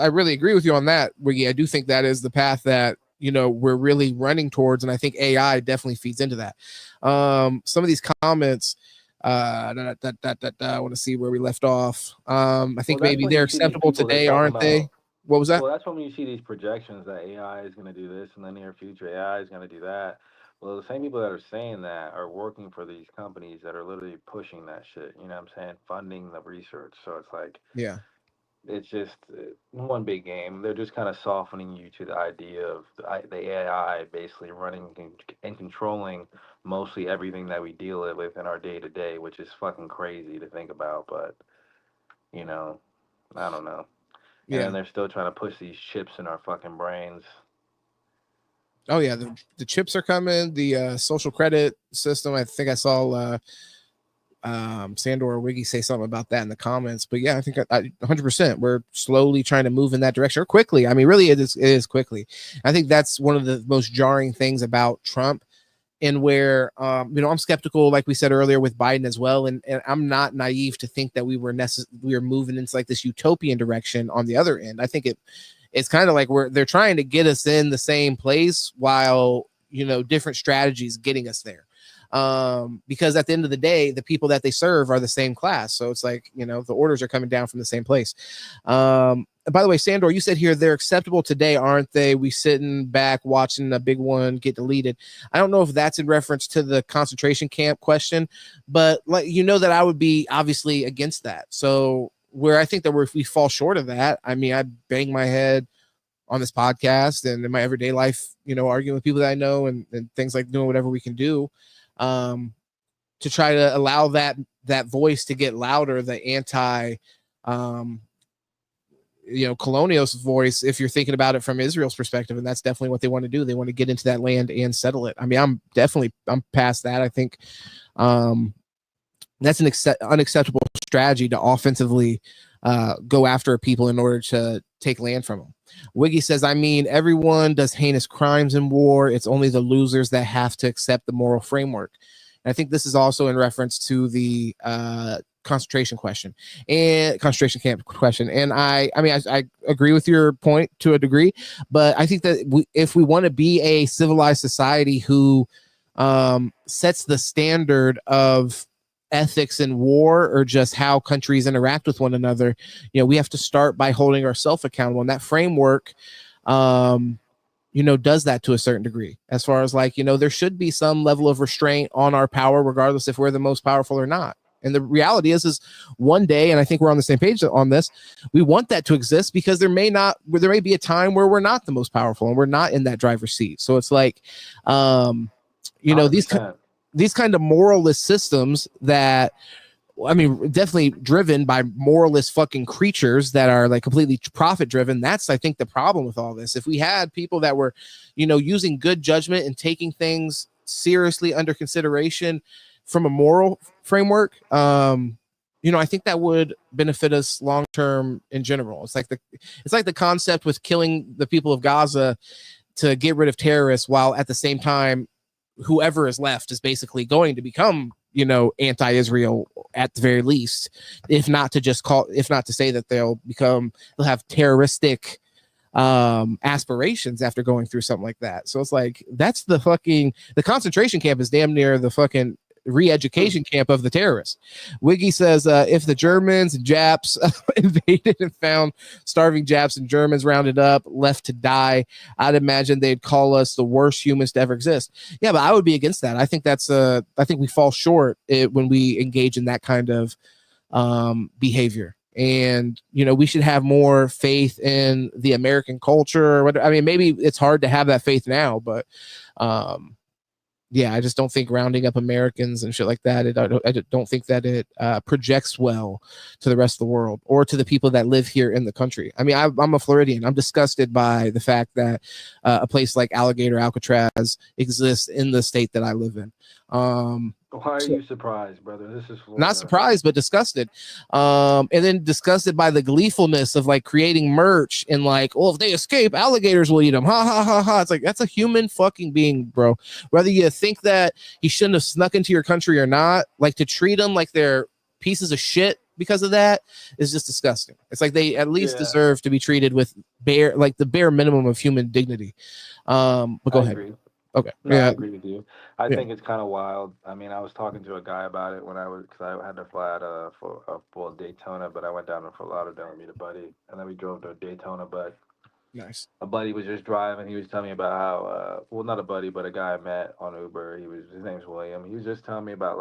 really agree with you on that, Wiggy. I do think that is the path that we're really running towards, and I think AI definitely feeds into that. Some of these comments, I want to see where we left off. I think maybe they're acceptable today, aren't they? What was that? Well, that's when you see these projections that AI is going to do this in the near future, AI is going to do that. Well, the same people that are saying that are working for these companies that are literally pushing that shit. You know what I'm saying? Funding the research. So it's like, yeah, it's just one big game. They're just kind of softening you to the idea of the AI basically running and controlling mostly everything that we deal with in our day to day, which is fucking crazy to think about. But, I don't know. Yeah. And they're still trying to push these chips in our fucking brains. Oh yeah, the chips are coming. The social credit system. I think I saw Sandor or Wiggy say something about that in the comments. But yeah, I think 100%. We're slowly trying to move in that direction, or quickly. I mean, really, it is quickly. I think that's one of the most jarring things about Trump, and where I'm skeptical, like we said earlier, with Biden as well. And I'm not naive to think that we were moving into like this utopian direction on the other end. I think it's kind of like they're trying to get us in the same place while, different strategies getting us there. Because at the end of the day, the people that they serve are the same class. So it's like, the orders are coming down from the same place. By the way, Sandor, you said here they're acceptable today, aren't they? We sitting back watching a big one get deleted. I don't know if that's in reference to the concentration camp question, but that I would be obviously against that. So where I think that if we fall short of that, I mean, I bang my head on this podcast and in my everyday life, arguing with people that I know and things like doing whatever we can do to try to allow that voice to get louder, the anti colonialist voice, if you're thinking about it from Israel's perspective. And that's definitely what they want to do. They want to get into that land and settle it. I mean, I'm past that. I think that's an unacceptable strategy to offensively go after people in order to take land from them. Wiggy says, I mean, everyone does heinous crimes in war. It's only the losers that have to accept the moral framework. And I think this is also in reference to the concentration camp question. And I agree with your point to a degree, but I think that if we want to be a civilized society who sets the standard of ethics in war, or just how countries interact with one another, we have to start by holding ourselves accountable. And that framework, does that to a certain degree, as far as there should be some level of restraint on our power, regardless if we're the most powerful or not. And the reality is one day, and I think we're on the same page on this, we want that to exist, because there may be a time where we're not the most powerful and we're not in that driver's seat. So it's like, these kind of moralist systems that, I mean, definitely driven by moralist fucking creatures that are like completely profit driven. That's, I think, the problem with all this. If we had people that were, using good judgment and taking things seriously under consideration from a moral framework, I think that would benefit us long term in general. It's like the concept with killing the people of Gaza to get rid of terrorists, while at the same time, whoever is left is basically going to become anti-Israel at the very least, if not to say that they'll have terroristic aspirations after going through something like that. So it's like, that's the concentration camp is damn near the fucking re-education camp of the terrorists. Wiggy says, if the Germans and Japs invaded and found starving Japs and Germans rounded up, left to die, I'd imagine they'd call us the worst humans to ever exist. Yeah, but I would be against that. I think I think we fall short when we engage in that kind of behavior. And, we should have more faith in the American culture. I mean, maybe it's hard to have that faith now, but yeah, I just don't think rounding up Americans and shit like that, I don't think that it projects well to the rest of the world or to the people that live here in the country. I mean, I'm a Floridian. I'm disgusted by the fact that a place like Alligator Alcatraz exists in the state that I live in. Why are you surprised, brother? This is Florida. Not surprised, but disgusted. And then disgusted by the gleefulness of like creating merch and like, oh, if they escape, alligators will eat them. Ha ha ha ha. It's like, that's a human fucking being, bro. Whether you think that he shouldn't have snuck into your country or not, like to treat them like they're pieces of shit because of that is just disgusting. It's like they at least deserve to be treated with the bare minimum of human dignity. But go ahead. Agree. Okay. No, I agree with you. I think it's kind of wild. I mean, I was talking to a guy about it because I had to fly out for Daytona, but I went down to Fort Lauderdale and meet a buddy, and then we drove to Daytona. But nice. A buddy was just driving. He was telling me about how, well, not a buddy, but a guy I met on Uber. His name's William. He was just telling me about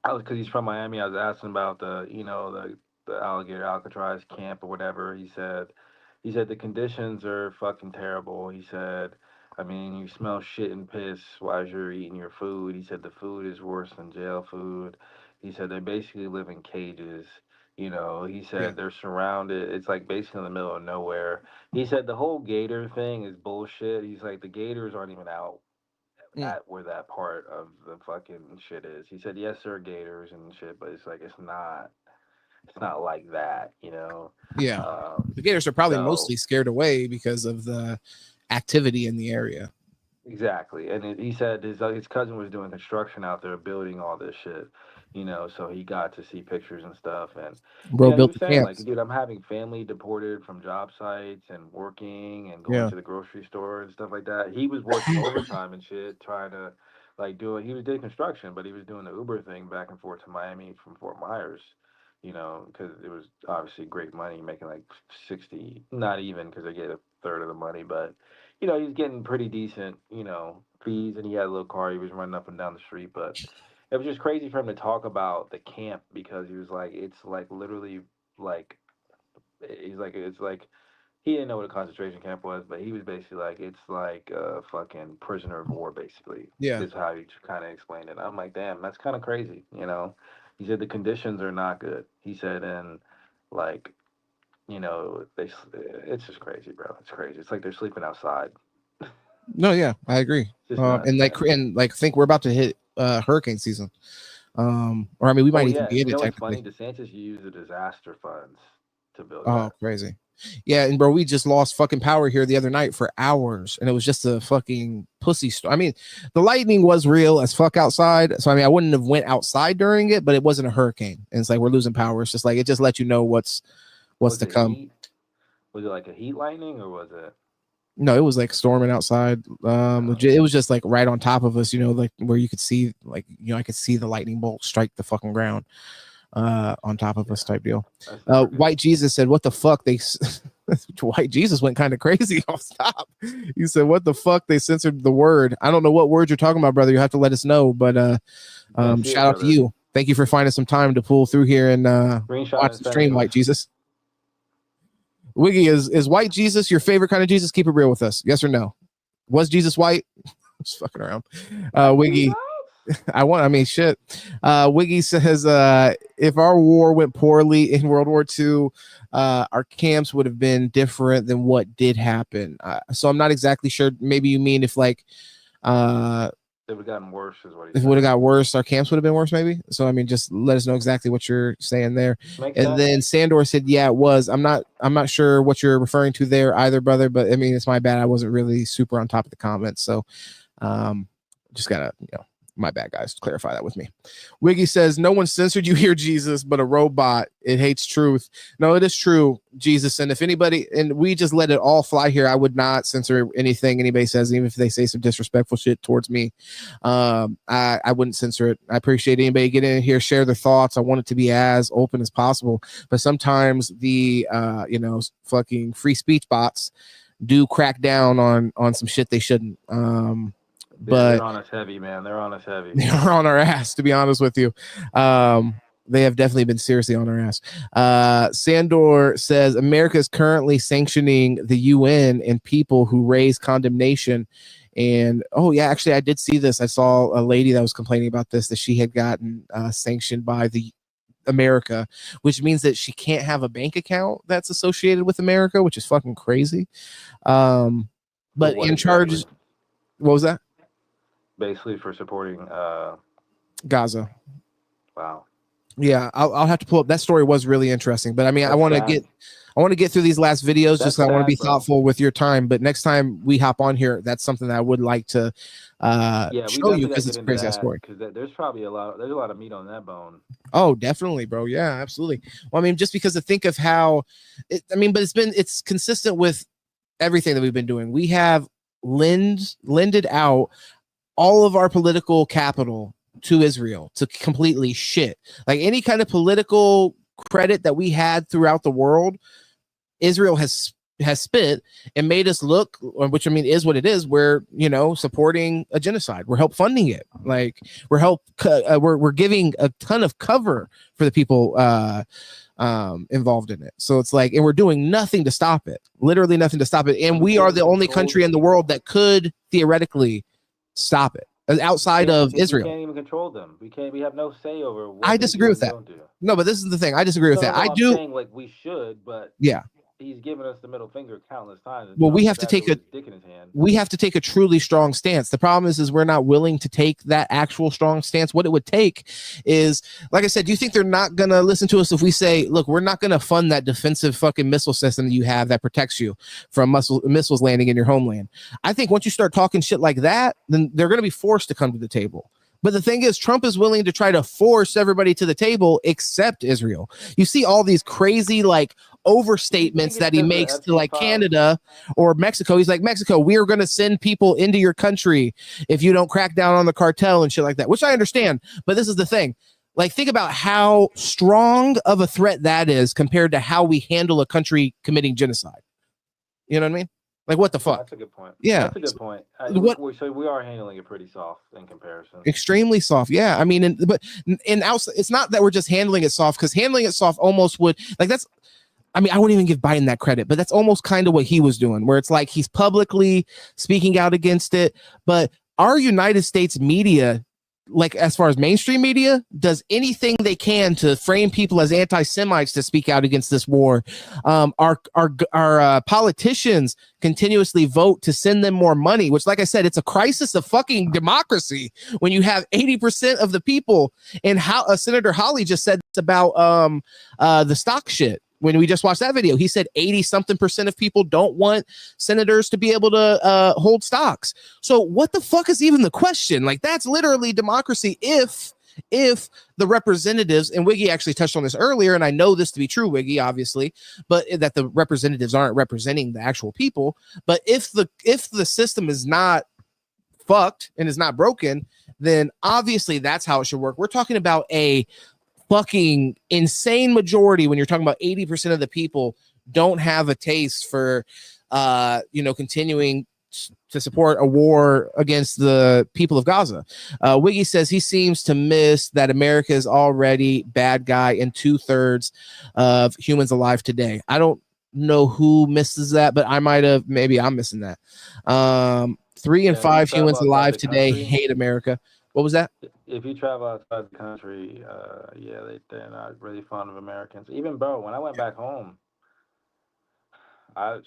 because he's from Miami. I was asking about the Alligator Alcatraz camp or whatever. He said the conditions are fucking terrible. He said, I mean, you smell shit and piss while you're eating your food. He said the food is worse than jail food. He said they basically live in cages. He said they're surrounded. It's like basically in the middle of nowhere. He said the whole gator thing is bullshit. He's like, the gators aren't even out at where that part of the fucking shit is. He said, yes, there are gators and shit, but it's like, it's not like that, Yeah. The gators are probably mostly scared away because of the activity in the area. Exactly. And he said his cousin was doing construction out there, building all this shit, so he got to see pictures and stuff. And bro built he was the saying, camps. like, dude, I'm having family deported from job sites and working and going to the grocery store and stuff like that. He was working overtime and shit, trying to he was doing construction, but he was doing the Uber thing back and forth to Miami from Fort Myers, because it was obviously great money, making like 60, not even because they get a third of the money, but he's getting pretty decent, fees, and he had a little car. He was running up and down the street, but it was just crazy for him to talk about the camp because he was like, it's like literally like, it's like, he didn't know what a concentration camp was, but he was basically like, it's like a fucking prisoner of war, basically. Yeah. Is how he kind of explained it. I'm like, damn, that's kind of crazy, He said the conditions are not good. He said, and like, it's just crazy, bro. It's crazy. It's like they're sleeping outside. No, yeah, I agree. And I think we're about to hit hurricane season. Or I mean, we might even be in it technically. Funny, DeSantis used the disaster funds to build. Oh, crazy. Yeah, and bro, we just lost fucking power here the other night for hours, and it was just a fucking pussy storm. I mean, the lightning was real as fuck outside, so I mean, I wouldn't have went outside during it, but it wasn't a hurricane, and it's like we're losing power. It's just like it just lets you know what's to come. Heat? Was it like a heat lightning, or was it? No, it was like storming outside. Legit, it was just like right on top of us, like where you could see, I could see the lightning bolt strike the fucking ground on top of us type deal. White Jesus said, what the fuck? White Jesus went kind of crazy off top. He said, what the fuck? They censored the word. I don't know what word you're talking about, brother. You have to let us know, but shout out to you. Thank you for finding some time to pull through here and watch the stream, White Jesus. Wiggy, is White Jesus your favorite kind of Jesus? Keep it real with us. Yes or no? Was Jesus white? Just fucking around. Wiggy, shit. Wiggy says, if our war went poorly in World War II, our camps would have been different than what did happen. So I'm not exactly sure. Maybe you mean if like, it would have gotten worse, is what he said. If it would have got worse, our camps would have been worse, maybe. So I mean, just let us know exactly what you're saying there. Then Sandor said, "Yeah, it was." I'm not sure what you're referring to there either, brother. But I mean, it's my bad. I wasn't really super on top of the comments, so just gotta My bad, guys. Clarify that with me. Wiggy says, no one censored you here, Jesus, but a robot. It hates truth. No, it is true, Jesus. And if anybody, and we just let it all fly here, I would not censor anything anybody says, even if they say some disrespectful shit towards me. I wouldn't censor it. I appreciate anybody getting in here, share their thoughts. I want it to be as open as possible. But sometimes the, fucking free speech bots do crack down on some shit they shouldn't. But they're on us heavy, man. They're on us heavy. They are on our ass, to be honest with you. They have definitely been seriously on our ass. Sandor says America is currently sanctioning the UN and people who raise condemnation. And actually, I did see this. I saw a lady that was complaining about this, that she had gotten sanctioned by the America, which means that she can't have a bank account that's associated with America, which is fucking crazy. But in charge, what was that? Basically for supporting Gaza. Wow. Yeah, I'll have to pull up. That story was really interesting, but I mean, I want to get through these last videos. Just because I want to be thoughtful with your time. But next time we hop on here, that's something that I would like to show you, because it's a crazy story. Because there's probably a lot of meat on that bone. Oh, definitely, bro. Yeah, absolutely. Well, I mean, just because to think of how, but it's consistent with everything that we've been doing. We have lended out all of our political capital to Israel to completely shit. Like any kind of political credit that we had throughout the world, Israel has spit and made us look, which I mean is what it is. We're supporting a genocide. We're help funding it. Like we're giving a ton of cover for the people involved in it. So it's like, and we're doing nothing to stop it. Literally nothing to stop it. And we are the only country in the world that could theoretically stop it outside of Israel. We can't even control them. We have no say over what I disagree with that. No, but this is the thing. I disagree with that. I'm saying, like, we should, but yeah, he's given us the middle finger countless times. Well, we have to take a truly strong stance. The problem is we're not willing to take that actual strong stance. What it would take is, like I said, do you think they're not going to listen to us if we say, look, we're not going to fund that defensive fucking missile system that you have that protects you from missiles landing in your homeland? I think once you start talking shit like that, then they're going to be forced to come to the table. But the thing is, Trump is willing to try to force everybody to the table except Israel. You see all these crazy, like, overstatements that he makes to, like, Canada or Mexico. He's like, Mexico, we are going to send people into your country if you don't crack down on the cartel and shit like that, which I understand. But this is the thing. Like, think about how strong of a threat that is compared to how we handle a country committing genocide. You know what I mean? Like, what the fuck? That's a good point. Yeah. That's a good point. So we are handling it pretty soft in comparison. Extremely soft. Yeah. I mean, it's not that we're just handling it soft, because handling it soft almost would, like, that's, I mean, I wouldn't even give Biden that credit, but that's almost kind of what he was doing, where it's like he's publicly speaking out against it. But our United States media, like as far as mainstream media, does anything they can to frame people as anti-Semites to speak out against this war. Our politicians continuously vote to send them more money, which, like I said, it's a crisis of fucking democracy when you have 80% of the people. And how Senator Hawley just said this about the stock shit. When we just watched that video, he said 80-something% of people don't want senators to be able to hold stocks. So what the fuck is even the question? Like, that's literally democracy if the representatives, and Wiggy actually touched on this earlier, and I know this to be true, Wiggy, obviously, but that the representatives aren't representing the actual people. But if the system is not fucked and is not broken, then obviously that's how it should work. We're talking about a fucking insane majority when you're talking about 80% of the people don't have a taste for continuing to support a war against the people of Gaza. Wiggy says he seems to miss that America is already bad guy in 2/3 of humans alive today. I don't know who misses that, but maybe I'm missing that. 3 in 5 humans alive today hate America. What was that? If you travel outside the country, they're not really fond of Americans. Even, bro, when I went back home, I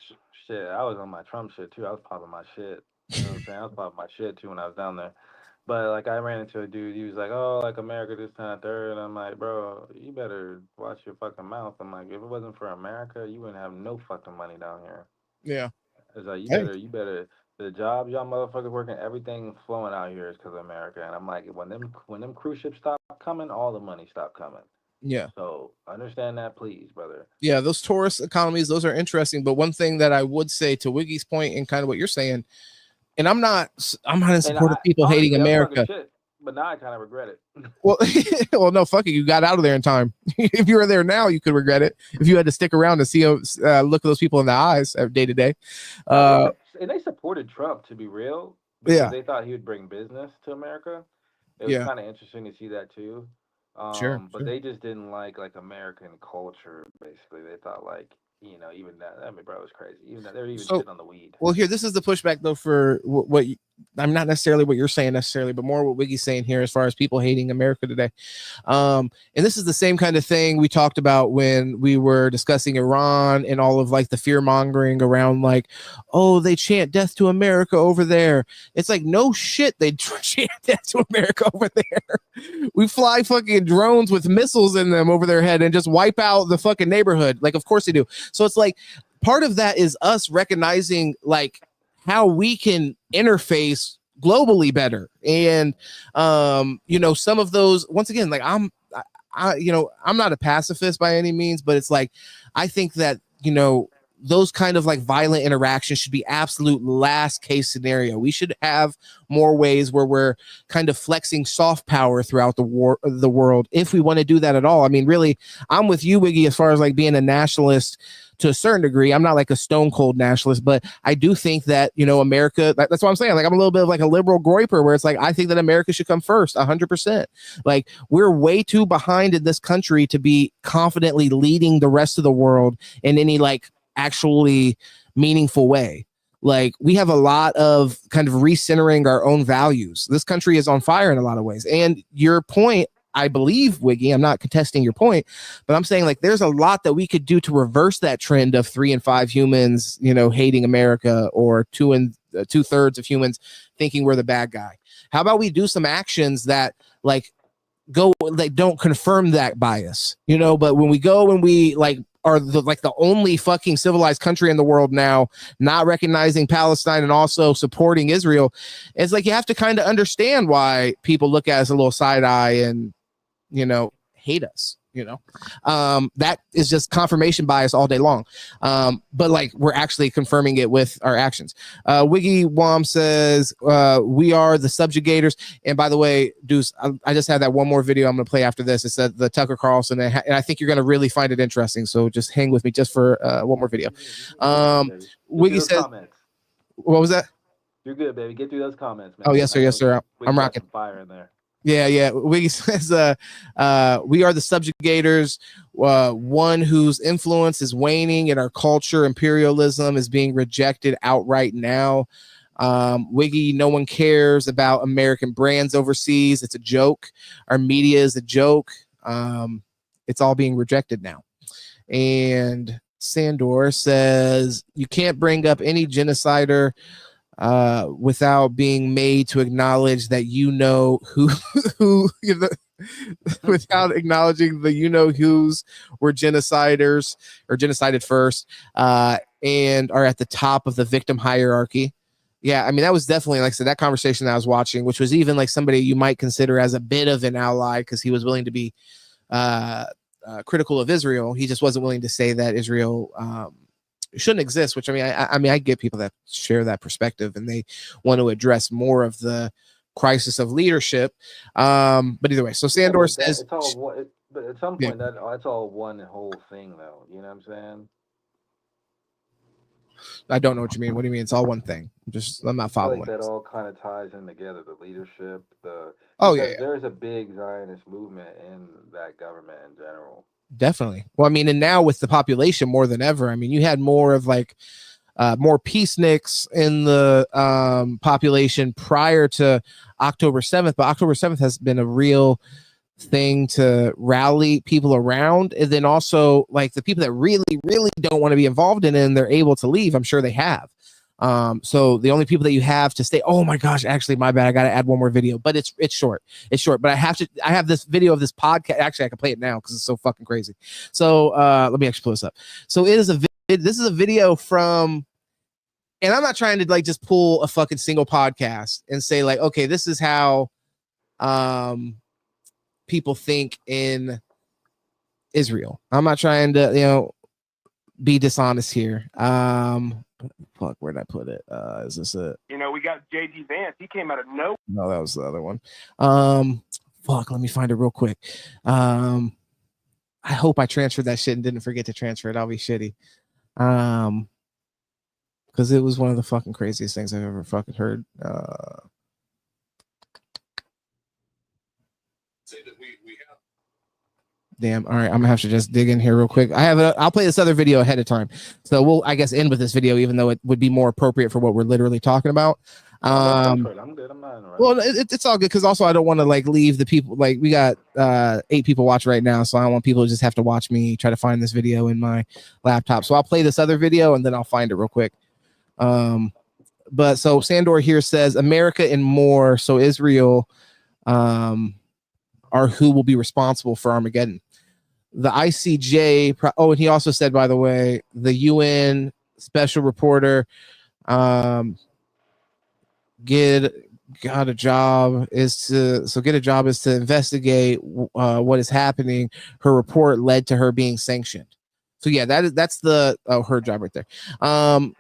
was on my Trump shit too. I was popping my shit. You know what I'm saying? I was popping my shit too when I was down there. But, like, I ran into a dude. He was like, oh, like, America this time, third. And I'm like, bro, you better watch your fucking mouth. I'm like, if it wasn't for America, you wouldn't have no fucking money down here. Yeah. It's like, you better The jobs y'all motherfuckers working, everything flowing out here is because of America. And I'm like, when them cruise ships stop coming, all the money stop coming. Yeah. So understand that, please, brother. Yeah, those tourist economies, those are interesting. But one thing that I would say to Wiggy's point and kind of what you're saying, and I'm not in support of people hating America. Shit, but now I kind of regret it. Well, well, no, fuck it. You got out of there in time. If you were there now, you could regret it. If you had to stick around to see, look at those people in the eyes day to day. And they supported Trump, to be real. Yeah. They thought he would bring business to America. It was kind of interesting to see that too. But they just didn't like American culture. Basically, they thought even that. I mean, bro, it was crazy. Even that they're even sitting on the weed. Well, here, this is the pushback though for what I'm not necessarily what you're saying necessarily, but more what Wiggy's saying here as far as people hating America today. And this is the same kind of thing we talked about when we were discussing Iran and all of the fear mongering around oh, they chant death to America over there. It's like, no shit, they chant death to America over there. We fly fucking drones with missiles in them over their head and just wipe out the fucking neighborhood. Of course they do. So it's part of that is us recognizing how we can interface globally better. And some of those, once again, I'm not a pacifist by any means, but it's I think that those kind of violent interactions should be absolute last case scenario. We should have more ways where we're kind of flexing soft power throughout the world, if we want to do that at all. I mean, really, I'm with you, Wiggy, as far as being a nationalist to a certain degree. I'm not a stone cold nationalist, but I do think that, America, that's what I'm saying. I'm a little bit of a liberal groiper where it's I think that America should come first 100%. We're way too behind in this country to be confidently leading the rest of the world in any actually meaningful way. We have a lot of kind of recentering our own values. This country is on fire in a lot of ways. And your point, I believe, Wiggy, I'm not contesting your point, but I'm saying there's a lot that we could do to reverse that trend of 3 in 5 humans, hating America, or 2/3 of humans thinking we're the bad guy. How about we do some actions that don't confirm that bias, but when we go and we are the only fucking civilized country in the world now, not recognizing Palestine and also supporting Israel, it's you have to kind of understand why people look at us a little side eye and hate us. That is just confirmation bias all day long. But we're actually confirming it with our actions. Wiggy Wom says, we are the subjugators. And by the way, Deuce, I just had that one more video I'm going to play after this. It said the Tucker Carlson, and I think you're going to really find it interesting. So just hang with me just for one more video. Wiggy says, what was that? You're good, baby. Get through those comments, man. Oh, yes, sir. Yes, sir. I'm rocking. Fire in there. Yeah. Wiggy says, we are the subjugators, one whose influence is waning and our culture, imperialism, is being rejected outright now. Wiggy, no one cares about American brands overseas. It's a joke. Our media is a joke. It's all being rejected now. And Sandor says, you can't bring up any genocider without being made to acknowledge that who without acknowledging the who's were genociders or genocided first and are at the top of the victim hierarchy. Yeah, I mean, that was definitely, like I said, that conversation that I was watching, which was even somebody you might consider as a bit of an ally because he was willing to be critical of Israel. He just wasn't willing to say that Israel shouldn't exist, which I get people that share that perspective and they want to address more of the crisis of leadership. But either way, so Sandor says, it's all, but at some point that's all one whole thing, though. You know what I'm saying? I don't know what you mean. What do you mean? It's all one thing. I'm not following. That all kind of ties in together. The leadership, there's a big Zionist movement in that government in general. Definitely. Well, I mean, and now with the population more than ever, I mean, you had more of more peaceniks in the population prior to October 7th, but October 7th has been a real thing to rally people around. And then also the people that really, really don't want to be involved in it and they're able to leave, I'm sure they have. So the only people that you have to stay, oh my gosh, actually, my bad, I got to add one more video, but it's short, but I have this video of this podcast. Actually, I can play it now because it's so fucking crazy. So let me actually pull this up. So this is a video from and I'm not trying to like just pull a fucking single podcast and say like, okay, this is how people think in Israel. I'm not trying to, be dishonest here. Fuck, where'd I put it? Is this it? We got JD Vance. He came out of nowhere. No, that was the other one. Fuck, let me find it real quick. I hope I transferred that shit and didn't forget to transfer it. I'll be shitty. Because it was one of the fucking craziest things I've ever fucking heard. Damn. All right, I'm gonna have to just dig in here real quick. I'll play this other video ahead of time, so we'll, I guess, end with this video, even though it would be more appropriate for what we're literally talking about. I'm good. I'm not in a rush. Well, it's all good, because also I don't want to like leave the people, like we got 8 people watch right now, so I don't want people to just have to watch me try to find this video in my laptop. So I'll play this other video and then I'll find it real quick. But so Sandor here says America and more, so Israel are who will be responsible for Armageddon. The ICJ, and he also said, by the way, the UN special reporter get a job is to investigate what is happening. Her report led to her being sanctioned. So yeah, that's the her job right there.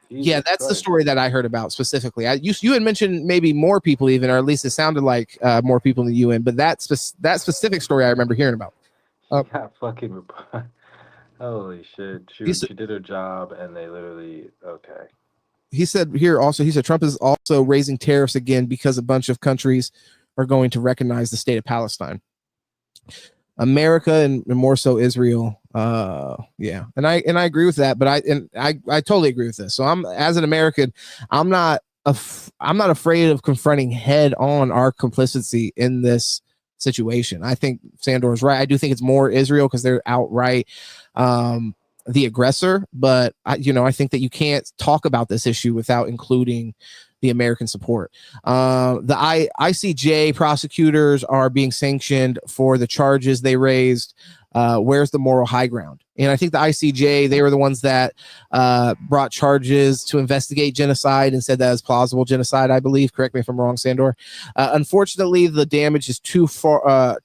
Yeah, that's the story that I heard about specifically. You had mentioned maybe more people even, or at least it sounded like more people in the UN, but that specific story I remember hearing about. Fucking holy shit! She did her job, and they literally okay. He said Trump is also raising tariffs again because a bunch of countries are going to recognize the state of Palestine. America and more so Israel. Yeah. And I agree with that, but I totally agree with this. So as an American, I'm not afraid of confronting head on our complicity in this situation. I think Sandor is right. I do think it's more Israel because they're outright the aggressor, but I think that you can't talk about this issue without including the American support. The ICJ prosecutors are being sanctioned for the charges they raised. Where's the moral high ground? And I think the ICJ, they were the ones that brought charges to investigate genocide and said that is plausible genocide, I believe. Correct me if I'm wrong, Sandor. Unfortunately, the damage is too far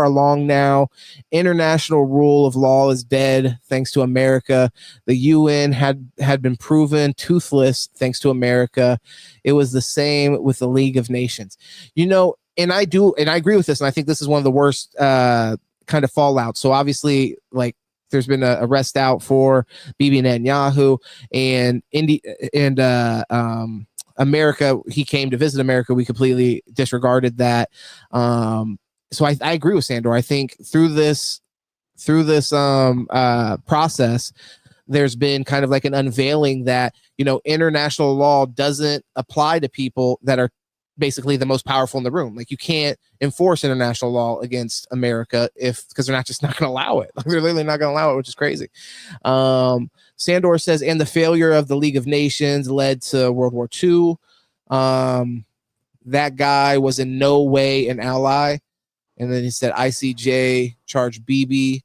along now. International rule of law is dead thanks to America. The UN had been proven toothless thanks to America. It was the same with the League of Nations. And I agree with this, and I think this is one of the worst kind of fallout. So obviously, like, there's been a arrest out for Bibi Netanyahu, and America. He came to visit America. We completely disregarded that. So I agree with Sandor. I think through this process, there's been kind of like an unveiling that international law doesn't apply to people that are basically the most powerful in the room. Like, you can't enforce international law against America because they're not going to allow it. Like, they're literally not going to allow it, which is crazy. Sandor says, and the failure of the League of Nations led to World War II. That guy was in no way an ally. And then he said ICJ charged Bibi.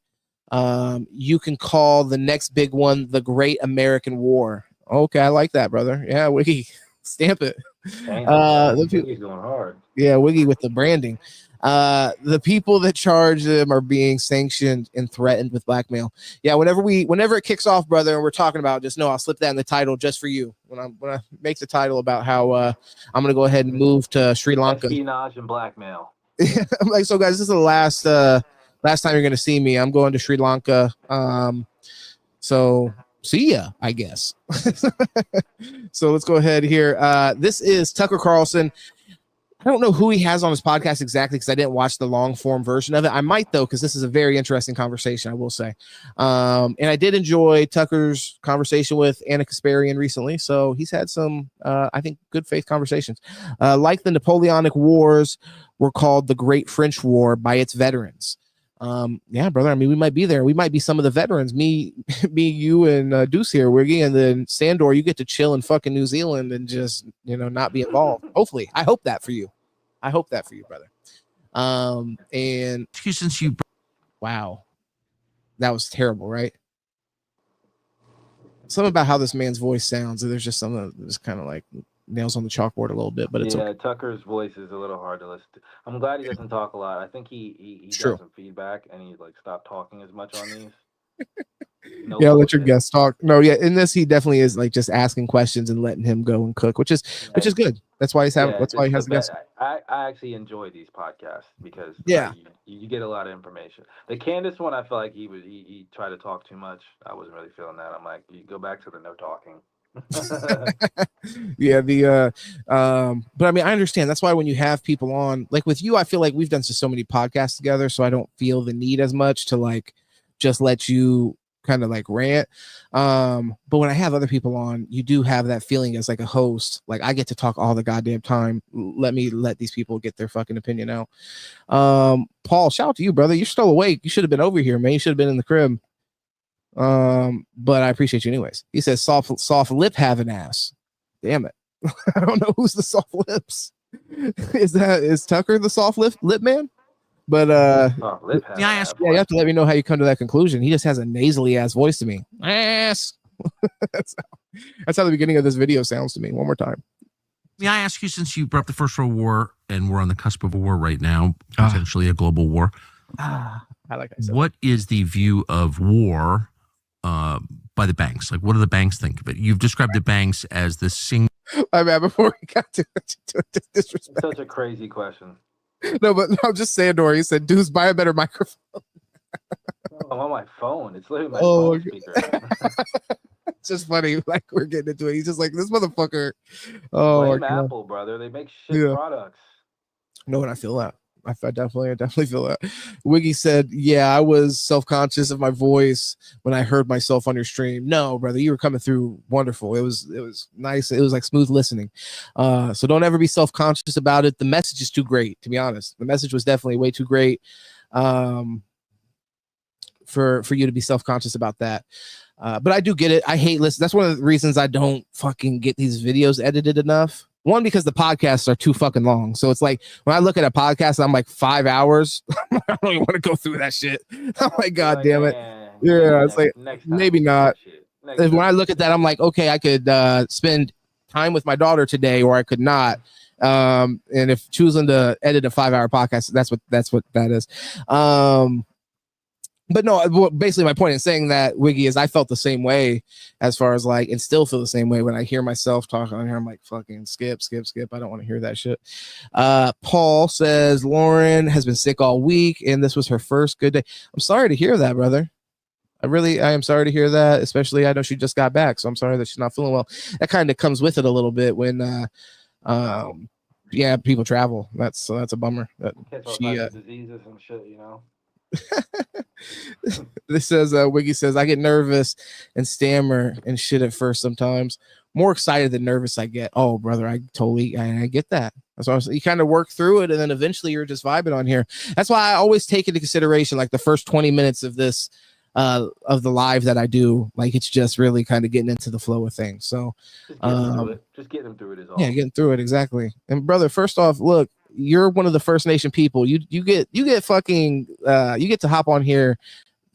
You can call the next big one the Great American War. Okay, I like that, brother. Yeah, Wiggy, stamp it. He's going hard. Yeah, Wiggy with the branding. The people that charge them are being sanctioned and threatened with blackmail. Yeah, whenever it kicks off, brother, and we're talking about, just know I'll slip that in the title just for you. When I make the title about how I'm gonna go ahead and move to Sri Lanka. Espionage and blackmail. I'm like, so guys, this is the last time you're gonna see me. I'm going to Sri Lanka. So see ya, I guess. So let's go ahead here. This is Tucker Carlson. I don't know who he has on his podcast exactly because I didn't watch the long form version of it. I might, though, because this is a very interesting conversation, I will say. And I did enjoy Tucker's conversation with Anna Kasparian recently. So he's had some, I think, good faith conversations. Like the Napoleonic Wars were called the Great French War by its veterans. Yeah, brother. I mean, we might be there. We might be some of the veterans. Me, you, and Deuce here, Wiggy, and then Sandor. You get to chill in fucking New Zealand and just not be involved. Hopefully, I hope that for you. I hope that for you, brother. And since you, wow, that was terrible, right? something about how this man's voice sounds. There's just something that's kind of like nails on the chalkboard a little bit, but it's Yeah, okay. Tucker's voice is a little hard to listen to. I'm glad he doesn't talk a lot. I think he True. got some feedback and he like stopped talking as much on these. No Yeah, let your bullshit. guests talk. No, yeah, in this he definitely is like just asking questions and letting him go and cook, which is good. That's why he's having. Yeah, That's why he has it's the guests. I actually enjoy these podcasts because Yeah. you get a lot of information. The Candace one, I feel like he tried to talk too much. I wasn't really feeling that. I'm like, you go back to the no talking. Yeah, but I mean, I understand. That's why when you have people on, like with you, I feel like we've done so many podcasts together, so I don't feel the need as much to like just let you kind of like rant. But when I have other people on, you do have that feeling as like a host, like I get to talk all the goddamn time. Let these people get their fucking opinion out. Paul, shout out to you, brother. You're still awake. You should have been over here, man. You should have been in the crib. But I appreciate you anyways. He says soft lip having ass. Damn it. I don't know who's the soft lips. Is Tucker the soft lip man? But you have to let me know how you come to that conclusion. He just has a nasally ass voice to me. Ass. that's how the beginning of this video sounds to me. One more time. May I ask you, since you brought up the First World War and we're on the cusp of a war right now, potentially a global war. I said. What is the view of war by the banks? Like, what do the banks think of it? You've described the banks as the single. My bad. Before we got to disrespect. Such a crazy question. No, but I'm just saying, Dory. He said, dudes, buy a better microphone. I'm on my phone. It's literally my Oh, phone speaker. It's just funny. Like, we're getting into it. He's just like, this motherfucker. Oh, Blame my God. Apple, brother. They make shit products. No, and I feel that. I definitely feel that. Wiggy said, yeah, I was self-conscious of my voice when I heard myself on your stream. No, brother, you were coming through wonderful. It was nice. It was like smooth listening. So don't ever be self-conscious about it. The message is too great, to be honest. The message was definitely way too great for you to be self-conscious about that. But I do get it. I hate listening. That's one of the reasons I don't fucking get these videos edited enough. One, because the podcasts are too fucking long. So it's like when I look at a podcast, I'm like 5 hours. I don't even want to go through that shit. I'm like, God damn it. Yeah, it's like maybe not. When I look at that, I'm like, okay, I could spend time with my daughter today, or I could not. And if choosing to edit a 5-hour podcast, that's what that is. But no, basically my point in saying that, Wiggy, is I felt the same way as far as like, and still feel the same way when I hear myself talking on here. I'm like, fucking skip. I don't want to hear that shit. Paul says Lauren has been sick all week and this was her first good day. I'm sorry to hear that, brother. I am sorry to hear that, especially I know she just got back, so I'm sorry that she's not feeling well. That kind of comes with it a little bit when people travel. That's a bummer. That Diseases and shit, you know. This says Wiggy says I get nervous and stammer and shit at first sometimes. More excited than nervous I get. Oh, brother, I get that. That's what I'm saying. You kind of work through it and then eventually you're just vibing on here. That's why I always take into consideration like the first 20 minutes of this of the live that I do. Like it's just really kind of getting into the flow of things. So just getting through it is all. Yeah, getting through it, exactly. And brother, first off, look, you're one of the First Nation people. You get fucking you get to hop on here.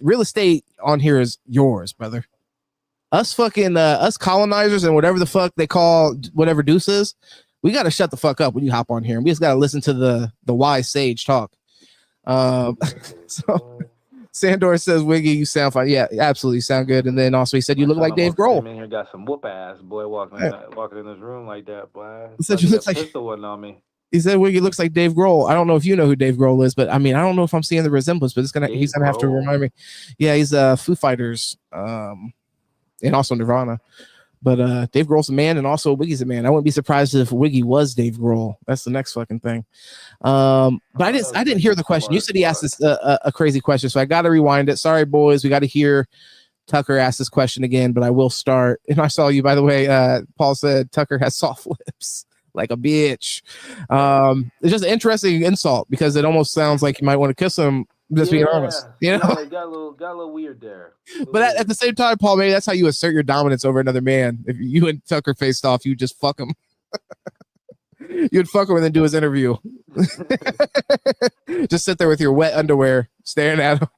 Real estate on here is yours, brother. Us fucking us colonizers and whatever the fuck they call whatever deuces, we got to shut the fuck up when you hop on here, and we just got to listen to the wise sage talk. So Sandor says, Wiggy, you sound fine. Yeah, absolutely, sound good. And then also he said you look like Dave Grohl. In here got some whoop ass boy walking in this room like that, boy. He said you look like pistol wasn't on me. He said Wiggy looks like Dave Grohl. I don't know if you know who Dave Grohl is, but I mean I don't know if I'm seeing the resemblance, but he's gonna have to remind me. Yeah, he's Foo Fighters, and also Nirvana. But Dave Grohl's a man, and also Wiggy's a man. I wouldn't be surprised if Wiggy was Dave Grohl. That's the next fucking thing. But I didn't hear the question. You said he asked this a crazy question, so I got to rewind it. Sorry, boys, we got to hear Tucker ask this question again. But I will start. And I saw you, by the way. Paul said Tucker has soft lips like a bitch. It's just an interesting insult because it almost sounds like you might want to kiss him. Just being honest, you know, it got a little weird there. But at the same time, Paul, maybe that's how you assert your dominance over another man. If you and Tucker faced off, you just fuck him. You'd fuck him and then do his interview. Just sit there with your wet underwear, staring at him.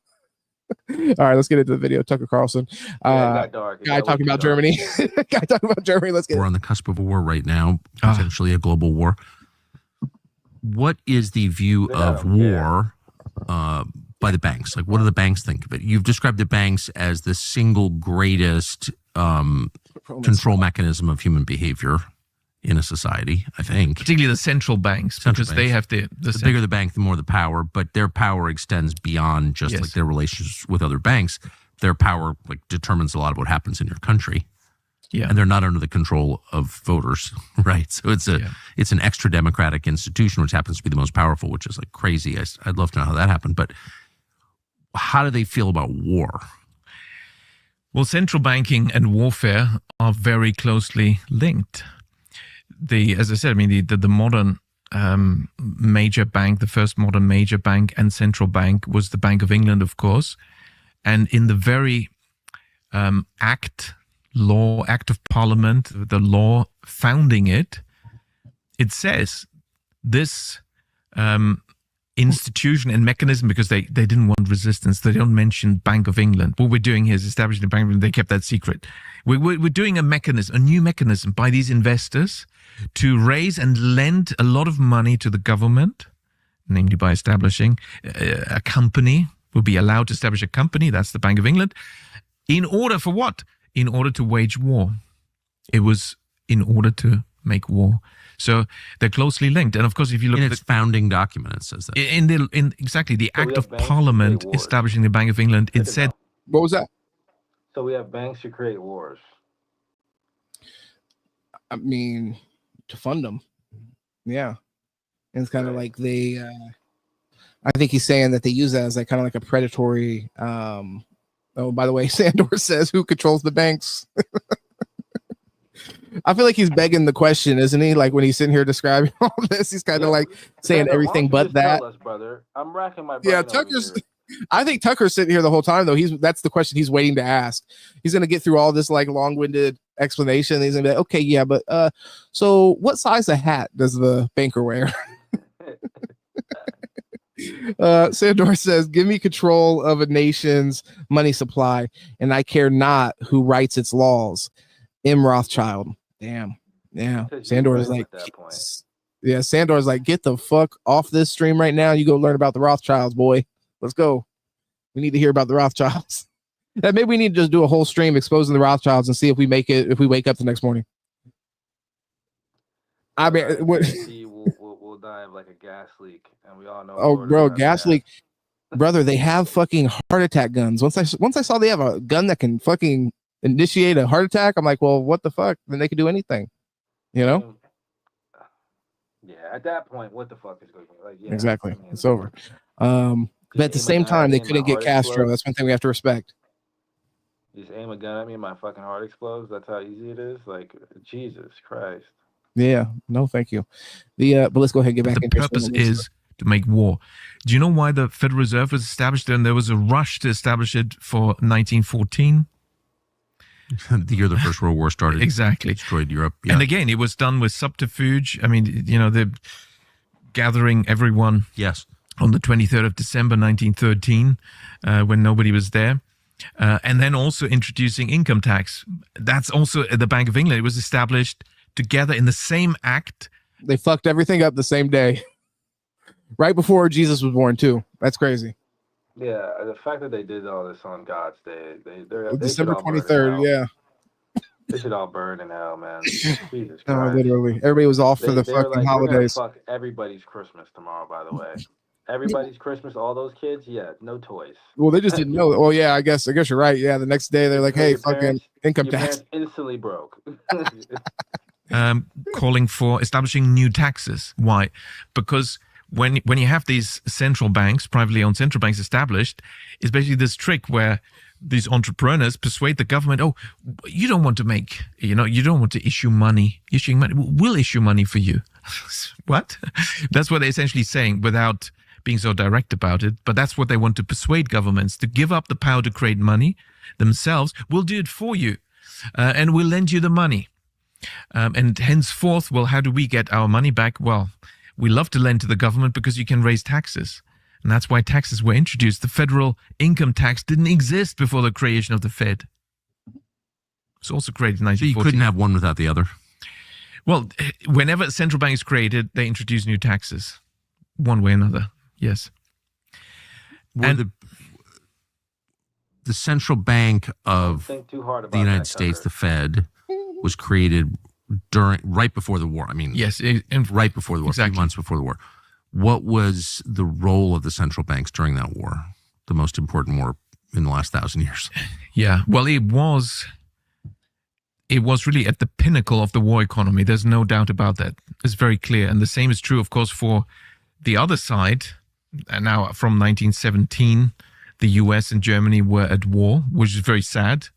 All right, let's get into the video. Tucker Carlson, got dark. guy talking about Germany. Guy talking about Germany. Let's get. We're on the cusp of a war right now, potentially a global war. What is the view of war by the banks? Like, what do the banks think of it? You've described the banks as the single greatest control mechanism of human behavior in a society, I think. Particularly the central banks, because they have the bigger the bank, the more the power, but their power extends beyond just like their relations with other banks. Their power like determines a lot of what happens in your country. Yeah. And they're not under the control of voters, right? So it's an extra democratic institution, which happens to be the most powerful, which is like crazy. I'd love to know how that happened, but how do they feel about war? Well, central banking and warfare are very closely linked. As I said, I mean, the modern major bank, the first modern major bank and central bank was the Bank of England, of course. And in the very act of parliament, the law founding it, it says this institution and mechanism, because they didn't want resistance. They don't mention Bank of England. What we're doing here is establishing the Bank of England. They kept that secret. We're doing a new mechanism by these investors to raise and lend a lot of money to the government, namely by establishing a company. Will be allowed to establish a company, that's the Bank of England, in order for what? In order to wage war. It was in order to make war. So they're closely linked. And of course, if you look at the its founding document, it says that. Exactly, the Act of Parliament establishing the Bank of England, it said... What was that? So we have banks to create wars. I mean, to fund them. Yeah. And it's kind of like they... I think he's saying that they use that as like kind of like a predatory. Oh, by the way, Sandor says, "Who controls the banks?" I feel like he's begging the question, isn't he? Like when he's sitting here describing all this, he's kind of like saying everything but that. Tell us, brother. I'm racking my brain. Yeah, Tucker's. I think Tucker's sitting here the whole time though. That's the question he's waiting to ask. He's gonna get through all this like long-winded explanation. And he's gonna be like, "Okay, yeah, but so what size of hat does the banker wear?" Sandor says, "Give me control of a nation's money supply, and I care not who writes its laws." M. Rothschild. Damn. Yeah. Sandor is like, yeah. Sandor is like, get the fuck off this stream right now. You go learn about the Rothschilds, boy. Let's go. We need to hear about the Rothschilds. That maybe we need to just do a whole stream exposing the Rothschilds and see if we make it. If we wake up the next morning. I mean, we'll die of like a gas leak, and we all know. Oh, bro, gas leak, brother. They have fucking heart attack guns. Once I saw they have a gun that can fucking initiate a heart attack, I'm like, well, what the fuck? Then they can do anything, you know? Yeah, at that point, what the fuck is going on? Like, yeah, exactly, I mean, it's over. But at the same time, they couldn't get Castro. That's one thing we have to respect. Just aim a gun at me, and my fucking heart explodes. That's how easy it is. Like, Jesus Christ. Yeah, no, thank you. But let's go ahead and get back. The purpose is to make war. Do you know why the Federal Reserve was established? And there was a rush to establish it for 1914. The year the First World War started. Exactly. It destroyed Europe. Yeah. And again, it was done with subterfuge. I mean, you know, they're gathering everyone. Yes. On the 23rd of December, 1913, when nobody was there. And then also introducing income tax. That's also at the Bank of England. It was established together in the same act. They fucked everything up the same day. Right before Jesus was born, too. That's crazy. Yeah, the fact that they did all this on God's Day, they December 23rd, yeah. They should all burn in hell, man. Jesus Christ. No, literally. Everybody was off for the fucking like, holidays. Fuck everybody's Christmas tomorrow, by the way. Everybody's Christmas, all those kids, yeah, no toys. Well, they just didn't know. Well, yeah, I guess you're right. Yeah, the next day they're like, hey, fucking income tax. Instantly broke. Calling for establishing new taxes. Why? Because when you have these central banks, privately owned central banks established, it's basically this trick where these entrepreneurs persuade the government, oh, you don't want to issue money. Issuing money, we'll issue money for you. What? That's what they're essentially saying without being so direct about it. But that's what they want to persuade governments to give up the power to create money themselves. We'll do it for you, and we'll lend you the money. And henceforth, well, how do we get our money back? Well, we love to lend to the government because you can raise taxes. And that's why taxes were introduced. The federal income tax didn't exist before the creation of the Fed. It was also created in 1940. So you couldn't have one without the other? Well, whenever a central bank is created, they introduce new taxes, one way or another. Yes. And the central bank of Think too hard the about United that, States, Tucker. the Fed, was created right before the war. I mean, yes, right before the war, exactly. a few months before the war. What was the role of the central banks during that war? The most important war in the last 1,000 years. Yeah. Well, it was really at the pinnacle of the war economy. There's no doubt about that. It's very clear. And the same is true, of course, for the other side. And now from 1917, the US and Germany were at war, which is very sad.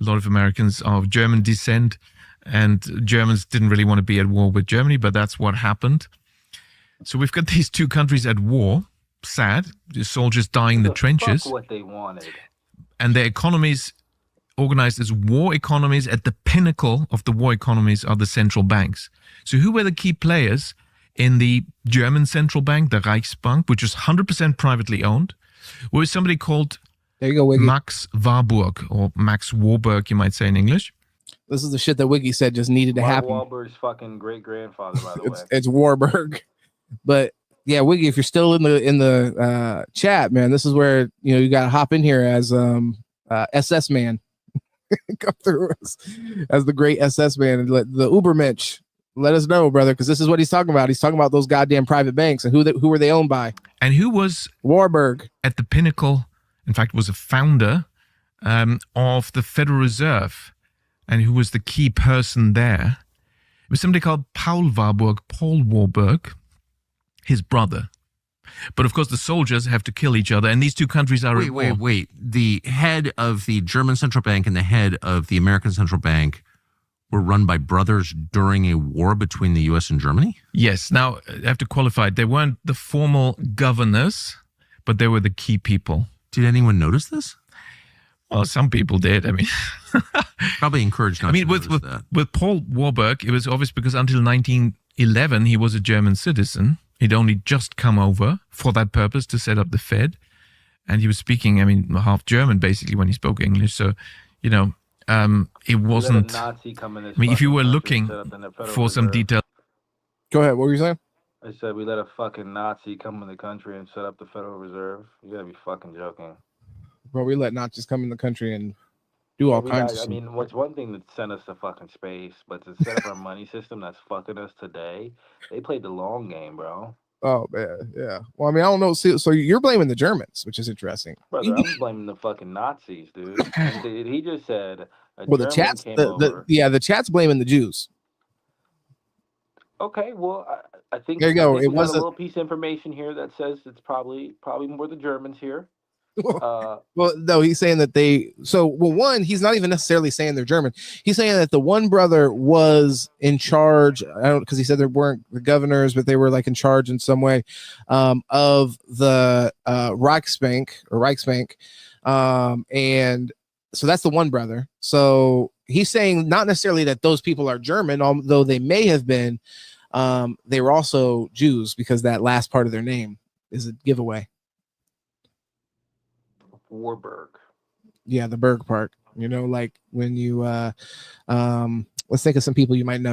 A lot of Americans are of German descent, and Germans didn't really want to be at war with Germany, but that's what happened. So we've got these two countries at war. Sad. The soldiers dying in the trenches. Fuck what they wanted. And their economies organized as war economies. At the pinnacle of the war economies are the central banks. So who were the key players in the German central bank, the Reichsbank, which was 100% privately owned? Well, was somebody called Max Warburg, or Max Warburg, you might say in English. This is the shit that Wiggy said just needed to happen. Wahlberg's fucking great grandfather, by the way. It's Warburg. But yeah, Wiggy, if you're still in the chat, man, this is where you got to hop in here as SS man, come through as the great SS man, and let the Ubermensch let us know, brother, because this is what he's talking about. He's talking about those goddamn private banks and who were they owned by, and who was Warburg at the pinnacle. In fact, was a founder of the Federal Reserve, and who was the key person there. It was somebody called Paul Warburg. His brother. But of course, the soldiers have to kill each other, and these two countries are at war. Wait. The head of the German central bank and the head of the American central bank were run by brothers during a war between the U.S. and Germany? Yes. Now, I have to qualify it. They weren't the formal governors, but they were the key people. Did anyone notice this? Well, some people did. I mean, probably encouraged not to notice that. With Paul Warburg, it was obvious because until 1911, he was a German citizen. He'd only just come over for that purpose to set up the Fed. And he was speaking, half German basically when he spoke English. So, it wasn't. If you were looking for some detail. Go ahead. What were you saying? I said we let a fucking Nazi come in the country and set up the Federal Reserve. You gotta be fucking joking. Bro, we let Nazis come in the country and do all kinds of shit. I mean, what's one thing that sent us to fucking space, but to set up our money system that's fucking us today, they played the long game, bro. Oh, man, yeah. Well, I mean, I don't know. So you're blaming the Germans, which is interesting. Brother, I'm blaming the fucking Nazis, dude. And he just said the chat's blaming the Jews. Okay, well, I think there you go. It was a little piece of information here that says it's probably more the Germans here. Well, no, he's saying that one, he's not even necessarily saying they're German. He's saying that the one brother was in charge. I don't, because he said there weren't the governors, but they were like in charge in some way of the Reichsbank, and so that's the one brother. So he's saying not necessarily that those people are German, although they may have been. They were also Jews because that last part of their name is a giveaway. Warburg. Yeah, the Berg part. Like when you let's think of some people you might know.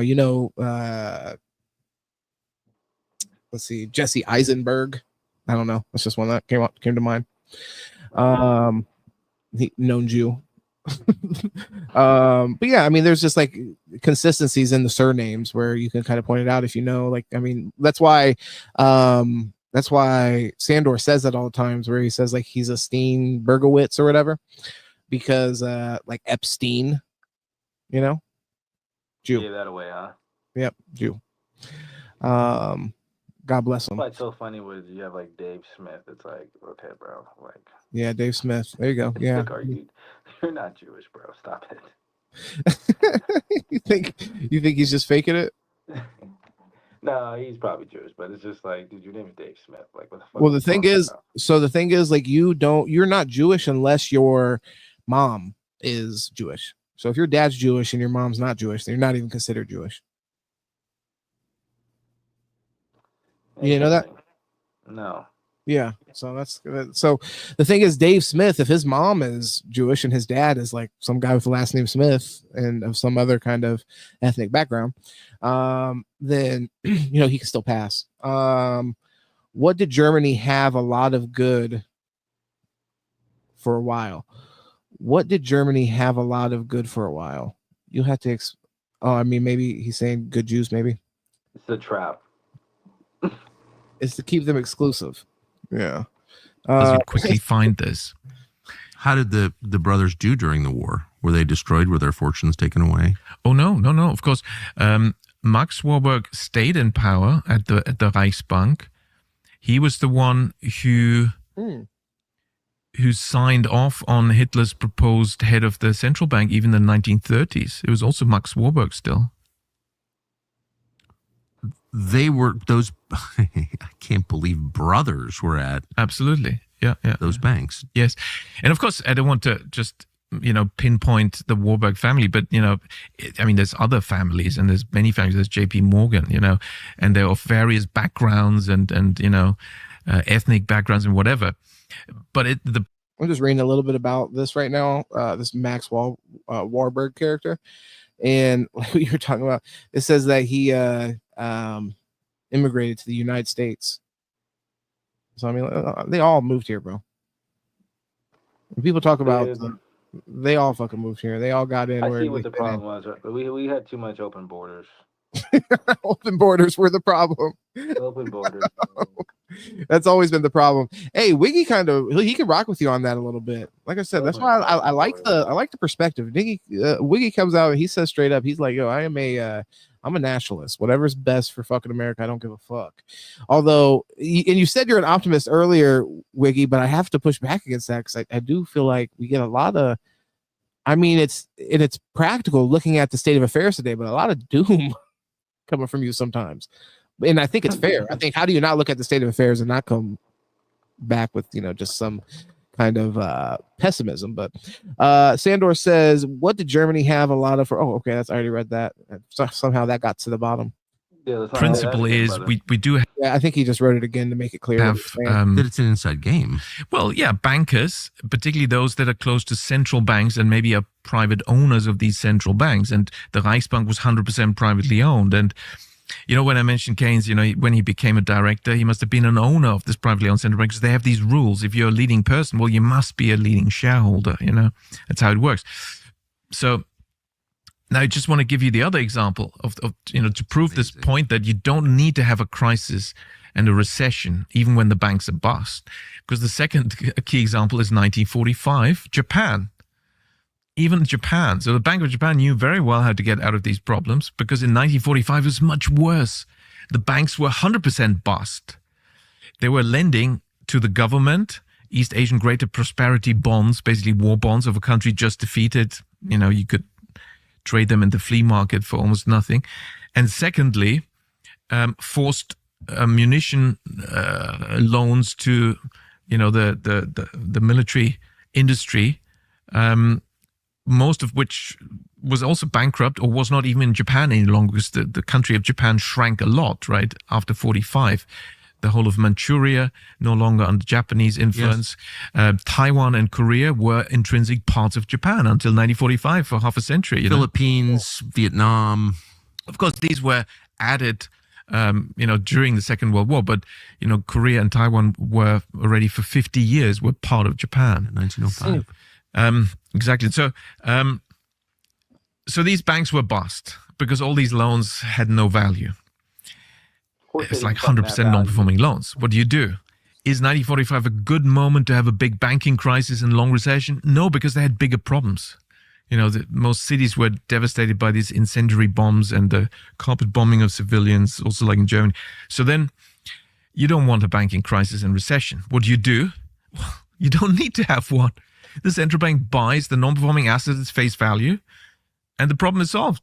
Let's see, Jesse Eisenberg. I don't know. That's just one that came to mind. Known Jew. But yeah, I mean, there's just like consistencies in the surnames where you can kind of point it out if that's why Sandor says that all the times, where he says like he's a Steen Bergowitz or whatever, because like Epstein, Jew. Gave that away, huh? Yep, Jew. God bless him. What's so funny was you have like Dave Smith. It's like, okay, bro, like. Yeah, Dave Smith. There you go. Yeah. You're not Jewish, bro. Stop it. You think he's just faking it? No, he's probably Jewish, but it's just like, dude, your name is Dave Smith. Like, what the fuck? Well, the thing is, like, you're not Jewish unless your mom is Jewish. So if your dad's Jewish and your mom's not Jewish, then you're not even considered Jewish. You know that? No. Yeah. So so the thing is, Dave Smith, if his mom is Jewish and his dad is like some guy with the last name Smith and of some other kind of ethnic background, then he can still pass. What did Germany have a lot of good for a while? What did Germany have a lot of good for a while? You have to. Maybe he's saying good Jews. Maybe it's a trap. It's to keep them exclusive. Yeah. As we quickly find this. How did the brothers do during the war? Were they destroyed? Were their fortunes taken away? Oh no. Of course, Max Warburg stayed in power at the Reichsbank. He was the one who signed off on Hitler's proposed head of the central bank, even in the 1930s. It was also Max Warburg still. They were those. I can't believe brothers were at absolutely those banks. Yes, and of course I don't want to just pinpoint the Warburg family, but there's other families and there's many families. There's J.P. Morgan, and they're of various backgrounds and ethnic backgrounds and whatever. But I'm just reading a little bit about this right now. This Max Warburg character, and like what you're talking about, it says that he immigrated to the United States. So they all moved here, bro. When people talk about, they all fucking moved here. They all got in. I see what the problem was. We had too much open borders. Open borders were the problem. Open borders. That's always been the problem. Hey, Wiggy he can rock with you on that a little bit. Like I said, that's why I like the perspective. Wiggy comes out and he says straight up, he's like, yo, I'm a nationalist. Whatever's best for fucking America, I don't give a fuck. Although, and you said you're an optimist earlier, Wiggy, but I have to push back against that because I do feel like we get a lot of, it's practical looking at the state of affairs today, but a lot of doom coming from you sometimes. And I think it's fair. I think, how do you not look at the state of affairs and not come back with, just some kind of pessimism? But Sandor says, what did Germany have a lot of? I already read that. Somehow that got to the bottom. Yeah, principle is we do have, I think he just wrote it again to make it clear that it's an inside game. Well, yeah, bankers, particularly those that are close to central banks and maybe are private owners of these central banks. And the Reichsbank was 100% privately owned. And when I mentioned Keynes, when he became a director, he must have been an owner of this privately owned central bank because they have these rules. If you're a leading person, well, you must be a leading shareholder. That's how it works. So now I just want to give you the other example of to prove this point that you don't need to have a crisis and a recession even when the banks are bust. Because the second key example is 1945, Japan. Even Japan. So the Bank of Japan knew very well how to get out of these problems because in 1945 it was much worse. The banks were 100% bust. They were lending to the government, East Asian Greater Prosperity bonds, basically war bonds of a country just defeated. You could trade them in the flea market for almost nothing. And secondly, forced munition loans to, the military industry, most of which was also bankrupt or was not even in Japan any longer because the country of Japan shrank a lot, right, after 45. The whole of Manchuria, no longer under Japanese influence. Yes. Taiwan and Korea were intrinsic parts of Japan until 1945 for half a century. Philippines, Vietnam. Of course, these were added, during the Second World War. But, Korea and Taiwan were already for 50 years were part of Japan. 1905. Exactly. So these banks were bust because all these loans had no value. It's like 100% non-performing loans. What do? Is 1945 a good moment to have a big banking crisis and long recession? No, because they had bigger problems. Most cities were devastated by these incendiary bombs and the carpet bombing of civilians, also like in Germany. So then you don't want a banking crisis and recession. What do? Well, you don't need to have one. The central bank buys the non-performing assets at face value and the problem is solved.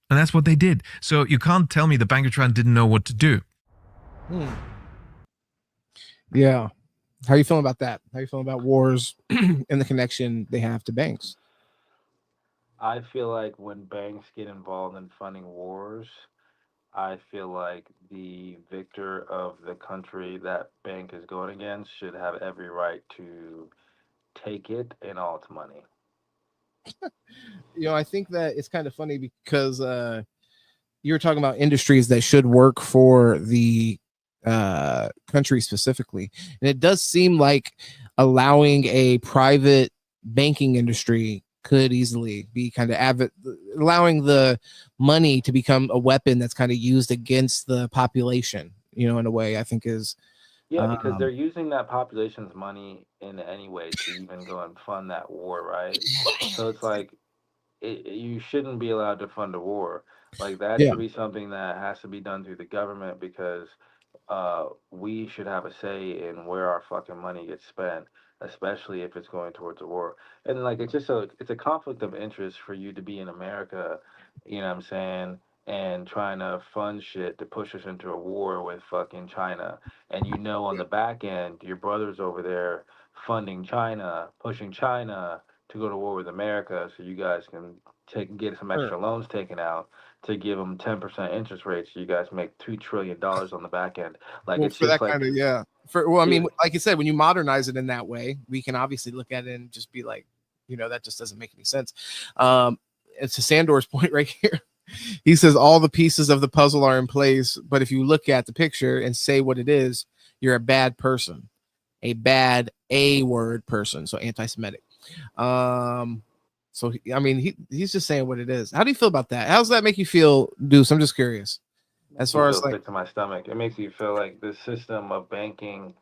And that's what they did. So you can't tell me the Bank of Japan didn't know what to do. Yeah. How are you feeling about that? How are you feeling about wars and the connection they have to banks? I feel like when banks get involved in funding wars, I feel like the victor of the country that bank is going against should have every right to take it and all its money. I think that it's kind of funny because you're talking about industries that should work for the country specifically, and it does seem like allowing a private banking industry could easily be kind of allowing the money to become a weapon that's kind of used against the population, in a way I think is because they're using that population's money in any way to even go and fund that war, right? So it's like you shouldn't be allowed to fund a war. Like that should be something that has to be done through the government, because we should have a say in where our fucking money gets spent, especially if it's going towards a war. And like it's a conflict of interest for you to be in America, you know what I'm saying, and trying to fund shit to push us into a war with fucking China. And on the back end, your brother's over there funding China, pushing China to go to war with America, so you guys can get some extra loans taken out to give them 10% interest rates, so you guys make $2 trillion on the back end. Like it's just like I mean, like you said, when you modernize it in that way, we can obviously look at it and just be like, that just doesn't make any sense. It's to Sandor's point right here. He says all the pieces of the puzzle are in place, but if you look at the picture and say what it is, you're a bad person, a bad A-word person, so anti-Semitic. So I mean, he's just saying what it is. How do you feel about that? How does that make you feel, Deuce? I'm just curious. As far as sick to my stomach, it makes you feel like the system of banking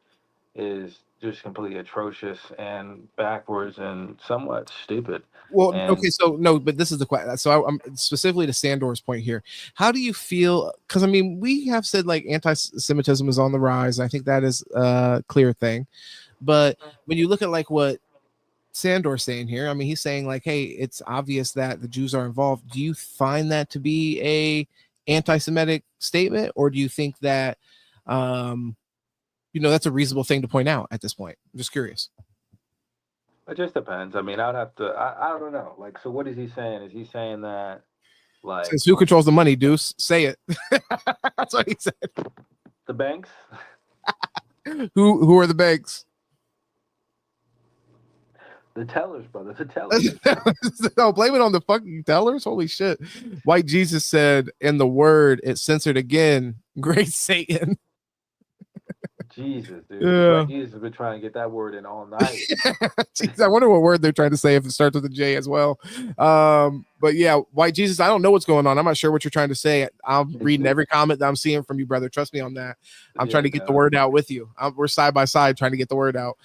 is just completely atrocious and backwards and somewhat stupid. Okay, so no, but this is the question. So I'm specifically to Sandor's point here. How do you feel? Because I mean, we have said like anti-Semitism is on the rise. I think that is a clear thing. But when you look at like what Sandor's saying here, I mean, he's saying like, hey, it's obvious that the Jews are involved. Do you find that to be a anti-Semitic statement, or do you think that that's a reasonable thing to point out at this point? I'm just curious. It just depends. I mean, I would have to. I don't know. Like, so what is he saying? Is he saying that like who controls the money, Deuce? Say it. That's what he said. The banks. Who are the banks? The tellers, brother. The tellers. No, blame it on the fucking tellers. Holy shit. White Jesus said in the word, it's censored again. Great Satan. Jesus, dude. Yeah. White Jesus has been trying to get that word in all night. Jeez, I wonder what word they're trying to say if it starts with a J as well. But yeah, White Jesus, I don't know what's going on. I'm not sure what you're trying to say. I'm reading every comment that I'm seeing from you, brother. Trust me on that. I'm trying to get the word out with you. We're side by side trying to get the word out.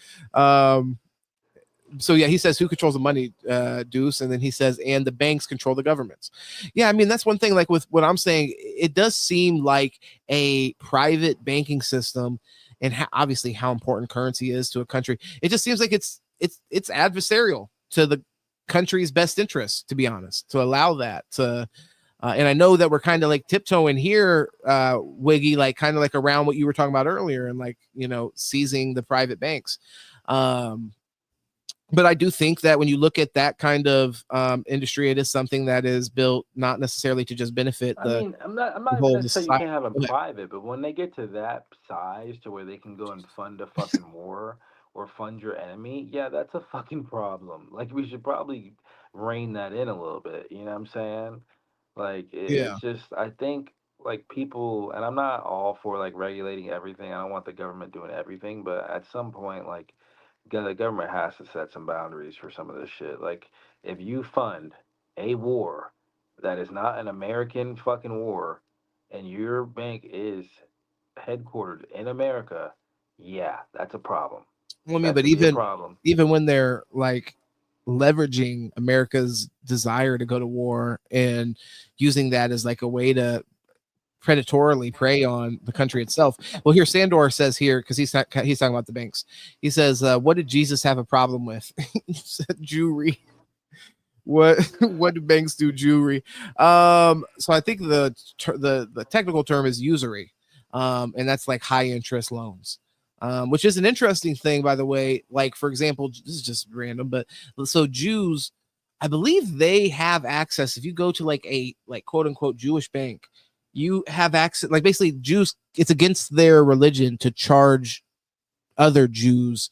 So yeah, he says who controls the money, Deuce, and then he says and the banks control the governments. Yeah, I mean that's one thing. Like with what I'm saying, it does seem like a private banking system, and obviously how important currency is to a country. It just seems like it's adversarial to the country's best interest, to be honest. To allow that to, and I know that we're kind of like tiptoeing here, Wiggy, like kind of like around what you were talking about earlier, and like seizing the private banks. But I do think that when you look at that kind of industry, it is something that is built not necessarily to just benefit the. I mean, I'm not going to say you can't have them private, but when they get to that size to where they can go and fund a fucking war or fund your enemy, yeah, that's a fucking problem. Like, we should probably rein that in a little bit. You know what I'm saying? Like, it's just, I think, like, people, and I'm not all for, like, regulating everything. I don't want the government doing everything, but at some point, like, the government has to set some boundaries for some of this shit. Like, if you fund a war that is not an American fucking war, and your bank is headquartered in America, yeah, that's a problem. Well, I mean, but even when they're like leveraging America's desire to go to war and using that as like a way to predatorily prey on the country itself. Well, here Sandor says here, because he's talking about the banks. He says, "What did Jesus have a problem with?" He said, "Jewelry." What do banks do? Jewelry. So I think the technical term is usury, and that's like high interest loans. Which is an interesting thing, by the way. Like, for example, this is just random, but so Jews, I believe they have access. If you go to like a quote unquote Jewish bank, you have access, like basically Jews, it's against their religion to charge other Jews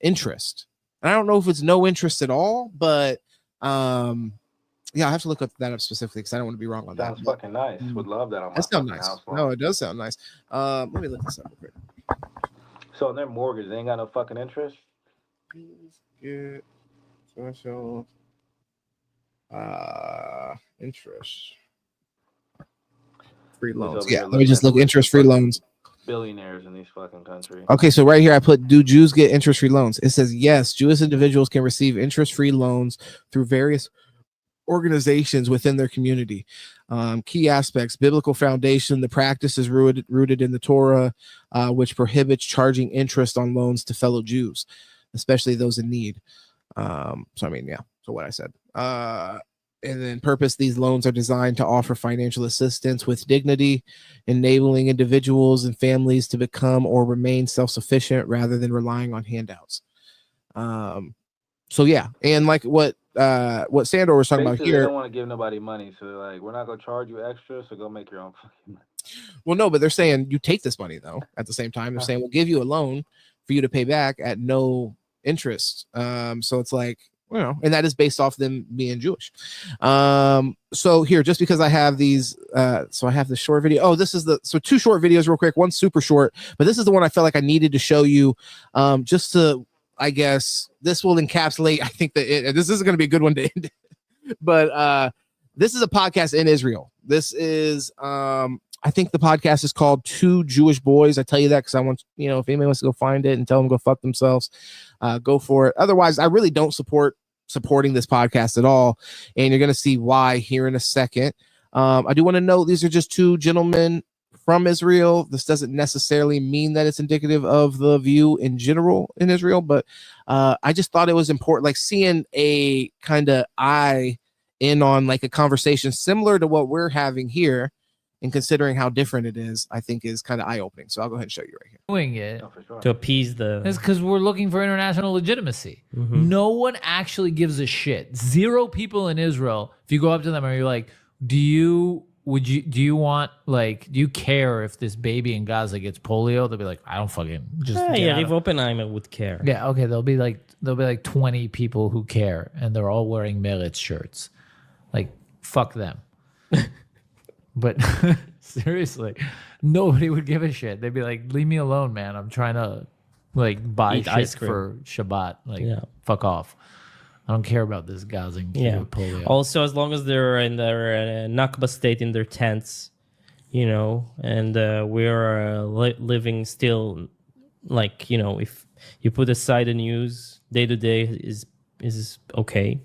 interest. And I don't know if it's no interest at all, but yeah, I have to look that up specifically because I don't want to be wrong on that. Sounds fucking nice. Would love that on my That sounds fucking nice. house. No, it does sound nice. Let me look this up real quick. So their mortgage, they ain't got no fucking interest? Get special interest. Free loans. Yeah, let me just look interest-free loans. Billionaires in these fucking countries. Okay, so right here I put, do Jews get interest-free loans? It says yes, Jewish individuals can receive interest-free loans through various organizations within their community. Key aspects: biblical foundation. The practice is rooted in the Torah, which prohibits charging interest on loans to fellow Jews, especially those in need. So I mean, yeah. So what I said. And then purpose: these loans are designed to offer financial assistance with dignity, enabling individuals and families to become or remain self-sufficient rather than relying on handouts. So yeah, and like what Sandor was talking Basically, about here. They don't want to give nobody money, so like, we're not gonna charge you extra, so go make your own fucking money. Well, no, but they're saying you take this money though. At the same time, they're saying we'll give you a loan for you to pay back at no interest. So it's like, you know, and that is based off them being Jewish. So here, just because I have these, so I have the short video. Oh, this is two short videos real quick. One super short, but this is the one I felt like I needed to show you, just to, I guess this will encapsulate. I think that this is going to be a good one to end. But this is a podcast in Israel. This is, I think the podcast is called Two Jewish Boys. I tell you that because I want, you know, if anybody wants to go find it and tell them go fuck themselves, go for it. Otherwise, I really don't supporting this podcast at all. And you're going to see why here in a second. I do want to note these are just two gentlemen from Israel. This doesn't necessarily mean that it's indicative of the view in general in Israel, but I just thought it was important, like seeing a kind of eye in on like a conversation similar to what we're having here, and considering how different it is, I think is kind of eye-opening. So I'll go ahead and show you right here. Doing it to appease the. It's because we're looking for international legitimacy. Mhm. No one actually gives a shit. Zero people in Israel. If you go up to them and you're like, do you care if this baby in Gaza gets polio? They'll be like, I don't fucking just. Yeah, Riv Oppenheimer would care. Yeah, okay. There'll be like 20 people who care, and they're all wearing Meretz shirts. Like, fuck them. But seriously, nobody would give a shit. They'd be like, leave me alone, man. I'm trying to like buy Eat shit ice cream for Shabbat. Like, Yeah. fuck off. I don't care about this Gazan kid with polio. Also, as long as they're in their Nakba state in their tents, you know, and we're living still, like, you know, if you put aside the news, day to day is okay.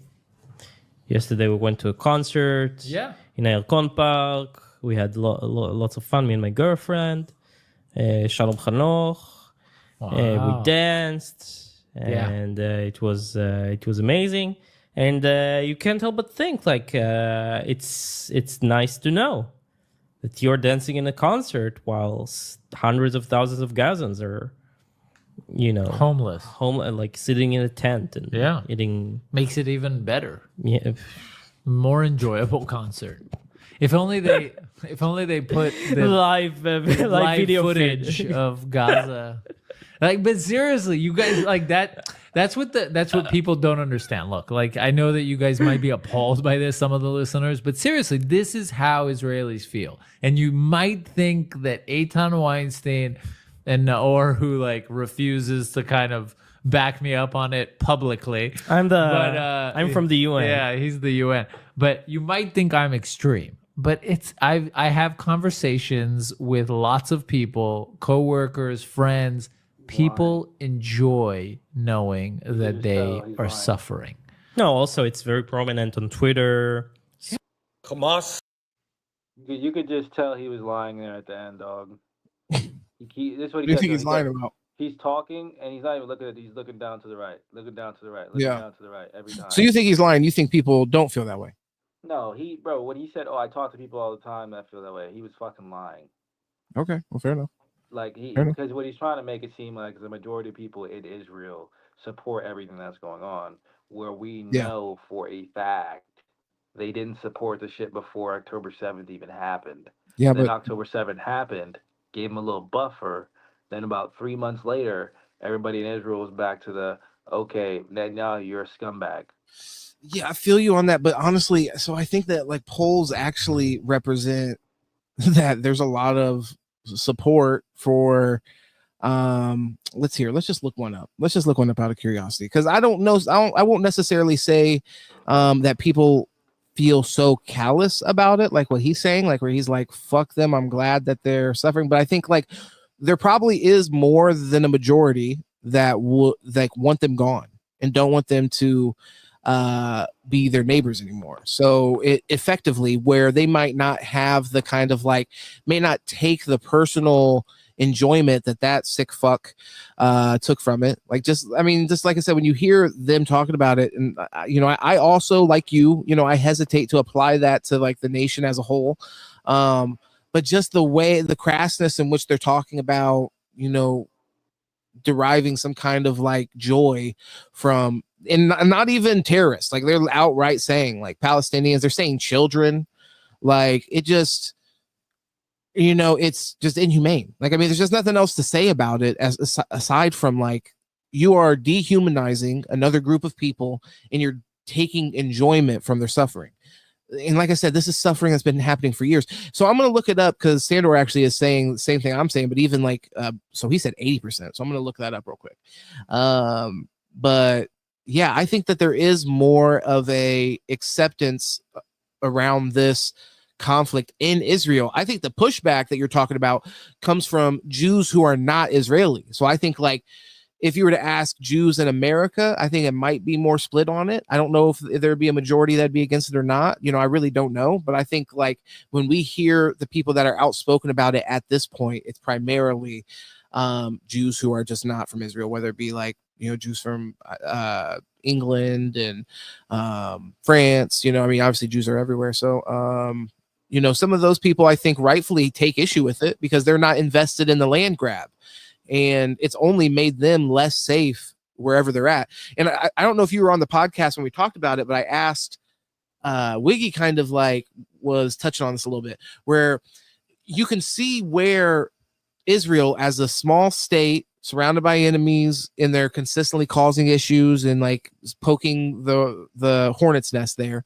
Yesterday we went to a concert. Yeah. In Elkon Park. We had lots of fun, me and my girlfriend. Shalom Chanoch. We danced. And it was amazing. And you can't help but think, like, it's nice to know that you're dancing in a concert while hundreds of thousands of Gazans are, you know, homeless, like sitting in a tent and eating. Makes it even better. Yeah, more enjoyable concert. If only they put the live video footage feed of Gaza. Like, but seriously, you guys, like that. That's what people don't understand. Look, like, I know that you guys might be appalled by this, some of the listeners, but seriously, this is how Israelis feel. And you might think that Eitan Weinstein and Naor, who like refuses to kind of back me up on it publicly. I'm from the UN. Yeah, he's the UN. But you might think I'm extreme. But I have conversations with lots of people, coworkers, friends. People enjoy knowing that they are suffering. No, also it's very prominent on Twitter. Hamas. You could just tell he was lying there at the end, dog. This is what What do you think he's lying about? He's talking and he's not even looking at it. He's looking down to the right, looking down to the right, looking down to the right every time. So you think he's lying? You think people don't feel that way? No, bro, when he said, "Oh, I talk to people all the time that feel that way," he was fucking lying. Okay, well, fair enough. Like Fair enough. because what he's trying to make it seem like the majority of people in Israel support everything that's going on, where we know for a fact they didn't support the shit before October 7th even happened. Yeah, Then but October 7th happened, gave him a little buffer. Then about 3 months later, everybody in Israel was back to the, okay, now you're a scumbag. yeah, I feel you on that. But honestly, so I think that like polls actually represent that there's a lot of support for let's just look one up out of curiosity, because I don't know, I won't necessarily say that people feel so callous about it, like what he's saying, like where he's like, fuck them, I'm glad that they're suffering. But I think like there probably is more than a majority that would like want them gone and don't want them to be their neighbors anymore. So it effectively, where they might not have the kind of like, may not take the personal enjoyment that sick fuck took from it. Like, just like I said, when you hear them talking about it, and I also, like you, I hesitate to apply that to like the nation as a whole, but just the way, the crassness in which they're talking about, deriving some kind of like joy from, and not even terrorists, like they're outright saying like Palestinians, they're saying children, like it just, it's just inhumane. Like, I mean, there's just nothing else to say about it aside from like, you are dehumanizing another group of people and you're taking enjoyment from their suffering. And like I said, this is suffering that's been happening for years. So I'm going to look it up, because Sandor actually is saying the same thing I'm saying, but even like, so he said 80%. So I'm going to look that up real quick. But yeah, I think that there is more of a acceptance around this conflict in Israel. I think the pushback that you're talking about comes from Jews who are not Israeli. So I think like, if you were to ask Jews in America, I think it might be more split on it. I don't know if there'd be a majority that'd be against it or not. I really don't know. But I think like when we hear the people that are outspoken about it at this point, it's primarily Jews who are just not from Israel, whether it be like, Jews from England and France, obviously Jews are everywhere. So, some of those people, I think, rightfully take issue with it because they're not invested in the land grab. And it's only made them less safe wherever they're at. And I don't know if you were on the podcast when we talked about it, but I asked Wiggy, kind of like was touching on this a little bit, where you can see where Israel as a small state surrounded by enemies, and they're consistently causing issues and like poking the hornet's nest there,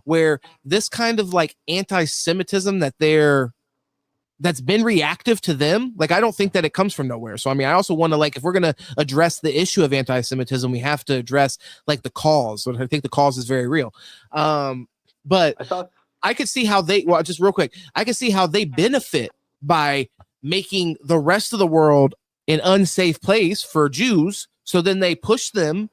where this kind of like anti-Semitism that's been reactive to them. Like, I don't think that it comes from nowhere. So, I mean, I also want to, like, if we're going to address the issue of anti-Semitism, we have to address like the cause. So I think the cause is very real. But I could see how just real quick, I could see how they benefit by making the rest of the world an unsafe place for Jews. So then they push them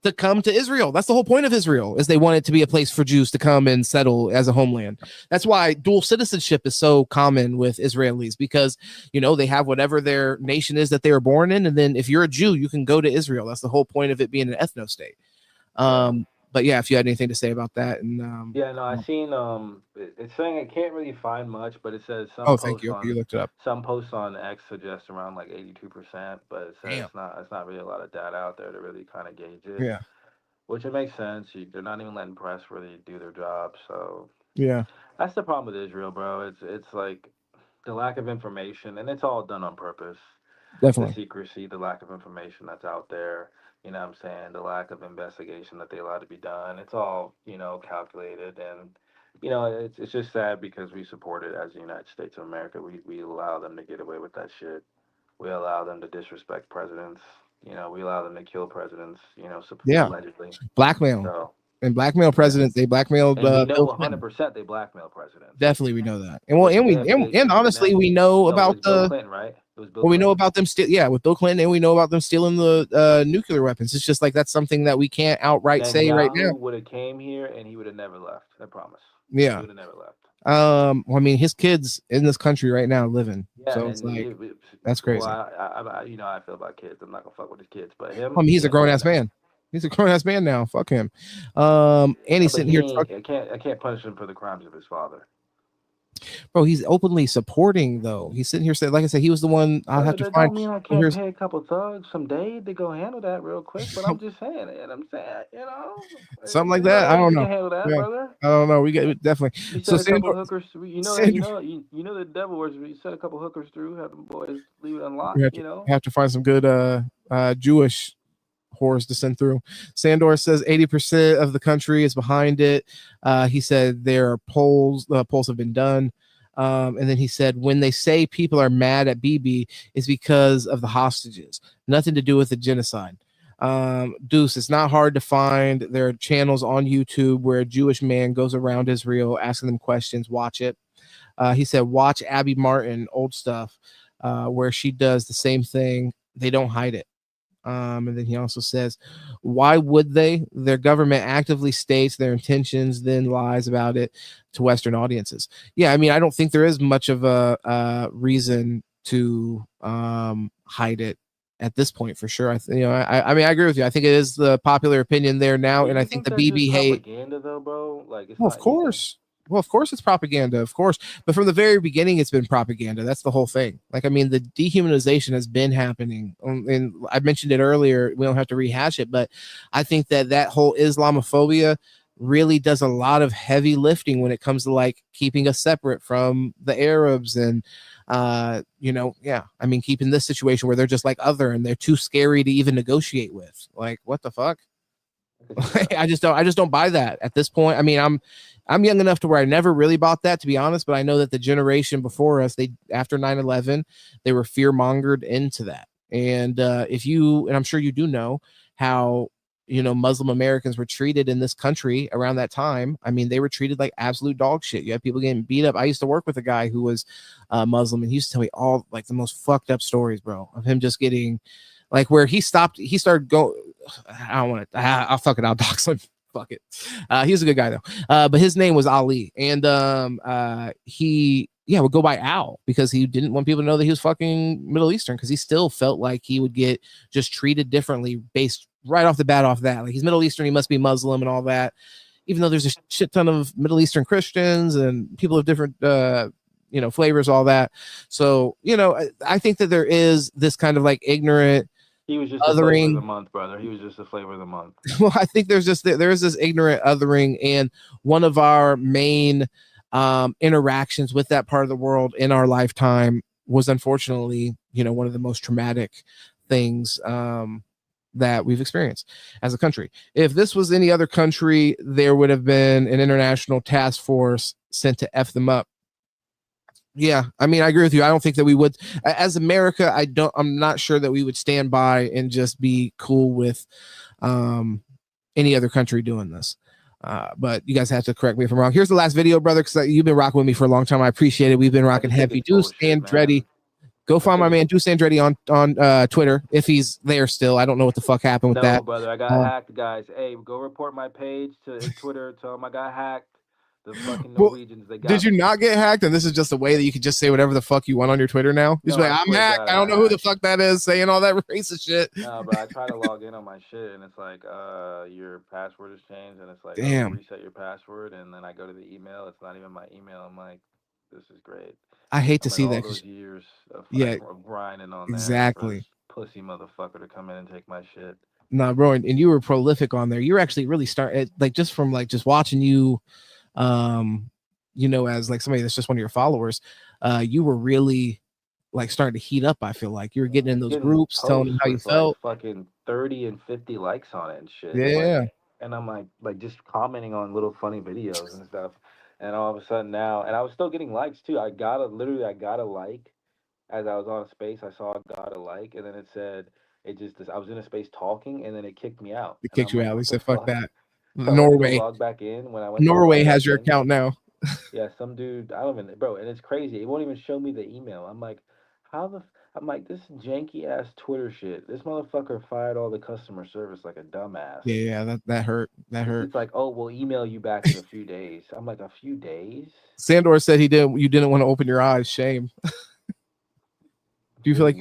to come to Israel. That's the whole point of Israel, is they want it to be a place for Jews to come and settle as a homeland. That's why dual citizenship is so common with Israelis, because, they have whatever their nation is that they were born in. And then if you're a Jew, you can go to Israel. That's the whole point of it being an ethno state. But yeah, if you had anything to say about that. And I seen it's saying I can't really find much, but it says some thank you. You looked it up. Some posts on X suggest around like 82%, but it says it's not really a lot of data out there to really kind of gauge it. Yeah. Which it makes sense. They're not even letting press really do their job. So yeah, that's the problem with Israel, bro. It's like the lack of information, and it's all done on purpose. Definitely. The secrecy, the lack of information that's out there. You know what I'm saying? The lack of investigation that they allow to be done. It's all, calculated. And, it's just sad because we support it as the United States of America. We allow them to get away with that shit. We allow them to disrespect presidents. We allow them to kill presidents, allegedly. Blackmail. So, and blackmail presidents. They blackmailed. And we know 100% they blackmail presidents. Definitely, we know that. And honestly, we know about Bill Clinton, right? We know about them with Bill Clinton, and we know about them stealing the nuclear weapons. It's just like that's something that we can't outright say right now. Would have came here and he would have never left. I promise. Yeah. He would have never left. Well, I mean, his kids in this country right now living. Yeah, so it's like that's crazy. Well, I how I feel about kids. I'm not gonna fuck with his kids, but him. I mean, he's a grown ass man. He's a grown ass man now. Fuck him. And he's sitting here. I can't punish him for the crimes of his father. Bro, he's openly supporting though. He's sitting here saying, like I said, he was the one. I'll have to That find. don't mean I can't pay a couple thugs some day to go handle that real quick. But I'm just saying, and I'm saying, Something like you know that. I don't you know. can handle that, Yeah, brother. I don't know. We get definitely. You So set a couple Sandor, hookers. You know that. Sandor, You know the devil works. You set a couple hookers through, have them boys leave it we unlocked. have to find some good Jewish whores to send through. Sandor says 80% of the country is behind it. He said there are polls. Polls have been done. And then he said, when they say people are mad at BB, it's because of the hostages, nothing to do with the genocide. Deuce, it's not hard to find. There are channels on YouTube where a Jewish man goes around Israel asking them questions. Watch it. He said, watch Abby Martin, old stuff, where she does the same thing. They don't hide it. And then he also says, why would they? Their government actively states their intentions, then lies about it to Western audiences. Yeah, I mean, I don't think there is much of a reason to hide it at this point, for sure. I mean, I agree with you. I think it is the popular opinion there now, and I think the BB hate. Propaganda, though, bro. Like, it's Well, not, of course. Well, of course it's propaganda, of course. But from the very beginning, it's been propaganda. That's the whole thing. Like, I mean, the dehumanization has been happening. And I mentioned it earlier. We don't have to rehash it. But I think that whole Islamophobia really does a lot of heavy lifting when it comes to, like, keeping us separate from the Arabs and, yeah. I mean, keeping this situation where they're just like other and they're too scary to even negotiate with. Like, what the fuck? I just don't buy that at this point. I mean, I'm young enough to where I never really bought that, to be honest, but I know that the generation before us, after 9/11, they were fear mongered into that. And and I'm sure you do know how, Muslim Americans were treated in this country around that time. I mean, they were treated like absolute dog shit. You had people getting beat up. I used to work with a guy who was Muslim, and he used to tell me all like the most fucked up stories, bro, of him just getting like where he started going. I don't want to. I'll fuck it. I'll dox him. Fuck it. He was a good guy though. But his name was Ali, and he would go by Al because he didn't want people to know that he was fucking Middle Eastern, because he still felt like he would get just treated differently based right off the bat off that. Like, he's Middle Eastern, he must be Muslim and all that. Even though there's a shit ton of Middle Eastern Christians and people of different flavors, all that. So I think that there is this kind of like ignorant. He was just the flavor of the month, brother. He was just the flavor of the month. Well, I think there is this ignorant othering, and one of our main interactions with that part of the world in our lifetime was unfortunately, one of the most traumatic things that we've experienced as a country. If this was any other country, there would have been an international task force sent to F them up. Yeah, I mean, I agree with you. I don't think that we would, as America, I'm not sure that we would stand by and just be cool with any other country doing this. But you guys have to correct me if I'm wrong. Here's the last video, brother, because you've been rocking with me for a long time. I appreciate it. We've been rocking heavy. Deuce Andretti. Go find my man Deuce Andretti on Twitter if he's there still. I don't know what the fuck happened with that. No, brother, I got hacked, guys. Hey, go report my page to Twitter. Tell them I got hacked. The fucking Norwegians, they got Did you me. not get hacked? And this is just a way that you could just say whatever the fuck you want on your Twitter now? Just No, like, I'm hacked. I don't know who the fuck that is saying all that racist shit. No, bro, I try to log in on my shit, and it's like, your password has changed, and it's like, damn, reset your password, and then I go to the email. It's not even my email. I'm like, this is great. I hate to see all that. Those years of grinding on exactly. there for this pussy motherfucker to come in and take my shit. No, bro, and you were prolific on there. You were actually really like just from like just watching you, as like somebody that's just one of your followers, you were really like starting to heat up. I feel like you were getting in those groups, telling them how you felt. Fucking 30 and 50 likes on it and shit. Yeah. And I'm like just commenting on little funny videos and stuff. And all of a sudden now, and I was still getting likes too. I got a like as I was on a space. I saw I got a like, and then it said I was in a space talking, and then it kicked me out. It kicked you out. He said, "Fuck that." So Norway. I log back in when I went. Norway has your account now. Yeah, some dude. I don't even, bro, and it's crazy. It won't even show me the email. I'm like, I'm like, this janky ass Twitter shit. This motherfucker fired all the customer service like a dumbass. Yeah, that hurt. That hurt. It's like, oh, we'll email you back in a few days. I'm like, a few days? Sandor said you didn't want to open your eyes. Shame. Do you feel like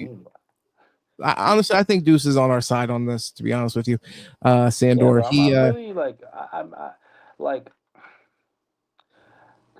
honestly, I think Deuce is on our side on this, to be honest with you. Sandor, I'm really like, I'm like,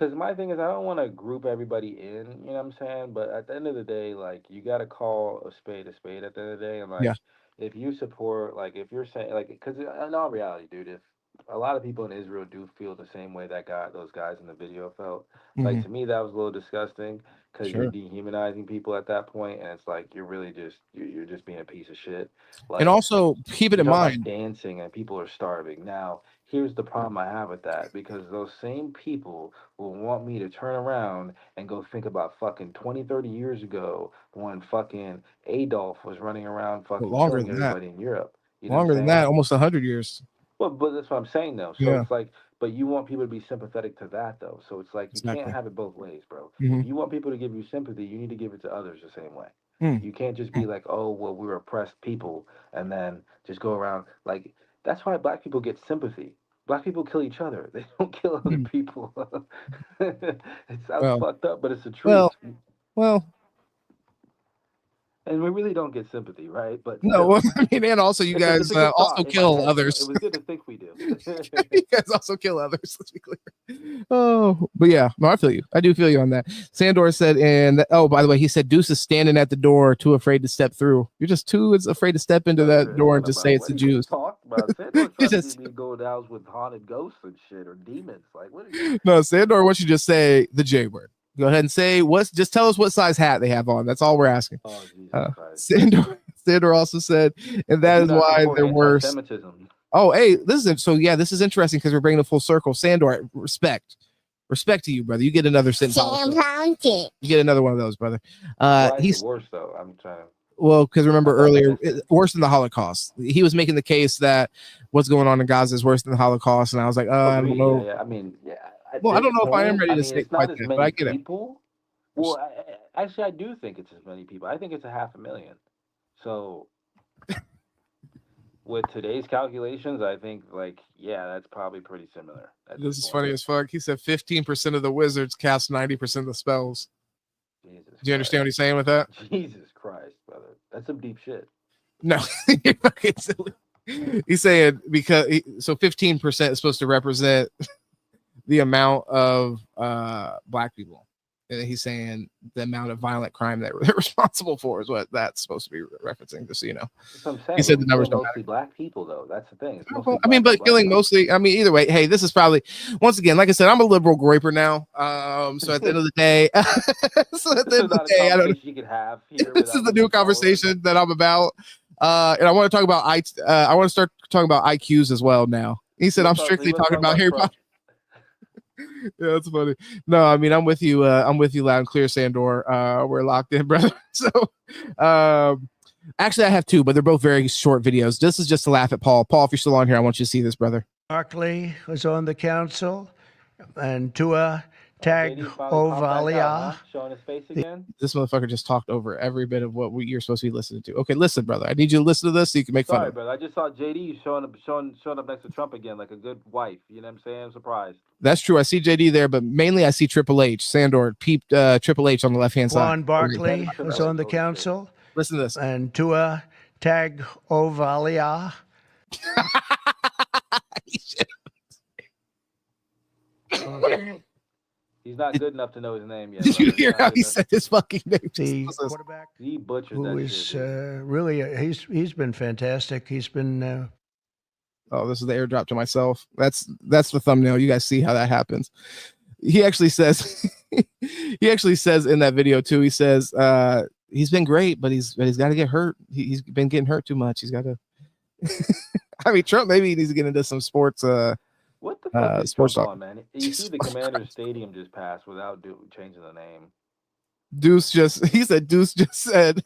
Because my thing is, I don't want to group everybody in, you know what I'm saying? But at the end of the day, like, you got to call a spade at the end of the day. And, like, Yeah. if you support, like, if you're saying, like, because in all reality, dude, if a lot of people in Israel do feel the same way those guys in the video felt. Like, Mhm. to me, that was a little disgusting because you're Sure. dehumanizing people at that point, and it's like you're really just you're just being a piece of shit. And Like, also keep it you're in talking mind. about dancing and people are starving. Now, here's the problem I have with that because those same people will want me to turn around and go think about fucking 20, 30 years ago when fucking Adolf was running around fucking Longer killing than that. everybody in Europe. You know what Longer I'm than saying? that, almost 100 years. Well, but that's what I'm saying though. So Yeah. it's like, but you want people to be sympathetic to that though. So it's like you Exactly. can't have it both ways, bro. Mhm. If you want people to give you sympathy, you need to give it to others the same way. Mm. You can't just be like, oh, well, we're oppressed people, and then just go around like that's why black people get sympathy. Black people kill each other. They don't kill other people. It sounds Well, fucked up, but it's the truth. well. And we really don't get sympathy, right? But No, still. well, I mean, and also you guys it's a good also thought in my kill head. others. It was good to think we do. You guys also kill others. Let's be clear. Oh, but yeah, no, I feel you. I do feel you on that. Sandor said, and oh, by the way, he said Deuce is standing at the door, too afraid to step through. You're just too afraid to step into that door and just say it's the Jews. Talk about Sandor trying to see me go down with haunted ghosts and shit or demons. Like, what are you? No, Sandor wants you to just say the J word. Go ahead and say just tell us what size hat they have on. That's all we're asking. Oh, Jesus Christ. Sandor also said, and that is why they're worse. Anti-Semitism. Oh, hey, listen. So yeah, this is interesting because we're bringing it full circle. Sandor, respect to you, brother. You get another sentence. You get another one of those, brother. He's worse though. I'm trying to. Well, because remember earlier, worse than the Holocaust. He was making the case that what's going on in Gaza is worse than the Holocaust, and I was like, I don't know. Yeah, I mean, yeah. Well, I don't know if I am ready to say it's not quite as that, many but I get it. people. Well, actually, I do think it's as many people. I think it's 500,000. So, with today's calculations, I think that's probably pretty similar. This is funny as fuck. He said 15% of the wizards cast 90% of the spells. Jesus Do you understand what he's saying with that? Jesus Christ, brother. That's some deep shit. No, you're fucking silly. He's saying so 15% is supposed to represent the amount of black people. And he's saying the amount of violent crime that they're responsible for is what that's supposed to be referencing, just so you know. That's what I'm saying. He said the numbers don't mostly black people, though. That's the thing. It's well, I mean, but killing mostly. I mean, either way. Hey, this is probably once again, like I said, I'm a liberal graper now. So at the end of the day, I don't know. You could have here This is the new conversation that I'm about. And I want to talk about I want to start talking about IQs as well now. He said I'm strictly talking about Harry Potter. Yeah, that's funny. No, I mean I'm with you loud and clear, Sandor. We're locked in, brother. So actually I have two, but they're both very short videos. This is just to laugh at Paul. Paul, if you're still on here, I want you to see this, brother. Barkley was on the council, and Tua Tagovailoa. Showing his face again. This motherfucker just talked over every bit of what you're supposed to be listening to. Okay, listen, brother. I need you to listen to this so you can make fun of it. Brother. I just saw JD showing up next to Trump again, like a good wife. You know what I'm saying? I'm surprised. That's true. I see JD there, but mainly I see Triple H. Sandor peeped Triple H on the left hand side. Juan Barkley was on the council. Listen to this. And Tua Tagovailoa. He's not good enough to know his name yet. Did you hear how he said his fucking name? The quarterback he butchered who that is shit, really he's been fantastic. He's been. Oh, this is the airdrop to myself. That's the thumbnail. You guys see how that happens. He actually says in that video too. He says he's been great, but he's got to get hurt. He's been getting hurt too much. He's got to. I mean, Trump maybe he needs to get into some sports. What the fuck is sports Trump talk. on, man? You see the Commander Stadium just passed without changing the name. Deuce just said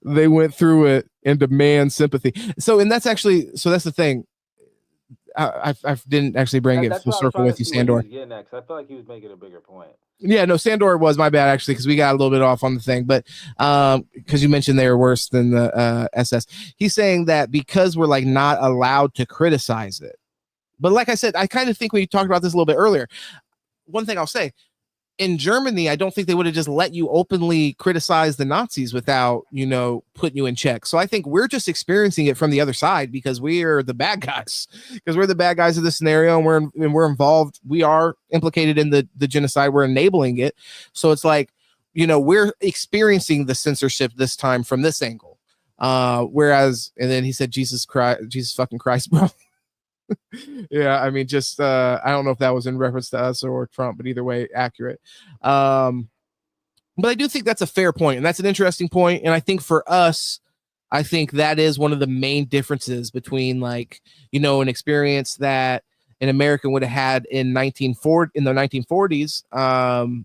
they went through it and demand sympathy. So that's the thing. I didn't actually bring it full circle with you, Sandor. I feel like he was making a bigger point. Yeah, no, Sandor was my bad actually because we got a little bit off on the thing, but because you mentioned they were worse than the SS. He's saying that because we're like not allowed to criticize it. But like I said, I kind of think we talked about this a little bit earlier. One thing I'll say, in Germany, I don't think they would have just let you openly criticize the Nazis without, putting you in check. So I think we're just experiencing it from the other side because we're the bad guys, because we're the bad guys of the scenario, and we're involved. We are implicated in the genocide. We're enabling it. So it's like, we're experiencing the censorship this time from this angle. Whereas, and then he said, Jesus fucking Christ, bro. Yeah, I mean, just I don't know if that was in reference to us or Trump, but either way, accurate. But I do think that's a fair point, and that's an interesting point. And I think for us, I think that is one of the main differences between, like, an experience that an American would have had in the 1940s,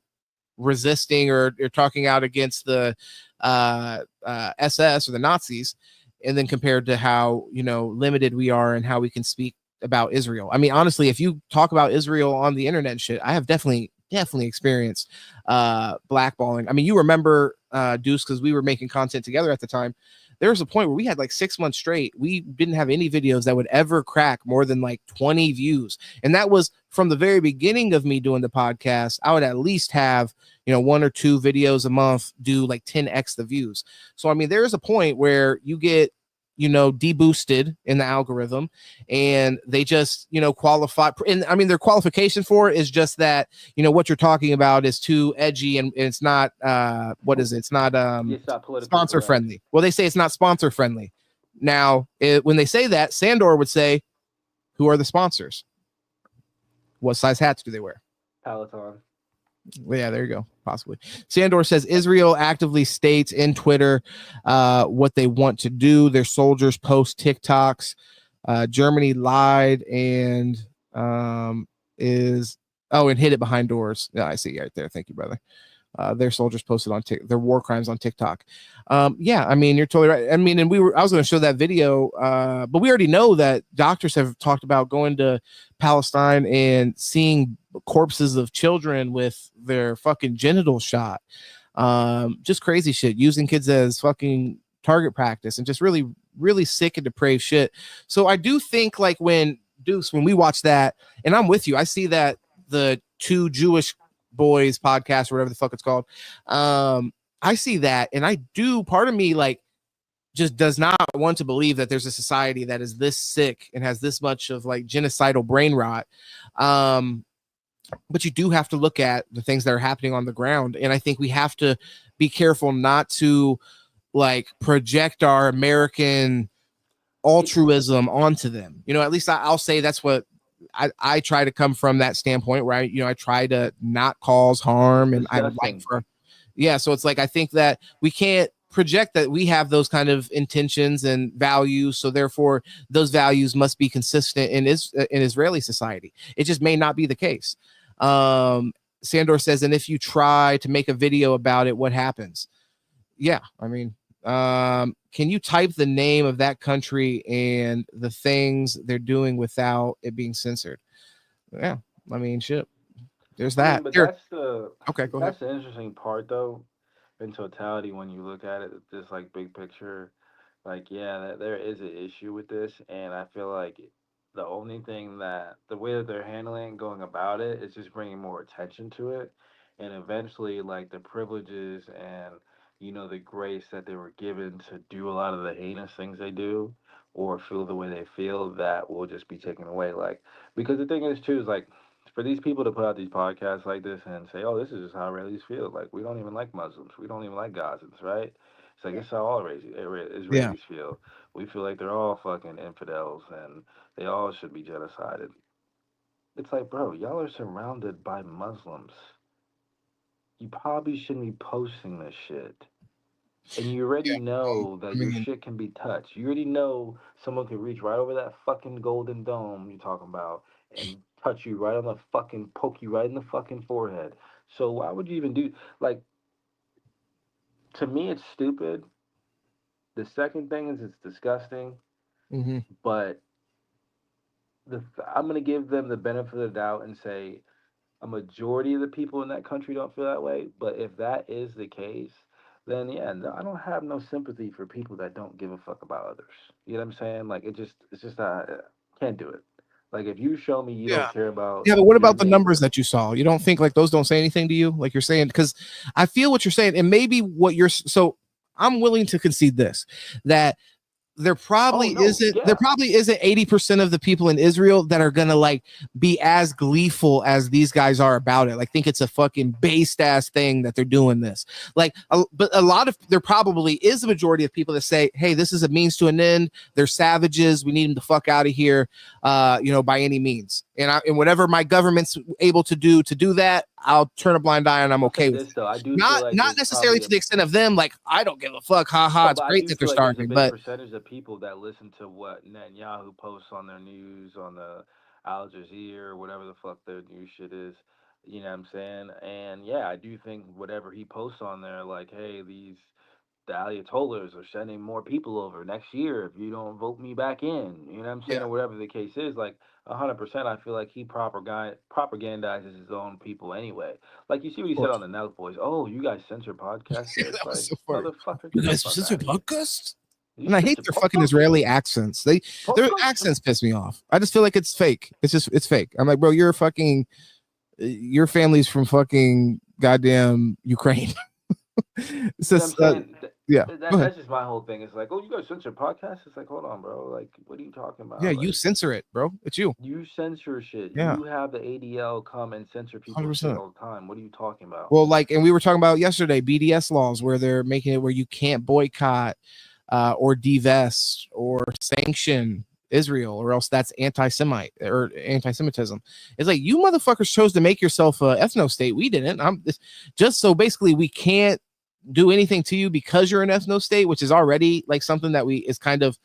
resisting or talking out against the SS or the Nazis, and then compared to how limited we are and how we can speak about Israel. I mean, honestly, if you talk about Israel on the internet and shit, I have definitely experienced blackballing. I mean, you remember Deuce, because we were making content together at the time. There was a point where we had like 6 months straight, we didn't have any videos that would ever crack more than like 20 views, and that was from the very beginning of me doing the podcast. I would at least have 1 or 2 videos a month do like 10x the views. So I mean, there is a point where you get deboosted in the algorithm, and they just qualify. And I mean, their qualification for it is just that what you're talking about is too edgy, and it's not what is it? It's not sponsor friendly. Well, they say it's not sponsor friendly. Now, when they say that, Sandor would say, who are the sponsors? What size hats do they wear? Peloton. Well, yeah, there you go. Possibly. Sandor says Israel actively states in Twitter what they want to do. Their soldiers post TikToks. Germany lied and and hid it behind doors. Yeah, I see you right there. Thank you, brother. Their soldiers posted on their war crimes on TikTok. Yeah, I mean, you're totally right. I mean, and I was going to show that video, but we already know that doctors have talked about going to Palestine and seeing corpses of children with their fucking genitals shot. Just crazy shit, using kids as fucking target practice, and just really, really sick and depraved shit. So I do think, like, when we watch that, and I'm with you, I see that the two Jewish boys podcast or whatever the fuck it's called, I see that, and I do, part of me like just does not want to believe that there's a society that is this sick and has this much of like genocidal brain rot. But you do have to look at the things that are happening on the ground, and I think we have to be careful not to like project our American altruism onto them. At least I'll say that's what I try to come from, that standpoint where I try to not cause harm, and I would like for, so it's like, I think that we can't project that we have those kind of intentions and values, so therefore those values must be consistent in Israeli society. It just may not be the case. Sandor says, and if you try to make a video about it, what happens? Yeah, I mean, can you type the name of that country and the things they're doing without it being censored? Yeah, I mean, shit. There's that. But okay, go ahead. That's the interesting part, though, in totality, when you look at it, just like big picture. Like, yeah, there is an issue with this, and I feel like the only thing that the way that they're handling going about it is just bringing more attention to it, and eventually, like, the privileges and the grace that they were given to do a lot of the heinous things they do, or feel the way they feel, that will just be taken away. Like, because the thing is too is like, for these people to put out these podcasts like this and say, "Oh, this is just how Israelis feel. Like, we don't even like Muslims. We don't even like Gazans, right?" It's like, it's how all Israelis feel. We feel like they're all fucking infidels and they all should be genocided. It's like, bro, y'all are surrounded by Muslims. You probably shouldn't be posting this shit. And you already know that your shit can be touched. You already know someone can reach right over that fucking golden dome you're talking about and touch you right on the fucking, poke you right in the fucking forehead. So why would you even do, like, to me, it's stupid. The second thing is it's disgusting. Mm-hmm. But I'm going to give them the benefit of the doubt and say a majority of the people in that country don't feel that way. But if that is the case, then yeah, no, I don't have no sympathy for people that don't give a fuck about others. You know what I'm saying? Like, it's just can't do it. Like, if you show me you don't care about, yeah, but what about the numbers that you saw? You don't think like those don't say anything to you? Like you're saying, because I feel what you're saying, and maybe what you're so I'm willing to concede this, that there probably isn't 80% of the people in Israel that are gonna like be as gleeful as these guys are about it. Like think it's a fucking based ass thing that they're doing this. Like but a lot of there probably is a majority of people that say, hey, this is a means to an end. They're savages. We need them to fuck out of here, by any means. And whatever my government's able to do that, I'll turn a blind eye and I'm okay with it. Though, I do not feel like not necessarily to the extent of them like I don't give a fuck, haha. It's great that they're starting, but percentage of people that listen to what Netanyahu posts on their news, on the Al Jazeera, or whatever the fuck their news shit is. You know what I'm saying? And yeah, I do think whatever he posts on there, like, hey, the Ayatollahs are sending more people over next year if you don't vote me back in. You know what I'm saying? Or whatever the case is, like 100%. I feel like he propagandizes his own people anyway. Like you see what he said on the Nelk Boys. Oh, you guys censor podcasts? It's like, motherfucker, you guys censor podcasts? And I hate their fucking Israeli accents. Their accents piss me off. I just feel like it's fake. It's fake. I'm like, bro, your family's from fucking goddamn Ukraine. It's just, that's just my whole thing. It's like, oh, you guys censor podcasts? It's like, hold on, bro. Like, what are you talking about? Yeah, like, you censor it, bro. It's you. You censor shit. Yeah. You have the ADL come and censor people shit all the time. What are you talking about? Well, like, and we were talking about yesterday, BDS laws where they're making it where you can't boycott or divest or sanction Israel, or else that's anti-Semite or anti-Semitism. It's like you motherfuckers chose to make yourself a ethno state. We didn't. Just so basically we can't do anything to you because you're an ethno state, which is already like something that is kind of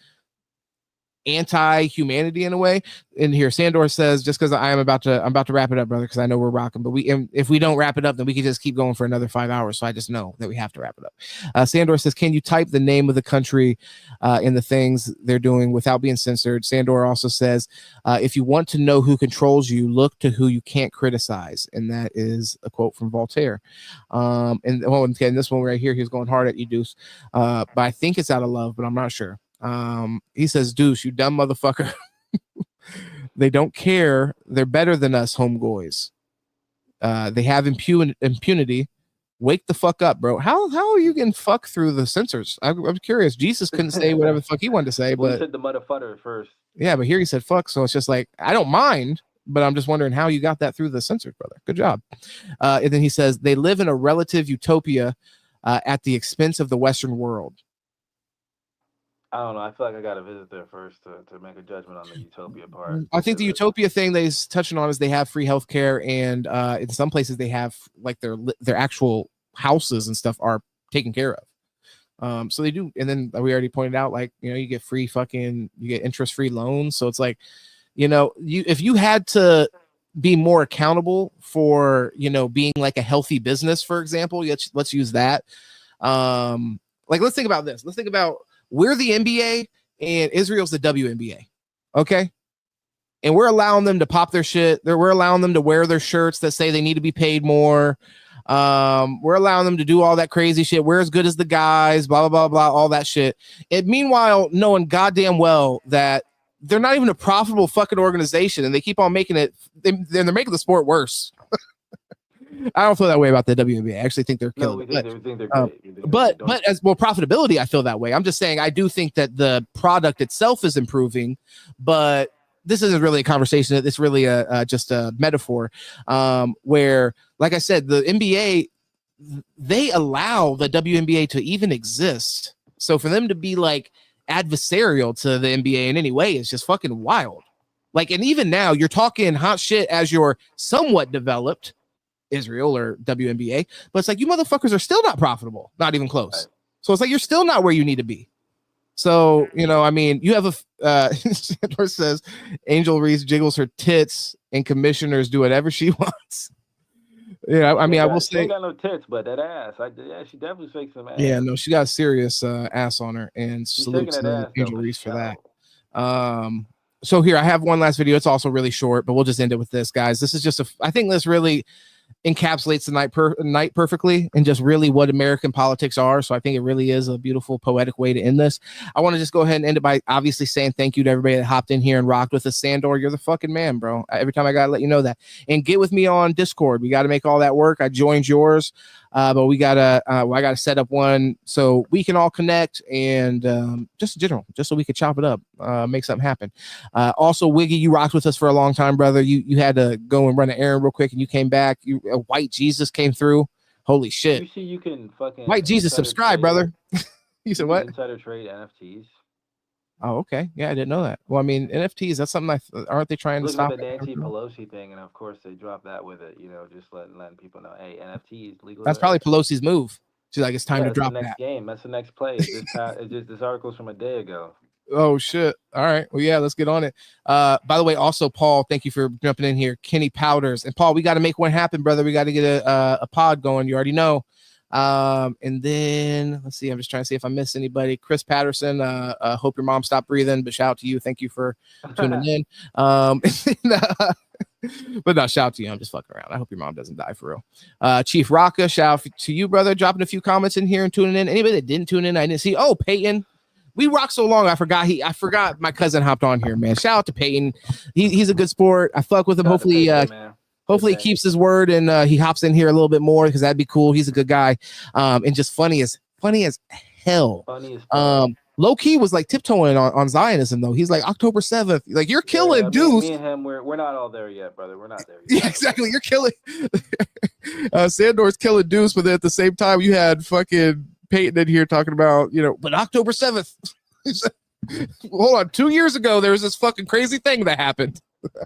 anti-humanity in a way. And here Sandor says, just because I'm about to wrap it up, brother, because I know we're rocking, but if we don't wrap it up, then we can just keep going for another 5 hours. So I just know that we have to wrap it up. Sandor says, can you type the name of the country in the things they're doing without being censored? Sandor also says, if you want to know who controls you, look to who you can't criticize. And that is a quote from Voltaire. And this one right here, he's going hard at you, Deuce. But I think it's out of love, but I'm not sure. He says, Deuce, you dumb motherfucker. They don't care. They're better than us, homeboys. They have impunity. Wake the fuck up, bro. How are you getting fucked through the censors? I'm curious. Jesus couldn't say whatever the fuck he wanted to say, but he said the motherfucker first. Yeah, but here he said fuck, so it's just like I don't mind, but I'm just wondering how you got that through the censors, brother. Good job. And then he says they live in a relative utopia at the expense of the Western world. I don't know. I feel like I got to visit there first to make a judgment on the utopia part. I think the utopia thing they're touching on is they have free healthcare, and in some places they have like their actual houses and stuff are taken care of. So they do, and then we already pointed out, like, you get interest-free loans. So it's like, if you had to be more accountable for being like a healthy business, for example, let's use that. Like let's think about this. Let's think about. We're the NBA and Israel's the WNBA. Okay. And we're allowing them to pop their shit. We're allowing them to wear their shirts that say they need to be paid more. We're allowing them to do all that crazy shit. We're as good as the guys, blah, blah, blah, blah, all that shit. And meanwhile, knowing goddamn well that they're not even a profitable fucking organization and they keep on making it, they're making the sport worse. I don't feel that way about the WNBA. I actually think they're killing it. But as well, profitability, I feel that way. I'm just saying I do think that the product itself is improving, but this isn't really a conversation. It's really just a metaphor where, like I said, the NBA, they allow the WNBA to even exist. So for them to be like adversarial to the NBA in any way is just fucking wild. Like, and even now you're talking hot shit as you're somewhat developed Israel or WNBA, but it's like you motherfuckers are still not profitable, not even close. So it's like you're still not where you need to be. So I mean, you have Sandor says Angel Reese jiggles her tits and commissioners do whatever she wants. I mean, I will say she ain't got no tits, but that ass, she definitely fakes some ass. Yeah, no, she got a serious ass on her, and salutes to Angel Reese for that. So here I have one last video. It's also really short, but we'll just end it with this, guys. This is just I think this really encapsulates the night perfectly and just really what American politics are. So I think it really is a beautiful, poetic way to end this. I want to just go ahead and end it by obviously saying thank you to everybody that hopped in here and rocked with us. Sandor, you're the fucking man, bro. Every time I got to let you know that. And get with me on Discord. We got to make all that work. I joined yours, but I got to set up one so we can all connect and just in general, just so we could chop it up, make something happen. Also, Wiggy, you rocked with us for a long time, brother. You had to go and run an errand real quick and you came back. White Jesus came through. Holy shit. You see, you can fucking White Jesus, subscribe, brother. You said what? Insider trade NFTs. Oh, okay. Yeah, I didn't know that. Well, I mean, NFTs, that's something aren't they trying to stop? Look at the Nancy Pelosi thing, and of course they dropped that with it, just letting people know, hey, NFTs legal. That's probably Pelosi's move. She's like, it's time to drop the next that. game. That's the next play. This article's from a day ago. Oh shit. All right. Well, yeah, let's get on it. By the way, also Paul, thank you for jumping in here. Kenny Powders and Paul, we got to make one happen, brother. We got to get a pod going. You already know. And then let's see. I'm just trying to see if I missed anybody. Chris Patterson. Hope your mom stopped breathing, but shout out to you. Thank you for tuning in. But no, shout out to you. I'm just fucking around. I hope your mom doesn't die for real. Chief Rocka, shout out to you, brother. Dropping a few comments in here and tuning in. Anybody that didn't tune in, I didn't see. Oh, Peyton. We rock so long. I forgot my cousin hopped on here, man. Shout out to Peyton. He's a good sport. I fuck with him. Hopefully, hopefully he keeps his word and he hops in here a little bit more because that'd be cool. He's a good guy. And just funny as hell. Low key was like tiptoeing on Zionism though. He's like October 7th. Like you're killing dudes. Me and him, we're not all there yet, brother. We're not there yet. Yeah, exactly. You're killing. Sandor's killing dudes, but then at the same time, you had fucking Peyton in here talking about, but October 7th. Hold on, 2 years ago there was this fucking crazy thing that happened.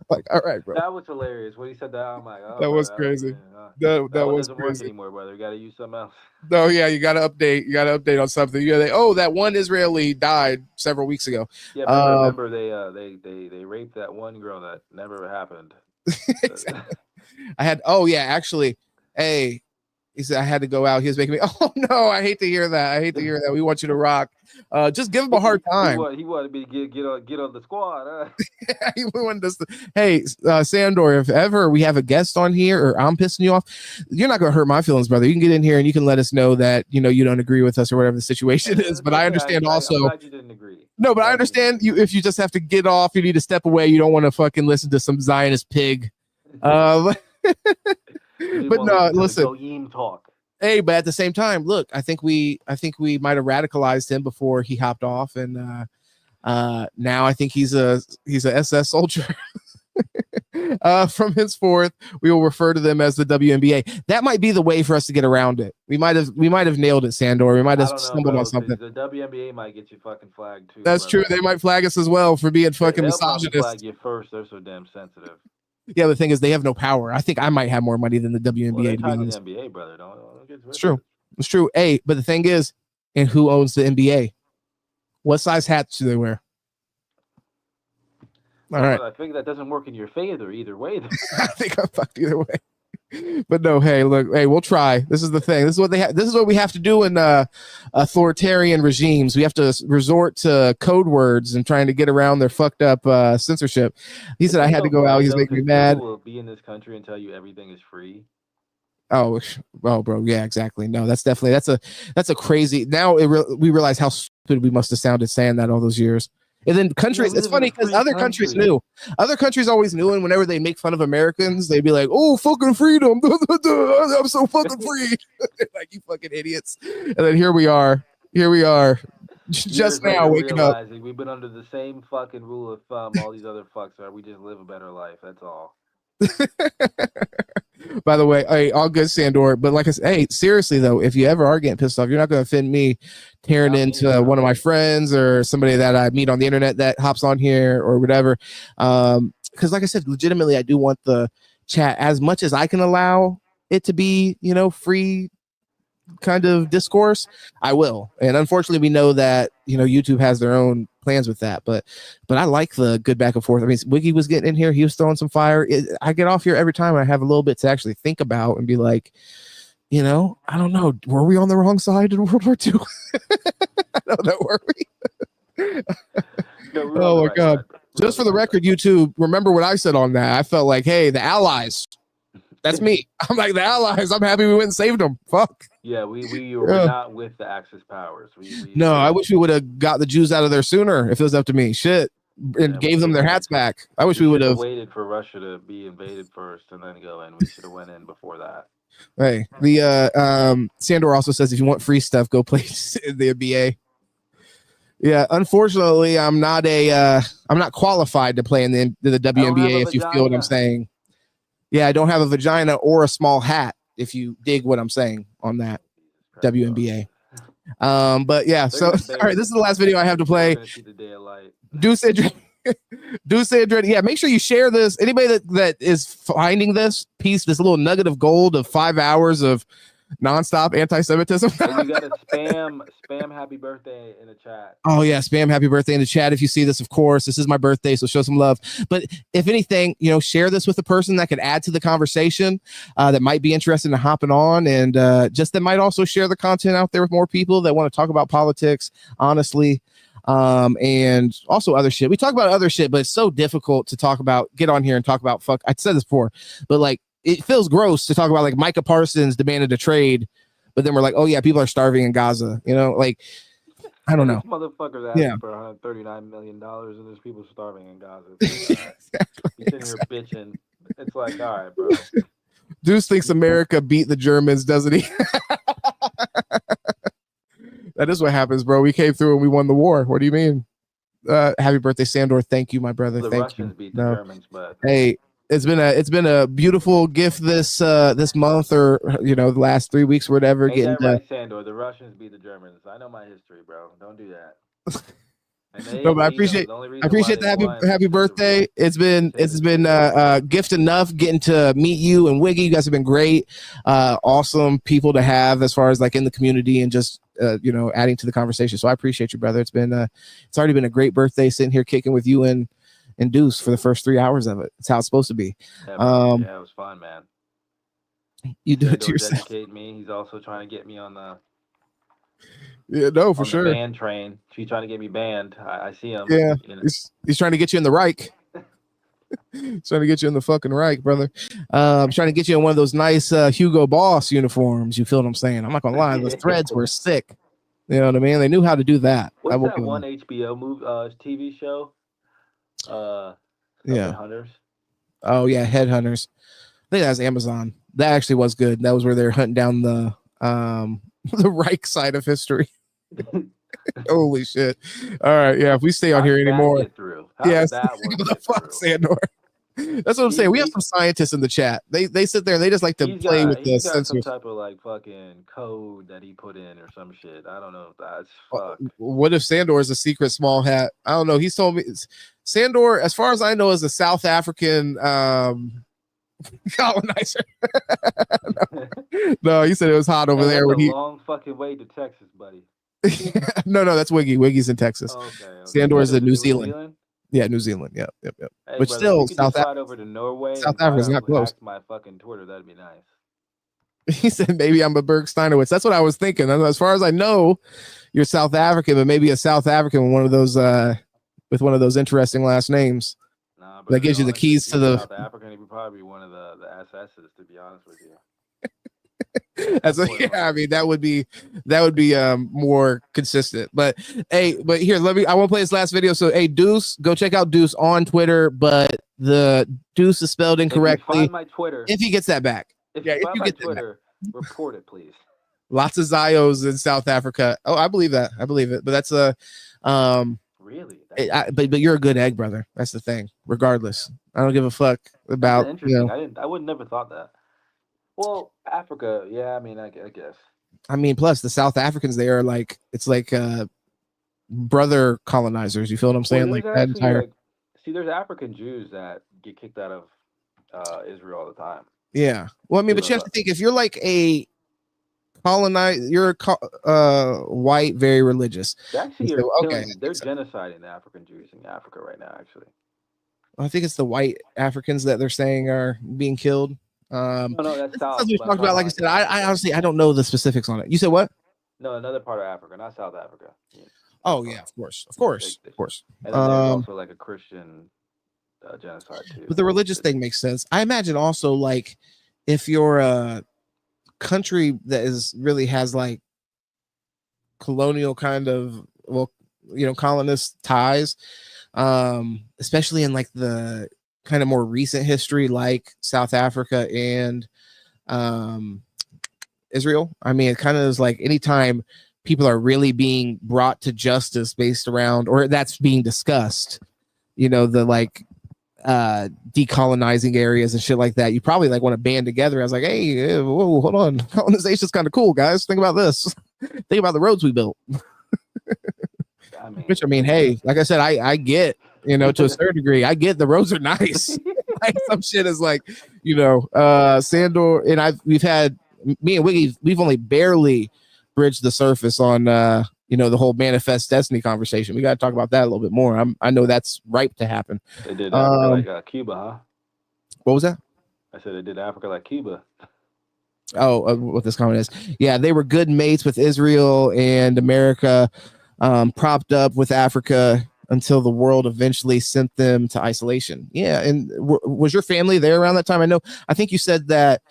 Like, all right, bro. That was hilarious. When he said that, I'm like, oh, that was crazy. That was doesn't crazy. Work anymore, brother. You got to use something else. No, yeah, you got to update. You got to update on something. That one Israeli died several weeks ago. Yeah, remember they raped that one girl that never happened. Exactly. Actually, hey. He said I had to go out. He was making me. Oh no! I hate to hear that. We want you to rock. Just give him a hard time. He wanted me to get on the squad. Huh? Yeah, he wanted us to. Hey, Sandor, if ever we have a guest on here or I'm pissing you off, you're not gonna hurt my feelings, brother. You can get in here and you can let us know that you don't agree with us or whatever the situation is. But I understand also. I'm glad you didn't agree. No, but I understand you if you just have to get off. You need to step away. You don't want to fucking listen to some Zionist pig. But no, listen. Talk. Hey, but at the same time, look, I think we might have radicalized him before he hopped off, and now I think he's a SS soldier. From henceforth, we will refer to them as the WNBA. That might be the way for us to get around it. We might have nailed it, Sandor. We might have stumbled on something. The WNBA might get you fucking flagged too. That's true. They might flag us as well for being fucking misogynist. They'll flag you first. They're so damn sensitive. Yeah, the thing is, they have no power. I think I might have more money than the WNBA. To be honest. The NBA, brother. Don't it's true. It's true. Hey, but the thing is, and who owns the NBA? What size hats do they wear? All right. I think that doesn't work in your favor either way. I think I'm fucked either way. But no, hey, look, hey, we'll try. This is the thing. This is what this is what we have to do in authoritarian regimes. We have to resort to code words and trying to get around their fucked up censorship. He said I had to go out. He's making me mad. People will be in this country and tell you everything is free. Oh, bro, yeah, exactly. No, that's a crazy. Now we realize how stupid we must have sounded saying that all those years. And then countries, it's funny because other countries knew. Other countries always knew, and whenever they make fun of Americans, they'd be like, "Oh, fucking freedom! I'm so fucking free!" Like, you fucking idiots. And then here we are, just now waking up. We've been under the same fucking rule of thumb all these other fucks are. We just live a better life. That's all. By the way, hey, all good, Sandor. But like I said, hey, seriously though, if you ever are getting pissed off, you're not going to offend me tearing into one of my friends or somebody that I meet on the internet that hops on here or whatever. Because like I said, legitimately, I do want the chat as much as I can allow it to be, free kind of discourse. I will. And unfortunately, we know that YouTube has their own plans with that, but I like the good back and forth. I mean, Wiggy was getting in here, he was throwing some fire. I get off here every time and I have a little bit to actually think about and be like, I don't know, were we on the wrong side in World War II? I don't know, were we? Oh my God. Just for the record, YouTube, remember what I said on that. I felt like, hey, the Allies, That's me. I'm like the allies. I'm happy we went and saved them. Fuck. Yeah, we were not with the Axis powers. No, I wish we would have got the Jews out of there sooner if it was up to me. Shit. And gave them their hats back. I wish we would have waited for Russia to be invaded first and then go in. We should have went in before that. Hey, the Sandor also says if you want free stuff, go play the NBA. Yeah, unfortunately, I'm not qualified to play in the WNBA. If you feel what I'm saying. Yeah, I don't have a vagina or a small hat. If you dig what I'm saying on that WNBA. But yeah, so all right, this is the last video I have to play. Deuce Idrid. Yeah, make sure you share this. Anybody that is finding this piece, this little nugget of gold of 5 hours of nonstop anti-Semitism. And you got to spam happy birthday in the chat. Oh yeah, spam happy birthday in the chat if you see this. Of course, this is my birthday, so show some love. But if anything, share this with a person that could add to the conversation, that might be interested in hopping on, and just that might also share the content out there with more people that want to talk about politics, honestly. And also other shit. We talk about other shit, but it's so difficult to talk about, get on here and talk about fuck. I said this before, but like it feels gross to talk about like Micah Parsons demanded a trade, but then we're like, oh yeah, people are starving in Gaza, like I don't know. This motherfucker's asking for $139 million and there's people starving in Gaza. He's sitting here bitching. It's like, all right, bro. Deuce thinks America beat the Germans, doesn't he? That is what happens, bro. We came through and we won the war. What do you mean? Happy birthday, Sandor. Thank you, my brother. The Thank Russians you. beat the Germans, but hey, it's been a beautiful gift this month, or the last 3 weeks or whatever. Ain't that right, Sandor? The Russians beat the Germans. I know my history, bro. Don't do that. No, but I appreciate the happy birthday. It's been gift enough getting to meet you and Wiggy. You guys have been great, awesome people to have as far as like in the community and just adding to the conversation. So I appreciate you, brother. It's already been a great birthday sitting here kicking with you and Deuce for the first 3 hours of it. It's how it's supposed to be. Yeah, it was fun, man. You do it to yourself. Dedicate me. He's also trying to get me on the for sure. The ban train. She's trying to get me banned. I see him. Yeah, he's trying to get you in the Reich. He's trying to get you in the fucking Reich, brother. I'm trying to get you in one of those nice Hugo Boss uniforms. You feel what I'm saying? I'm not gonna lie, those threads were sick. You know what I mean? They knew how to do that. What's that one HBO movie, TV show? Headhunters. Oh yeah, Headhunters. I think that's Amazon. That actually was good. That was where they're hunting down the the Reich side of history. Holy shit. All right, yeah, if we stay on here anymore. Yes. What the fuck, Sandor? That's what I'm saying. We have some scientists in the chat. They sit there and they just like to play with the sensors. Some sensors. type of like fucking code that he put in or some shit. I don't know if that's fuck. What if Sandor is a secret small hat? I don't know. He's told me Sandor, as far as I know, is a South African colonizer. No, he said it was hot over there when he long fucking way to Texas, buddy. no, that's Wiggy. Wiggy's in Texas. Okay. Sandor is in New Zealand. Yeah, New Zealand. Yep. Hey, but brother, still, South Africa over to Norway. South Africa's not close. My fucking Twitter, that'd be nice. He said maybe I'm a Berg Steinowitz. That's what I was thinking. As far as I know, you're South African, but maybe a South African with one of those interesting last names. Nah, that gives you the keys to the. South African, he would probably be one of the SS's, to be honest with you. I mean that would be more consistent. But hey, here, I want to play this last video. So hey, Deuce, go check out Deuce on Twitter, but the Deuce is spelled incorrectly. If you find my Twitter, if he gets that back. If you find my Twitter, report it, please. Lots of Zios in South Africa. Oh, I believe that. I believe it. But that's a really. But you're a good egg, brother. That's the thing. Regardless, I don't give a fuck about. That's interesting. I would never thought that. Well, Africa, yeah. I mean, I guess. I mean, plus the South Africans, they are like it's like brother colonizers. You feel what I'm saying? Like that entire. There's African Jews that get kicked out of Israel all the time. Yeah. Well, I mean, but you have to think if you're like a you're a white, very religious. Actually, they're genociding the African Jews in Africa right now. Actually, I think it's the white Africans that they're saying are being killed. No, that's South. We talked about, like I said, I honestly I don't know the specifics on it. You said what? No, another part of Africa, not South Africa. Yeah. Oh yeah, of course. And then there's also like a Christian genocide too. But the religious thing makes sense. I imagine also like if you're a country that is really has like colonial kind of colonist ties, especially in like the kind of more recent history, like South Africa and Israel. I mean, it kind of is like anytime people are really being brought to justice based around, or that's being discussed, the like decolonizing areas and shit like that, you probably like want to band together. I was like, hey, whoa, hold on, colonization's kind of cool, guys. Think about this. Think about the roads we built. Which I mean, hey, like I said, I get, to a certain degree, I get the roads are nice. Like some shit is like, Sandor and we've had me and Wiggy, we've only barely bridged the surface on the whole manifest destiny conversation. We got to talk about that a little bit more. I know that's ripe to happen. They did Africa like Cuba, huh? What was that? I said they did Africa like Cuba. Oh, what this comment is. Yeah, they were good mates with Israel and America, propped up with Africa until the world eventually sent them to isolation. Yeah, and was your family there around that time? I think you said that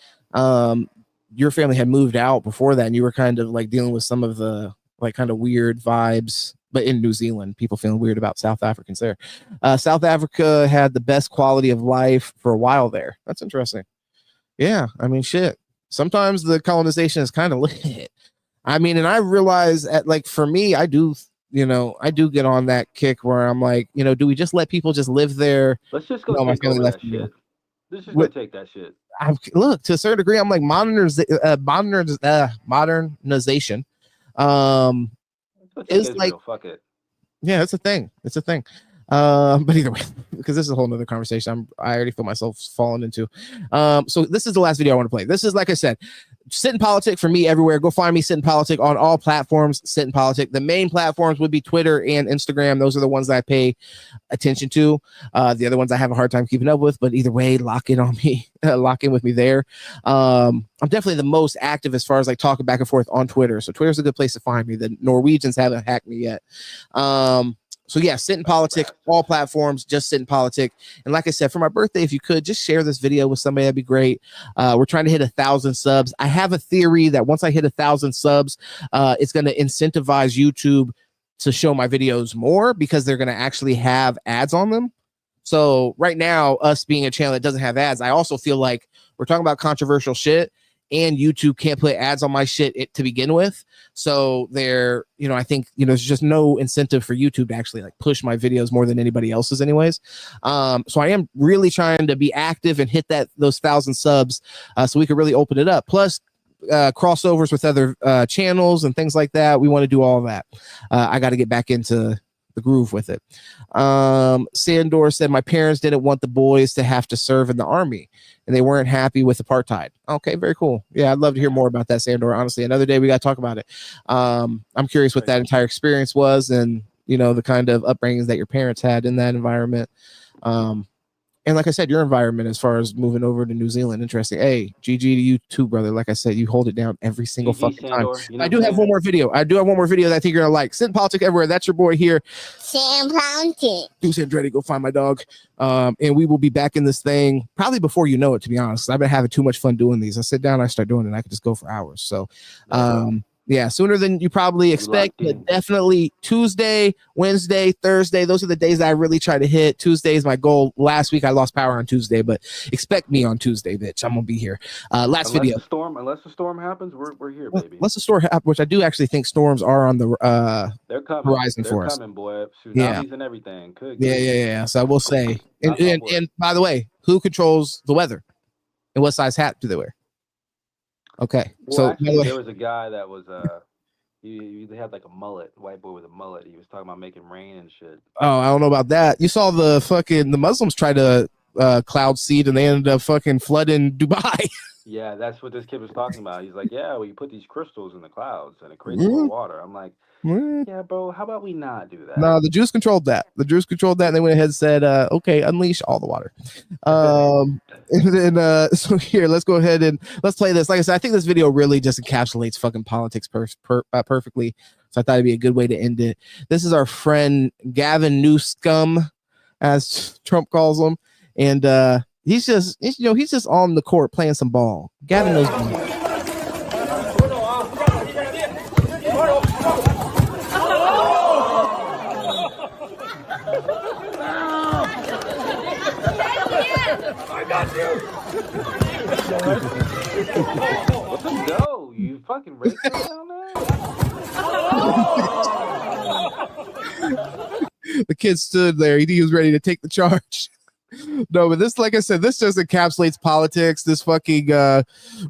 your family had moved out before that, and you were kind of like dealing with some of the like kind of weird vibes, but in New Zealand, people feeling weird about South Africans there. South Africa had the best quality of life for a while there. That's interesting. Yeah, I mean, shit. Sometimes the colonization is kind of lit. I mean, and I realize for me, I do get on that kick where I'm like, do we just let people just live there? Let's just go take over that shit. Let's just go take that shit. Look, to a certain degree, I'm like modernization. Is like, fuck it. Yeah, it's a thing. It's a thing. But either way, because this is a whole nother conversation I already feel myself falling into. So this is the last video I want to play. This is, like I said, Sit in Politic for me everywhere. Go find me, Sit in Politic, on all platforms. Sit in Politic. The main platforms would be Twitter and Instagram. Those are the ones that I pay attention to. The other ones I have a hard time keeping up with, but either way, lock in on me. Lock in with me there. I'm definitely the most active as far as like talking back and forth on Twitter. So Twitter's a good place to find me. The Norwegians haven't hacked me yet. So yeah, Sit in Politic, all platforms, just Sit in Politic. And like I said, for my birthday, if you could just share this video with somebody, that'd be great. We're trying to hit 1,000 subs. I have a theory that once I hit 1,000 subs, it's going to incentivize YouTube to show my videos more because they're going to actually have ads on them. So right now, us being a channel that doesn't have ads, I also feel like we're talking about controversial shit, and YouTube can't put ads on my shit to begin with. So I think, there's just no incentive for YouTube to actually like push my videos more than anybody else's anyways. So I am really trying to be active and hit those 1,000 subs so we can really open it up. Plus crossovers with other channels and things like that. We want to do all of that. I got to get back into the groove with it. Sandor said, my parents didn't want the boys to have to serve in the army and they weren't happy with apartheid. Okay, very cool. Yeah, I'd love to hear more about that, Sandor. Honestly, another day we got to talk about it. I'm curious what that entire experience was and, the kind of upbringings that your parents had in that environment. And like I said, your environment as far as moving over to New Zealand, interesting. Hey, GG to you too, brother. Like I said, you hold it down every single fucking time. I do have one more video. I have one more video that I think you're gonna like. Sit in Politic everywhere. That's your boy here. Sam Politic. Deuce Andretti, go find my dog. And we will be back in this thing probably before you know it, to be honest. I've been having too much fun doing these. I sit down, I start doing it, and I could just go for hours. So yeah, sooner than you probably expect, but definitely Tuesday, Wednesday, Thursday. Those are the days that I really try to hit. Tuesday is my goal. Last week I lost power on Tuesday, but expect me on Tuesday, bitch. I'm gonna be here. Unless the storm happens, we're here, baby. Unless the storm happens, which I do actually think storms are on the horizon for us. They're coming, boy. Tsunamis and everything. Yeah. So I will say, and by the way, who controls the weather, and what size hat do they wear? Okay, well, so actually, there was a guy that was they had like a mullet, white boy with a mullet. He was talking about making rain and shit. Oh, I don't know about that. You saw the Muslims try to cloud seed and they ended up fucking flooding Dubai. Yeah, that's what this kid was talking about. He's like, yeah, well, you put these crystals in the clouds and it creates more water. I'm like, yeah, bro, how about we not do that? No, the Jews controlled that. And they went ahead and said, okay, unleash all the water. And then so here, let's go ahead and let's play this. Like I said, I think this video really just encapsulates fucking politics perfectly. So I thought it'd be a good way to end it. This is our friend Gavin Newscum, as Trump calls him. And he's just on the court playing some ball. Gavin knows. I got you. Let them go. You fucking racist down there. The kid stood there. He was ready to take the charge. No, but this, like I said, this just encapsulates politics. This fucking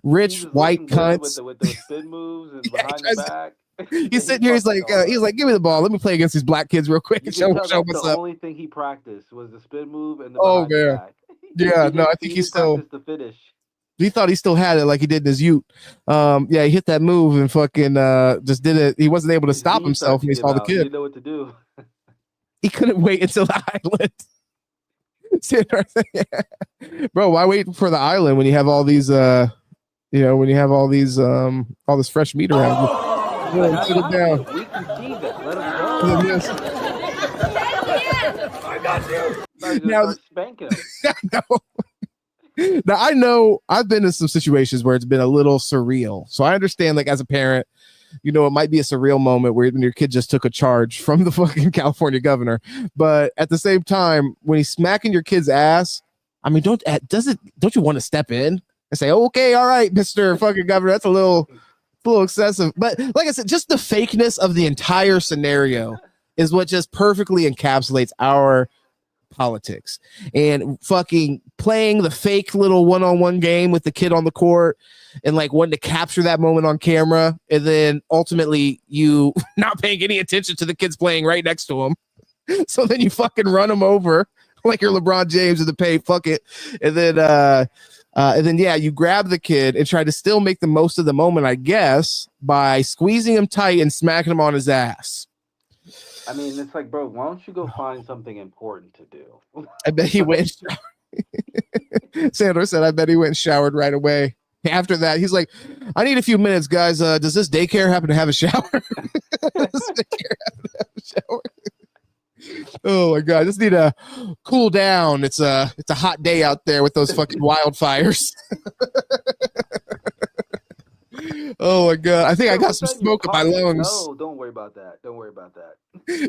rich white cunts with the spin moves and behind the back. He's sitting here. He's like, give me the ball. Let me play against these black kids real quick and show what's up. The only thing he practiced was the spin move and the Oh behind the man, back. yeah. No, I think he still. The finish. He thought he still had it like he did in his youth. Yeah, he hit that move and fucking just did it. He wasn't able to stop himself when he saw the kid. He didn't know what to do. He couldn't wait until the island. Bro, why wait for the island when you have all these when you have all these all this fresh meat around you? Put it down. We can see that. Let him go. I got you. Now, spanking him. Now I know I've been in some situations where it's been a little surreal. So I understand, like, as a parent, it might be a surreal moment where your kid just took a charge from the fucking California governor. But at the same time, when he's smacking your kid's ass, I mean, don't you want to step in and say, okay, all right, Mr. fucking governor, that's a little excessive. But like I said, just the fakeness of the entire scenario is what just perfectly encapsulates our politics. And fucking playing the fake little one-on-one game with the kid on the court and like wanting to capture that moment on camera, and then ultimately you not paying any attention to the kids playing right next to him. So then you fucking run him over like you're LeBron James in the paint, fuck it. And then yeah, you grab the kid and try to still make the most of the moment, I guess, by squeezing him tight and smacking him on his ass. I mean, it's like, bro, why don't you go find something important to do? I bet he went. Sandor said, I bet he went and showered right away. After that, he's like, I need a few minutes, guys. Does this daycare happen to have a shower? Oh my god, I just need to cool down. It's a hot day out there with those fucking wildfires. Oh my god, I think I got some smoke in my lungs. No, don't worry about that. Don't worry about that.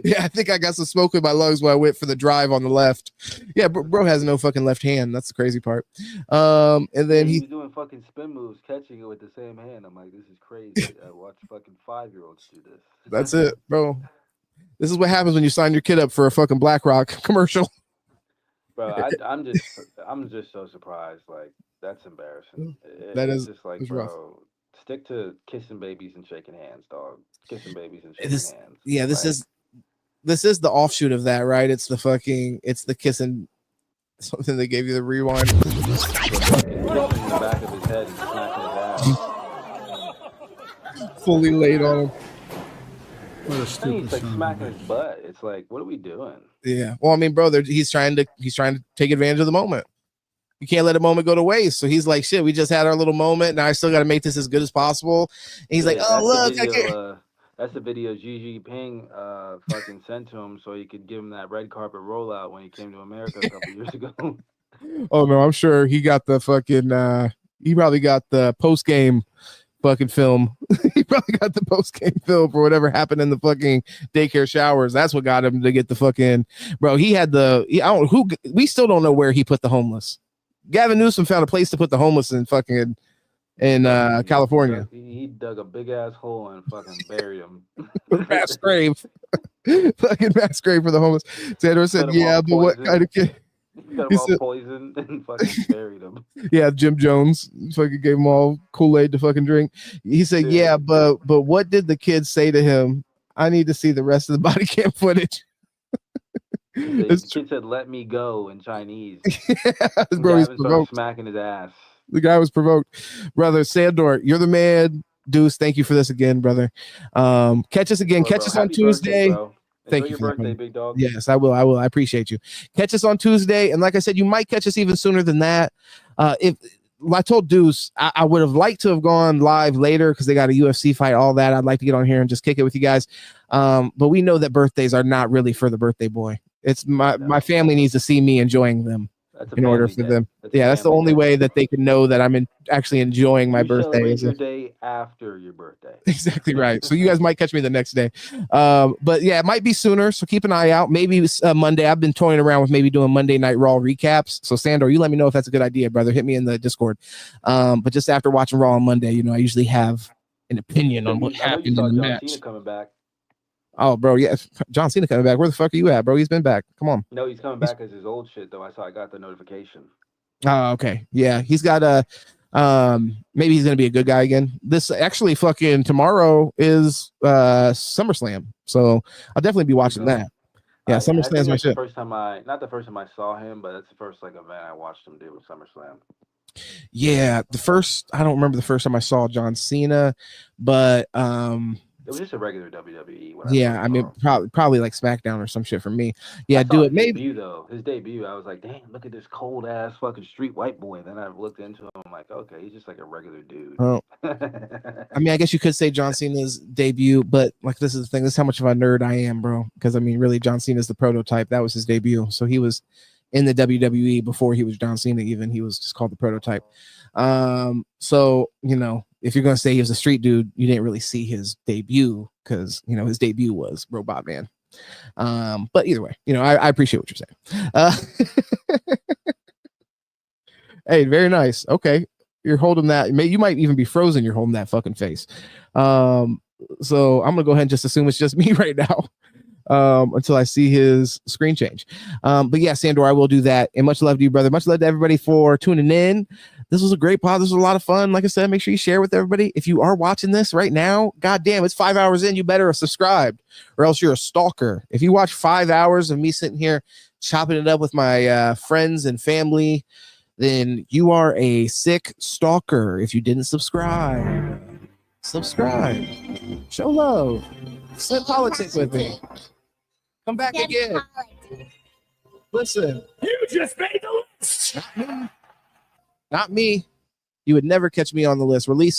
Yeah, I think I got some smoke in my lungs when I went for the drive on the left. Yeah, bro has no fucking left hand. That's the crazy part. And then he's doing fucking spin moves, catching it with the same hand. I'm like, this is crazy. I watch fucking 5-year-olds do this. That's it, bro. This is what happens when you sign your kid up for a fucking BlackRock commercial. Bro, I'm just so surprised. Like, that's embarrassing. That is just like, it's bro. rough. Stick to kissing babies and shaking hands, dog. Kissing babies and shaking hands. Yeah, this is the offshoot of that, right? It's the kissing something they gave you the rewind. Kissing the back of his head and smacking his ass. Fully laid on him. What a stupid. He's like smacking his butt. It's like, what are we doing? Yeah. Well, I mean, bro, he's trying to take advantage of the moment. You can't let a moment go to waste. So he's like, shit, we just had our little moment. Now I still got to make this as good as possible. And he's like, oh, look. That's the video Xi Jinping fucking sent to him so he could give him that red carpet rollout when he came to America a couple years ago. Oh, no, I'm sure he got the fucking, he probably got the post-game fucking film. He probably got the post-game film for whatever happened in the fucking daycare showers. That's what got him to get the fucking, bro, we still don't know where he put the homeless. Gavin Newsom found a place to put the homeless in fucking California. He dug a big ass hole and fucking buried him. Mass grave. Fucking mass grave for the homeless. Sandra said, yeah, but what kind of kid? Got him all poisoned and fucking buried him. Yeah, Jim Jones fucking gave him all Kool-Aid to fucking drink. He said, yeah, but what did the kids say to him? I need to see the rest of the body cam footage. The kid said, let me go in Chinese. Yeah, bro, he's provoked. Smacking his ass. The guy was provoked. Brother Sandor, you're the man. Deuce, thank you for this again, brother. Catch us again. Catch us on Tuesday. Thank you for your birthday, big dog. Yes, I will. I appreciate you. Catch us on Tuesday. And like I said, you might catch us even sooner than that. If I told Deuce, I would have liked to have gone live later because they got a UFC fight, all that. I'd like to get on here and just kick it with you guys. But we know that birthdays are not really for the birthday boy. It's my family needs to see me enjoying them. in order for them. That's the only way that they can know that I'm actually enjoying my birthday. Celebrate your day after your birthday. Exactly right. So you guys might catch me the next day. But yeah, it might be sooner. So keep an eye out. Maybe Monday. I've been toying around with maybe doing Monday Night Raw recaps. So Sandor, you let me know if that's a good idea, brother. Hit me in the Discord. But just after watching Raw on Monday, I usually have an opinion on what happened in the match. Cena coming back. Oh, bro, yeah, John Cena coming back. Where the fuck are you at, bro? He's been back. Come on. No, he's coming back as his old shit though. I got the notification. Oh, okay. Yeah, he's got a maybe he's gonna be a good guy again. This actually fucking tomorrow is SummerSlam, so I'll definitely be watching that. Yeah, SummerSlam's my shit. Not the first time I saw him, but that's the first event I watched him do with SummerSlam. Yeah, I don't remember the first time I saw John Cena, but it was just a regular WWE. I mean, probably like SmackDown or some shit for me. Yeah, do it. Maybe his debut, I was like, damn, look at this cold ass fucking street white boy. Then I looked into him, I'm like, okay, he's just like a regular dude. Oh. I mean, I guess you could say John Cena's debut, but like this is the thing. This is how much of a nerd I am, bro. Because I mean, really, John Cena's the prototype. That was his debut. So he was in the WWE before he was John Cena. Even he was just called the prototype. So if you're going to say he was a street dude, you didn't really see his debut because, his debut was Robot Man. But either way, I appreciate what you're saying. Hey, very nice. Okay. You're holding that. You might even be frozen. You're holding that fucking face. So I'm going to go ahead and just assume it's just me right now. Until I see his screen change. But yeah, Sandor, I will do that. And much love to you, brother. Much love to everybody for tuning in. This was a great pod. This was a lot of fun. Like I said, make sure you share with everybody. If you are watching this right now, goddamn, it's 5 hours in. You better have subscribed or else you're a stalker. If you watch 5 hours of me sitting here chopping it up with my friends and family, then you are a sick stalker. If you didn't subscribe, show love, sit politics with me. Come back again. Listen. You just made the list. Not me. You would never catch me on the list. Release